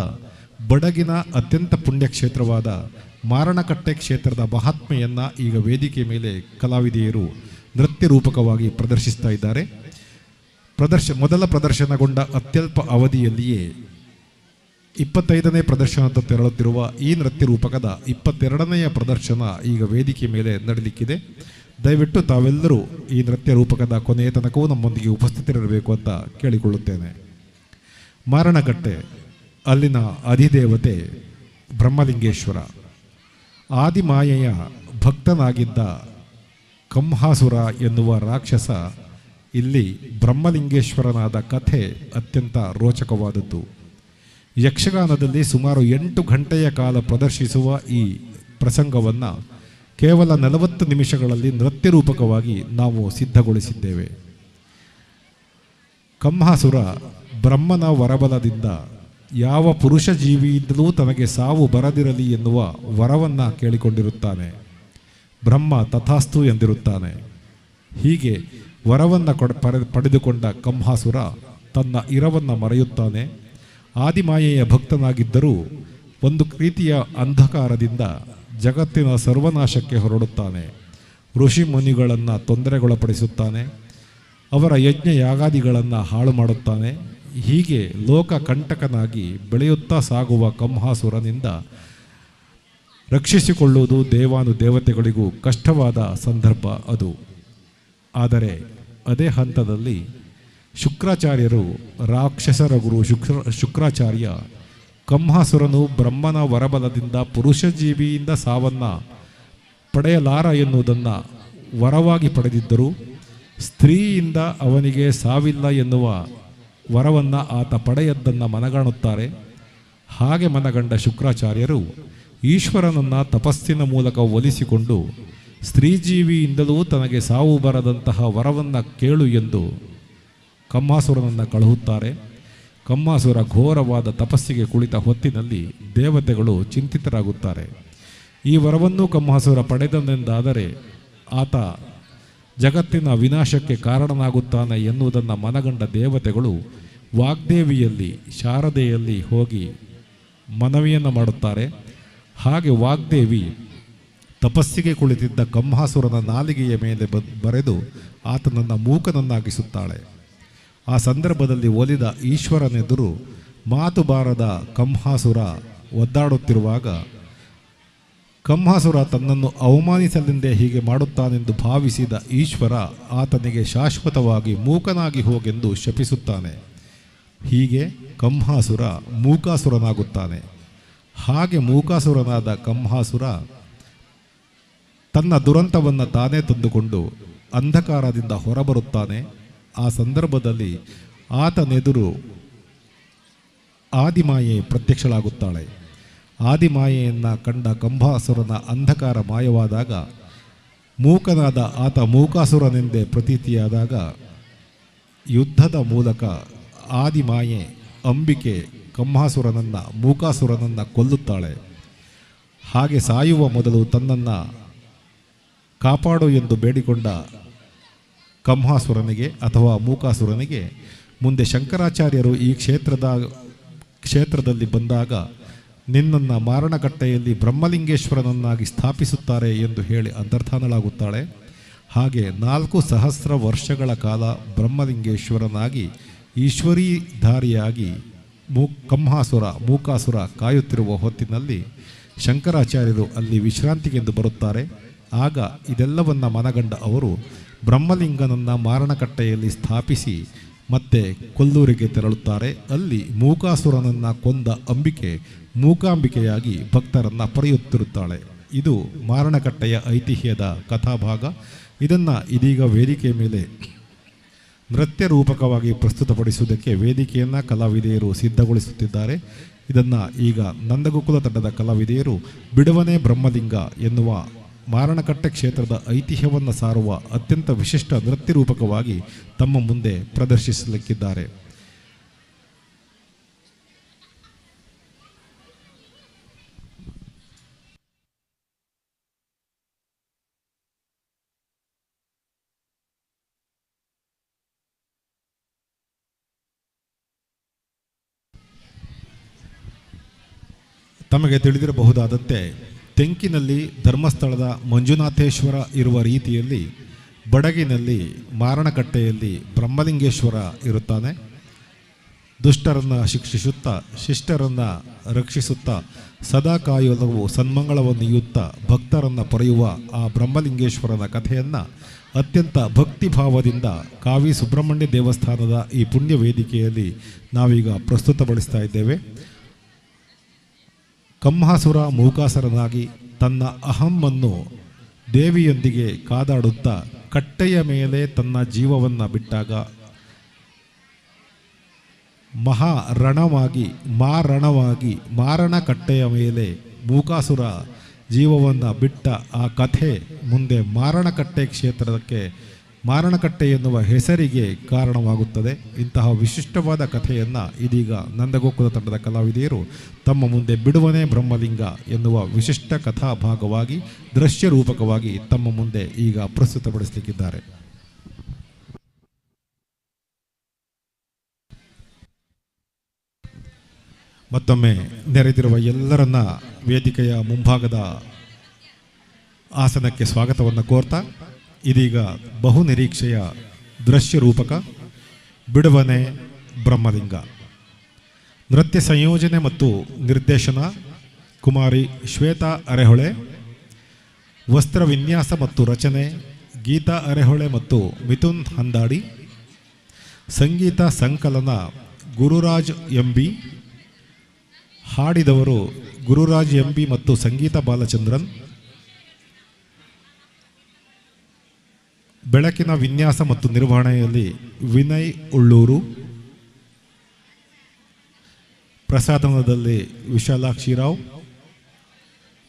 ಬಡಗಿನ ಅತ್ಯಂತ ಪುಣ್ಯಕ್ಷೇತ್ರವಾದ ಮಾರಣಕಟ್ಟೆ ಕ್ಷೇತ್ರದ ಮಹಾತ್ಮೆಯನ್ನು ಈಗ ವೇದಿಕೆ ಮೇಲೆ ಕಲಾವಿದೆಯರು ನೃತ್ಯ ರೂಪಕವಾಗಿ ಪ್ರದರ್ಶಿಸ್ತಾ ಇದ್ದಾರೆ. ಮೊದಲ ಪ್ರದರ್ಶನಗೊಂಡ ಅತ್ಯಲ್ಪ ಅವಧಿಯಲ್ಲಿಯೇ 25ನೇ ಪ್ರದರ್ಶನದ ತೆರಳುತ್ತಿರುವ ಈ ನೃತ್ಯ ರೂಪಕದ 22ನೆಯ ಪ್ರದರ್ಶನ ಈಗ ವೇದಿಕೆ ಮೇಲೆ ನಡೆಯಲಿಕ್ಕಿದೆ. ದಯವಿಟ್ಟು ತಾವೆಲ್ಲರೂ ಈ ನೃತ್ಯ ರೂಪಕದ ಕೊನೆಯ ತನಕವೂ ನಮ್ಮೊಂದಿಗೆ ಉಪಸ್ಥಿತರಿರಬೇಕು ಅಂತ ಕೇಳಿಕೊಳ್ಳುತ್ತೇನೆ. ಮಾರಣಕಟ್ಟೆ ಅಲ್ಲಿನ ಅಧಿದೇವತೆ ಬ್ರಹ್ಮಲಿಂಗೇಶ್ವರ. ಆದಿಮಾಯೆಯ ಭಕ್ತನಾಗಿದ್ದ ಕಂಹಾಸುರ ಎನ್ನುವ ರಾಕ್ಷಸ ಇಲ್ಲಿ ಬ್ರಹ್ಮಲಿಂಗೇಶ್ವರನಾದ ಕಥೆ ಅತ್ಯಂತ ರೋಚಕವಾದದ್ದು. ಯಕ್ಷಗಾನದಲ್ಲಿ ಸುಮಾರು 8 ಗಂಟೆಯ ಕಾಲ ಪ್ರದರ್ಶಿಸುವ ಈ ಪ್ರಸಂಗವನ್ನು ಕೇವಲ 40 ನಿಮಿಷಗಳಲ್ಲಿ ನೃತ್ಯ ರೂಪಕವಾಗಿ ನಾವು ಸಿದ್ಧಗೊಳಿಸಿದ್ದೇವೆ. ಕಂಹಾಸುರ ಬ್ರಹ್ಮನ ವರಬಲದಿಂದ ಯಾವ ಪುರುಷ ಜೀವಿಯಿಂದಲೂ ತನಗೆ ಸಾವು ಬರದಿರಲಿ ಎನ್ನುವ ವರವನ್ನು ಕೇಳಿಕೊಂಡಿರುತ್ತಾನೆ. ಬ್ರಹ್ಮ ತಥಾಸ್ತು ಎಂದಿರುತ್ತಾನೆ. ಹೀಗೆ ವರವನ್ನು ಪಡೆದುಕೊಂಡ ಕಂಹಾಸುರ ತನ್ನ ಇರವನ್ನು ಮರೆಯುತ್ತಾನೆ. ಆದಿಮಾಯೆಯ ಭಕ್ತನಾಗಿದ್ದರೂ ಒಂದು ರೀತಿಯ ಅಂಧಕಾರದಿಂದ ಜಗತ್ತಿನ ಸರ್ವನಾಶಕ್ಕೆ ಹೊರಡುತ್ತಾನೆ. ಋಷಿ ಮುನಿಗಳನ್ನು ತೊಂದರೆಗೊಳಪಡಿಸುತ್ತಾನೆ. ಅವರ ಯಜ್ಞ ಯಾಗಾದಿಗಳನ್ನು ಹಾಳು ಮಾಡುತ್ತಾನೆ. ಹೀಗೆ ಲೋಕ ಕಂಟಕನಾಗಿ ಬೆಳೆಯುತ್ತಾ ಸಾಗುವ ಕಂಹಾಸುರನಿಂದ ರಕ್ಷಿಸಿಕೊಳ್ಳುವುದು ದೇವಾನುದೇವತೆಗಳಿಗೂ ಕಷ್ಟವಾದ ಸಂದರ್ಭ ಅದು. ಆದರೆ ಅದೇ ಹಂತದಲ್ಲಿ ಶುಕ್ರಾಚಾರ್ಯರು, ರಾಕ್ಷಸರ ಗುರು ಶುಕ್ರಾಚಾರ್ಯ, ಕಂಹಾಸುರನು ಬ್ರಹ್ಮನ ವರಬಲದಿಂದ ಪುರುಷ ಜೀವಿಯಿಂದ ಸಾವನ್ನು ಪಡೆಯಲಾರ ಎನ್ನುವುದನ್ನು ವರವಾಗಿ ಪಡೆದಿದ್ದರು. ಸ್ತ್ರೀಯಿಂದ ಅವನಿಗೆ ಸಾವಿಲ್ಲ ಎನ್ನುವ ವರವನ್ನು ಆತ ಪಡೆಯದ್ದನ್ನು ಮನಗಾಣುತ್ತಾರೆ. ಹಾಗೆ ಮನಗಂಡ ಶುಕ್ರಾಚಾರ್ಯರು ಈಶ್ವರನನ್ನು ತಪಸ್ಸಿನ ಮೂಲಕ ಒಲಿಸಿಕೊಂಡು ಸ್ತ್ರೀಜೀವಿಯಿಂದಲೂ ತನಗೆ ಸಾವು ಬರದಂತಹ ವರವನ್ನು ಕೇಳು ಎಂದು ಕಂಹಾಸುರನನ್ನು ಕಳುಹುತ್ತಾರೆ. ಕಂಹಾಸುರ ಘೋರವಾದ ತಪಸ್ಸಿಗೆ ಕುಳಿತ ಹೊತ್ತಿನಲ್ಲಿ ದೇವತೆಗಳು ಚಿಂತಿತರಾಗುತ್ತಾರೆ. ಈ ವರವನ್ನು ಕಂಹಾಸುರ ಪಡೆದನೆಂದಾದರೆ ಆತ ಜಗತ್ತಿನ ವಿನಾಶಕ್ಕೆ ಕಾರಣನಾಗುತ್ತಾನೆ ಎನ್ನುವುದನ್ನು ಮನಗಂಡ ದೇವತೆಗಳು ವಾಗ್ದೇವಿಯಲ್ಲಿ, ಶಾರದೆಯಲ್ಲಿ ಹೋಗಿ ಮನವಿಯನ್ನು ಮಾಡುತ್ತಾರೆ. ಹಾಗೆ ವಾಗ್ದೇವಿ ತಪಸ್ಸಿಗೆ ಕುಳಿತಿದ್ದ ಕಂಹಾಸುರನ ನಾಲಿಗೆಯ ಮೇಲೆ ಬರೆದು ಆತನನ್ನು ಮೂಕನನ್ನಾಗಿಸುತ್ತಾಳೆ. ಆ ಸಂದರ್ಭದಲ್ಲಿ ಒಲಿದ ಈಶ್ವರನೆದುರು ಮಾತು ಬಾರದ ಕಂಹಾಸುರ ಒದ್ದಾಡುತ್ತಿರುವಾಗ ಕಂಹಾಸುರ ತನ್ನನ್ನು ಅವಮಾನಿಸಲೆಂದೇ ಹೀಗೆ ಮಾಡುತ್ತಾನೆಂದು ಭಾವಿಸಿದ ಈಶ್ವರ ಆತನಿಗೆ ಶಾಶ್ವತವಾಗಿ ಮೂಕನಾಗಿ ಹೋಗೆಂದು ಶಪಿಸುತ್ತಾನೆ. ಹೀಗೆ ಕಂಹಾಸುರ ಮೂಕಾಸುರನಾಗುತ್ತಾನೆ. ಹಾಗೆ ಮೂಕಾಸುರನಾದ ಕಂಹಾಸುರ ತನ್ನ ದುರಂತವನ್ನು ತಾನೇ ತಂದುಕೊಂಡು ಅಂಧಕಾರದಿಂದ ಹೊರಬರುತ್ತಾನೆ. ಆ ಸಂದರ್ಭದಲ್ಲಿ ಆತನೆದುರು ಆದಿಮಾಯೆ ಪ್ರತ್ಯಕ್ಷಳಾಗುತ್ತಾಳೆ. ಆದಿಮಾಯೆಯನ್ನು ಕಂಡ ಕಂಹಾಸುರನ ಅಂಧಕಾರ ಮಾಯವಾದಾಗ ಮೂಕನಾದ ಆತ ಮೂಕಾಸುರನೆಂದೇ ಪ್ರತೀತಿಯಾದಾಗ ಯುದ್ಧದ ಮೂಲಕ ಆದಿಮಾಯೆ ಅಂಬಿಕೆ ಕಂಹಾಸುರನನ್ನು ಮೂಕಾಸುರನನ್ನು ಕೊಲ್ಲುತ್ತಾಳೆ. ಹಾಗೆ ಸಾಯುವ ಮೊದಲು ತನ್ನನ್ನು ಕಾಪಾಡು ಎಂದು ಬೇಡಿಕೊಂಡ ಕಂಹಾಸುರನಿಗೆ ಅಥವಾ ಮೂಕಾಸುರನಿಗೆ ಮುಂದೆ ಶಂಕರಾಚಾರ್ಯರು ಈ ಕ್ಷೇತ್ರದಲ್ಲಿ ಬಂದಾಗ ನಿನ್ನನ್ನು ಮಾರಣಕಟ್ಟೆಯಲ್ಲಿ ಬ್ರಹ್ಮಲಿಂಗೇಶ್ವರನನ್ನಾಗಿ ಸ್ಥಾಪಿಸುತ್ತಾರೆ ಎಂದು ಹೇಳಿ ಅಂತರ್ಧಾನಳಾಗುತ್ತಾಳೆ. ಹಾಗೆ 4,000 ವರ್ಷಗಳ ಕಾಲ ಬ್ರಹ್ಮಲಿಂಗೇಶ್ವರನಾಗಿ ಈಶ್ವರೀಧಾರಿಯಾಗಿ ಮೂಕಾಸುರ ಕಾಯುತ್ತಿರುವ ಹೊತ್ತಿನಲ್ಲಿ ಶಂಕರಾಚಾರ್ಯರು ಅಲ್ಲಿ ವಿಶ್ರಾಂತಿಗೆಂದು ಬರುತ್ತಾರೆ. ಆಗ ಇದೆಲ್ಲವನ್ನ ಮನಗಂಡ ಅವರು ಬ್ರಹ್ಮಲಿಂಗನನ್ನು ಮಾರಣಕಟ್ಟೆಯಲ್ಲಿ ಸ್ಥಾಪಿಸಿ ಮತ್ತೆ ಕೊಲ್ಲೂರಿಗೆ ತೆರಳುತ್ತಾರೆ. ಅಲ್ಲಿ ಮೂಕಾಸುರನನ್ನು ಕೊಂದ ಅಂಬಿಕೆ ಮೂಕಾಂಬಿಕೆಯಾಗಿ ಭಕ್ತರನ್ನು ಪಡೆಯುತ್ತಿರುತ್ತಾಳೆ. ಇದು ಮಾರಣಕಟ್ಟೆಯ ಐತಿಹ್ಯದ ಕಥಾಭಾಗ. ಇದನ್ನು ಇದೀಗ ವೇದಿಕೆ ಮೇಲೆ ನೃತ್ಯ ರೂಪಕವಾಗಿ ಪ್ರಸ್ತುತಪಡಿಸುವುದಕ್ಕೆ ವೇದಿಕೆಯನ್ನು ಕಲಾವಿದೆಯರು ಸಿದ್ಧಗೊಳಿಸುತ್ತಿದ್ದಾರೆ. ಇದನ್ನು ಈಗ ನಂದಗೋಕುಲ ತಂಡದ ಕಲಾವಿದೆಯರು ಬಿಡುವನೇ ಬ್ರಹ್ಮಲಿಂಗ ಎನ್ನುವ ಮಾರಣಕಟ್ಟೆ ಕ್ಷೇತ್ರದ ಐತಿಹ್ಯವನ್ನು ಸಾರುವ ಅತ್ಯಂತ ವಿಶಿಷ್ಟ ನೃತ್ಯ ರೂಪಕವಾಗಿ ತಮ್ಮ ಮುಂದೆ ಪ್ರದರ್ಶಿಸಲಿಕ್ಕಿದ್ದಾರೆ. ತಮಗೆ ತಿಳಿದಿರಬಹುದಾದಂತೆ ತೆಂಕಿನಲ್ಲಿ ಧರ್ಮಸ್ಥಳದ ಮಂಜುನಾಥೇಶ್ವರ ಇರುವ ರೀತಿಯಲ್ಲಿ ಬಡಗಿನಲ್ಲಿ ಮಾರಣಕಟ್ಟೆಯಲ್ಲಿ ಬ್ರಹ್ಮಲಿಂಗೇಶ್ವರ ಇರುತ್ತಾನೆ. ದುಷ್ಟರನ್ನು ಶಿಕ್ಷಿಸುತ್ತಾ ಶಿಷ್ಟರನ್ನು ರಕ್ಷಿಸುತ್ತಾ ಸದಾ ಕಾಯುವುದವು ಸನ್ಮಂಗಳವನ್ನು ನೀಯುತ್ತಾ ಭಕ್ತರನ್ನು ಪಡೆಯುವ ಆ ಬ್ರಹ್ಮಲಿಂಗೇಶ್ವರನ ಕಥೆಯನ್ನು ಅತ್ಯಂತ ಭಕ್ತಿಭಾವದಿಂದ ಕಾವಿ ಸುಬ್ರಹ್ಮಣ್ಯ ದೇವಸ್ಥಾನದ ಈ ಪುಣ್ಯ ವೇದಿಕೆಯಲ್ಲಿ ನಾವೀಗ ಪ್ರಸ್ತುತಪಡಿಸ್ತಾ ಇದ್ದೇವೆ. ಕಂಹಾಸುರ ಮೂಕಾಸುರನಾಗಿ ತನ್ನ ಅಹಮ್ಮನ್ನು ದೇವಿಯೊಂದಿಗೆ ಕಾದಾಡುತ್ತಾ ಕಟ್ಟೆಯ ಮೇಲೆ ತನ್ನ ಜೀವವನ್ನು ಬಿಟ್ಟಾಗ ಮಹಾರಣವಾಗಿ ಮಾರಣಕಟ್ಟೆಯ ಮೇಲೆ ಮೂಕಾಸುರ ಜೀವವನ್ನು ಬಿಟ್ಟ ಆ ಕಥೆ ಮುಂದೆ ಮಾರಣಕಟ್ಟೆ ಕ್ಷೇತ್ರಕ್ಕೆ ಮಾರಣಕಟ್ಟೆ ಎನ್ನುವ ಹೆಸರಿಗೆ ಕಾರಣವಾಗುತ್ತದೆ. ಇಂತಹ ವಿಶಿಷ್ಟವಾದ ಕಥೆಯನ್ನು ಇದೀಗ ನಂದಗೋಕುಲ ತಂಡದ ಕಲಾವಿದೆಯರು ತಮ್ಮ ಮುಂದೆ ಬಿಡುವನೇ ಬ್ರಹ್ಮಲಿಂಗ ಎನ್ನುವ ವಿಶಿಷ್ಟ ಕಥಾ ಭಾಗವಾಗಿ ದೃಶ್ಯ ರೂಪಕವಾಗಿ ತಮ್ಮ ಮುಂದೆ ಈಗ ಪ್ರಸ್ತುತಪಡಿಸಲಿಕ್ಕಿದ್ದಾರೆ. ಮತ್ತೊಮ್ಮೆ ನೆರೆದಿರುವ ಎಲ್ಲರನ್ನ ವೇದಿಕೆಯ ಮುಂಭಾಗದ ಆಸನಕ್ಕೆ ಸ್ವಾಗತವನ್ನು ಕೋರ್ತಾ ಇದೀಗ ಬಹು ನಿರೀಕ್ಷೆಯ ದೃಶ್ಯ ರೂಪಕ ಬಿಡುವನೆ ಬ್ರಹ್ಮಲಿಂಗ ನೃತ್ಯ ಸಂಯೋಜನೆ ಮತ್ತು ನಿರ್ದೇಶನ ಕುಮಾರಿ ಶ್ವೇತಾ ಅರೆಹೊಳೆ, ವಸ್ತ್ರ ವಿನ್ಯಾಸ ಮತ್ತು ರಚನೆ ಗೀತಾ ಅರೆಹೊಳೆ ಮತ್ತು ಮಿಥುನ್ ಹಂದಾಡಿ, ಸಂಗೀತ ಸಂಕಲನ ಗುರುರಾಜ್ ಎಂಬಿ, ಹಾಡಿದವರು ಗುರುರಾಜ್ ಎಂಬಿ ಮತ್ತು ಸಂಗೀತ ಬಾಲಚಂದ್ರನ್, ಬೆಳಕಿನ ವಿನ್ಯಾಸ ಮತ್ತು ನಿರ್ವಹಣೆಯಲ್ಲಿ ವಿನಯ್ ಉಳ್ಳೂರು, ಪ್ರಸಾದನದಲ್ಲಿ ವಿಶಾಲಾಕ್ಷಿರಾವ್,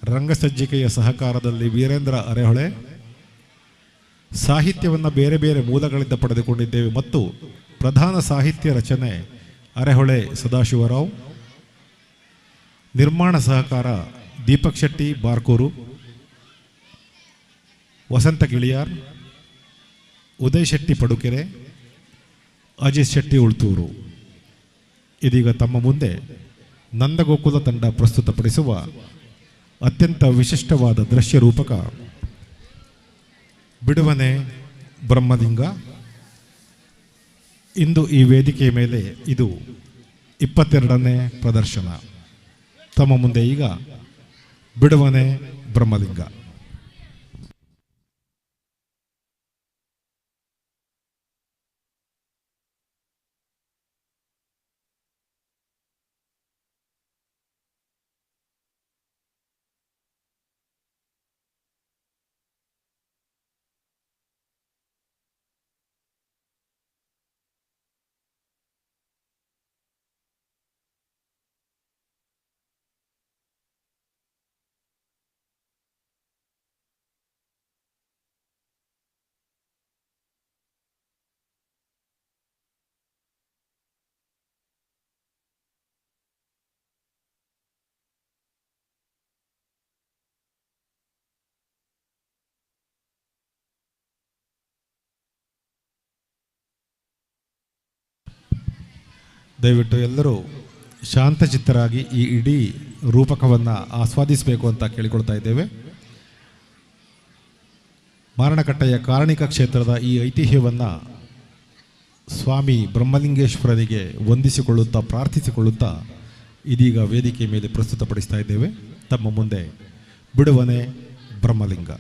ರಂಗಸಜ್ಜಿಕೆಯ ಸಹಕಾರದಲ್ಲಿ ವೀರೇಂದ್ರ ಅರೆಹೊಳೆ, ಸಾಹಿತ್ಯವನ್ನು ಬೇರೆ ಬೇರೆ ಮೂಲಗಳಿಂದ ಪಡೆದುಕೊಂಡಿದ್ದೇವೆ ಮತ್ತು ಪ್ರಧಾನ ಸಾಹಿತ್ಯ ರಚನೆ ಅರೆಹೊಳೆ ಸದಾಶಿವರಾವ್, ನಿರ್ಮಾಣ ಸಹಕಾರ ದೀಪಕ್ ಶೆಟ್ಟಿ ಬಾರ್ಕೂರು, ವಸಂತ ಗಿಳಿಯಾರ್, ಉದಯ್ ಶೆಟ್ಟಿ ಪಡುಕೆರೆ, ಅಜಿತ್ ಶೆಟ್ಟಿ ಉಳ್ತೂರು. ಇದೀಗ ತಮ್ಮ ಮುಂದೆ ನಂದಗೋಕುಲ ತಂಡ ಪ್ರಸ್ತುತಪಡಿಸುವ ಅತ್ಯಂತ ವಿಶಿಷ್ಟವಾದ ದೃಶ್ಯ ರೂಪಕ ಬಿಡುವನೆ ಬ್ರಹ್ಮಲಿಂಗ. ಇಂದು ಈ ವೇದಿಕೆಯ ಮೇಲೆ ಇದು 22ನೇ ಪ್ರದರ್ಶನ. ತಮ್ಮ ಮುಂದೆ ಈಗ ಬಿಡುವನೆ ಬ್ರಹ್ಮಲಿಂಗ. ದಯವಿಟ್ಟು ಎಲ್ಲರೂ ಶಾಂತಚಿತ್ತರಾಗಿ ಈ ಇಡೀ ರೂಪಕವನ್ನು ಆಸ್ವಾದಿಸಬೇಕು ಅಂತ ಕೇಳಿಕೊಳ್ತಾ ಇದ್ದೇವೆ. ಮಾರಣಕಟ್ಟೆಯ ಕಾರಣಿಕ ಕ್ಷೇತ್ರದ ಈ ಐತಿಹ್ಯವನ್ನು ಸ್ವಾಮಿ ಬ್ರಹ್ಮಲಿಂಗೇಶ್ವರನಿಗೆ ವಂದಿಸಿಕೊಳ್ಳುತ್ತಾ ಪ್ರಾರ್ಥಿಸಿಕೊಳ್ಳುತ್ತಾ ಇದೀಗ ವೇದಿಕೆ ಮೇಲೆ ಪ್ರಸ್ತುತಪಡಿಸ್ತಾ ಇದ್ದೇವೆ. ತಮ್ಮ ಮುಂದೆ ಬಿಡುವನೆ ಬ್ರಹ್ಮಲಿಂಗ.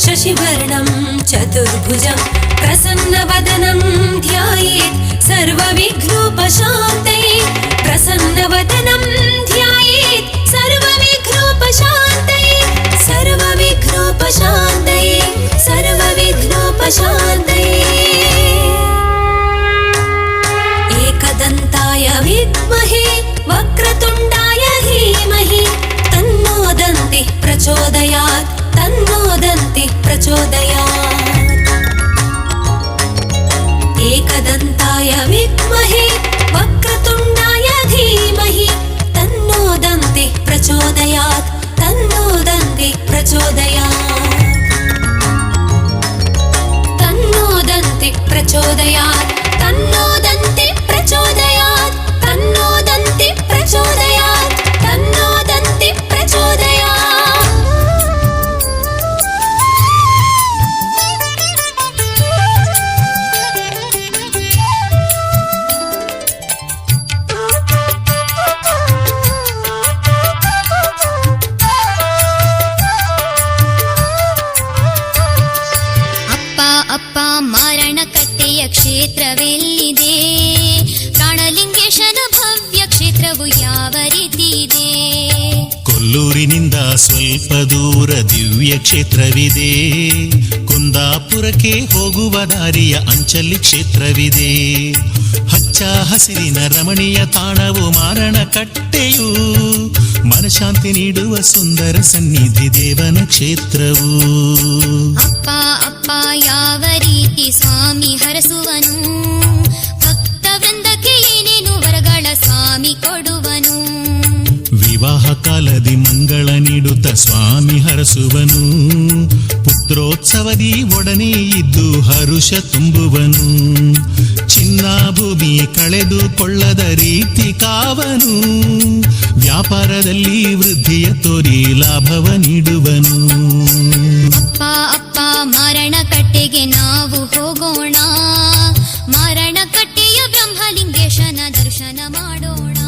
शशिवर्णं चतुर्भुजं प्रसन्नवदनं ध्यायेत् सर्वविघ्नोपशान्तये प्रसन्नवदनं ध्यायेत् सर्वविघ्नोपशान्तये सर्वविघ्नोपशान्तये सर्वविघ्नोपशान्तये एकदन्ताय विद्महे वक्रतुण्डाय धीमहि तन्नो दन्तिः प्रचोदयात् तन्नो दन्तिः प्रचोदयात् एकदन्ताय विद्महे वक्रतुण्डाय धीमहि तन्नो दन्तिः प्रचोदयात् तन्नो दन्तिः प्रचोदयात् तन्नो दन्तिः प्रचोदयात् तन्नो दन्तिः प्रचोदयात् तन्नो दन्तिः प्रचोदयात् तन्नो दन्तिः प्रचोदयात् ಅಪ್ಪ ಮಾರಣಕಟ್ಟೆಯ ಕ್ಷೇತ್ರವೆಲ್ಲಿದೆ? ಪ್ರಾಣಲಿಂಗೇಶನ ಭವ್ಯ ಕ್ಷೇತ್ರವು ಯಾವ ರೀತಿ ಇದೆ? ಕೊಲ್ಲೂರಿನಿಂದ ಸ್ವಲ್ಪ ದೂರ ದಿವ್ಯ ಕ್ಷೇತ್ರವಿದೆ. ಕುಂದಾಪುರಕ್ಕೆ ಹೋಗುವ ದಾರಿಯ ಅಂಚಲ್ಲಿ ಕ್ಷೇತ್ರವಿದೆ. ಹಚ್ಚ ಹಸಿರಿನ ರಮಣೀಯ ತಾಣವು ಮಾರಣಕಟ್ಟೆಯು. ಮನಶಾಂತಿ ನೀಡುವ ಸುಂದರ ಸನ್ನಿಧಿ ದೇವನ ಕ್ಷೇತ್ರವು. ಅಪ್ಪ ಯಾವ ರೀತಿ ಸ್ವಾಮಿ ಹರಸುವನು? ಭಕ್ತ ವೃಂದಕ್ಕೆ ಏನೇನು ವರಗಳ ಸ್ವಾಮಿ ಕೊಡುವನು? ವಿವಾಹ ಕಾಲದಿ ಮಂಗಳ ನೀಡುತ್ತ ಸ್ವಾಮಿ ಹರಸುವನು. ಪುತ್ರೋತ್ಸವದಿ ಒಡನೆ ಇದ್ದು ಹರುಷ ತುಂಬುವನು. ಚಿನ್ನ ಭೂಮಿ ಕಳೆದುಕೊಳ್ಳದ ರೀತಿ ಕಾವನು. ವ್ಯಾಪಾರದಲ್ಲಿ ವೃದ್ಧಿಯ ತೋರಿ ಲಾಭವ ನೀಡುವನು. ಅಪ್ಪ ಮಾರಣಕಟ್ಟೆಗೆ ನಾವು ಹೋಗೋಣ. ಮಾರಣಕಟ್ಟೆಯ ಬ್ರಹ್ಮಲಿಂಗೇಶನ ದರ್ಶನ ಮಾಡೋಣ.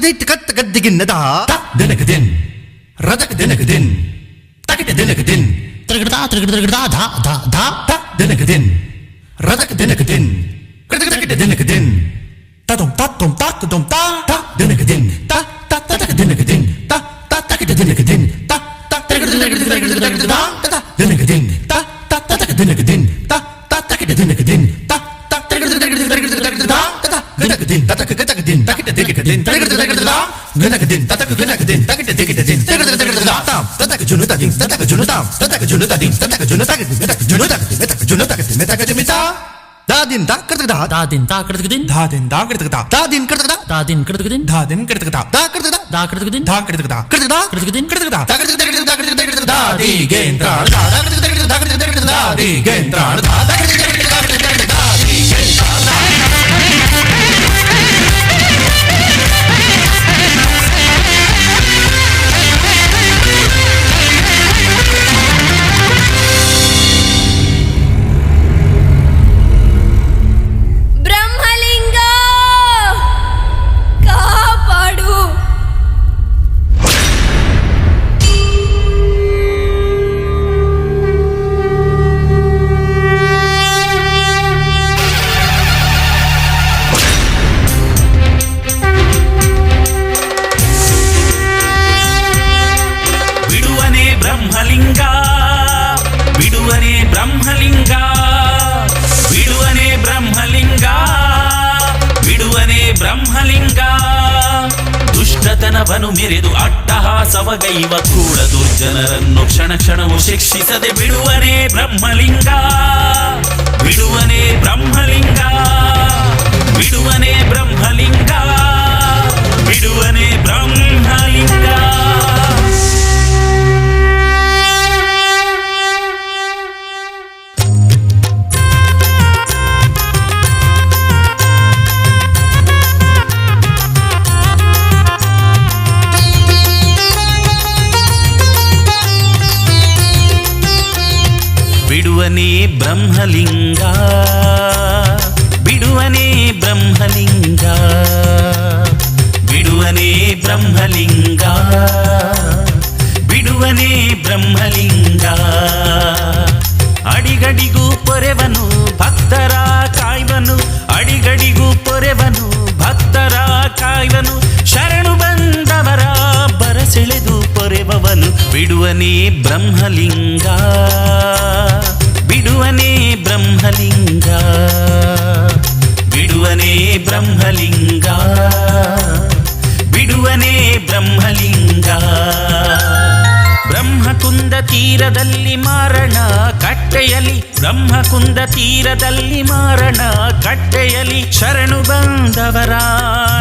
ದಿಟ್ ಕತ್ ಗದ್ದಿಗಿನ್ನದ ದಿನಕ ದಿನ್ ರದಕ ದಿನಕ ದಿನ್ ತಕಟ ದಿನಕ ದಿನ್ ತಿರುಗಡಾ ತಿರುಗಡಾ ಧಾ ಧಾ ಧಾ ಧಾ ದಿನಕ ದಿನ್ ರದಕ ದಿನಕ ದಿನ್ ಕಟಕ ದಿನಕ ದಿನ್ ತತುಂ ತತುಂ ತಕ್ ತುಂ ತಾ ತಾ ದಿನಕ ದಿನ್ ತಾ ತಾ ತಕ ದಿನಕ ದಿನ್ ತಾ ತಾ ತಕಟ ದಿನಕ ದಿನ್ ತಾ ತಾ ತಿರುಗಡ ಧಾ ತಾ ದಿನಕ ದಿನ್ ತಾ ತಾ ತಕ ದಿನಕ ದಿನ್ ತಾ ತಾ ತಕಟ ದಿನಕ ದಿನ್ ತಾ ತಾ ತಿರುಗಡ ಧಾ ತಾ ದಿನಕ ದಿನ್ ತತಕ ಗತಕ ದಿನ್ ತಕಟ ದಿನಕ ದಿನ್ ತಿರುಗಡ ಧಾ ಗನಕ ದಿನ್ ತತಕ ಗನಕ ದಿನ್ ತಕಟ ದಿನಕ ದಿನ್ ತಿರುಗಡ ಧಾ ತಾ ತತಕ ಜುನುತ ದಿನ್ ತತಕ ಜುನುತಾ ತತಕ ಜುನುತ ದಿನ್ ತತಕ ಜುನುತ ದಿನ್ ತತಕ ಜುನುತ ದಿನ್ ತತಕ ಜುನುತ ದಿನ್ ತತಕ ಜಮಿತಾ दादिन दा करतक दा दादिन दा करतक दिन दादिन दा करतक दा दादिन करतक दा दादिन करतक दिन दादिन करतक दा दा करतक दा दा करतक दिन दा करतक दा करतक दा करतक दिन करतक दा दा करतक दा दी गेंद्रा दा दा करतक दा दी गेंद्रा दा दा करतक दा दी ದುಷ್ಟತನವನ್ನು ಮೆರೆದು ಅಟ್ಟಹಾಸವಗೈವ ಕ್ರೂರ ದುರ್ಜನರನ್ನು ಕ್ಷಣ ಕ್ಷಣವು ಶಿಕ್ಷಿಸದೆ ಬಿಡುವನೇ ಬ್ರಹ್ಮಲಿಂಗ ಬಿಡುವನೇ ಬ್ರಹ್ಮಲಿಂಗ ಬಿಡುವನೇ ಬ್ರಹ್ಮಲಿಂಗ ಬಿಡುವನೇ ಬ್ರಹ್ಮಲಿಂಗ ಬಿಡುವನೇ ಬ್ರಹ್ಮಲಿಂಗ ಬಿಡುವನೇ ಬ್ರಹ್ಮಲಿಂಗ ಬಿಡುವನೇ ಬ್ರಹ್ಮಲಿಂಗ ಬಿಡುವನೇ ಬ್ರಹ್ಮಲಿಂಗ ಅಡಿಗಡಿಗೂ ಪೊರೆವನು ಭಕ್ತರ ಕಾಯ್ವನು ಅಡಿಗಡಿಗೂ ಪೊರೆವನು ಭಕ್ತರ ಕಾಯ್ವನು ಶರಣು ಬಂದವರ ಬರಸೆಳೆದು ಪೊರೆವವನು ಬಿಡುವನೇ ಬ್ರಹ್ಮಲಿಂಗ ಬಿಡುವನೇ ಬ್ರಹ್ಮಲಿಂಗ ಬಿಡುವನೇ ಬ್ರಹ್ಮಲಿಂಗ ಬಿಡುವನೇ ಬ್ರಹ್ಮಲಿಂಗ ಬ್ರಹ್ಮಕುಂದ ತೀರದಲ್ಲಿ ಮಾರಣ ಕಟ್ಟೆಯಲಿ ಬ್ರಹ್ಮಕುಂದ ತೀರದಲ್ಲಿ ಮಾರಣ ಕಟ್ಟೆಯಲಿ ಶರಣು ಬಂದವರ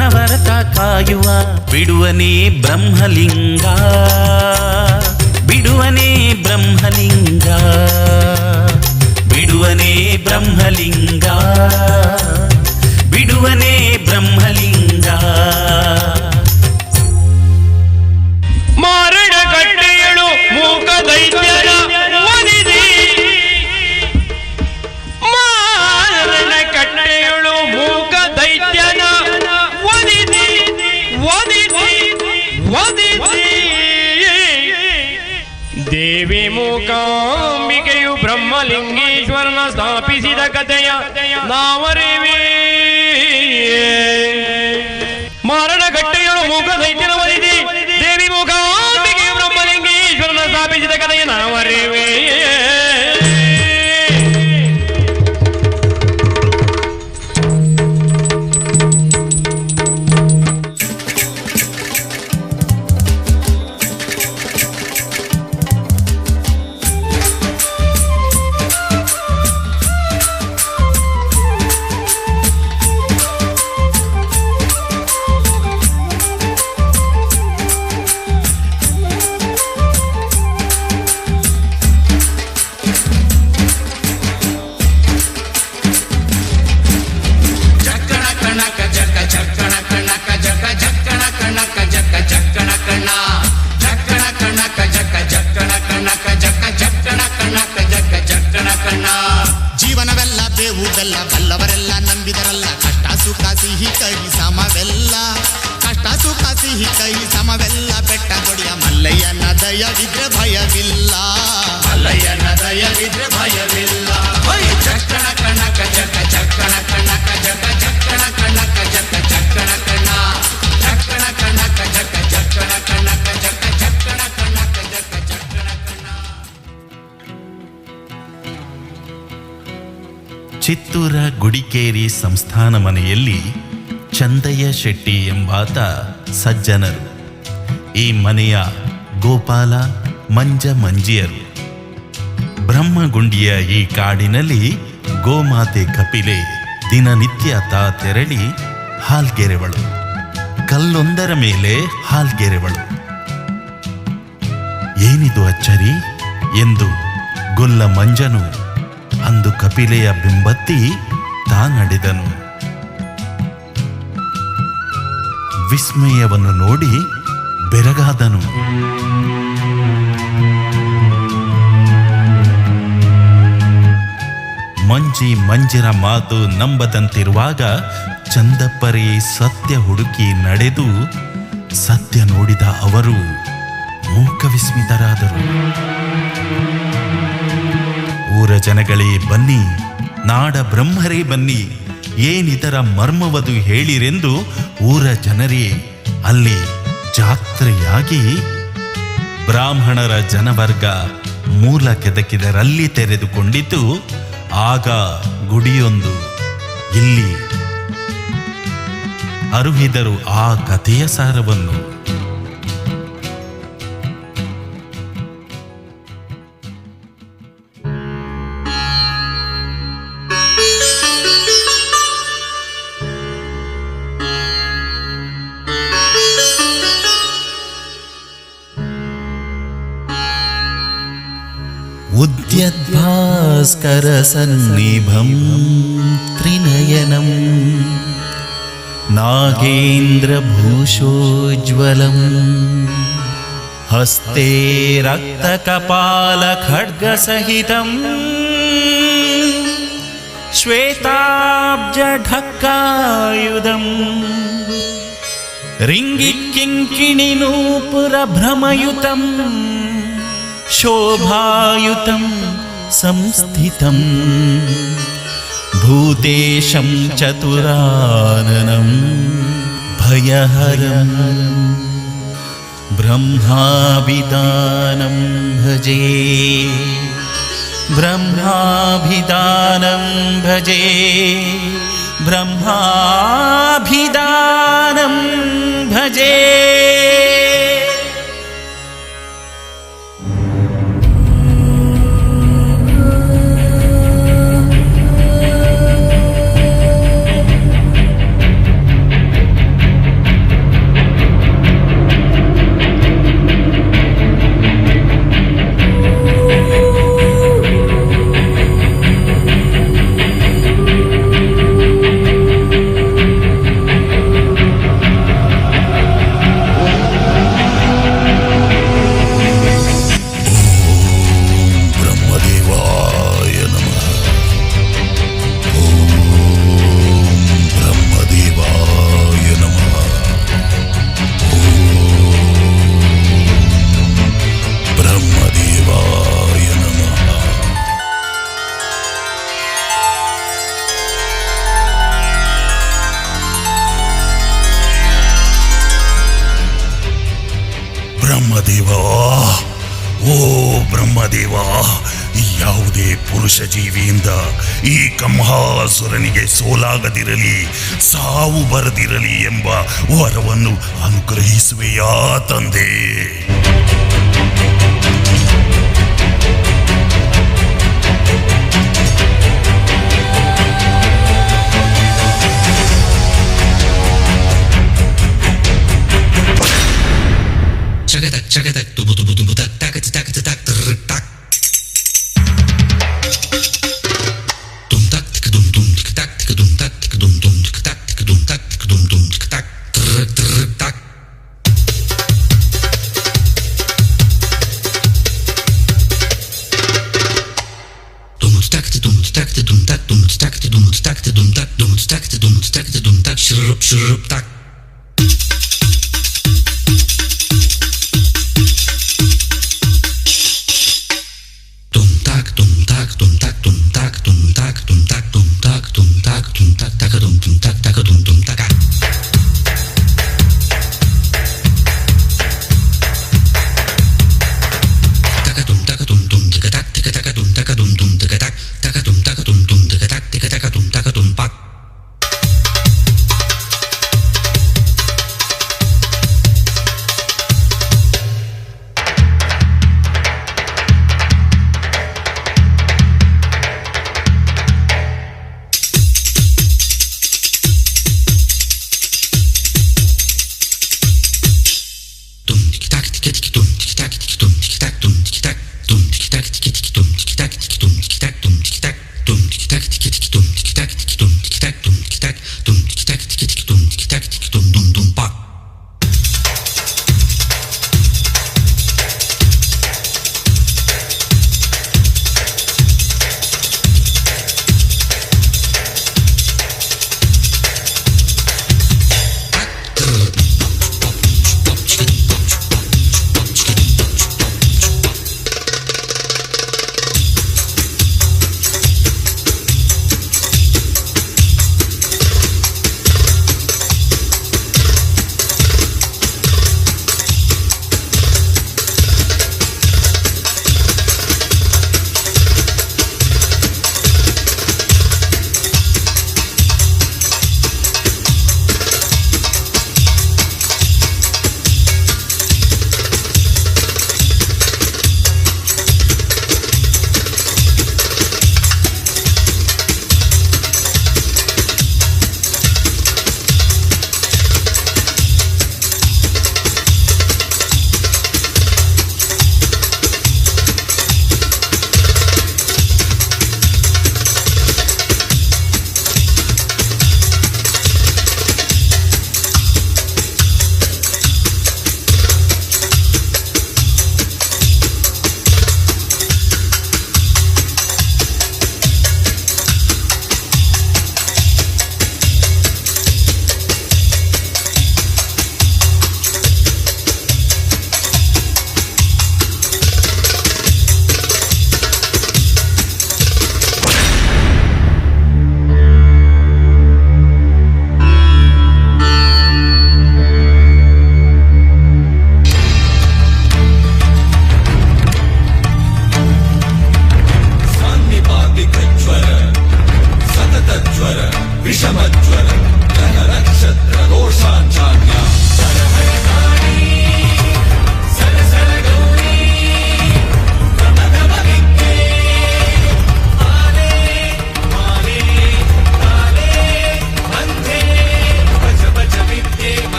ನವರತ ಕಾಯುವ ಬಿಡುವನೇ ಬ್ರಹ್ಮಲಿಂಗ ಬಿಡುವನೇ ಬ್ರಹ್ಮಲಿಂಗ ಬಿಡುವನೇ ಬ್ರಹ್ಮಲಿಂಗ ಬಿಡುವನೇ ಬ್ರಹ್ಮಲಿಂಗ ಮಾರಣ ಕಟ್ಟೆಯಳು ಮೂಕ ದೈತ್ಯನ ಒದಿದಿ ಮಾರಣ ಕಟ್ಟೆಯಳು ಮೂಕ ದೈತ್ಯನ ಒದಿದಿ ಒದಿದಿ ಒದಿದಿ ದೇವಿ ಮೂಕಾಂಬಿಕೆಯು ಬ್ರಹ್ಮಲಿಂಗೇಶ್ವರನ ಸ್ಥಾಪಿಸಿದ ಕಥೆಯ ನಾವರಿವೆ ಮಾರಣ ಕಟ್ಟೆಯಳು ಮೂಕ ದೈತ್ಯನ ಒದಿದಿ ದೇವಿ ಮೂಕಾಂಬಿಕೆಯು ಬ್ರಹ್ಮಲಿಂಗೇಶ್ವರನ ಸ್ಥಾಪಿಸಿದ ಕಥೆಯ ನಾವರಿವೆ ಕೈ ಸಮವೆಲ್ಲ ಬೆಟ್ಟ ಕೊಡಿಯ ಮಲ್ಲಯ್ಯನ ದಯವಿದ್ರೆ ಭಯವಿಲ್ಲ, ಮಲ್ಲಯ್ಯನ ದಯವಿದ್ರೆ ಭಯವಿಲ್ಲ. ಚಕ್ಕಣ ಕಣಕ ಜಕ ಚಕ್ಕಣ ಕಣಕ ಜಕ ಚಕ್ಕಣ ಕಣಕ ಜಕ ಚಕ್ಕಣ ಕಣ ಚಕ್ಕಣ ಕಣಕ ಜಕ ಚಕ್ಕಣ ಕಣಕ ಜಕ ಚಕ್ಕಣ ಕಣಕ ಜಕ ಚಕ್ಕಣ ಕಣ. ಚಿತ್ತೂರ ಗುಡಿಕೇರಿ ಸಂಸ್ಥಾನ ಮನೆಯಲ್ಲಿ ಚಂದಯ್ಯ ಶೆಟ್ಟಿ ಎಂಬಾತ ಸಜ್ಜನರು. ಈ ಮನೆಯ ಗೋಪಾಲ ಮಂಜಿಯರು. ಬ್ರಹ್ಮಗುಂಡಿಯ ಈ ಕಾಡಿನಲ್ಲಿ ಗೋಮಾತೆ ಕಪಿಲೆ ದಿನನಿತ್ಯ ತಾ ತೆರಳಿ ಹಾಲ್ಗೆರೆವಳು. ಕಲ್ಲೊಂದರ ಮೇಲೆ ಹಾಲ್ಗೆರೆವಳು. ಏನಿದು ಅಚ್ಚರಿ ಎಂದು ಗೊಲ್ಲ ಮಂಜನು ಅಂದು ಕಪಿಲೆಯ ಬಿಂಬತ್ತಿ ತಾ ನಡೆದನು. ವಿಸ್ಮಯವನ್ನು ನೋಡಿ ಬೆರಗಾದನು. ಮಂಜಿರ ಮಾತು ನಂಬದಂತಿರುವಾಗ ಚಂದಪ್ಪರೇ ಸತ್ಯ ಹುಡುಕಿ ನಡೆದು ಸತ್ಯ ನೋಡಿದ ಅವರು ಮೂಕ ವಿಸ್ಮಿತರಾದರು. ಊರ ಜನಗಳೇ ಬನ್ನಿ, ನಾಡ ಬ್ರಹ್ಮರೇ ಬನ್ನಿ, ಏನಿದರ ಮರ್ಮವದು ಹೇಳಿರೆಂದು ಊರ ಜನರೇ ಅಲ್ಲಿ ಜಾತ್ರೆಯಾಗಿ ಬ್ರಾಹ್ಮಣರ ಜನವರ್ಗ ಮೂಲ ಕೆದಕಿದರಲ್ಲಿ ತೆರೆದುಕೊಂಡಿತು. ಆಗ ಗುಡಿಯೊಂದು ಇಲ್ಲಿ ಅರುಹಿದರು ಆ ಕಥೆಯ ಸಾರವನ್ನು. ಉದ್ಯದ್ಭಾಸ್ಕರ ಸನ್ನಿಭಂ ತ್ರಿನಯನಂ ನಾಗೇಂದ್ರ ಭೂಷೋಜ್ವಲಂ ಹಸ್ತೆ ರಕ್ತಕಪಾಲ ಖಡ್ಗಸಹಿತಂ ಶ್ವೇತಾಬ್ಜಢಕ್ಕಾಯುಧಂ ರಿಂಗಿಕ್ಕಿಂಕಿಣಿನೂಪುರ ಭ್ರಮಯುತಂ ಶೋಭಾಯುತಂ ಸಂಸ್ಥಿತಂ ಭೂತೇಶಂ ಚತುರಾನನಂ ಭಯಹರಂ ಬ್ರಹ್ಮಾಭಿಧಾನಂ ಭಜೆ ಬ್ರಹ್ಮಾಭಿಧಾನಂ ಭಜೆ ಬ್ರಹ್ಮಾಭಿಧಾನಂ ಭಜೆ. ಬ್ರಹ್ಮದೇವ, ಓ ಬ್ರಹ್ಮದೇವ, ಯಾವುದೇ ಪುರುಷ ಜೀವಿಯಿಂದ ಈ ಕಂಹಾಸುರನಿಗೆ ಸೋಲಾಗದಿರಲಿ, ಸಾವು ಬರದಿರಲಿ ಎಂಬ ವರವನ್ನು ಅನುಗ್ರಹಿಸುವೆಯಾ ತಂದೆ? Chagadak tubu tubu tubu tak tak tak tak tak tak tum tak tik dum dum tik tak tik dum tak tik dum dum tik tak tik dum tak tik dum dum tik tak tak dum tak dum tak dum tak dum tak dum tak dum tak dum tak dum tak dum tak shrup shrup tak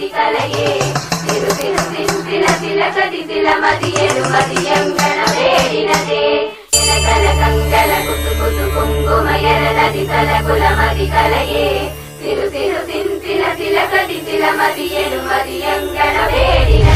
ಮದಿಕಲೆಯೇ ತಿರು ತಿರು ತಿಂತಿಲ ತಿಲಕದಿಸಿಲ ಮದಿಯೇಳು ಮದಿಯಂಗಣ ಬೇಡಿನದೆ ಕಲ ಕಂಕಲ ಕುತು ಕುತು ಕುಂಕುಮಯರ ನದಿ ಕಲಕುಲ ಮದಿಕಲೆಯೇ ತಿರು ತಿರು ತಿಂತಿಲ ತಿಲಕದಿಸಿಲ ಮದಿಯೇಳು ಮದಿಯಂಗಣ ಬೇಡಿನದೆ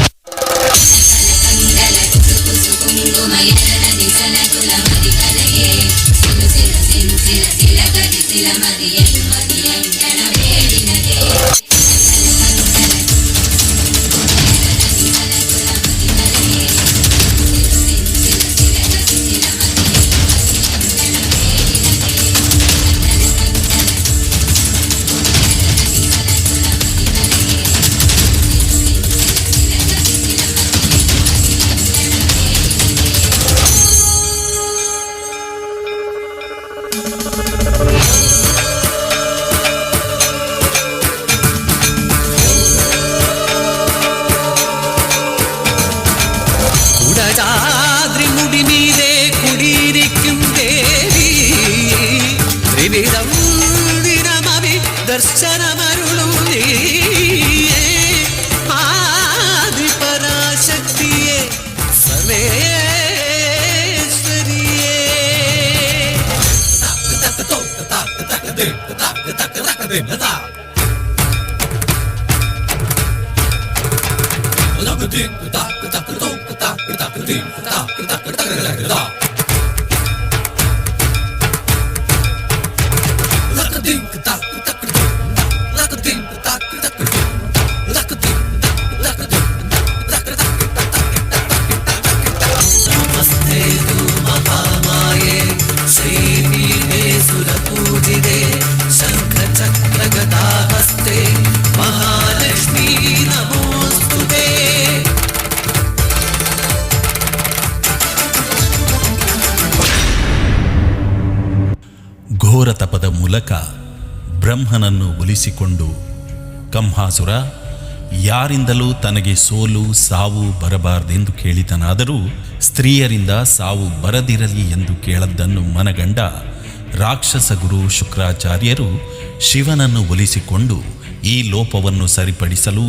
കുടജാദ്രി മുടിമീതെ കുടിയിരിക്കും ദേവി ത്രിവിധം ദിനമവി ദർശനമരുളും നീയേ ആദിപരാശക്തിയെ സർവേശ്വരിയേ ನಮಸ್ತೆ ಮಹಾಮಾಯೆ ಶ್ರೀಪೀಠೆ ಸುರಪೂಜಿತೆ ಶಂಖ ಚಕ್ರ ಗದಾಹಸ್ತೆ ಮಹಾಲಕ್ಷ್ಮೀ ನಮೋಸ್ತುತೆ ಘೋರ ತಪದ ಮೂಲಕ ಬ್ರಹ್ಮನನ್ನು ಒಲಿಸಿಕೊಂಡು ಕಂಹಾಸುರ ಯಾರಿಂದಲೂ ತನಗೆ ಸೋಲು ಸಾವು ಬರಬಾರದೆಂದು ಕೇಳಿದನಾದರೂ ಸ್ತ್ರೀಯರಿಂದ ಸಾವು ಬರದಿರಲಿ ಎಂದು ಕೇಳದ್ದನ್ನು ಮನಗಂಡ ರಾಕ್ಷಸ ಗುರು ಶುಕ್ರಾಚಾರ್ಯರು ಶಿವನನ್ನು ಒಲಿಸಿಕೊಂಡು ಈ ಲೋಪವನ್ನು ಸರಿಪಡಿಸಲು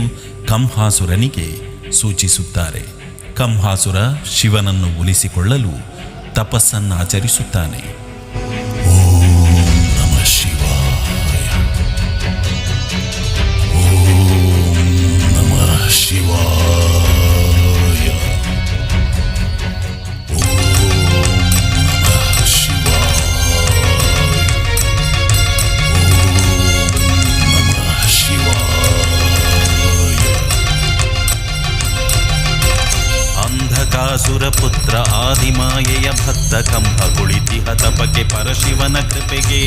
ಕಂಹಾಸುರನಿಗೆ ಸೂಚಿಸುತ್ತಾರೆ. ಕಂಹಾಸುರ ಶಿವನನ್ನು ಒಲಿಸಿಕೊಳ್ಳಲು ತಪಸ್ಸನ್ನಾಚರಿಸುತ್ತಾನೆ. ಅಂಧಕಾಸುರಪುತ್ರ ಆದಿಮಾಯೆಯ ಭಕ್ತ ಕಂಹ ಕುಳಿತಿಹ ತಪಕ್ಕೆ ಪರಶಿವನ ಕೃಪೆಗೆ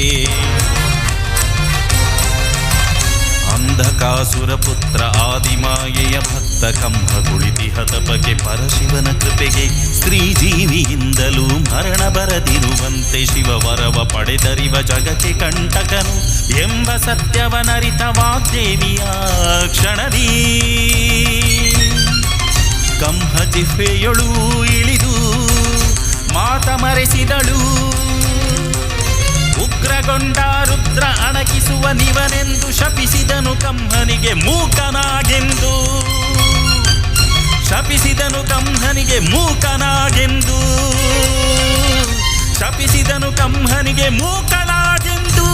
ಅಂಧಕಾಸುರಪುತ್ರ ಆದಿಮಾಯೆಯ ಭಕ್ತ ಕಂಹ ಕುಳಿತಿಹ ತಪಕ್ಕೆ ಪರಶಿವನ ಕೃಪೆಗೆ ಸ್ತ್ರೀ ಜೀವಿಯಿಂದಲೂ ಮರಣ ಬರದಿರುವಂತೆ ಶಿವವರವ ಪಡೆದರಿವ ಜಗಕ್ಕೆ ಕಂಟಕನು ಎಂಬ ಸತ್ಯವನರಿತ ವಾಗ್ದೇವಿಯ ಕ್ಷಣದೀ ಕಂಹ ಜಿಹ್ವೆಯೊಳು ಇಳಿದು ಮಾತ ಮರೆಸಿದಳು. ಉಗ್ರಗೊಂಡ ರುದ್ರ ಅಣಕಿಸುವ ನಿವನೆಂದು ಶಪಿಸಿದನು ಕಂಹನಿಗೆ ಮೂಕನಾಗೆಂದು ಶಪಿಸಿದನು ಕಂಹನಿಗೆ ಮೂಕನಾಗೆಂದು ಶಪಿಸಿದನು ಕಂಹನಿಗೆ ಮೂಕನಾಗೆಂದು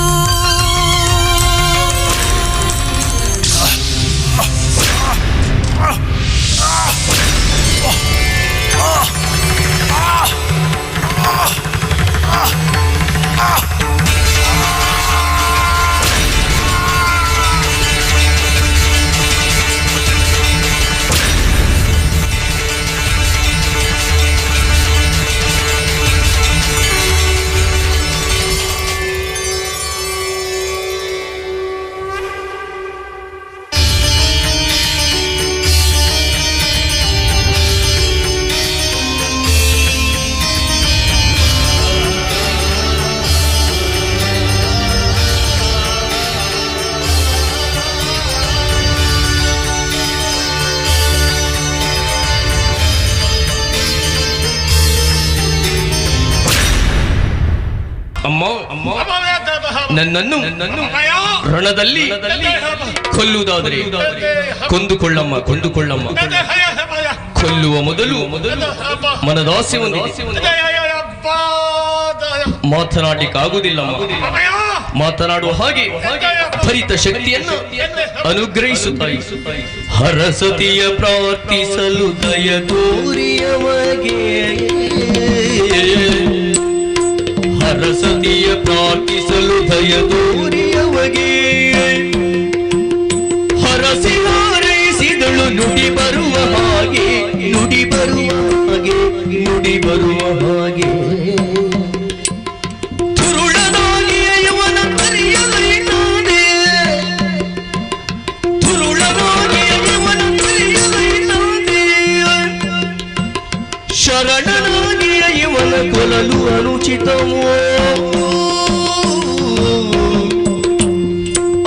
ಅಮ್ಮ ನನ್ನನ್ನು ರಣದಲ್ಲಿ ಕೊಲ್ಲುವುದಾದರೆ ಕೊಂದುಕೊಳ್ಳಮ್ಮ ಕೊಲ್ಲುವ ಮೊದಲು ಮನದಾಸೆ ಹೊಂದಿದೆ. ಮಾತನಾಡಲಿಕ್ಕಾಗುವುದಿಲ್ಲಮ್ಮ. ಮಾತನಾಡುವ ಹಾಗೆ ಭರಿತ ಶಕ್ತಿಯನ್ನು ಅನುಗ್ರಹಿಸುತ್ತಾಯಿ. ಹರಸತಿಯ ಪ್ರಾರ್ಥಿಸಲು ದಯ ತೋರಿಯವಗೆ, ಹರಸತಿಯ ಪ್ರಾರ್ಥಿಸಲು ದಯ ತೋರಿಯವಗೆ, ಹರಸಿ ಹಾರೈಸಿದಳು ನುಡಿ ಬರುವ ಹಾಗೆ, ನುಡಿ ಬರುವ ಹಾಗೆ, ನುಡಿ ಬರುವ ಹಾಗೆ. ತುರುಳನಾಗಿಯ ಇವನ ಕರೆಯಲೈನಾದೆ, ತುರುಳನಾಗಿಯ ಇವನ ಕರೆಯಲೈನಾದೆ, ಶರಣನಾಗಿಯ ಇವನ ಕೊಲ್ಲಲು ಅನುಚಿತವೋ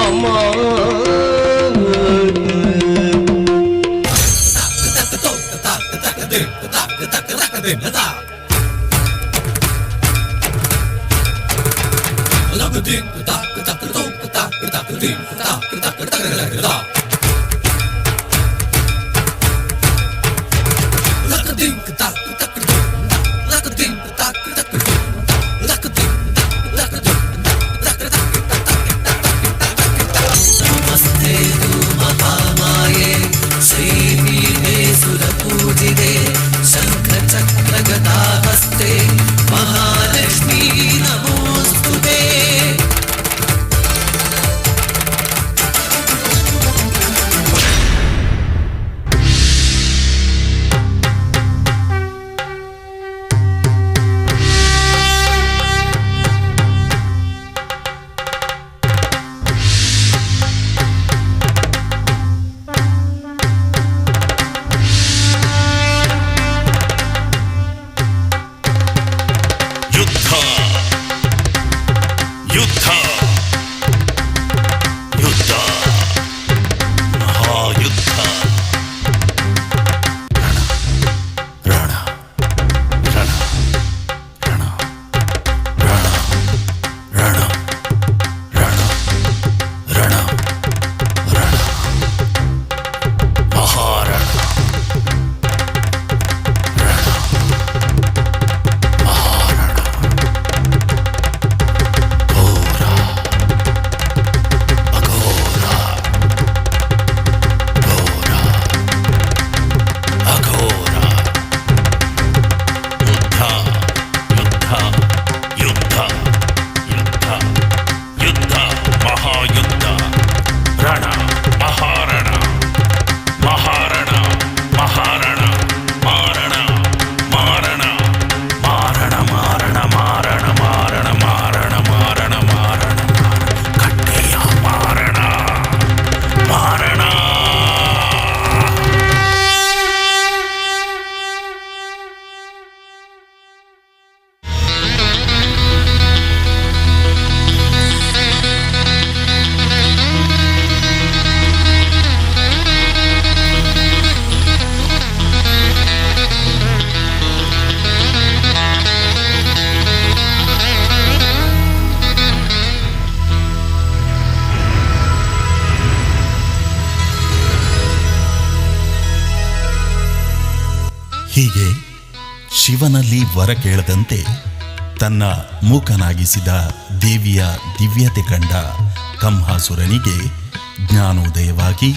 ಅಮ್ಮ. ಹೀಗೆ ಶಿವನಲ್ಲಿ ವರ ಕೇಳದಂತೆ ತನ್ನ ಮೂಕನಾಗಿಸಿದ ದೇವಿಯ ದಿವ್ಯತೆ ಕಂಡ ಕಂಹಾಸುರನಿಗೆ ಜ್ಞಾನೋದಯವಾಗಿ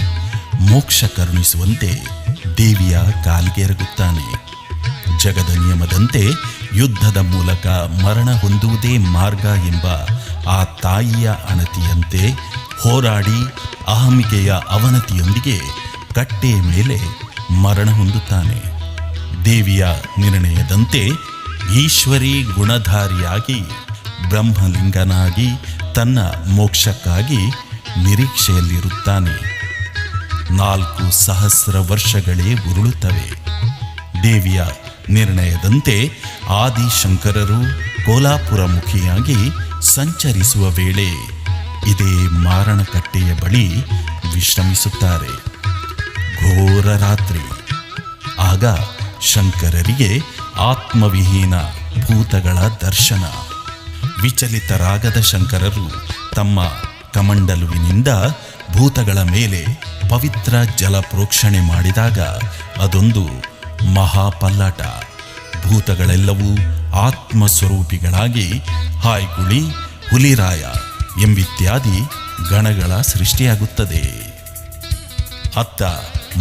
ಮೋಕ್ಷ ಕರುಣಿಸುವಂತೆ ದೇವಿಯ ಕಾಲಿಗೆರಗುತ್ತಾನೆ. ಜಗದ ನಿಯಮದಂತೆ ಯುದ್ಧದ ಮೂಲಕ ಮರಣ ಹೊಂದುವುದೇ ಮಾರ್ಗ ಎಂಬ ಆ ತಾಯಿಯ ಅಣತಿಯಂತೆ ಹೋರಾಡಿ ಅಹಮಿಕೆಯ ಅವನತಿಯೊಂದಿಗೆ ಕಟ್ಟೆಯ ಮೇಲೆ ಮರಣ ಹೊಂದುತ್ತಾನೆ. ದೇವಿಯ ನಿರ್ಣಯದಂತೆ ಈಶ್ವರಿ ಗುಣಧಾರಿಯಾಗಿ ಬ್ರಹ್ಮಲಿಂಗನಾಗಿ ತನ್ನ ಮೋಕ್ಷಕ್ಕಾಗಿ ನಿರೀಕ್ಷೆಯಲ್ಲಿರುತ್ತಾನೆ. 4,000 ವರ್ಷಗಳೇ ಉರುಳುತ್ತವೆ. ದೇವಿಯ ನಿರ್ಣಯದಂತೆ ಆದಿಶಂಕರರು ಕೋಲಾಪುರ ಮುಖಿಯಾಗಿ ಸಂಚರಿಸುವ ವೇಳೆ ಇದೇ ಮಾರಣಕಟ್ಟೆಯ ಬಳಿ ವಿಶ್ರಮಿಸುತ್ತಾರೆ. ಘೋರ ರಾತ್ರಿ. ಆಗ ಶಂಕರರಿಗೆ ಆತ್ಮವಿಹೀನ ಭೂತಗಳ ದರ್ಶನ. ವಿಚಲಿತರಾಗದ ಶಂಕರರು ತಮ್ಮ ಕಮಂಡಲುವಿನಿಂದ ಭೂತಗಳ ಮೇಲೆ ಪವಿತ್ರ ಜಲ ಪ್ರೋಕ್ಷಣೆ ಮಾಡಿದಾಗ ಅದೊಂದು ಮಹಾಪಲ್ಲಾಟ. ಭೂತಗಳೆಲ್ಲವೂ ಆತ್ಮಸ್ವರೂಪಿಗಳಾಗಿ ಹಾಯ್ಗುಳಿ, ಹುಲಿರಾಯ ಎಂಬಿತ್ಯಾದಿ ಗಣಗಳ ಸೃಷ್ಟಿಯಾಗುತ್ತದೆ. ಅತ್ತ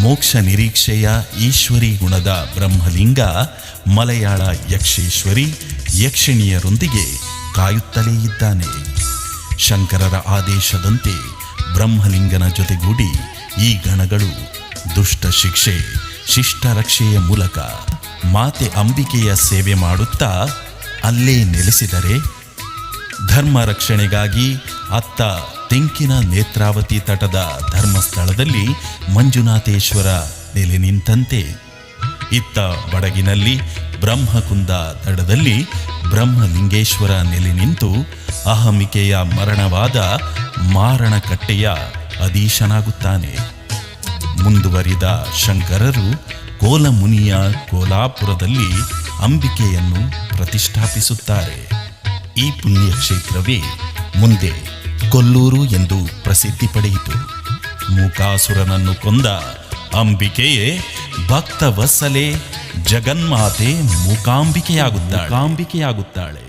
ಮೋಕ್ಷ ನಿರೀಕ್ಷೆಯ ಈಶ್ವರಿ ಗುಣದ ಬ್ರಹ್ಮಲಿಂಗ ಮಲಯಾಳ ಯಕ್ಷೇಶ್ವರಿ ಯಕ್ಷಿಣಿಯರೊಂದಿಗೆ ಕಾಯುತ್ತಲೇ ಇದ್ದಾನೆ. ಶಂಕರರ ಆದೇಶದಂತೆ ಬ್ರಹ್ಮಲಿಂಗನ ಜೊತೆಗೂಡಿ ಈ ಗಣಗಳು ದುಷ್ಟ ಶಿಕ್ಷೆ, ಶಿಷ್ಟ ರಕ್ಷೆಯ ಮೂಲಕ ಮಾತೆ ಅಂಬಿಕೆಯ ಸೇವೆ ಮಾಡುತ್ತಾ ಅಲ್ಲೇ ನೆಲೆಸಿದರೆ, ಧರ್ಮ ರಕ್ಷಣೆಗಾಗಿ ಅತ್ತ ತೆಂಕಿನ ನೇತ್ರಾವತಿ ತಟದ ಧರ್ಮಸ್ಥಳದಲ್ಲಿ ಮಂಜುನಾಥೇಶ್ವರ ನೆಲೆ ನಿಂತಂತೆ, ಇತ್ತ ಬಡಗಿನಲ್ಲಿ ಬ್ರಹ್ಮಕುಂದ ದಡದಲ್ಲಿ ಬ್ರಹ್ಮಲಿಂಗೇಶ್ವರ ನೆಲೆ ನಿಂತು ಅಹಮಿಕೆಯ ಮರಣವಾದ ಮಾರಣಕಟ್ಟೆಯ ಅಧೀಶನಾಗುತ್ತಾನೆ. ಮುಂದುವರಿದ ಶಂಕರರು ಕೋಲಮುನಿಯ ಕೋಲಾಪುರದಲ್ಲಿ ಅಂಬಿಕೆಯನ್ನು ಪ್ರತಿಷ್ಠಾಪಿಸುತ್ತಾರೆ. ಈ ಪುಣ್ಯಕ್ಷೇತ್ರವೇ ಮುಂದೆ ಕೊಲ್ಲೂರು ಎಂದು ಪ್ರಸಿದ್ಧಿ ಪಡೆಯಿತು. ಮೂಕಾಸುರನನ್ನು ಕೊಂದ ಅಂಬಿಕೆಯೇ ಭಕ್ತವತ್ಸಲೆ ಜಗನ್ಮಾತೆ ಮೂಕಾಂಬಿಕೆಯಾಗುತ್ತಾಳೆ.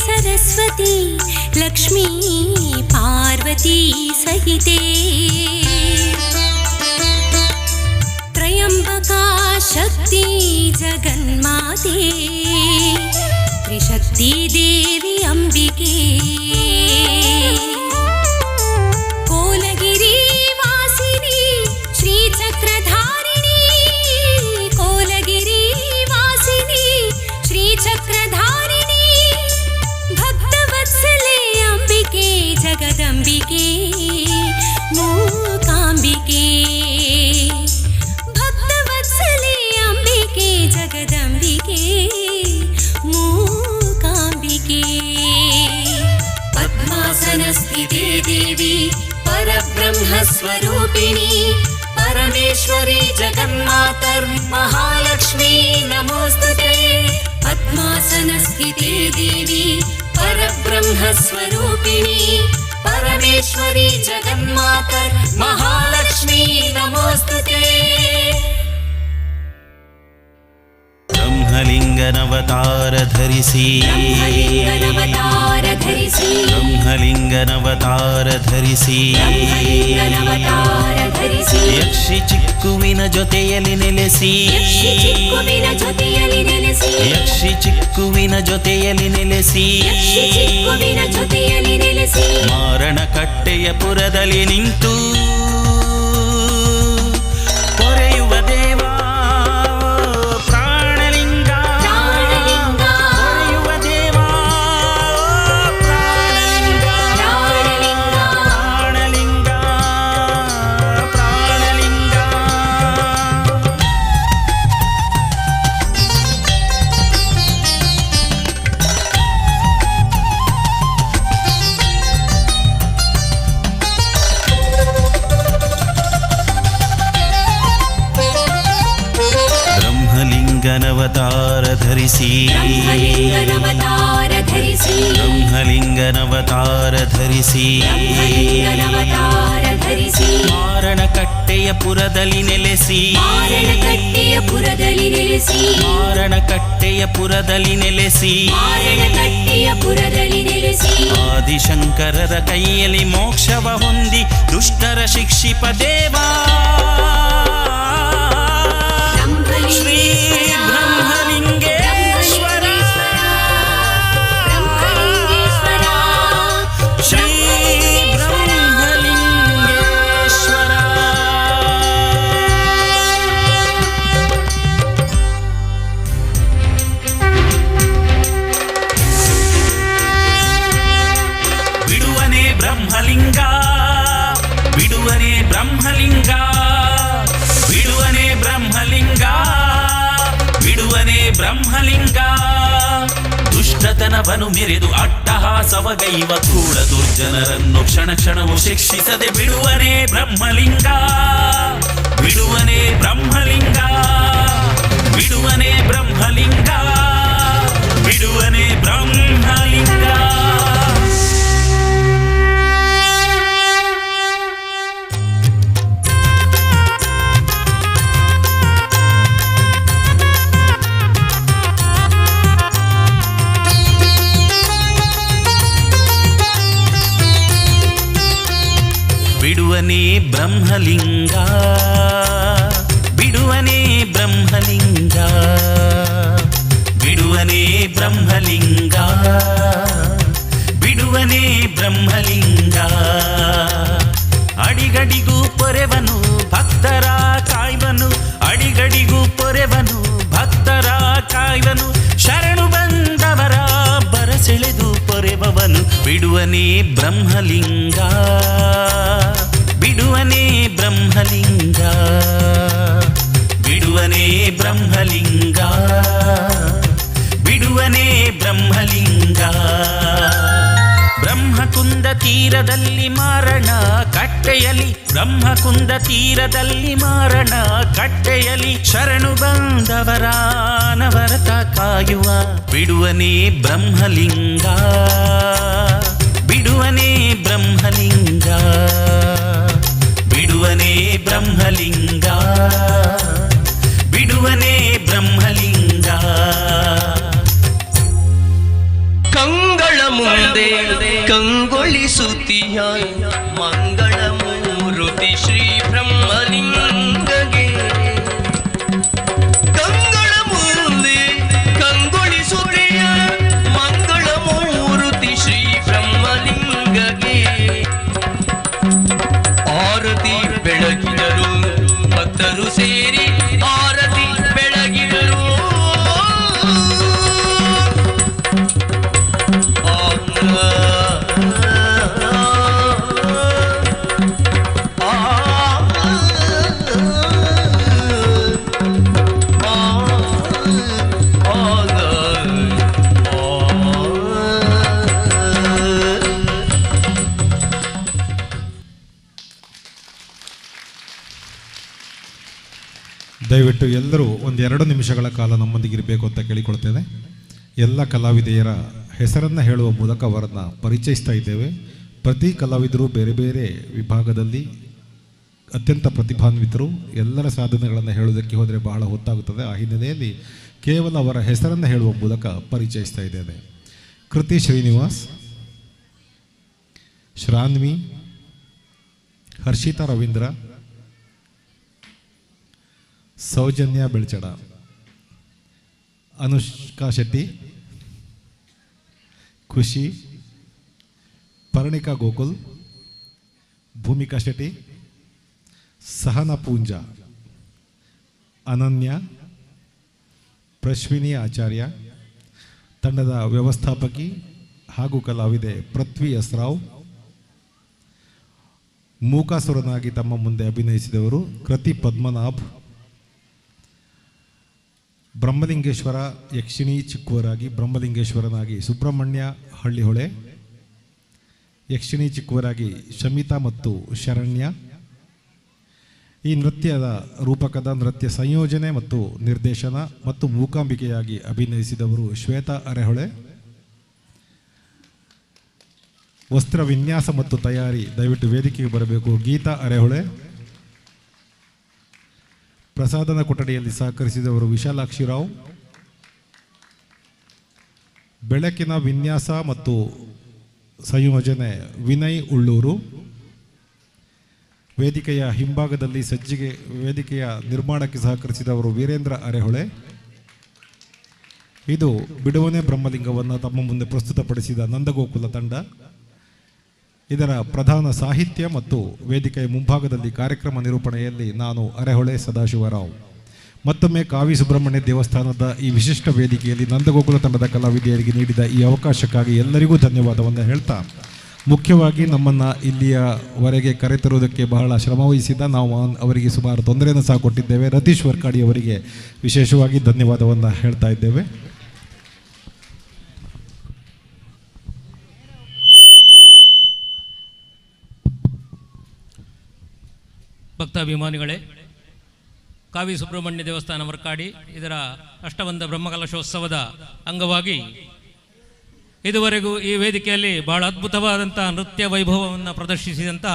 सरस्वती लक्ष्मी पार्वती सहिते त्रयंबका शक्ति जगन्माते त्रिशक्ति देवी अंबिके कोलगिरी वासिनी श्री चक्रधारिणी कोलगिरी वासिनी श्री चक्रधारिणी जगदंबिके मूकांबिके भक्तवत्सले अंबिके जगदंबिके मूकांबिके पद्मासनस्थिते देवी परब्रह्मस्वरूपिणी परमेश्वरी जगन्मातर्महालक्ष्मी नमोस्तुते पद्मासनस्थिते देवी परब्रह्मस्वरूपिणी परमेश्वरी जगन्मातर महालक्ष्मी नमोस्तुते ಬ್ರಹ್ಮಲಿಂಗನವತಾರ ಧರಿಸಿ ಯಕ್ಷಿ ಚಿಕ್ಕುವಿನ ಜೊತೆಯಲ್ಲಿ ನೆಲೆಸಿ ಮಾರಣಕಟ್ಟೆಯ ಪುರದಲ್ಲಿ ನಿಂತು ಪೊರೆಯುವ ದೇವ ಬ್ರಹ್ಮಲಿಂಗನವತಾರ ಧರಿಸಿ ಮಾರಣಕಟ್ಟೆಯ ಪುರದಲ್ಲಿ ನೆಲೆಸಿ ಆದಿಶಂಕರರ ಕೈಯಲ್ಲಿ ಮೋಕ್ಷವ ಹೊಂದಿ ದುಷ್ಟರ ಶಿಕ್ಷಿಪ ದೇವಾ ಶ್ರೀ ಬ್ರಹ್ಮಲಿಂಗೇಶ್ವರ ಶ್ರೀ ಬ್ರಹ್ಮಲಿಂಗೇಶ್ವರ ಬಿಡುವನೇ ಬ್ರಹ್ಮಲಿಂಗ ಬಿಡುವನೇ ಬ್ರಹ್ಮಲಿಂಗ ಬಿಡುವನೇ ಬ್ರಹ್ಮಲಿಂಗ ಬಿಡುವನೇ ಬ್ರಹ್ಮಲಿಂಗ ದುಷ್ಟ ಕಳ್ಳತನವನು ಮೆರೆದು ಅಟ್ಟಹಾಸವಗೈವ ಕ್ರೂರ ದುರ್ಜನರನ್ನು ಕ್ಷಣ ಕ್ಷಣವು ಶಿಕ್ಷಿಸದೆ ಬಿಡುವನೇ ಬ್ರಹ್ಮಲಿಂಗ, ಬಿಡುವನೇ ಬ್ರಹ್ಮಲಿಂಗ, ಬಿಡುವನೇ ಬ್ರಹ್ಮಲಿಂಗ, ಬಿಡುವನೇ ಬ್ರಹ್ಮಲಿಂಗ. ಬಿಡುವನೇ ಬ್ರಹ್ಮಲಿಂಗ, ಬಿಡುವನೇ ಬ್ರಹ್ಮಲಿಂಗ, ಬಿಡುವನೇ ಬ್ರಹ್ಮಲಿಂಗ, ಬಿಡುವನೇ ಬ್ರಹ್ಮಲಿಂಗ. ಅಡಿಗಡಿಗೂ ಪೊರೆವನು ಭಕ್ತರ ಕಾಯ್ವನು, ಅಡಿಗಡಿಗೂ ಪೊರೆವನು ಭಕ್ತರ ಕಾಯ್ವನು, ಶರಣು ಬಂದವರ ಬರಸೆಳೆದು ಪೊರೆವವನು. ಬಿಡುವನೇ ಬ್ರಹ್ಮಲಿಂಗ, ಬಿಡುವನೇ ಬ್ರಹ್ಮಲಿಂಗ, ಬಿಡುವನೇ ಬ್ರಹ್ಮಲಿಂಗ, ಬಿಡುವನೇ ಬ್ರಹ್ಮಲಿಂಗ. ಬ್ರಹ್ಮಕುಂದ ತೀರದಲ್ಲಿ ಮಾರಣ ಕಟ್ಟೆಯಲಿ, ಬ್ರಹ್ಮಕುಂದ ತೀರದಲ್ಲಿ ಮಾರಣ ಕಟ್ಟೆಯಲಿ, ಶರಣು ಬಂದವರ ಅನವರತ ಕಾಯುವ. ಬಿಡುವನೇ ಬ್ರಹ್ಮಲಿಂಗ, ಬಿಡುವನೇ ಬ್ರಹ್ಮಲಿಂಗ, ಬಿಡುವನೇ ಬ್ರಹ್ಮಲಿಂಗ, ಬಿಡುವನೇ ಬ್ರಹ್ಮಲಿಂಗ. ಕಂಗಳ ಮುಂದೆ ಕಂಗೊಳಿಸುತ್ತೀಯ ಮಂಗಳ ಮೂರುತಿ ಶ್ರೀ ಬ್ರಹ್ಮಲಿಂಗಗೆ. ಕಂಗಳ ಮುಂದೆ ಕಂಗೊಳಿಸುತ್ತೀಯ ಮಂಗಳ ಮೂರುತಿ ಶ್ರೀ ಬ್ರಹ್ಮಲಿಂಗಗೆ. ಆರತಿ ಬೆಳಗಿದರು ಭಕ್ತರು ಸೇರಿ ಆರತಿ ಬೆಳಗಿದರು. ದಯವಿಟ್ಟು ಎಲ್ಲರೂ ಒಂದೆರಡು ನಿಮಿಷಗಳ ಕಾಲ ನಮ್ಮೊಂದಿಗಿರಬೇಕು ಅಂತ ಕೇಳಿಕೊಳ್ತೇನೆ. ಎಲ್ಲ ಕಲಾವಿದೆಯರ ಹೆಸರನ್ನು ಹೇಳುವ ಮೂಲಕ ಅವರನ್ನು ಪರಿಚಯಿಸ್ತಾ ಇದ್ದೇವೆ. ಪ್ರತಿ ಕಲಾವಿದರು ಬೇರೆ ಬೇರೆ ವಿಭಾಗದಲ್ಲಿ ಅತ್ಯಂತ ಪ್ರತಿಭಾನ್ವಿತರು. ಎಲ್ಲರ ಸಾಧನೆಗಳನ್ನು ಹೇಳುವುದಕ್ಕೆ ಹೋದರೆ ಬಹಳ ಹೊತ್ತಾಗುತ್ತದೆ. ಆ ಹಿನ್ನೆಲೆಯಲ್ಲಿ ಕೇವಲ ಅವರ ಹೆಸರನ್ನು ಹೇಳುವ ಮೂಲಕ ಪರಿಚಯಿಸ್ತಾ ಇದ್ದೇನೆ. ಕೃತಿ ಶ್ರೀನಿವಾಸ್, ಶ್ರಾನ್ವಿ, ಹರ್ಷಿತಾ ರವೀಂದ್ರ, ಸೌಜನ್ಯ ಬೆಳ್ಚಡ, ಅನುಷ್ಕಾ ಶೆಟ್ಟಿ, ಖುಷಿ, ಪರ್ಣಿಕಾ ಗೋಕುಲ್, ಭೂಮಿಕಾ ಶೆಟ್ಟಿ, ಸಹನಾ ಪೂಂಜಾ, ಅನನ್ಯ, ಪ್ರಶ್ವಿನಿ ಆಚಾರ್ಯ, ತಂಡದ ವ್ಯವಸ್ಥಾಪಕಿ ಹಾಗೂ ಕಲಾವಿದೆ ಪೃಥ್ವಿ ಎಸ್ರಾವ್, ಮೂಕಾಸುರನಾಗಿ ತಮ್ಮ ಮುಂದೆ ಅಭಿನಯಿಸಿದವರು ಕೃತಿ ಪದ್ಮನಾಭ್, ಬ್ರಹ್ಮಲಿಂಗೇಶ್ವರ ಯಕ್ಷಿಣಿ ಚಿಕ್ಕವರಾಗಿ ಬ್ರಹ್ಮಲಿಂಗೇಶ್ವರನಾಗಿ ಸುಬ್ರಹ್ಮಣ್ಯ ಹಳ್ಳಿಹೊಳೆ, ಯಕ್ಷಿಣಿ ಚಿಕ್ಕವರಾಗಿ ಶಮಿತಾ ಮತ್ತು ಶರಣ್ಯ. ಈ ನೃತ್ಯದ ರೂಪಕದ ನೃತ್ಯ ಸಂಯೋಜನೆ ಮತ್ತು ನಿರ್ದೇಶನ ಮತ್ತು ಮೂಕಾಂಬಿಕೆಯಾಗಿ ಅಭಿನಯಿಸಿದವರು ಶ್ವೇತಾ ಅರೆಹೊಳೆ. ವಸ್ತ್ರ ವಿನ್ಯಾಸ ಮತ್ತು ತಯಾರಿ ದಯವಿಟ್ಟು ವೇದಿಕೆಗೆ ಬರಬೇಕು ಗೀತಾ ಅರೆಹೊಳೆ. ಪ್ರಸಾದನ ಕೊಠಡಿಯಲ್ಲಿ ಸಹಕರಿಸಿದವರು ವಿಶಾಲಾಕ್ಷಿ ರಾವ್. ಬೆಳಕಿನ ವಿನ್ಯಾಸ ಮತ್ತು ಸಂಯೋಜನೆ ವಿನಯ್ ಉಳ್ಳೂರು. ವೇದಿಕೆಯ ಹಿಂಭಾಗದಲ್ಲಿ ಸಜ್ಜಿಗೆ ವೇದಿಕೆಯ ನಿರ್ಮಾಣಕ್ಕೆ ಸಹಕರಿಸಿದವರು ವೀರೇಂದ್ರ ಅರೆಹೊಳೆ. ಇದು ಬಿಡುವನೇ ಬ್ರಹ್ಮಲಿಂಗವನ್ನು ತಮ್ಮ ಮುಂದೆ ಪ್ರಸ್ತುತಪಡಿಸಿದ ನಂದಗೋಕುಲ ತಂಡ. ಇದರ ಪ್ರಧಾನ ಸಾಹಿತ್ಯ ಮತ್ತು ವೇದಿಕೆಯ ಮುಂಭಾಗದಲ್ಲಿ ಕಾರ್ಯಕ್ರಮ ನಿರೂಪಣೆಯಲ್ಲಿ ನಾನು ಅರೆಹೊಳೆ ಸದಾಶಿವರಾವ್. ಮತ್ತೊಮ್ಮೆ ಕಾವಿ ಸುಬ್ರಹ್ಮಣ್ಯ ದೇವಸ್ಥಾನದ ಈ ವಿಶಿಷ್ಟ ವೇದಿಕೆಯಲ್ಲಿ ನಂದಗೋಕುಲ ತಂಡದ ಕಲಾವಿದೆಯರಿಗೆ ನೀಡಿದ ಈ ಅವಕಾಶಕ್ಕಾಗಿ ಎಲ್ಲರಿಗೂ ಧನ್ಯವಾದವನ್ನು ಹೇಳ್ತಾ, ಮುಖ್ಯವಾಗಿ ನಮ್ಮನ್ನು ಇಲ್ಲಿಯವರೆಗೆ ಕರೆತರುವುದಕ್ಕೆ ಬಹಳ ಶ್ರಮವಹಿಸಿದ ನಾವು ಅವರಿಗೆ ಸುಮಾರು ತೊಂದರೆಯನ್ನು ಸಹ ಕೊಟ್ಟಿದ್ದೇವೆ. ರತೀಶ್ ವರ್ಕಾಡಿ ಅವರಿಗೆ ವಿಶೇಷವಾಗಿ ಧನ್ಯವಾದವನ್ನು ಹೇಳ್ತಾ ಇದ್ದೇವೆ. ಭಕ್ತಾಭಿಮಾನಿಗಳೇ, ಕಾವಿ ಸುಬ್ರಹ್ಮಣ್ಯ ದೇವಸ್ಥಾನ ವರ್ಕಾಡಿ ಇದರ ಅಷ್ಟಬಂಧ ಬ್ರಹ್ಮಕಲಶೋತ್ಸವದ ಅಂಗವಾಗಿ ಇದುವರೆಗೂ ಈ ವೇದಿಕೆಯಲ್ಲಿ ಬಹಳ ಅದ್ಭುತವಾದಂಥ ನೃತ್ಯ ವೈಭವವನ್ನು ಪ್ರದರ್ಶಿಸಿದಂಥ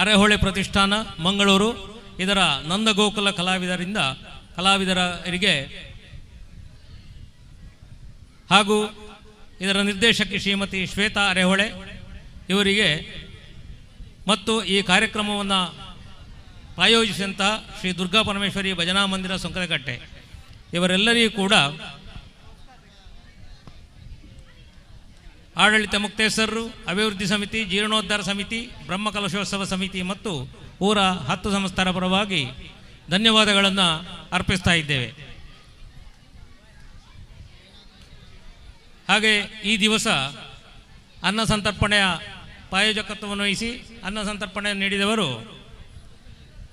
ಅರೆಹೊಳೆ ಪ್ರತಿಷ್ಠಾನ ಮಂಗಳೂರು ಇದರ ನಂದಗೋಕುಲ ಕಲಾವಿದರಿಗೆ ಹಾಗೂ ಇದರ ನಿರ್ದೇಶಕಿ ಶ್ರೀಮತಿ ಶ್ವೇತಾ ಅರೆಹೊಳೆ ಇವರಿಗೆ ಮತ್ತು ಈ ಕಾರ್ಯಕ್ರಮವನ್ನು ಪ್ರಾಯೋಜಿಸಿದಂತಹ ಶ್ರೀ ದುರ್ಗಾ ಪರಮೇಶ್ವರಿ ಭಜನಾ ಮಂದಿರ ಸುಂಕದಕಟ್ಟೆ ಇವರೆಲ್ಲರಿಗೂ ಕೂಡ ಆಡಳಿತ ಮುಕ್ತೇಶ್ವರರು, ಅಭಿವೃದ್ಧಿ ಸಮಿತಿ, ಜೀರ್ಣೋದ್ಧಾರ ಸಮಿತಿ, ಬ್ರಹ್ಮಕಲಶೋತ್ಸವ ಸಮಿತಿ ಮತ್ತು ಊರ 10 ಸಂಸ್ಥರ ಪರವಾಗಿ ಧನ್ಯವಾದಗಳನ್ನು ಅರ್ಪಿಸ್ತಾ ಇದ್ದೇವೆ. ಹಾಗೆ ಈ ದಿವಸ ಅನ್ನ ಸಂತರ್ಪಣೆಯ ಪ್ರಾಯೋಜಕತ್ವವನ್ನು ವಹಿಸಿ ಅನ್ನ ಸಂತರ್ಪಣೆ ನೀಡಿದವರು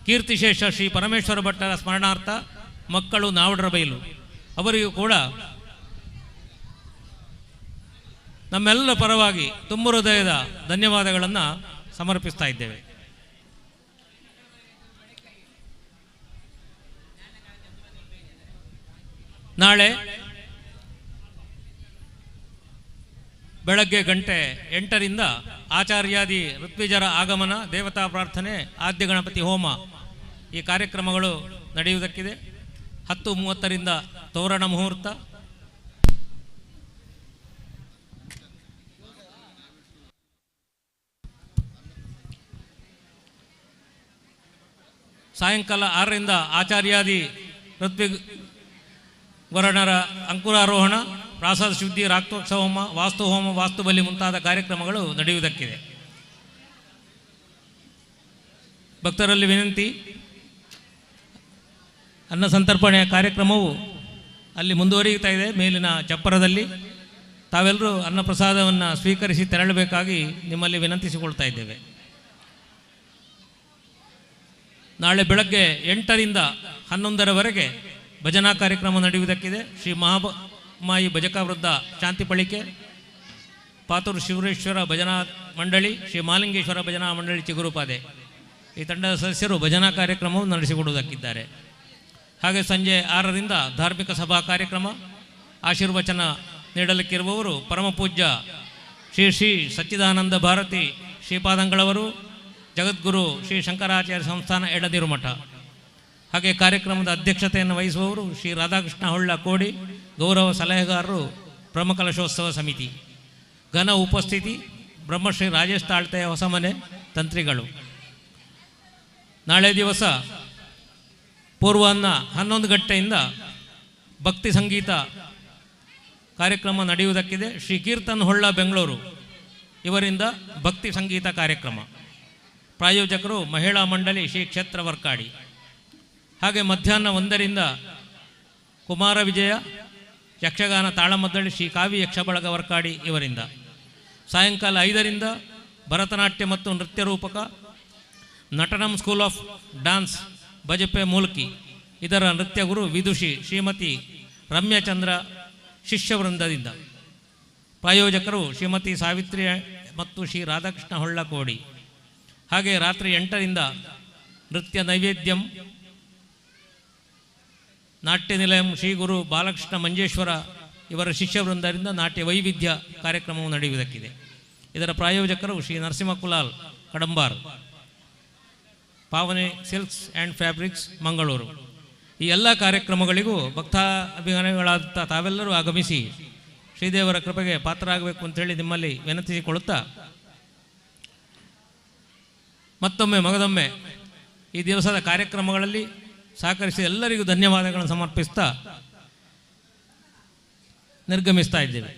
ಕೀರ್ತಿಶೇಷ ಶ್ರೀ ಪರಮೇಶ್ವರ ಭಟ್ಟರ ಸ್ಮರಣಾರ್ಥ ಮಕ್ಕಳು ನಾವಡರ ಬೈಲು. ಅವರಿಗೂ ಕೂಡ ನಮ್ಮೆಲ್ಲರ ಪರವಾಗಿ ತುಂಬ ಹೃದಯದ ಧನ್ಯವಾದಗಳನ್ನು ಸಮರ್ಪಿಸ್ತಾ ಇದ್ದೇವೆ. ನಾಳೆ ಬೆಳಗ್ಗೆ ಗಂಟೆ 8ರಿಂದ ಆಚಾರ್ಯಾದಿ ಋತ್ವಿಜರ ಆಗಮನ, ದೇವತಾ ಪ್ರಾರ್ಥನೆ, ಆದ್ಯ ಗಣಪತಿ ಹೋಮ ಈ ಕಾರ್ಯಕ್ರಮಗಳು ನಡೆಯುವುದಕ್ಕಿದೆ. 10:30ರಿಂದ ತೋರಣ ಮುಹೂರ್ತ, ಸಾಯಂಕಾಲ 6ರಿಂದ ಆಚಾರ್ಯಾದಿ ಋತ್ವಿವರ್ಣರ ಅಂಕುರಾರೋಹಣ, ಪ್ರಾಸಾದ ಶುದ್ಧಿ, ರಾಕ್ತೋತ್ಸವ ಹೋಮ, ವಾಸ್ತು ಹೋಮ, ವಾಸ್ತುಬಲಿ ಮುಂತಾದ ಕಾರ್ಯಕ್ರಮಗಳು ನಡೆಯುವುದಕ್ಕಿದೆ. ಭಕ್ತರಲ್ಲಿ ವಿನಂತಿ, ಅನ್ನ ಸಂತರ್ಪಣೆಯ ಕಾರ್ಯಕ್ರಮವು ಅಲ್ಲಿ ಮುಂದುವರಿಯುತ್ತಾ ಇದೆ. ಮೇಲಿನ ಚಪ್ಪರದಲ್ಲಿ ತಾವೆಲ್ಲರೂ ಅನ್ನಪ್ರಸಾದವನ್ನು ಸ್ವೀಕರಿಸಿ ತೆರಳಬೇಕಾಗಿ ನಿಮ್ಮಲ್ಲಿ ವಿನಂತಿಸಿಕೊಳ್ತಾ ಇದ್ದೇವೆ. ನಾಳೆ ಬೆಳಗ್ಗೆ 8ರಿಂದ 11ರವರೆಗೆ ಭಜನಾ ಕಾರ್ಯಕ್ರಮ ನಡೆಯುವುದಕ್ಕಿದೆ. ಶ್ರೀ ಮಹಾಮಾಯಿ ಭಜಕಾ ವೃದ್ಧ ಶಾಂತಿ ಪಳಿಕೆ, ಪಾತೂರು ಶಿವರೇಶ್ವರ ಭಜನಾ ಮಂಡಳಿ, ಶ್ರೀ ಮಾಲಿಂಗೇಶ್ವರ ಭಜನಾ ಮಂಡಳಿ ಚಿಗುರುಪಾದೆ ಈ ತಂಡದ ಸದಸ್ಯರು ಭಜನಾ ಕಾರ್ಯಕ್ರಮವನ್ನು ನಡೆಸಿಕೊಡುವುದಕ್ಕಿದ್ದಾರೆ. ಹಾಗೆ ಸಂಜೆ 6ರಿಂದ ಧಾರ್ಮಿಕ ಸಭಾ ಕಾರ್ಯಕ್ರಮ, ಆಶೀರ್ವಚನ ನೀಡಲಿಕ್ಕಿರುವವರು ಪರಮಪೂಜ್ಯ ಶ್ರೀ ಶ್ರೀ ಸಚ್ಚಿದಾನಂದ ಭಾರತಿ ಶ್ರೀಪಾದಂಗಳವರು, ಜಗದ್ಗುರು ಶ್ರೀ ಶಂಕರಾಚಾರ್ಯ ಸಂಸ್ಥಾನ ಎಡದಿರು ಮಠ. ಹಾಗೆ ಕಾರ್ಯಕ್ರಮದ ಅಧ್ಯಕ್ಷತೆಯನ್ನು ವಹಿಸುವವರು ಶ್ರೀ ರಾಧಾಕೃಷ್ಣ ಹೊಳ್ಳ ಕೋಡಿ, ಗೌರವ ಸಲಹೆಗಾರರು ಬ್ರಹ್ಮಕಲಶೋತ್ಸವ ಸಮಿತಿ. ಘನ ಉಪಸ್ಥಿತಿ ಬ್ರಹ್ಮಶ್ರೀ ರಾಜೇಶ್ ತಾಳ್ತೆಯ ಹೊಸಮನೆ ತಂತ್ರಿಗಳು. ನಾಳೆ ದಿವಸ ಪೂರ್ವಾಹ್ನ 11 ಗಂಟೆಯಿಂದ ಭಕ್ತಿ ಸಂಗೀತ ಕಾರ್ಯಕ್ರಮ ನಡೆಯುವುದಕ್ಕಿದೆ. ಶ್ರೀ ಕೀರ್ತನ್ ಹೊಳ್ಳ ಬೆಂಗಳೂರು ಇವರಿಂದ ಭಕ್ತಿ ಸಂಗೀತ ಕಾರ್ಯಕ್ರಮ. ಪ್ರಾಯೋಜಕರು ಮಹಿಳಾ ಮಂಡಳಿ ಶ್ರೀ ಕ್ಷೇತ್ರ ವರ್ಕಾಡಿ. ಹಾಗೆ ಮಧ್ಯಾಹ್ನ 1ರಿಂದ ಕುಮಾರ ವಿಜಯ ಯಕ್ಷಗಾನ ತಾಳಮದ್ದಳಿ ಶ್ರೀ ಕಾವಿ ಯಕ್ಷಬಳಗ ವರ್ಕಾಡಿ ಇವರಿಂದ. ಸಾಯಂಕಾಲ 5ರಿಂದ ಭರತನಾಟ್ಯ ಮತ್ತು ನೃತ್ಯ ರೂಪಕ Natanam school of dance Bajpe Mulki ಇದರ ನೃತ್ಯ ಗುರು ವಿದುಷಿ ಶ್ರೀಮತಿ ರಮ್ಯಚಂದ್ರ ಶಿಷ್ಯವೃಂದದಿಂದ. ಪ್ರಾಯೋಜಕರು ಶ್ರೀಮತಿ ಸಾವಿತ್ರಿ ಮತ್ತು ಶ್ರೀ ರಾಧಾಕೃಷ್ಣ ಹೊಳ್ಳ ಕೋಡಿ. ಹಾಗೆ ರಾತ್ರಿ 8ರಿಂದ ನೃತ್ಯ ನೈವೇದ್ಯಂ ನಾಟ್ಯ ನಿಲಯಂ ಶ್ರೀ ಗುರು ಬಾಲಕೃಷ್ಣ ಮಂಜೇಶ್ವರ ಇವರ ಶಿಷ್ಯವೃಂದರಿಂದ ನಾಟ್ಯ ವೈವಿಧ್ಯ ಕಾರ್ಯಕ್ರಮವು ನಡೆಯುವುದಕ್ಕಿದೆ. ಇದರ ಪ್ರಾಯೋಜಕರು Shri Narasimha Kulal Kadambar, Pavane silks and fabrics Mangaluru. ಈ ಎಲ್ಲ ಕಾರ್ಯಕ್ರಮಗಳಿಗೂ ಭಕ್ತಾಭಿಮಾನಿಗಳಾದ ತಾವೆಲ್ಲರೂ ಆಗಮಿಸಿ ಶ್ರೀದೇವರ ಕೃಪೆಗೆ ಪಾತ್ರರಾಗಬೇಕು ಅಂತೇಳಿ ನಿಮ್ಮಲ್ಲಿ ವಿನಂತಿಸಿಕೊಳ್ಳುತ್ತಾ, ಮತ್ತೊಮ್ಮೆ ಮಗದೊಮ್ಮೆ ಈ ದಿವಸದ ಕಾರ್ಯಕ್ರಮಗಳಲ್ಲಿ ಸಹಕರಿಸಿ ಎಲ್ಲರಿಗೂ ಧನ್ಯವಾದಗಳನ್ನು ಸಮರ್ಪಿಸ್ತಾ ನಿರ್ಗಮಿಸ್ತಾ ಇದ್ದೇವೆ.